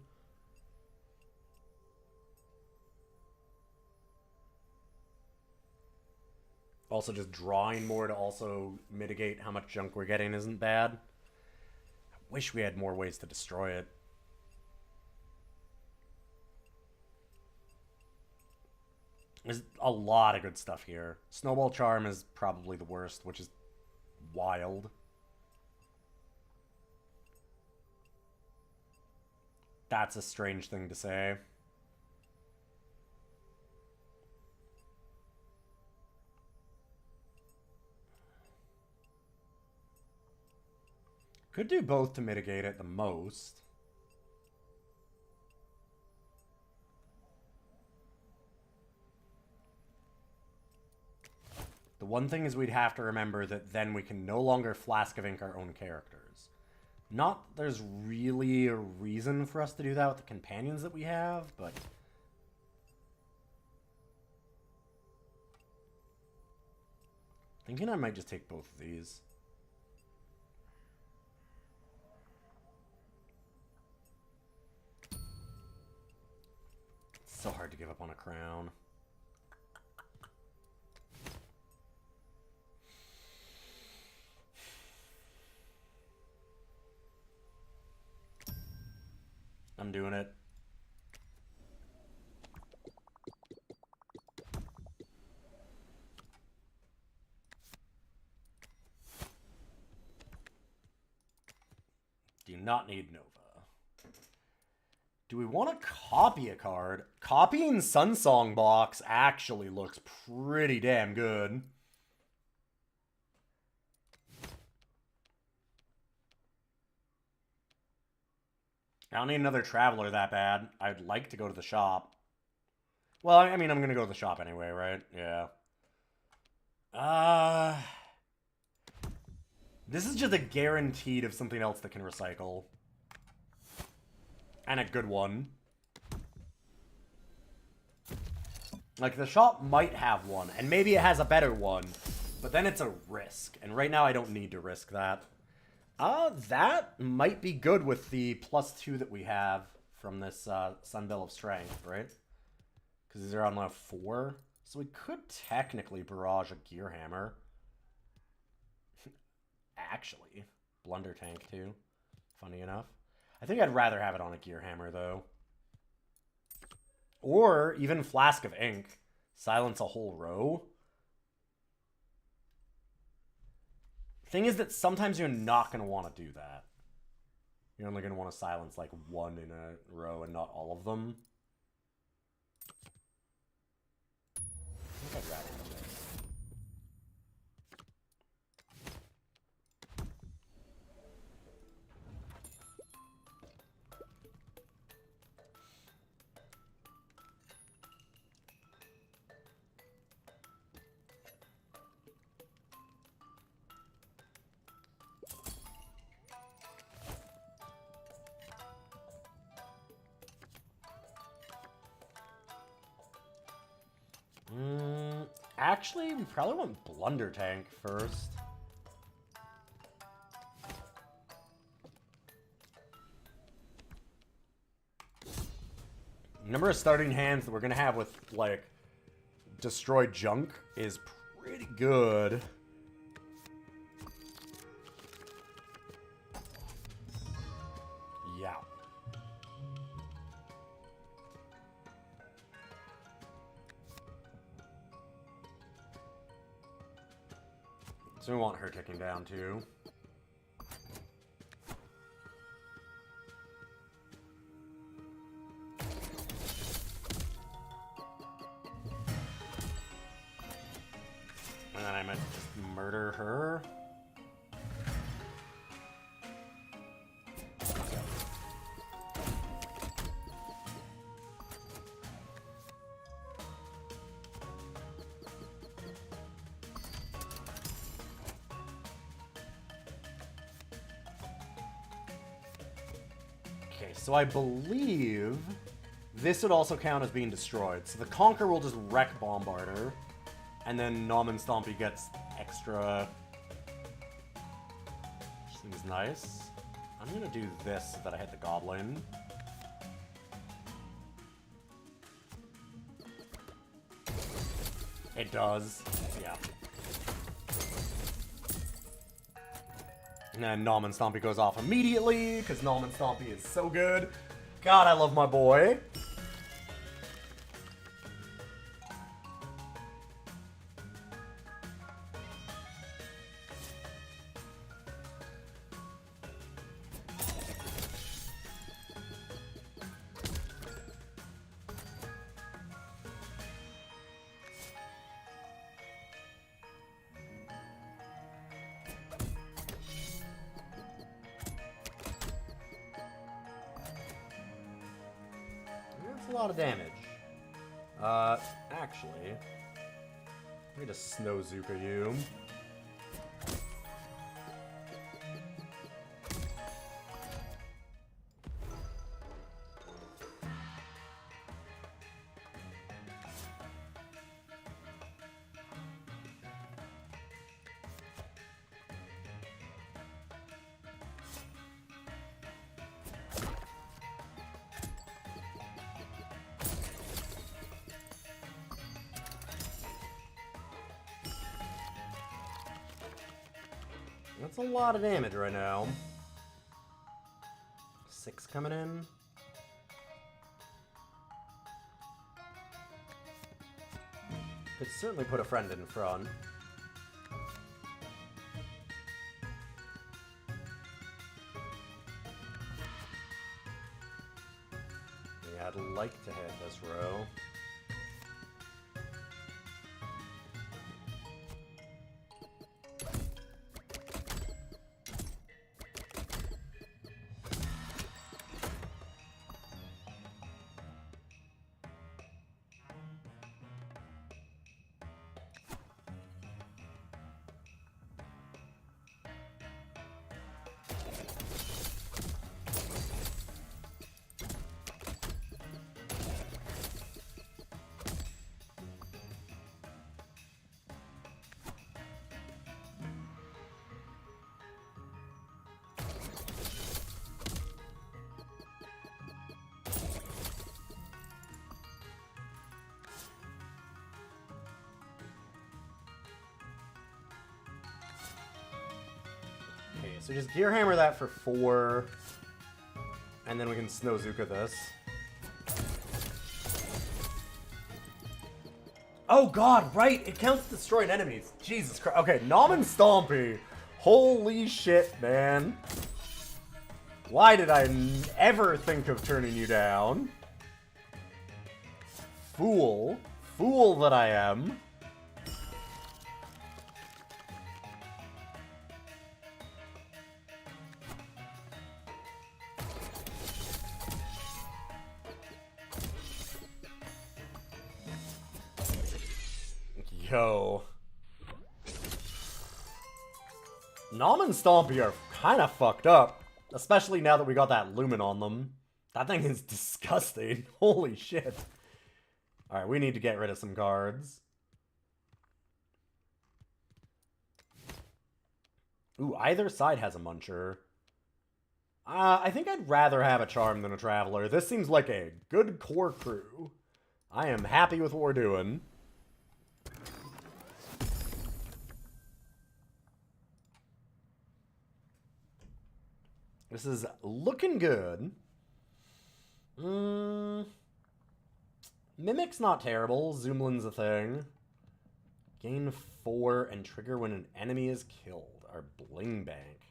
A: Also, just drawing more to also mitigate how much junk we're getting isn't bad. I wish we had more ways to destroy it. There's a lot of good stuff here. Snowball Charm is probably the worst, which is wild. That's a strange thing to say. Could do both to mitigate it the most. The one thing is we'd have to remember that then we can no longer Flask of Ink our own characters. Not there's really a reason for us to do that with the companions that we have, but... Thinking I might just take both of these. So hard to give up on a crown. I'm doing it. Do not need Nova. Do we want to copy a card? Copying Sunsong Box actually looks pretty damn good. I don't need another Traveler that bad. I'd like to go to the shop. Well, I mean, I'm going to go to the shop anyway, right? Yeah. This is just a guaranteed of something else that can recycle. And a good one. Like, the shop might have one, and maybe it has a better one, but then it's a risk. And right now I don't need to risk that. That might be good with the +2 that we have from this Sunbell of Strength, right? Because these are on a 4. So we could technically barrage a Gear Hammer. Actually. Blunder Tank, too. Funny enough. I think I'd rather have it on a gear hammer, though. Or even Flask of Ink. Silence a whole row. Thing is that sometimes you're not going to want to do that. You're only going to want to silence like one in a row and not all of them. I think I'd rather do this. Actually, we probably want Blunder Tank first. The number of starting hands that we're going to have with, like, destroyed junk is pretty good. Yeah. So we want her ticking down, too. And then I might just murder her. Okay, so I believe this would also count as being destroyed. So the Conquer will just wreck Bombarder, and then Nom and Stompy gets extra. Seems nice. I'm gonna do this so that I hit the Goblin. It does, yeah. And then Nom and Stompy goes off immediately, because Nom and Stompy is so good. God, I love my boy. That's a lot of damage. Actually, let me just Snowzuka you. That's a lot of damage right now. 6 coming in. Could certainly put a friend in front. Yeah, I'd like to hit this row. So just Gear Hammer that for 4. And then we can Snowzuka this. Oh god, right! It counts destroying enemies. Jesus Christ. Okay, Nom and Stompy. Holy shit, man. Why did I ever think of turning you down? Fool. Fool that I am. Yo. Nom and Stompy are kind of fucked up. Especially now that we got that Lumen on them. That thing is disgusting. Holy shit. Alright, we need to get rid of some cards. Ooh, either side has a Muncher. I think I'd rather have a Charm than a Traveler. This seems like a good core crew. I am happy with what we're doing. This is looking good. Mimic's not terrible. Zoomlin's a thing. Gain 4 and trigger when an enemy is killed. Our Bling Bank.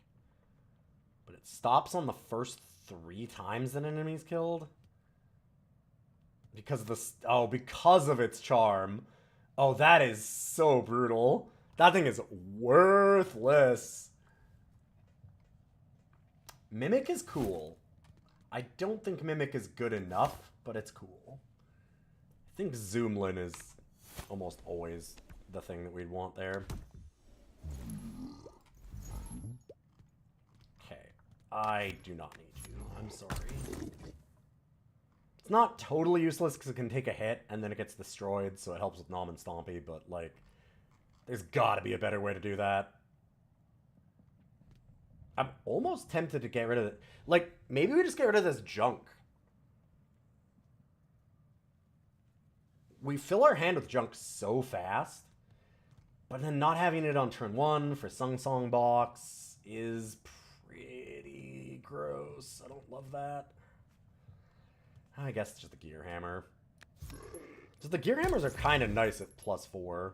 A: But it stops on the first 3 times an enemy's killed? Because of this. Oh, because of its charm. Oh, that is so brutal. That thing is worthless. Mimic is cool. I don't think Mimic is good enough, but it's cool. I think Zoomlin is almost always the thing that we'd want there. Okay. I do not need you. I'm sorry. It's not totally useless because it can take a hit and then it gets destroyed, so it helps with Nom and Stompy, but, like, there's gotta be a better way to do that. I'm almost tempted to get rid of it. Like, maybe we just get rid of this junk. We fill our hand with junk so fast, but then not having it on turn 1 for Sung Song Box is pretty gross. I don't love that. I guess it's just the Gear Hammer. Just the Gear Hammers are kind of nice at +4.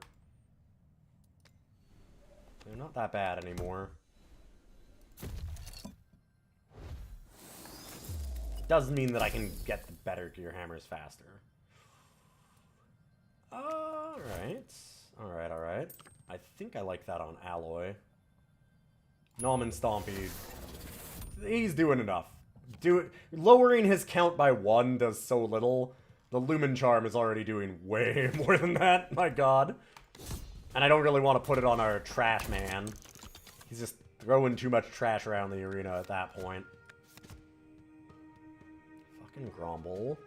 A: They're not that bad anymore. Doesn't mean that I can get the better Gear Hammers faster. Alright. Alright. I think I like that on Alloy. Nom and Stompy. He's doing enough. Lowering his count by 1 does so little. The Lumen Charm is already doing way more than that. My god. And I don't really want to put it on our trash man. He's just throwing too much trash around the arena at that point. Fucking Grumble.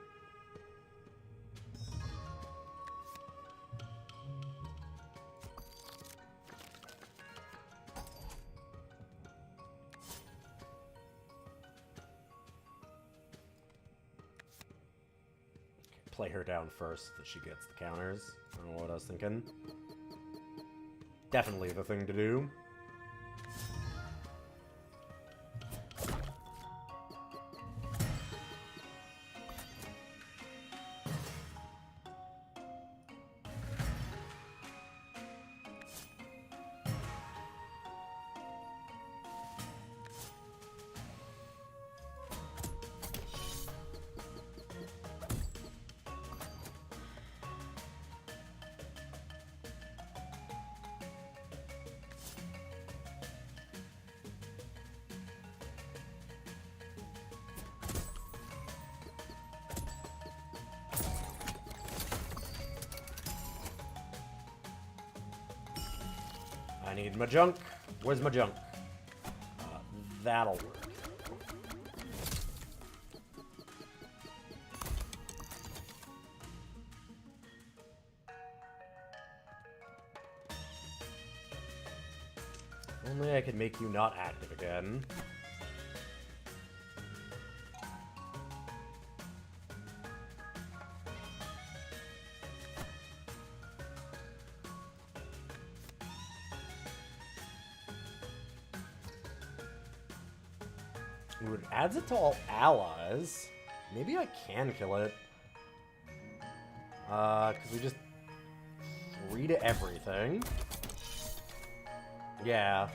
A: Play her down first so that she gets the counters. I don't know what I was thinking. Definitely the thing to do. I need my junk. Where's my junk? That'll work. Only I could make you not active again. Ooh, it adds it to all allies. Maybe I can kill it. Because we just read everything. Yeah.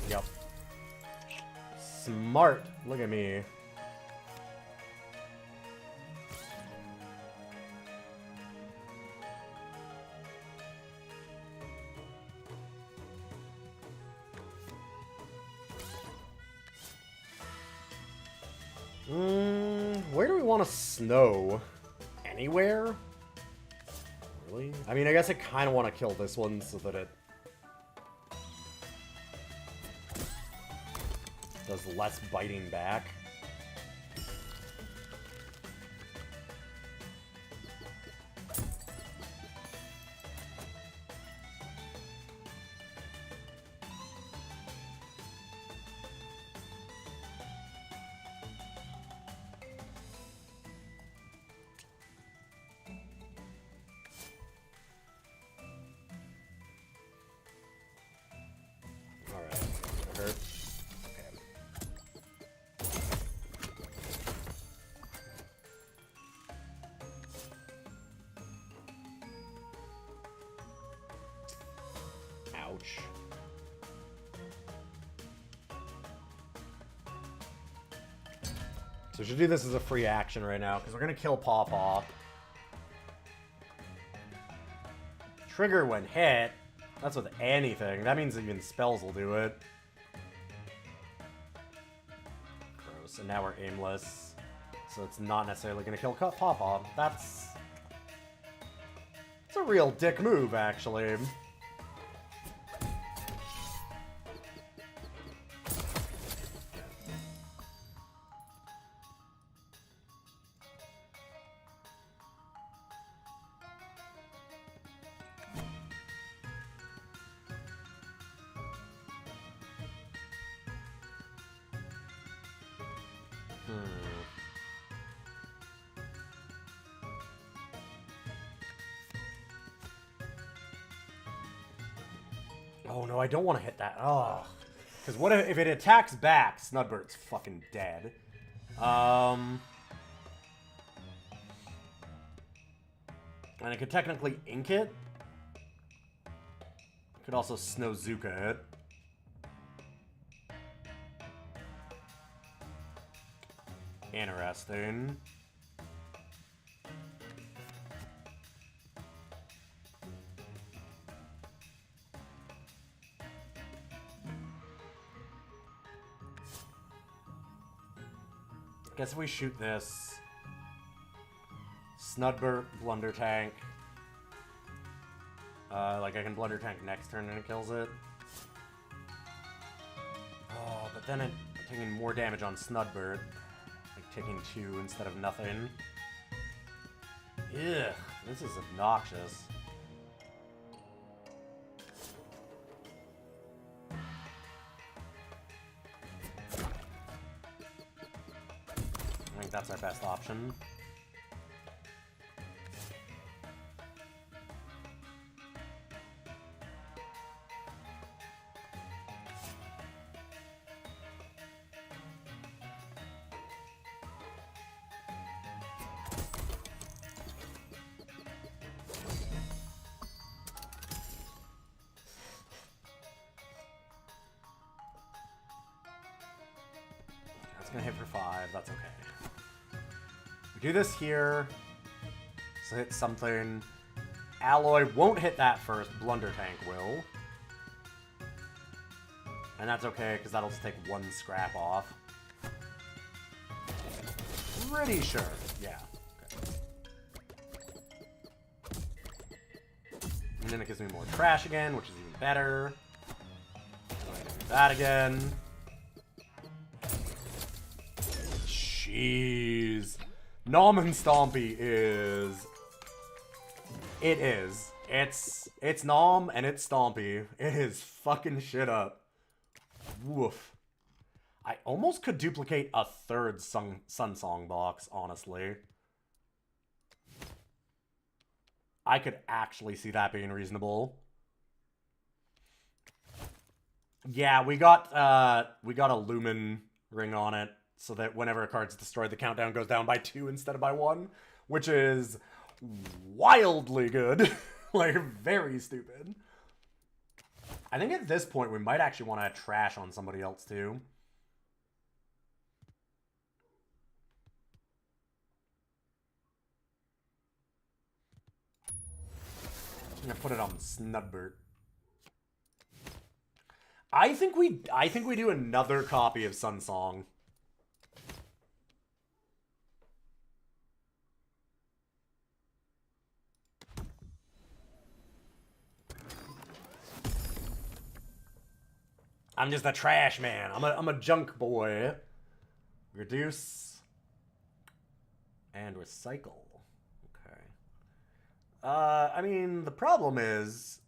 A: Yep. Smart. Look at me. Where do we want to snow? Anywhere? Really? I mean, I guess I kind of want to kill this one so that it does less biting back. Ouch. So we should do this as a free action right now, because we're going to kill Pawpaw. Trigger when hit. That's with anything. That means even spells will do it. Gross. And now we're aimless. So it's not necessarily going to kill Pawpaw. That's... It's a real dick move, actually. Oh no, I don't want to hit that. Oh, because what if it attacks back? Snudbird's fucking dead. And I could technically ink it. Could also Snowzuka it. Interesting. Guess if we shoot this, Snudburt, Blunder Tank. Like I can Blunder Tank next turn and it kills it. Oh, but then I'm taking more damage on Snudburt. Like taking 2 instead of nothing. Ugh, this is obnoxious. I think that's our best option. That's gonna hit for 5, that's okay. We do this here. So hit something. Alloy won't hit that first. Blunder Tank will. And that's okay, because that'll just take 1 scrap off. Pretty sure. Yeah. Okay. And then it gives me more trash again, which is even better. Do that again. Jeez. Nom and Stompy is... It is. It's Nom and it's Stompy. It is fucking shit up. Woof. I almost could duplicate a 3rd Sun Song box, honestly. I could actually see that being reasonable. Yeah, we got a Lumen ring on it, so that whenever a card's destroyed, the countdown goes down by 2 instead of by 1, which is wildly good. Like, very stupid. I think at this point, we might actually want to trash on somebody else, too. I'm gonna put it on Snudbert. I think we do another copy of Sun Song. I'm just a trash man. I'm a junk boy. Reduce and recycle. Okay. I mean, the problem is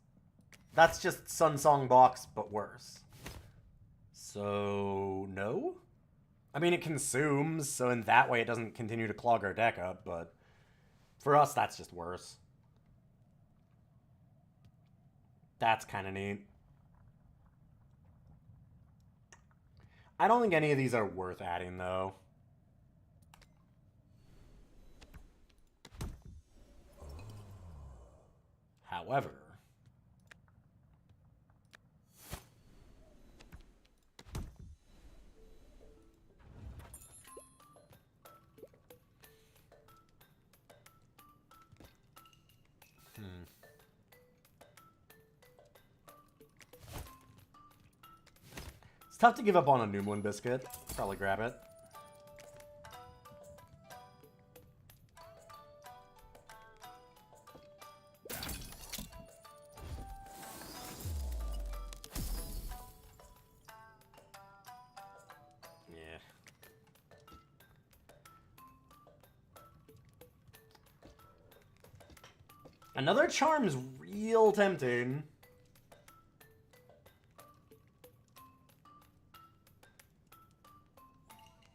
A: that's just Sun Song box, but worse. So no. I mean, it consumes, so in that way it doesn't continue to clog our deck up, but for us, that's just worse. That's kind of neat. I don't think any of these are worth adding, though. However... It's tough to give up on a Noomlin biscuit. Probably grab it. Yeah. Another charm's real tempting.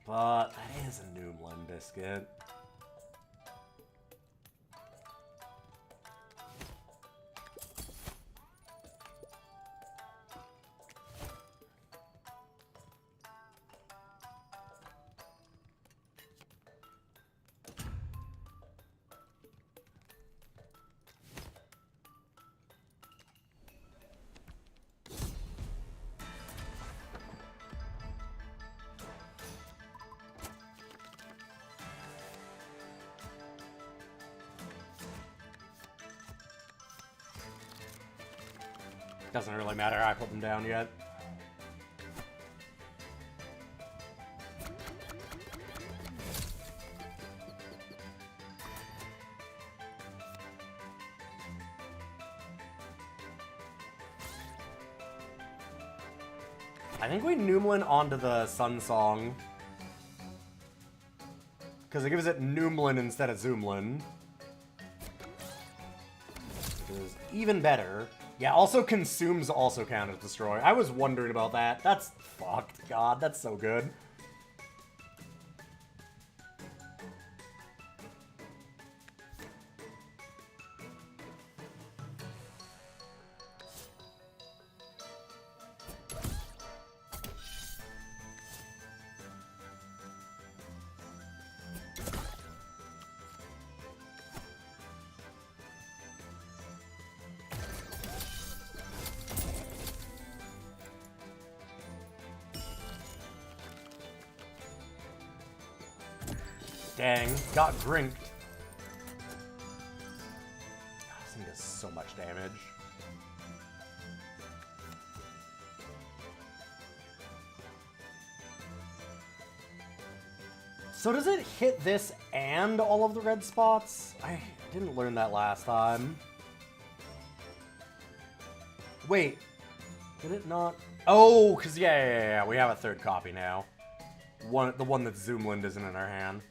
A: But that is a Noomlin biscuit. Doesn't really matter how I put them down yet. I think we Noomlin onto the Sun Song. Because it gives it Noomlin instead of Zoomlin. Which is even better. Yeah, also consumes also count as destroy. I was wondering about that. That's fucked. God, that's so good. Dang, got grinked. This thing does so much damage. So does it hit this and all of the red spots? I didn't learn that last time. Wait, did it not? Oh, because yeah, we have a third copy now. The one that Zoomland isn't in our hand.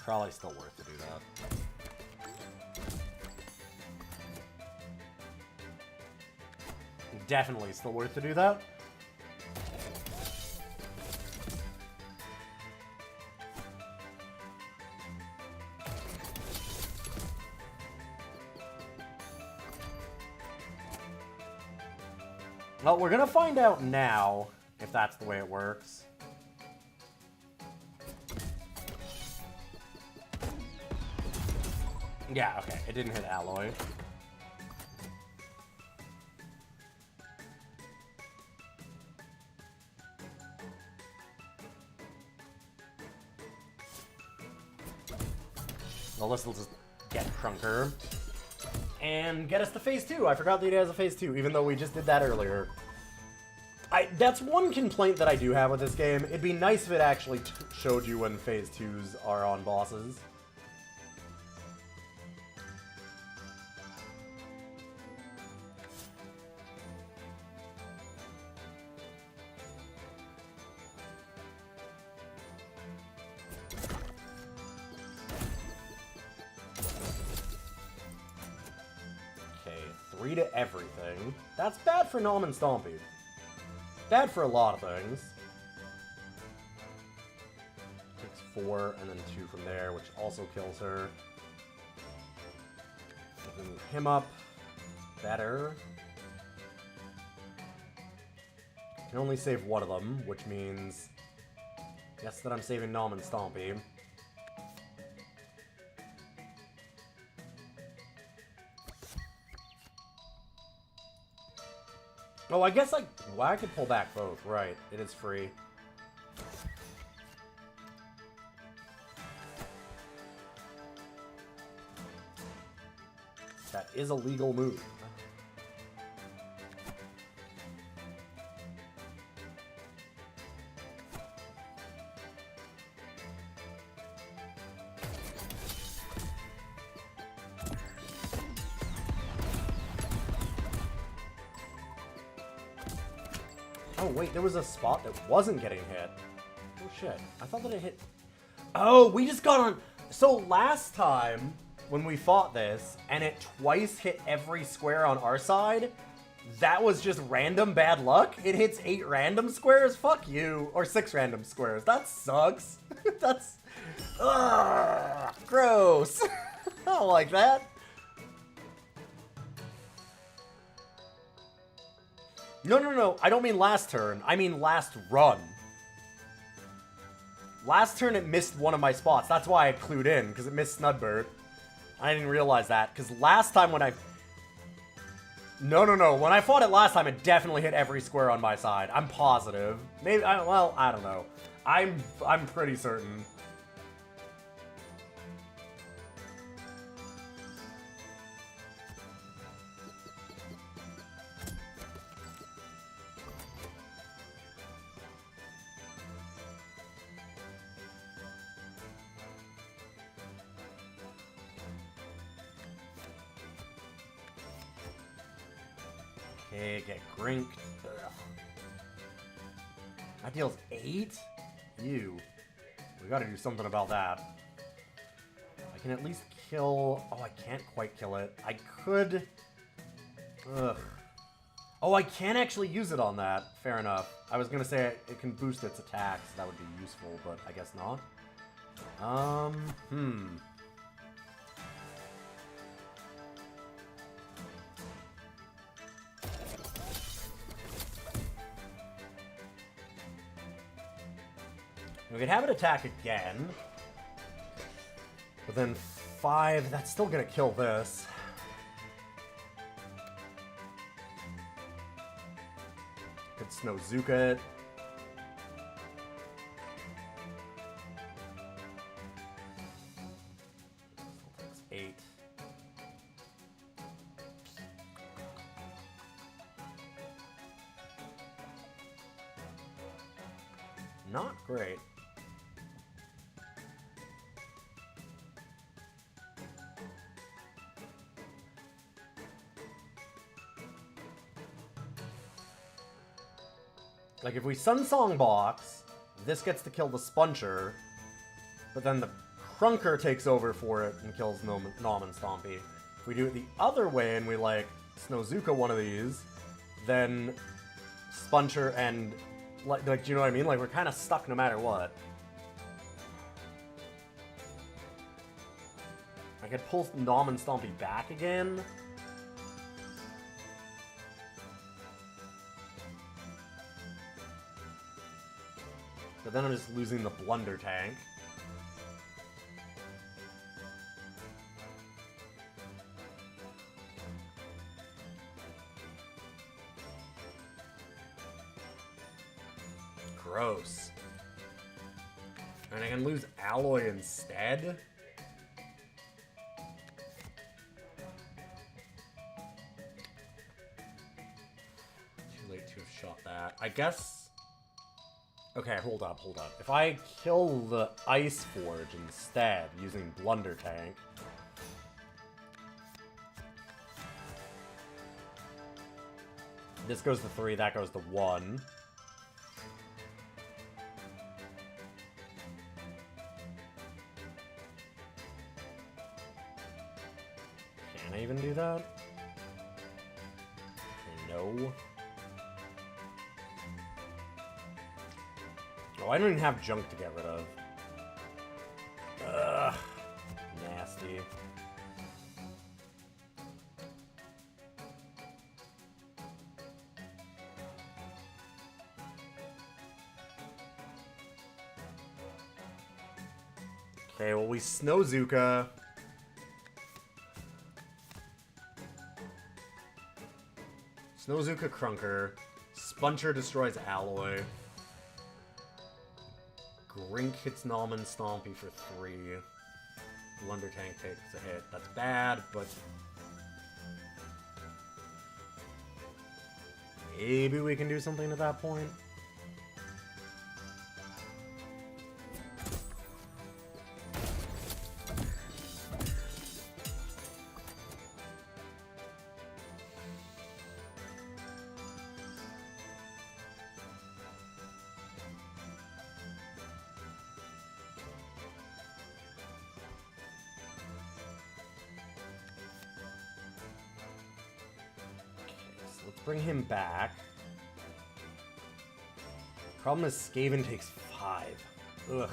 A: Probably still worth to do that. Definitely still worth to do that. Well, we're gonna find out now if that's the way it works. Yeah, okay, it didn't hit alloy. Well, this will just get Crunker. And get us to phase 2. I forgot that it has a phase 2, even though we just did that earlier. That's one complaint that I do have with this game. It'd be nice if it actually showed you when phase 2s are on bosses. To everything. That's bad for Nom and Stompy. Bad for a lot of things. Takes 4 and then 2 from there, which also kills her. Move him up. Better. Can only save one of them, which means guess that I'm saving Nom and Stompy. Oh, I guess I could pull back both. Right, it is free. That is a legal move. Oh, wait, there was a spot that wasn't getting hit. Oh, shit. I thought that it hit... Oh, we just got on... So, last time, when we fought this, and it twice hit every square on our side, that was just random bad luck? It hits 8 random squares? Fuck you. Or 6 random squares. That sucks. That's... Ugh, gross. I don't like that. No. I don't mean last turn. I mean last run. Last turn it missed one of my spots. That's why I clued in, because it missed Snudbert. I didn't realize that, because last time when I... No. When I fought it last time, it definitely hit every square on my side. I'm positive. Maybe, well, I don't know. I'm pretty certain. Okay, get grinked. Ugh. That deals 8? Ew. We gotta do something about that. I can at least kill... Oh, I can't quite kill it. I could... Ugh. Oh, I can actually use it on that. Fair enough. I was gonna say it can boost its attacks. That would be useful, but I guess not. We could have it attack again. But then 5, that's still gonna kill this. Could Snowzuka it. Still takes 8. Not great. Like, if we Sun Song box, this gets to kill the Sponcher, but then the Crunker takes over for it and kills Nom and Stompy. If we do it the other way and we, like, Snowzuka one of these, then Sponcher and, like, do you know what I mean? Like, we're kind of stuck no matter what. I could pull Nom and Stompy back again. But then I'm just losing the Blunder Tank. Gross. And I can lose Alloy instead? Too late to have shot that. I guess... Okay, hold up. If I kill the Ice Forge instead, using Blunder Tank... This goes to 3, that goes to 1. Can I even do that? No. Oh, I don't even have junk to get rid of. Ugh. Nasty. Okay, well, we Snowzuka. Snowzuka Crunker. Sponcher destroys Alloy. Grink hits Nom and Stompy for 3. Blunder Tank takes a hit. That's bad, but... maybe we can do something at that point? Bring him back. Problem is, Skaven takes 5. Ugh.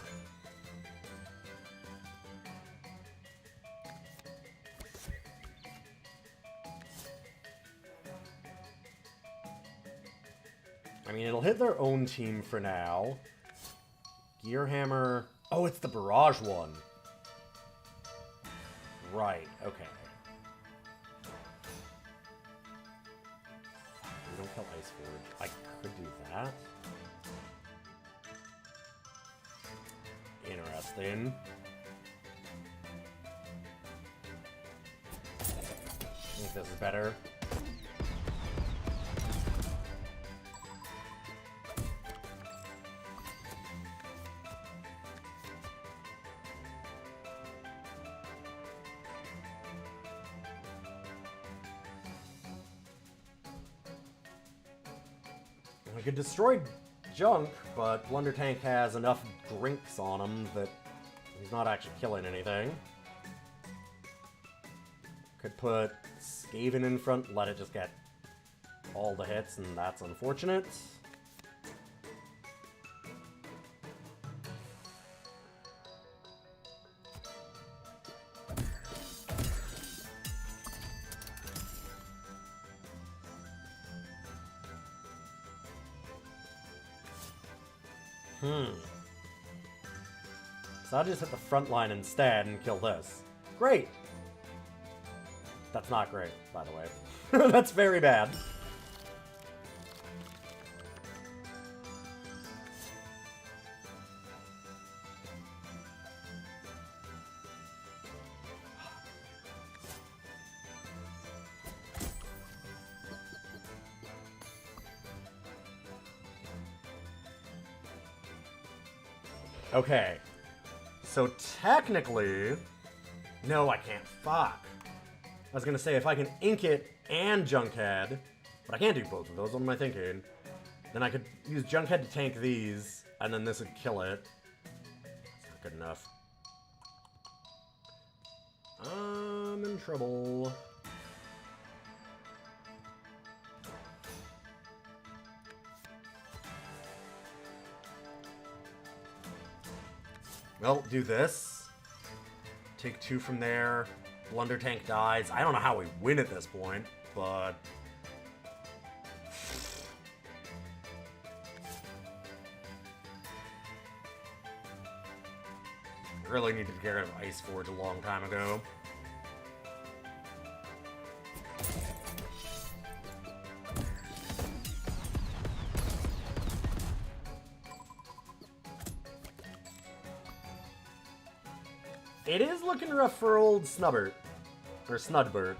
A: I mean, it'll hit their own team for now. Gearhammer... oh, it's the Barrage one. Right, okay. Don't kill Ice Forge. I could do that. Interesting. I think this is better. I could destroy junk, but Blunder Tank has enough drinks on him that he's not actually killing anything. Could put Skaven in front, let it just get all the hits, and that's unfortunate. So I'll just hit the front line instead and kill this. Great! That's not great, by the way. That's very bad. Okay. So technically... no, I can't. Fuck. I was gonna say, if I can ink it and Junkhead, but I can't do both of those, what am I thinking? Then I could use Junkhead to tank these, and then this would kill it. That's not good enough. I'm in trouble. Well, do this. Take 2 from there. Blunder tank dies. I don't know how we win at this point, but... really needed to get rid of Ice Forge a long time ago. It is looking rough for old Snubbert. Or Snudbert.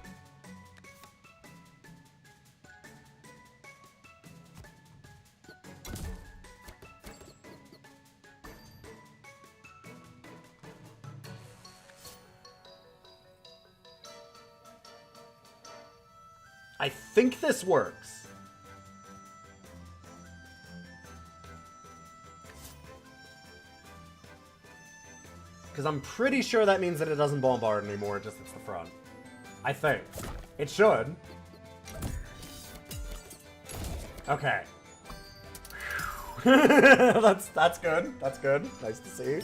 A: I think this works. Because I'm pretty sure that means that it doesn't bombard anymore, it just hits the front. I think. It should. Okay. That's good. That's good. Nice to see.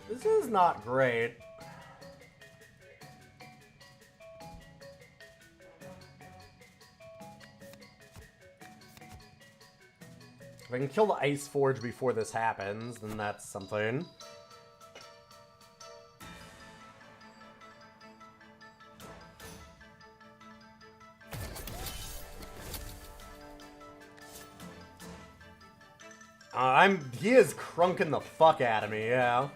A: This is not great. If I can kill the Ice Forge before this happens, then that's something. He is crunking the fuck out of me, yeah.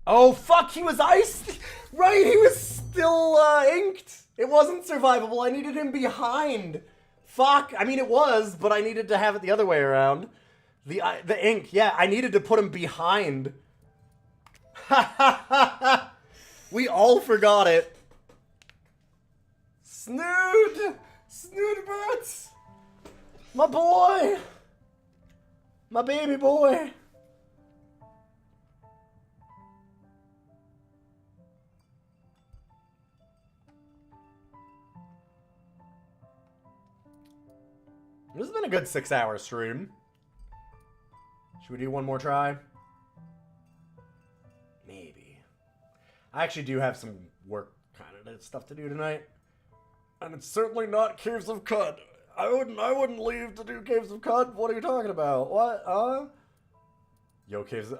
A: Oh, fuck, he was iced! Right, he was still, inked! It wasn't survivable, I needed him behind! Fuck, I mean, it was, but I needed to have it the other way around. The ink, yeah, I needed to put him behind. Ha ha ha ha! We all forgot it. Snood! Snoodbert! My boy! My baby boy! This has been a good 6-hour stream. Should we do one more try? Maybe. I actually do have some work kind of stuff to do tonight. And it's certainly not Caves of Cud. I wouldn't leave to do Caves of Cud. What are you talking about? What? Yo, Caves,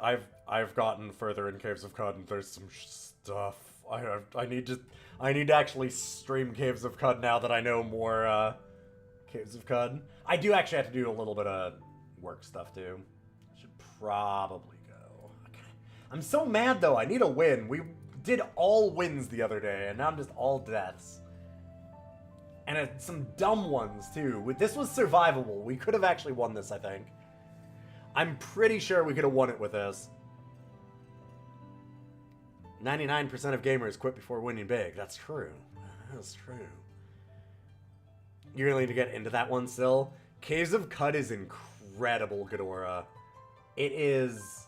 A: I've gotten further in Caves of Cud and there's some stuff. I need to actually stream Caves of Cud now that I know more Caves of Cud. I do actually have to do a little bit of work stuff too. Should probably go. Okay. I'm so mad though. I need a win. We did all wins the other day, and now I'm just all deaths. And some dumb ones too. This was survivable. We could have actually won this, I think. I'm pretty sure we could have won it with this. 99% of gamers quit before winning big. That's true. That's true. You're gonna need to get into that one still. Caves of Cud is incredible, Ghidorah. It is...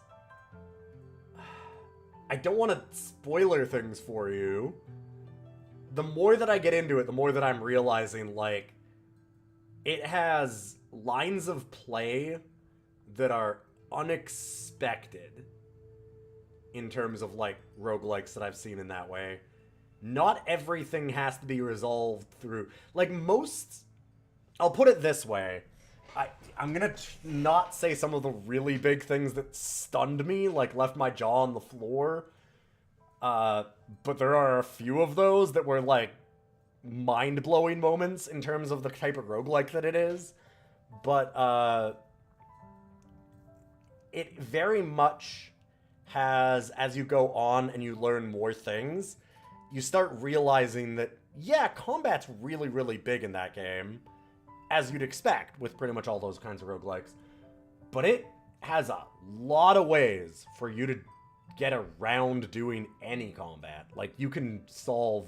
A: I don't want to spoiler things for you. The more that I get into it, the more that I'm realizing, like, it has lines of play that are unexpected in terms of, like, roguelikes that I've seen in that way. Not everything has to be resolved through... Like, most... I'll put it this way. I'm gonna not say some of the really big things that stunned me, like left my jaw on the floor. But there are a few of those that were, like, mind-blowing moments in terms of the type of roguelike that it is. But, it very much has, as you go on and you learn more things, you start realizing that, yeah, combat's really, really big in that game, as you'd expect with pretty much all those kinds of roguelikes. But it has a lot of ways for you to get around doing any combat. Like, you can solve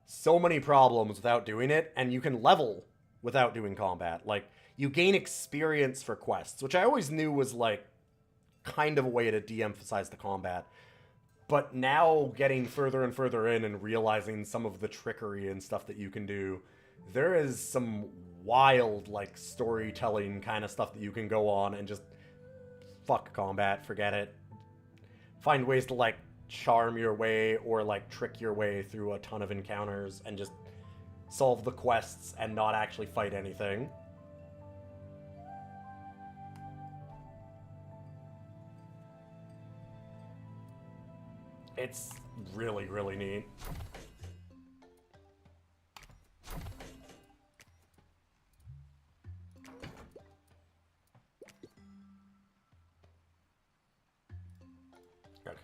A: so many problems without doing it, and you can level without doing combat. Like, you gain experience for quests, which I always knew was, like, kind of a way to de-emphasize the combat. But now, getting further and further in and realizing some of the trickery and stuff that you can do, there is some wild, like, storytelling kind of stuff that you can go on and just fuck combat, forget it. Find ways to, like, charm your way or, like, trick your way through a ton of encounters and just solve the quests and not actually fight anything. It's really, really neat. Okay.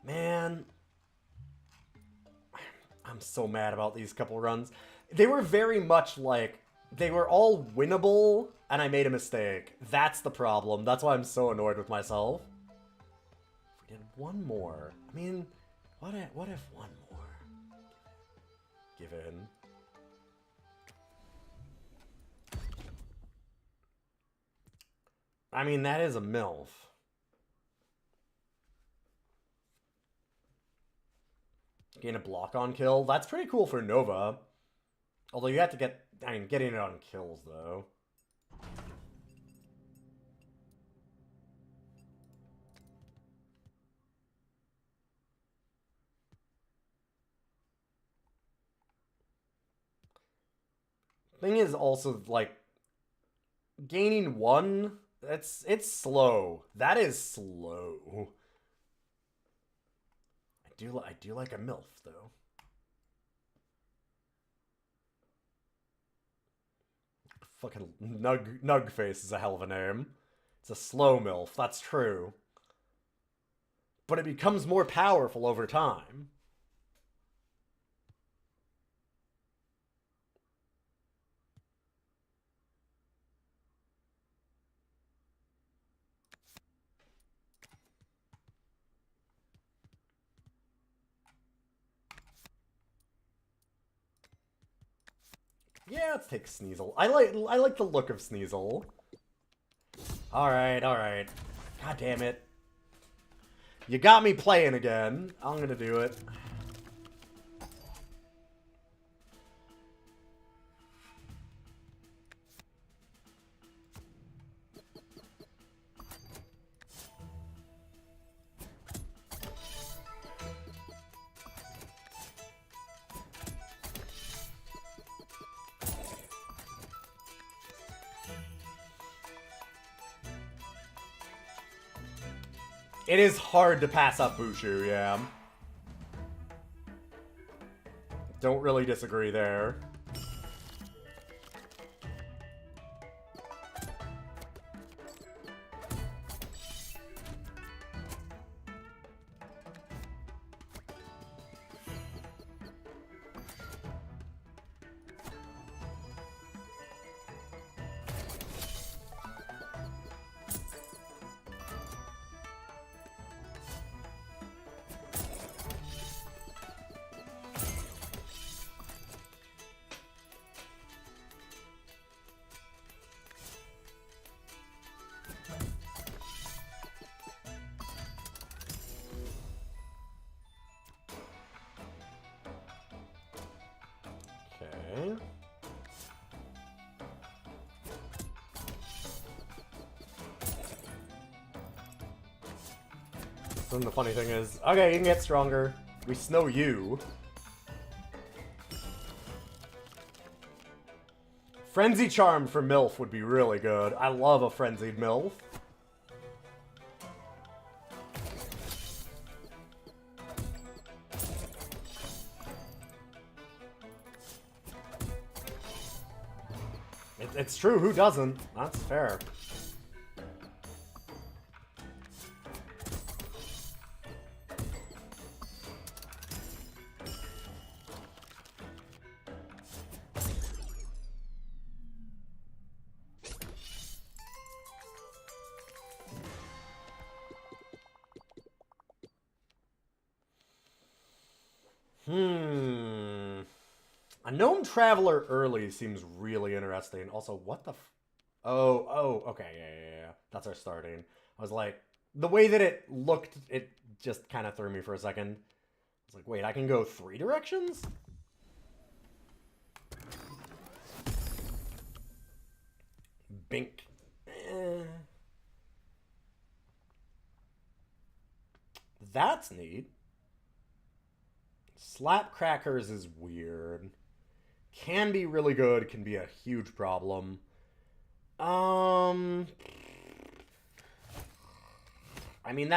A: Man. I'm so mad about these couple runs. They were very much like, they were all winnable, and I made a mistake. That's the problem. That's why I'm so annoyed with myself. If we did one more, I mean, what if one more? Give in. I mean, that is a MILF. Gain a block on kill. That's pretty cool for Nova. Although you have to get... I mean, getting it on kills, though. Thing is also, like... Gaining one... It's slow. That is slow. I do like a MILF, though. Fucking Nugface is a hell of a name. It's a slow MILF, that's true. But it becomes more powerful over time. Yeah, let's take Sneasel. I like the look of Sneasel. Alright, alright. God damn it. You got me playing again. I'm gonna do it. It is hard to pass up Bushu, yeah. Don't really disagree there. Okay. Then the funny thing is, okay, you can get stronger. We snow you. Frenzy Charm for MILF would be really good. I love a Frenzied MILF. It's true, who doesn't? That's fair. A gnome traveler early seems really interesting. Also, what the oh, okay, yeah. That's our starting. I was like, the way that it looked, it just kind of threw me for a second. I was like, wait, I can go 3 directions? Bink. That's neat. Slap crackers is weird. Can be really good, can be a huge problem. I mean,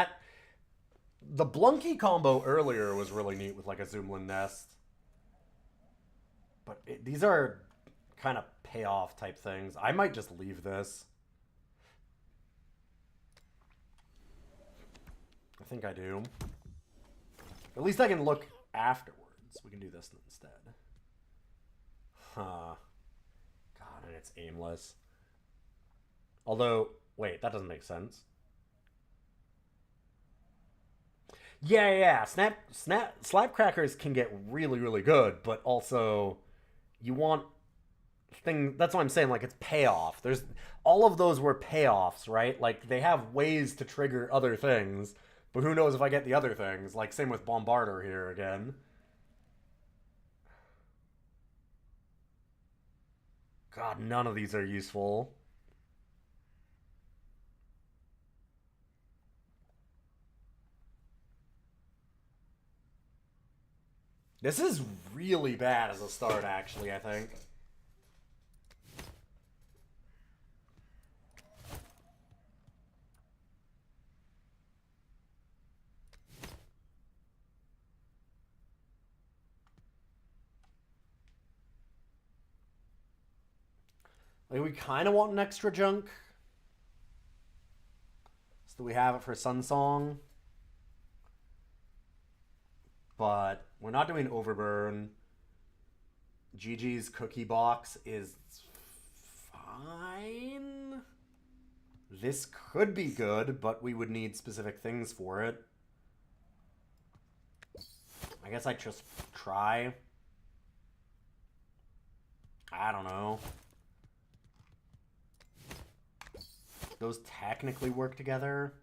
A: the Blunky combo earlier was really neat with like a Zoomlin nest. But these are kind of payoff type things. I might just leave this. I think I do. At least I can look afterwards. We can do this instead. Huh. God, and it's aimless. Although, wait, that doesn't make sense. Yeah. Slap crackers can get really, really good, but also you want thing. That's what I'm saying. Like, it's payoff. There's all of those were payoffs, right? Like, they have ways to trigger other things, but who knows if I get the other things? Like, same with Bombarder here again. God, none of these are useful. This is really bad as a start, actually, I think. Like, we kind of want an extra junk. So that we have it for Sunsong. But we're not doing Overburn. GG's cookie box is fine. This could be good, but we would need specific things for it. I guess I just try. I don't know. Those technically work together.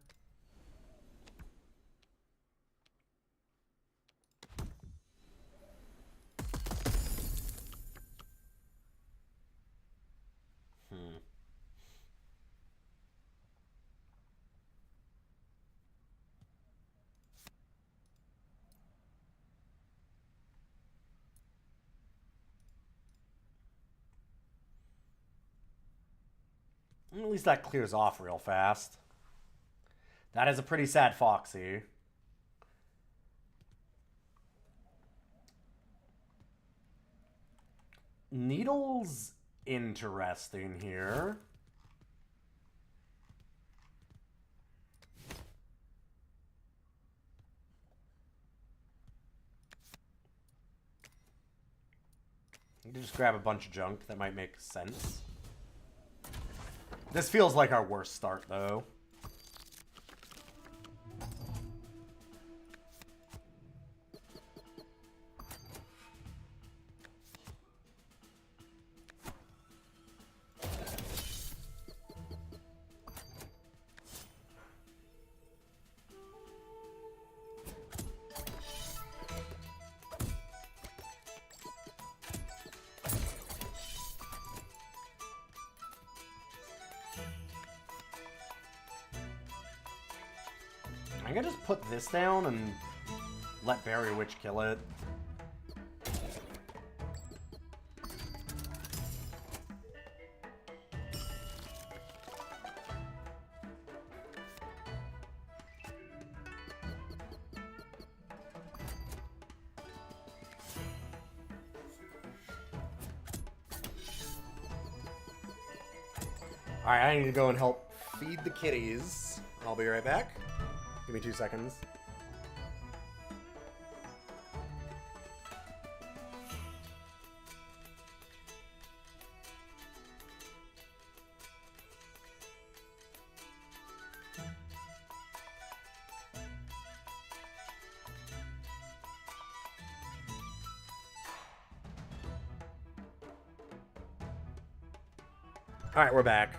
A: At least that clears off real fast. That is a pretty sad Foxy. Needle's interesting here. You can just grab a bunch of junk. That might make sense. This feels like our worst start, though. I'm gonna just put this down and let Berry Witch kill it. Alright, I need to go and help feed the kitties. I'll be right back. Give me 2 seconds. Alright, we're back.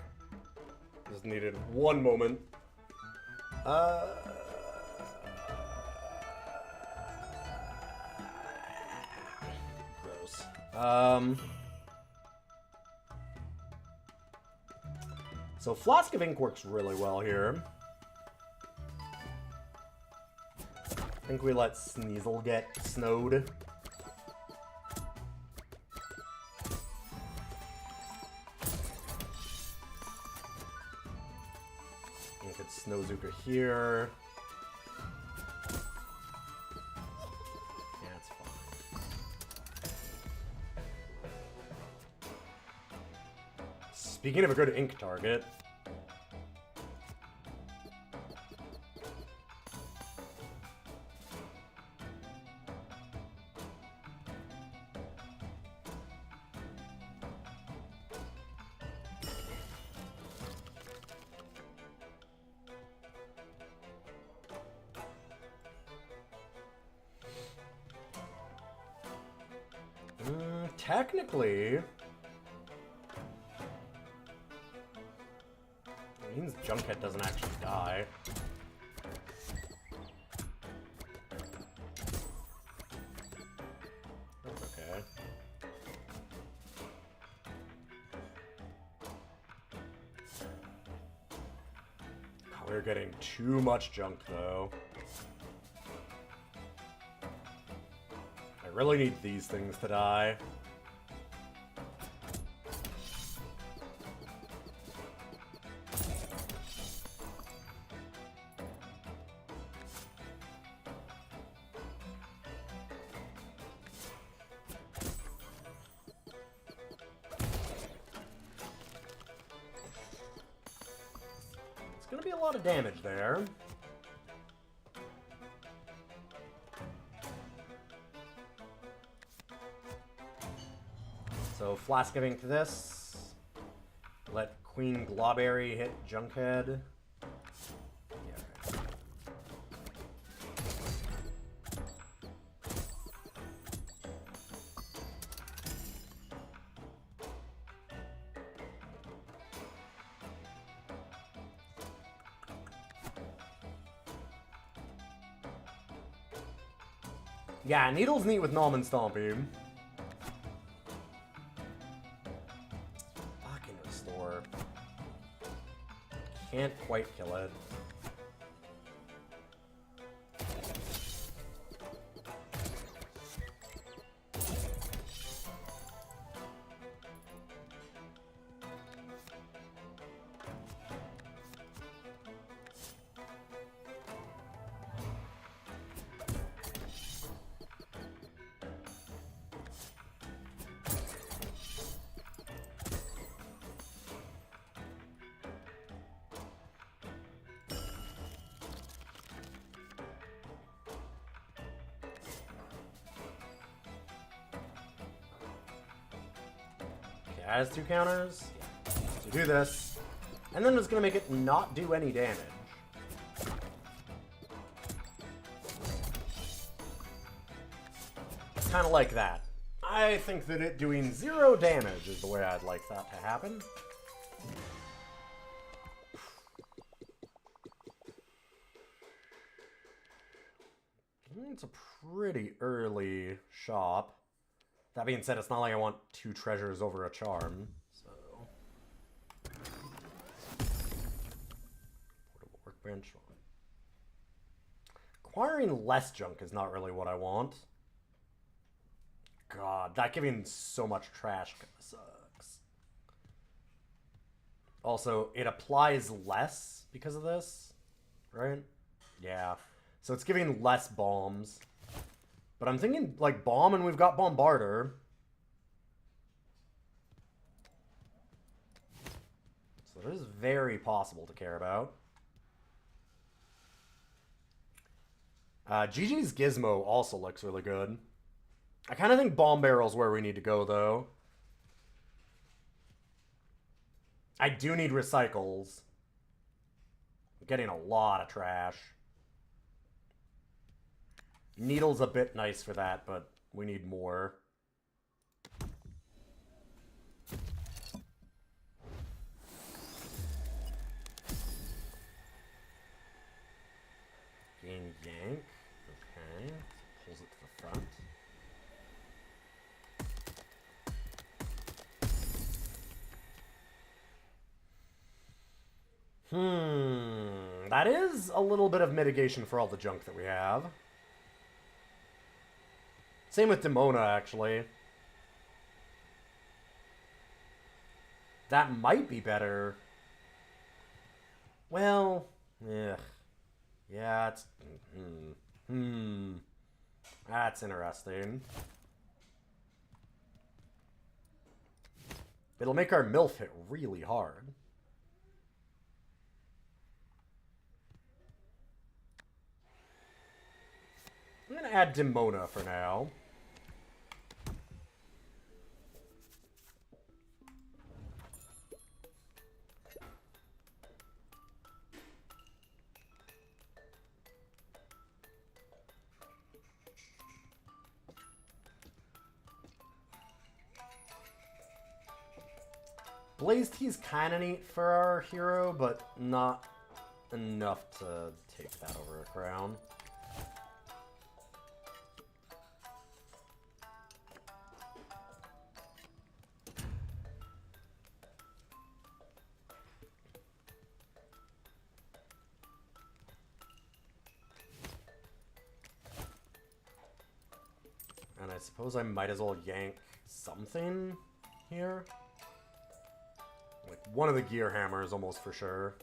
A: Just needed one moment. Gross. So Flask of Ink works really well here. I think we let Sneasel get snowed. We could Snowzuka here. Yeah, it's fine. Speaking of a good ink target. Technically, it means Junkhead doesn't actually die. That's okay. God, we're getting too much junk, though. I really need these things to die. Gonna be a lot of damage there. So Flask of Ink this. Let Queen Glawberry hit Junkhead. Yeah, right. Yeah, Needle's neat with Nom and Stompy. Fucking Restore. Can't quite kill it. That has 2 counters. So do this. And then it's going to make it not do any damage. Kind of like that. I think that it doing 0 damage is the way I'd like that to happen. It's a pretty early shop. That being said, it's not like I want 2 treasures over a charm, so... Portable workbench. Acquiring less junk is not really what I want. God, that giving so much trash kind of sucks. Also, it applies less because of this, right? Yeah. So it's giving less bombs. But I'm thinking, like, bomb, and we've got Bombarder. So it is very possible to care about. GG's Gizmo also looks really good. I kind of think Bomb Barrel's where we need to go, though. I do need recycles. I'm getting a lot of trash. Needle's a bit nice for that, but we need more. yank. Okay. Pulls it to the front. That is a little bit of mitigation for all the junk that we have. Same with Demona, actually. That might be better. Well, yeah. Yeah, it's... That's interesting. It'll make our MILF hit really hard. I'm gonna add Demona for now. Blaze Tea's kind of neat for our hero, but not enough to take that over a crown. And I suppose I might as well yank something here. Like one of the gear hammers, almost for sure.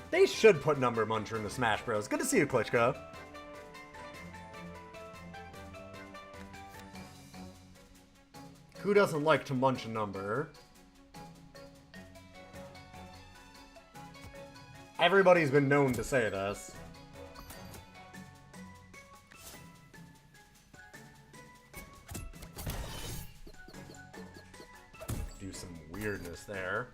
A: They should put Number Muncher in the Smash Bros. Good to see you, Klitschko. Who doesn't like to munch a number? Everybody's been known to say this. Do some weirdness there.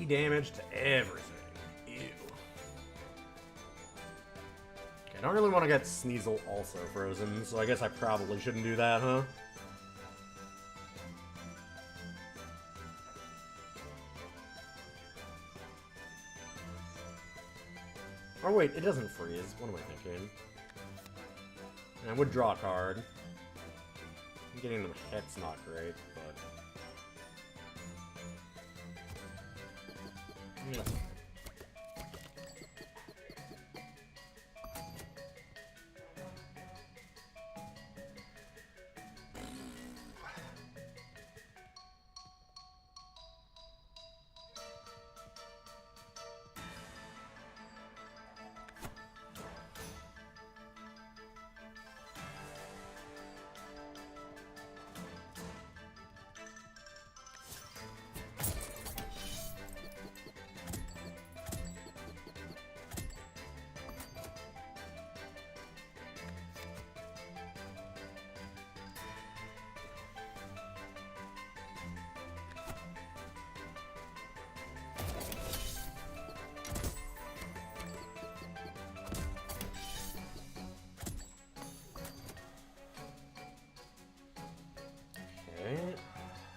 A: Damage to everything. Ew. Okay, I don't really want to get Sneasel also frozen, so I guess I probably shouldn't do that, huh? Oh wait, it doesn't freeze. What am I thinking? I would draw a card. Getting them hits not great, but... Yeah.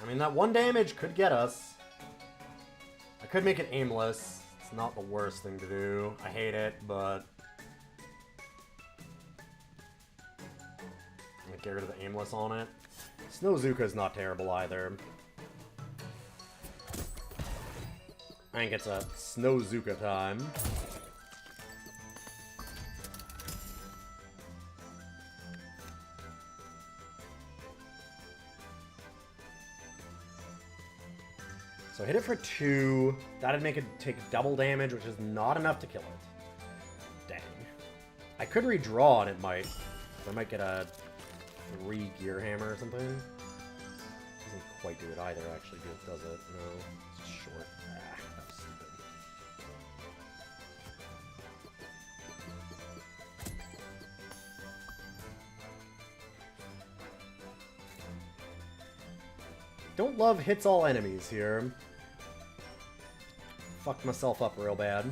A: I mean, that one damage could get us. I could make it aimless. It's not the worst thing to do. I hate it, but... I'm gonna get rid of the aimless on it. Snowzuka's not terrible either. I think it's a Snowzuka time. So hit it for 2. That'd make it take double damage, which is not enough to kill it. Dang. I could redraw and it might. I might get a 3 gear hammer or something. Doesn't quite do it either, actually, does it? No. It's short. Ah, that was stupid. Don't love hits all enemies here. Fucked myself up real bad.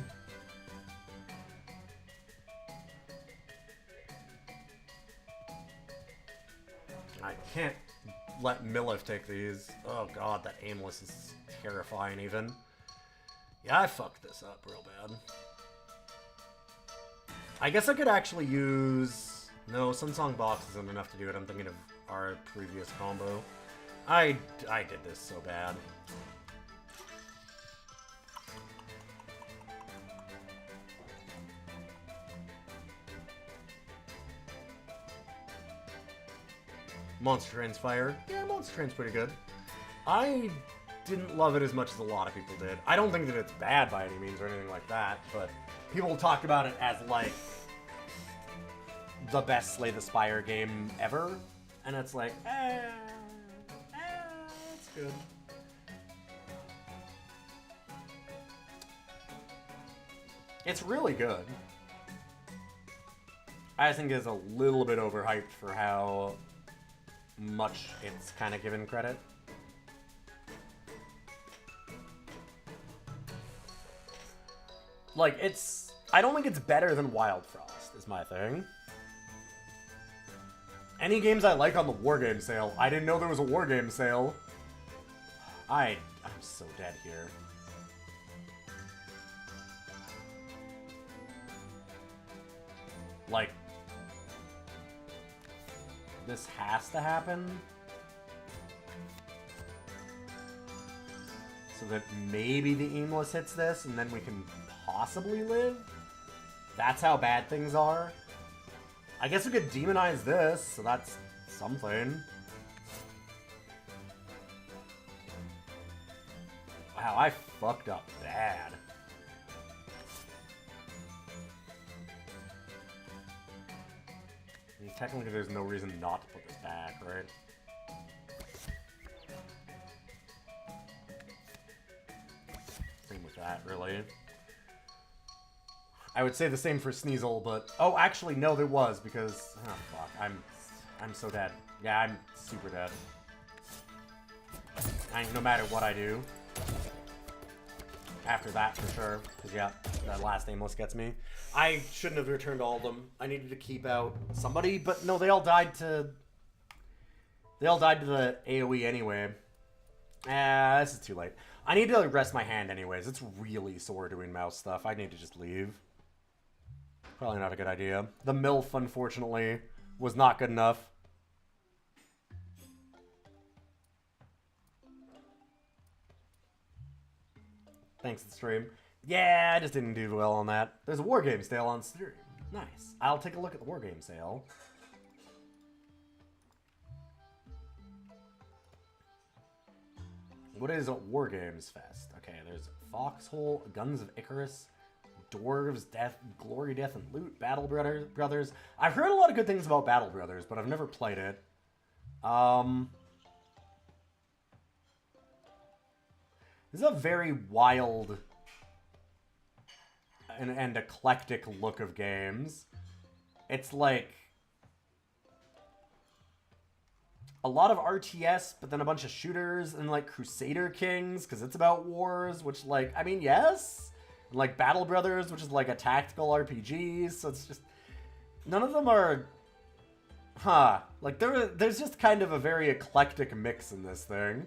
A: I can't let Millif take these. Oh god, that aimless is terrifying even. Yeah, I fucked this up real bad. I guess I could actually use... No, Sunsong Box isn't enough to do it. I'm thinking of our previous combo. I did this so bad. Monster Train's fire. Yeah, Monster Train's pretty good. I didn't love it as much as a lot of people did. I don't think that it's bad by any means or anything like that, but people talked about it as, like, the best Slay the Spire game ever. And it's like, it's good. It's really good. I just think it's a little bit overhyped for how much it's kind of given credit. Like, it's... I don't think it's better than Wildfrost, is my thing. Any games I like on the Wargame sale. I didn't know there was a Wargame sale. I'm so dead here. Like, this has to happen. So that maybe the aimless hits this, and then we can possibly live? That's how bad things are? I guess we could demonize this, so that's something. Wow, I fucked up bad. I mean, technically there's no reason not to put this back, right? Same with that, really. I would say the same for Sneasel, but... Oh, actually, no, there was, because... Oh, fuck. I'm so dead. Yeah, I'm super dead. No matter what I do. After that, for sure. Because, yeah, that last aimless gets me. I shouldn't have returned all of them. I needed to keep out somebody, but no, they all died to... They all died to the AoE anyway. This is too late. I need to like, rest my hand anyways. It's really sore doing mouse stuff. I need to just leave. Probably not a good idea. The MILF, unfortunately, was not good enough. Thanks, the stream. Yeah, I just didn't do well on that. There's a Wargame sale on stream. Nice. I'll take a look at the Wargame sale. What is a Wargames Fest? Okay, there's Foxhole, Guns of Icarus, Dwarves, Death, Glory, Death, and Loot, Battle Brothers. I've heard a lot of good things about Battle Brothers, but I've never played it. This is a very wild and eclectic look of games. It's like a lot of RTS, but then a bunch of shooters and like Crusader Kings, because it's about wars, which like, I mean, yes. And, like Battle Brothers, which is like a tactical RPG, so it's just, none of them are, like there's just kind of a very eclectic mix in this thing.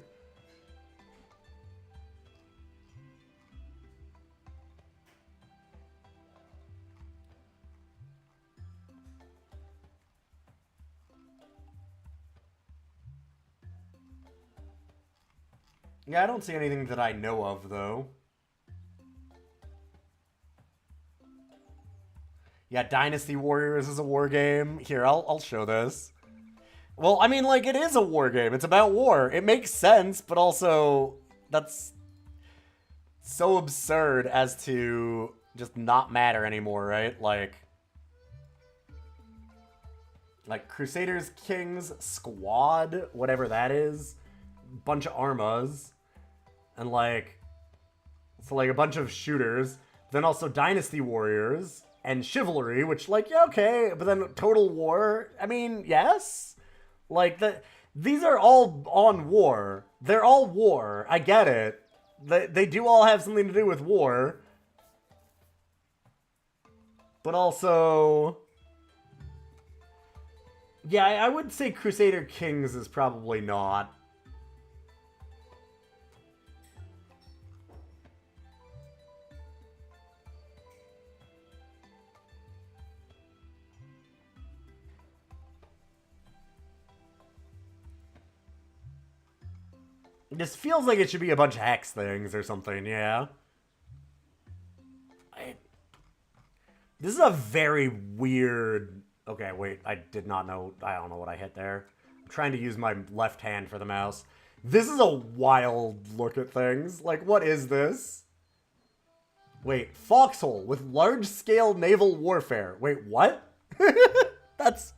A: Yeah, I don't see anything that I know of, though. Yeah, Dynasty Warriors is a war game. Here, I'll show this. Well, I mean, like, it is a war game. It's about war. It makes sense, but also, that's so absurd as to just not matter anymore, right? Like Crusaders Kings Squad, whatever that is, bunch of armas, and like, so like a bunch of shooters, then also Dynasty Warriors, and Chivalry, which like, yeah, okay, but then Total War, I mean, yes? Like, these are all on war. They're all war, I get it. They do all have something to do with war. But also... yeah, I would say Crusader Kings is probably not. This feels like it should be a bunch of hex things or something, yeah. This is a very weird... okay, wait, I did not know... I don't know what I hit there. I'm trying to use my left hand for the mouse. This is a wild look at things. Like, what is this? Wait, foxhole with large-scale naval warfare. Wait, what? That's...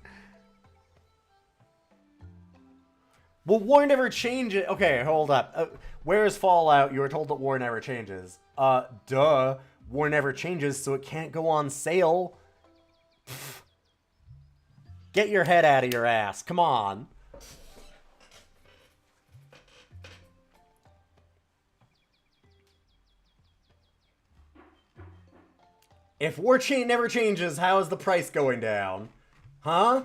A: well, war never changes. Okay, hold up. Where is Fallout? You were told that war never changes. Duh. War never changes, so it can't go on sale. Pfft. Get your head out of your ass. Come on. If war never changes, how is the price going down? Huh?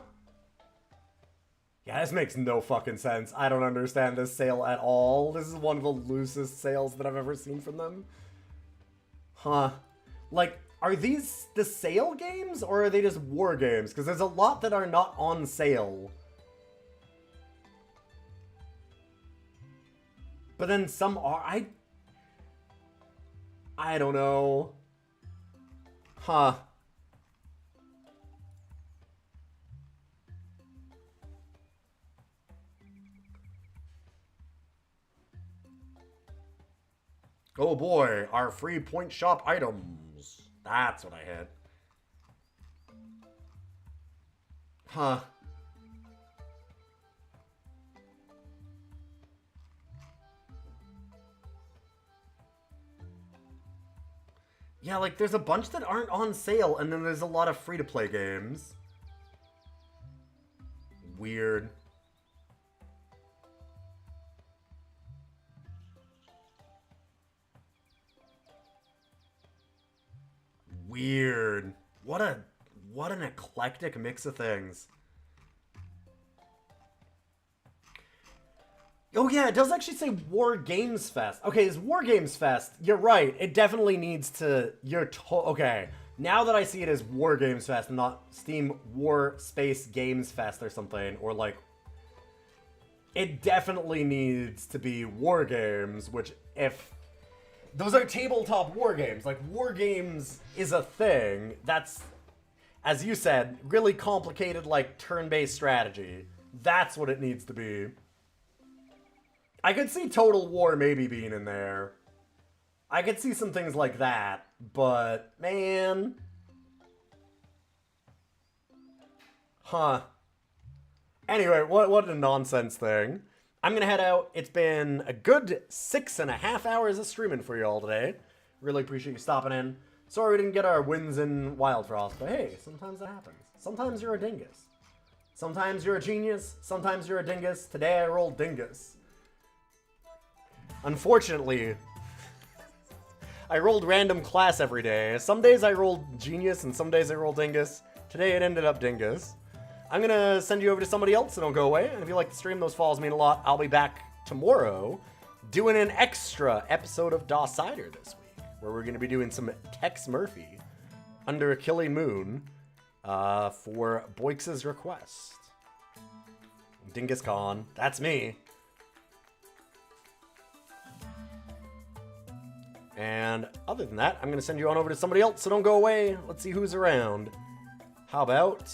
A: Yeah, this makes no fucking sense. I don't understand this sale at all. This is one of the loosest sales that I've ever seen from them. Huh. Like, are these the sale games, or are they just war games? Because there's a lot that are not on sale. But then some are... I don't know. Huh. Oh boy, our free point shop items. That's what I hit. Huh. Yeah, like, there's a bunch that aren't on sale, and then there's a lot of free-to-play games. Weird. Weird. What an eclectic mix of things. Oh yeah, it does actually say War Games Fest. Okay, it's War Games Fest. You're right. It definitely needs to... okay. Now that I see it as War Games Fest, not Steam War Space Games Fest or something, or like... it definitely needs to be War Games, which if... those are tabletop war games. Like, war games is a thing. That's, as you said, really complicated, like, turn-based strategy. That's what it needs to be. I could see Total War maybe being in there. I could see some things like that, but, man... huh. Anyway, what a nonsense thing. I'm gonna head out. It's been a good 6.5 hours of streaming for you all today. Really appreciate you stopping in. Sorry we didn't get our wins in Wildfrost, but hey, sometimes that happens. Sometimes you're a dingus. Sometimes you're a genius, sometimes you're a dingus. Today I rolled dingus. Unfortunately, I rolled random class every day. Some days I rolled genius and some days I rolled dingus. Today it ended up dingus. I'm gonna send you over to somebody else, so don't go away. And if you like the stream, those follows mean a lot. I'll be back tomorrow doing an extra episode of Dawsider this week, where we're gonna be doing some Tex Murphy under a Killing Moon for Boix's request. Dingus Khan, that's me. And other than that, I'm gonna send you on over to somebody else, so don't go away. Let's see who's around. How about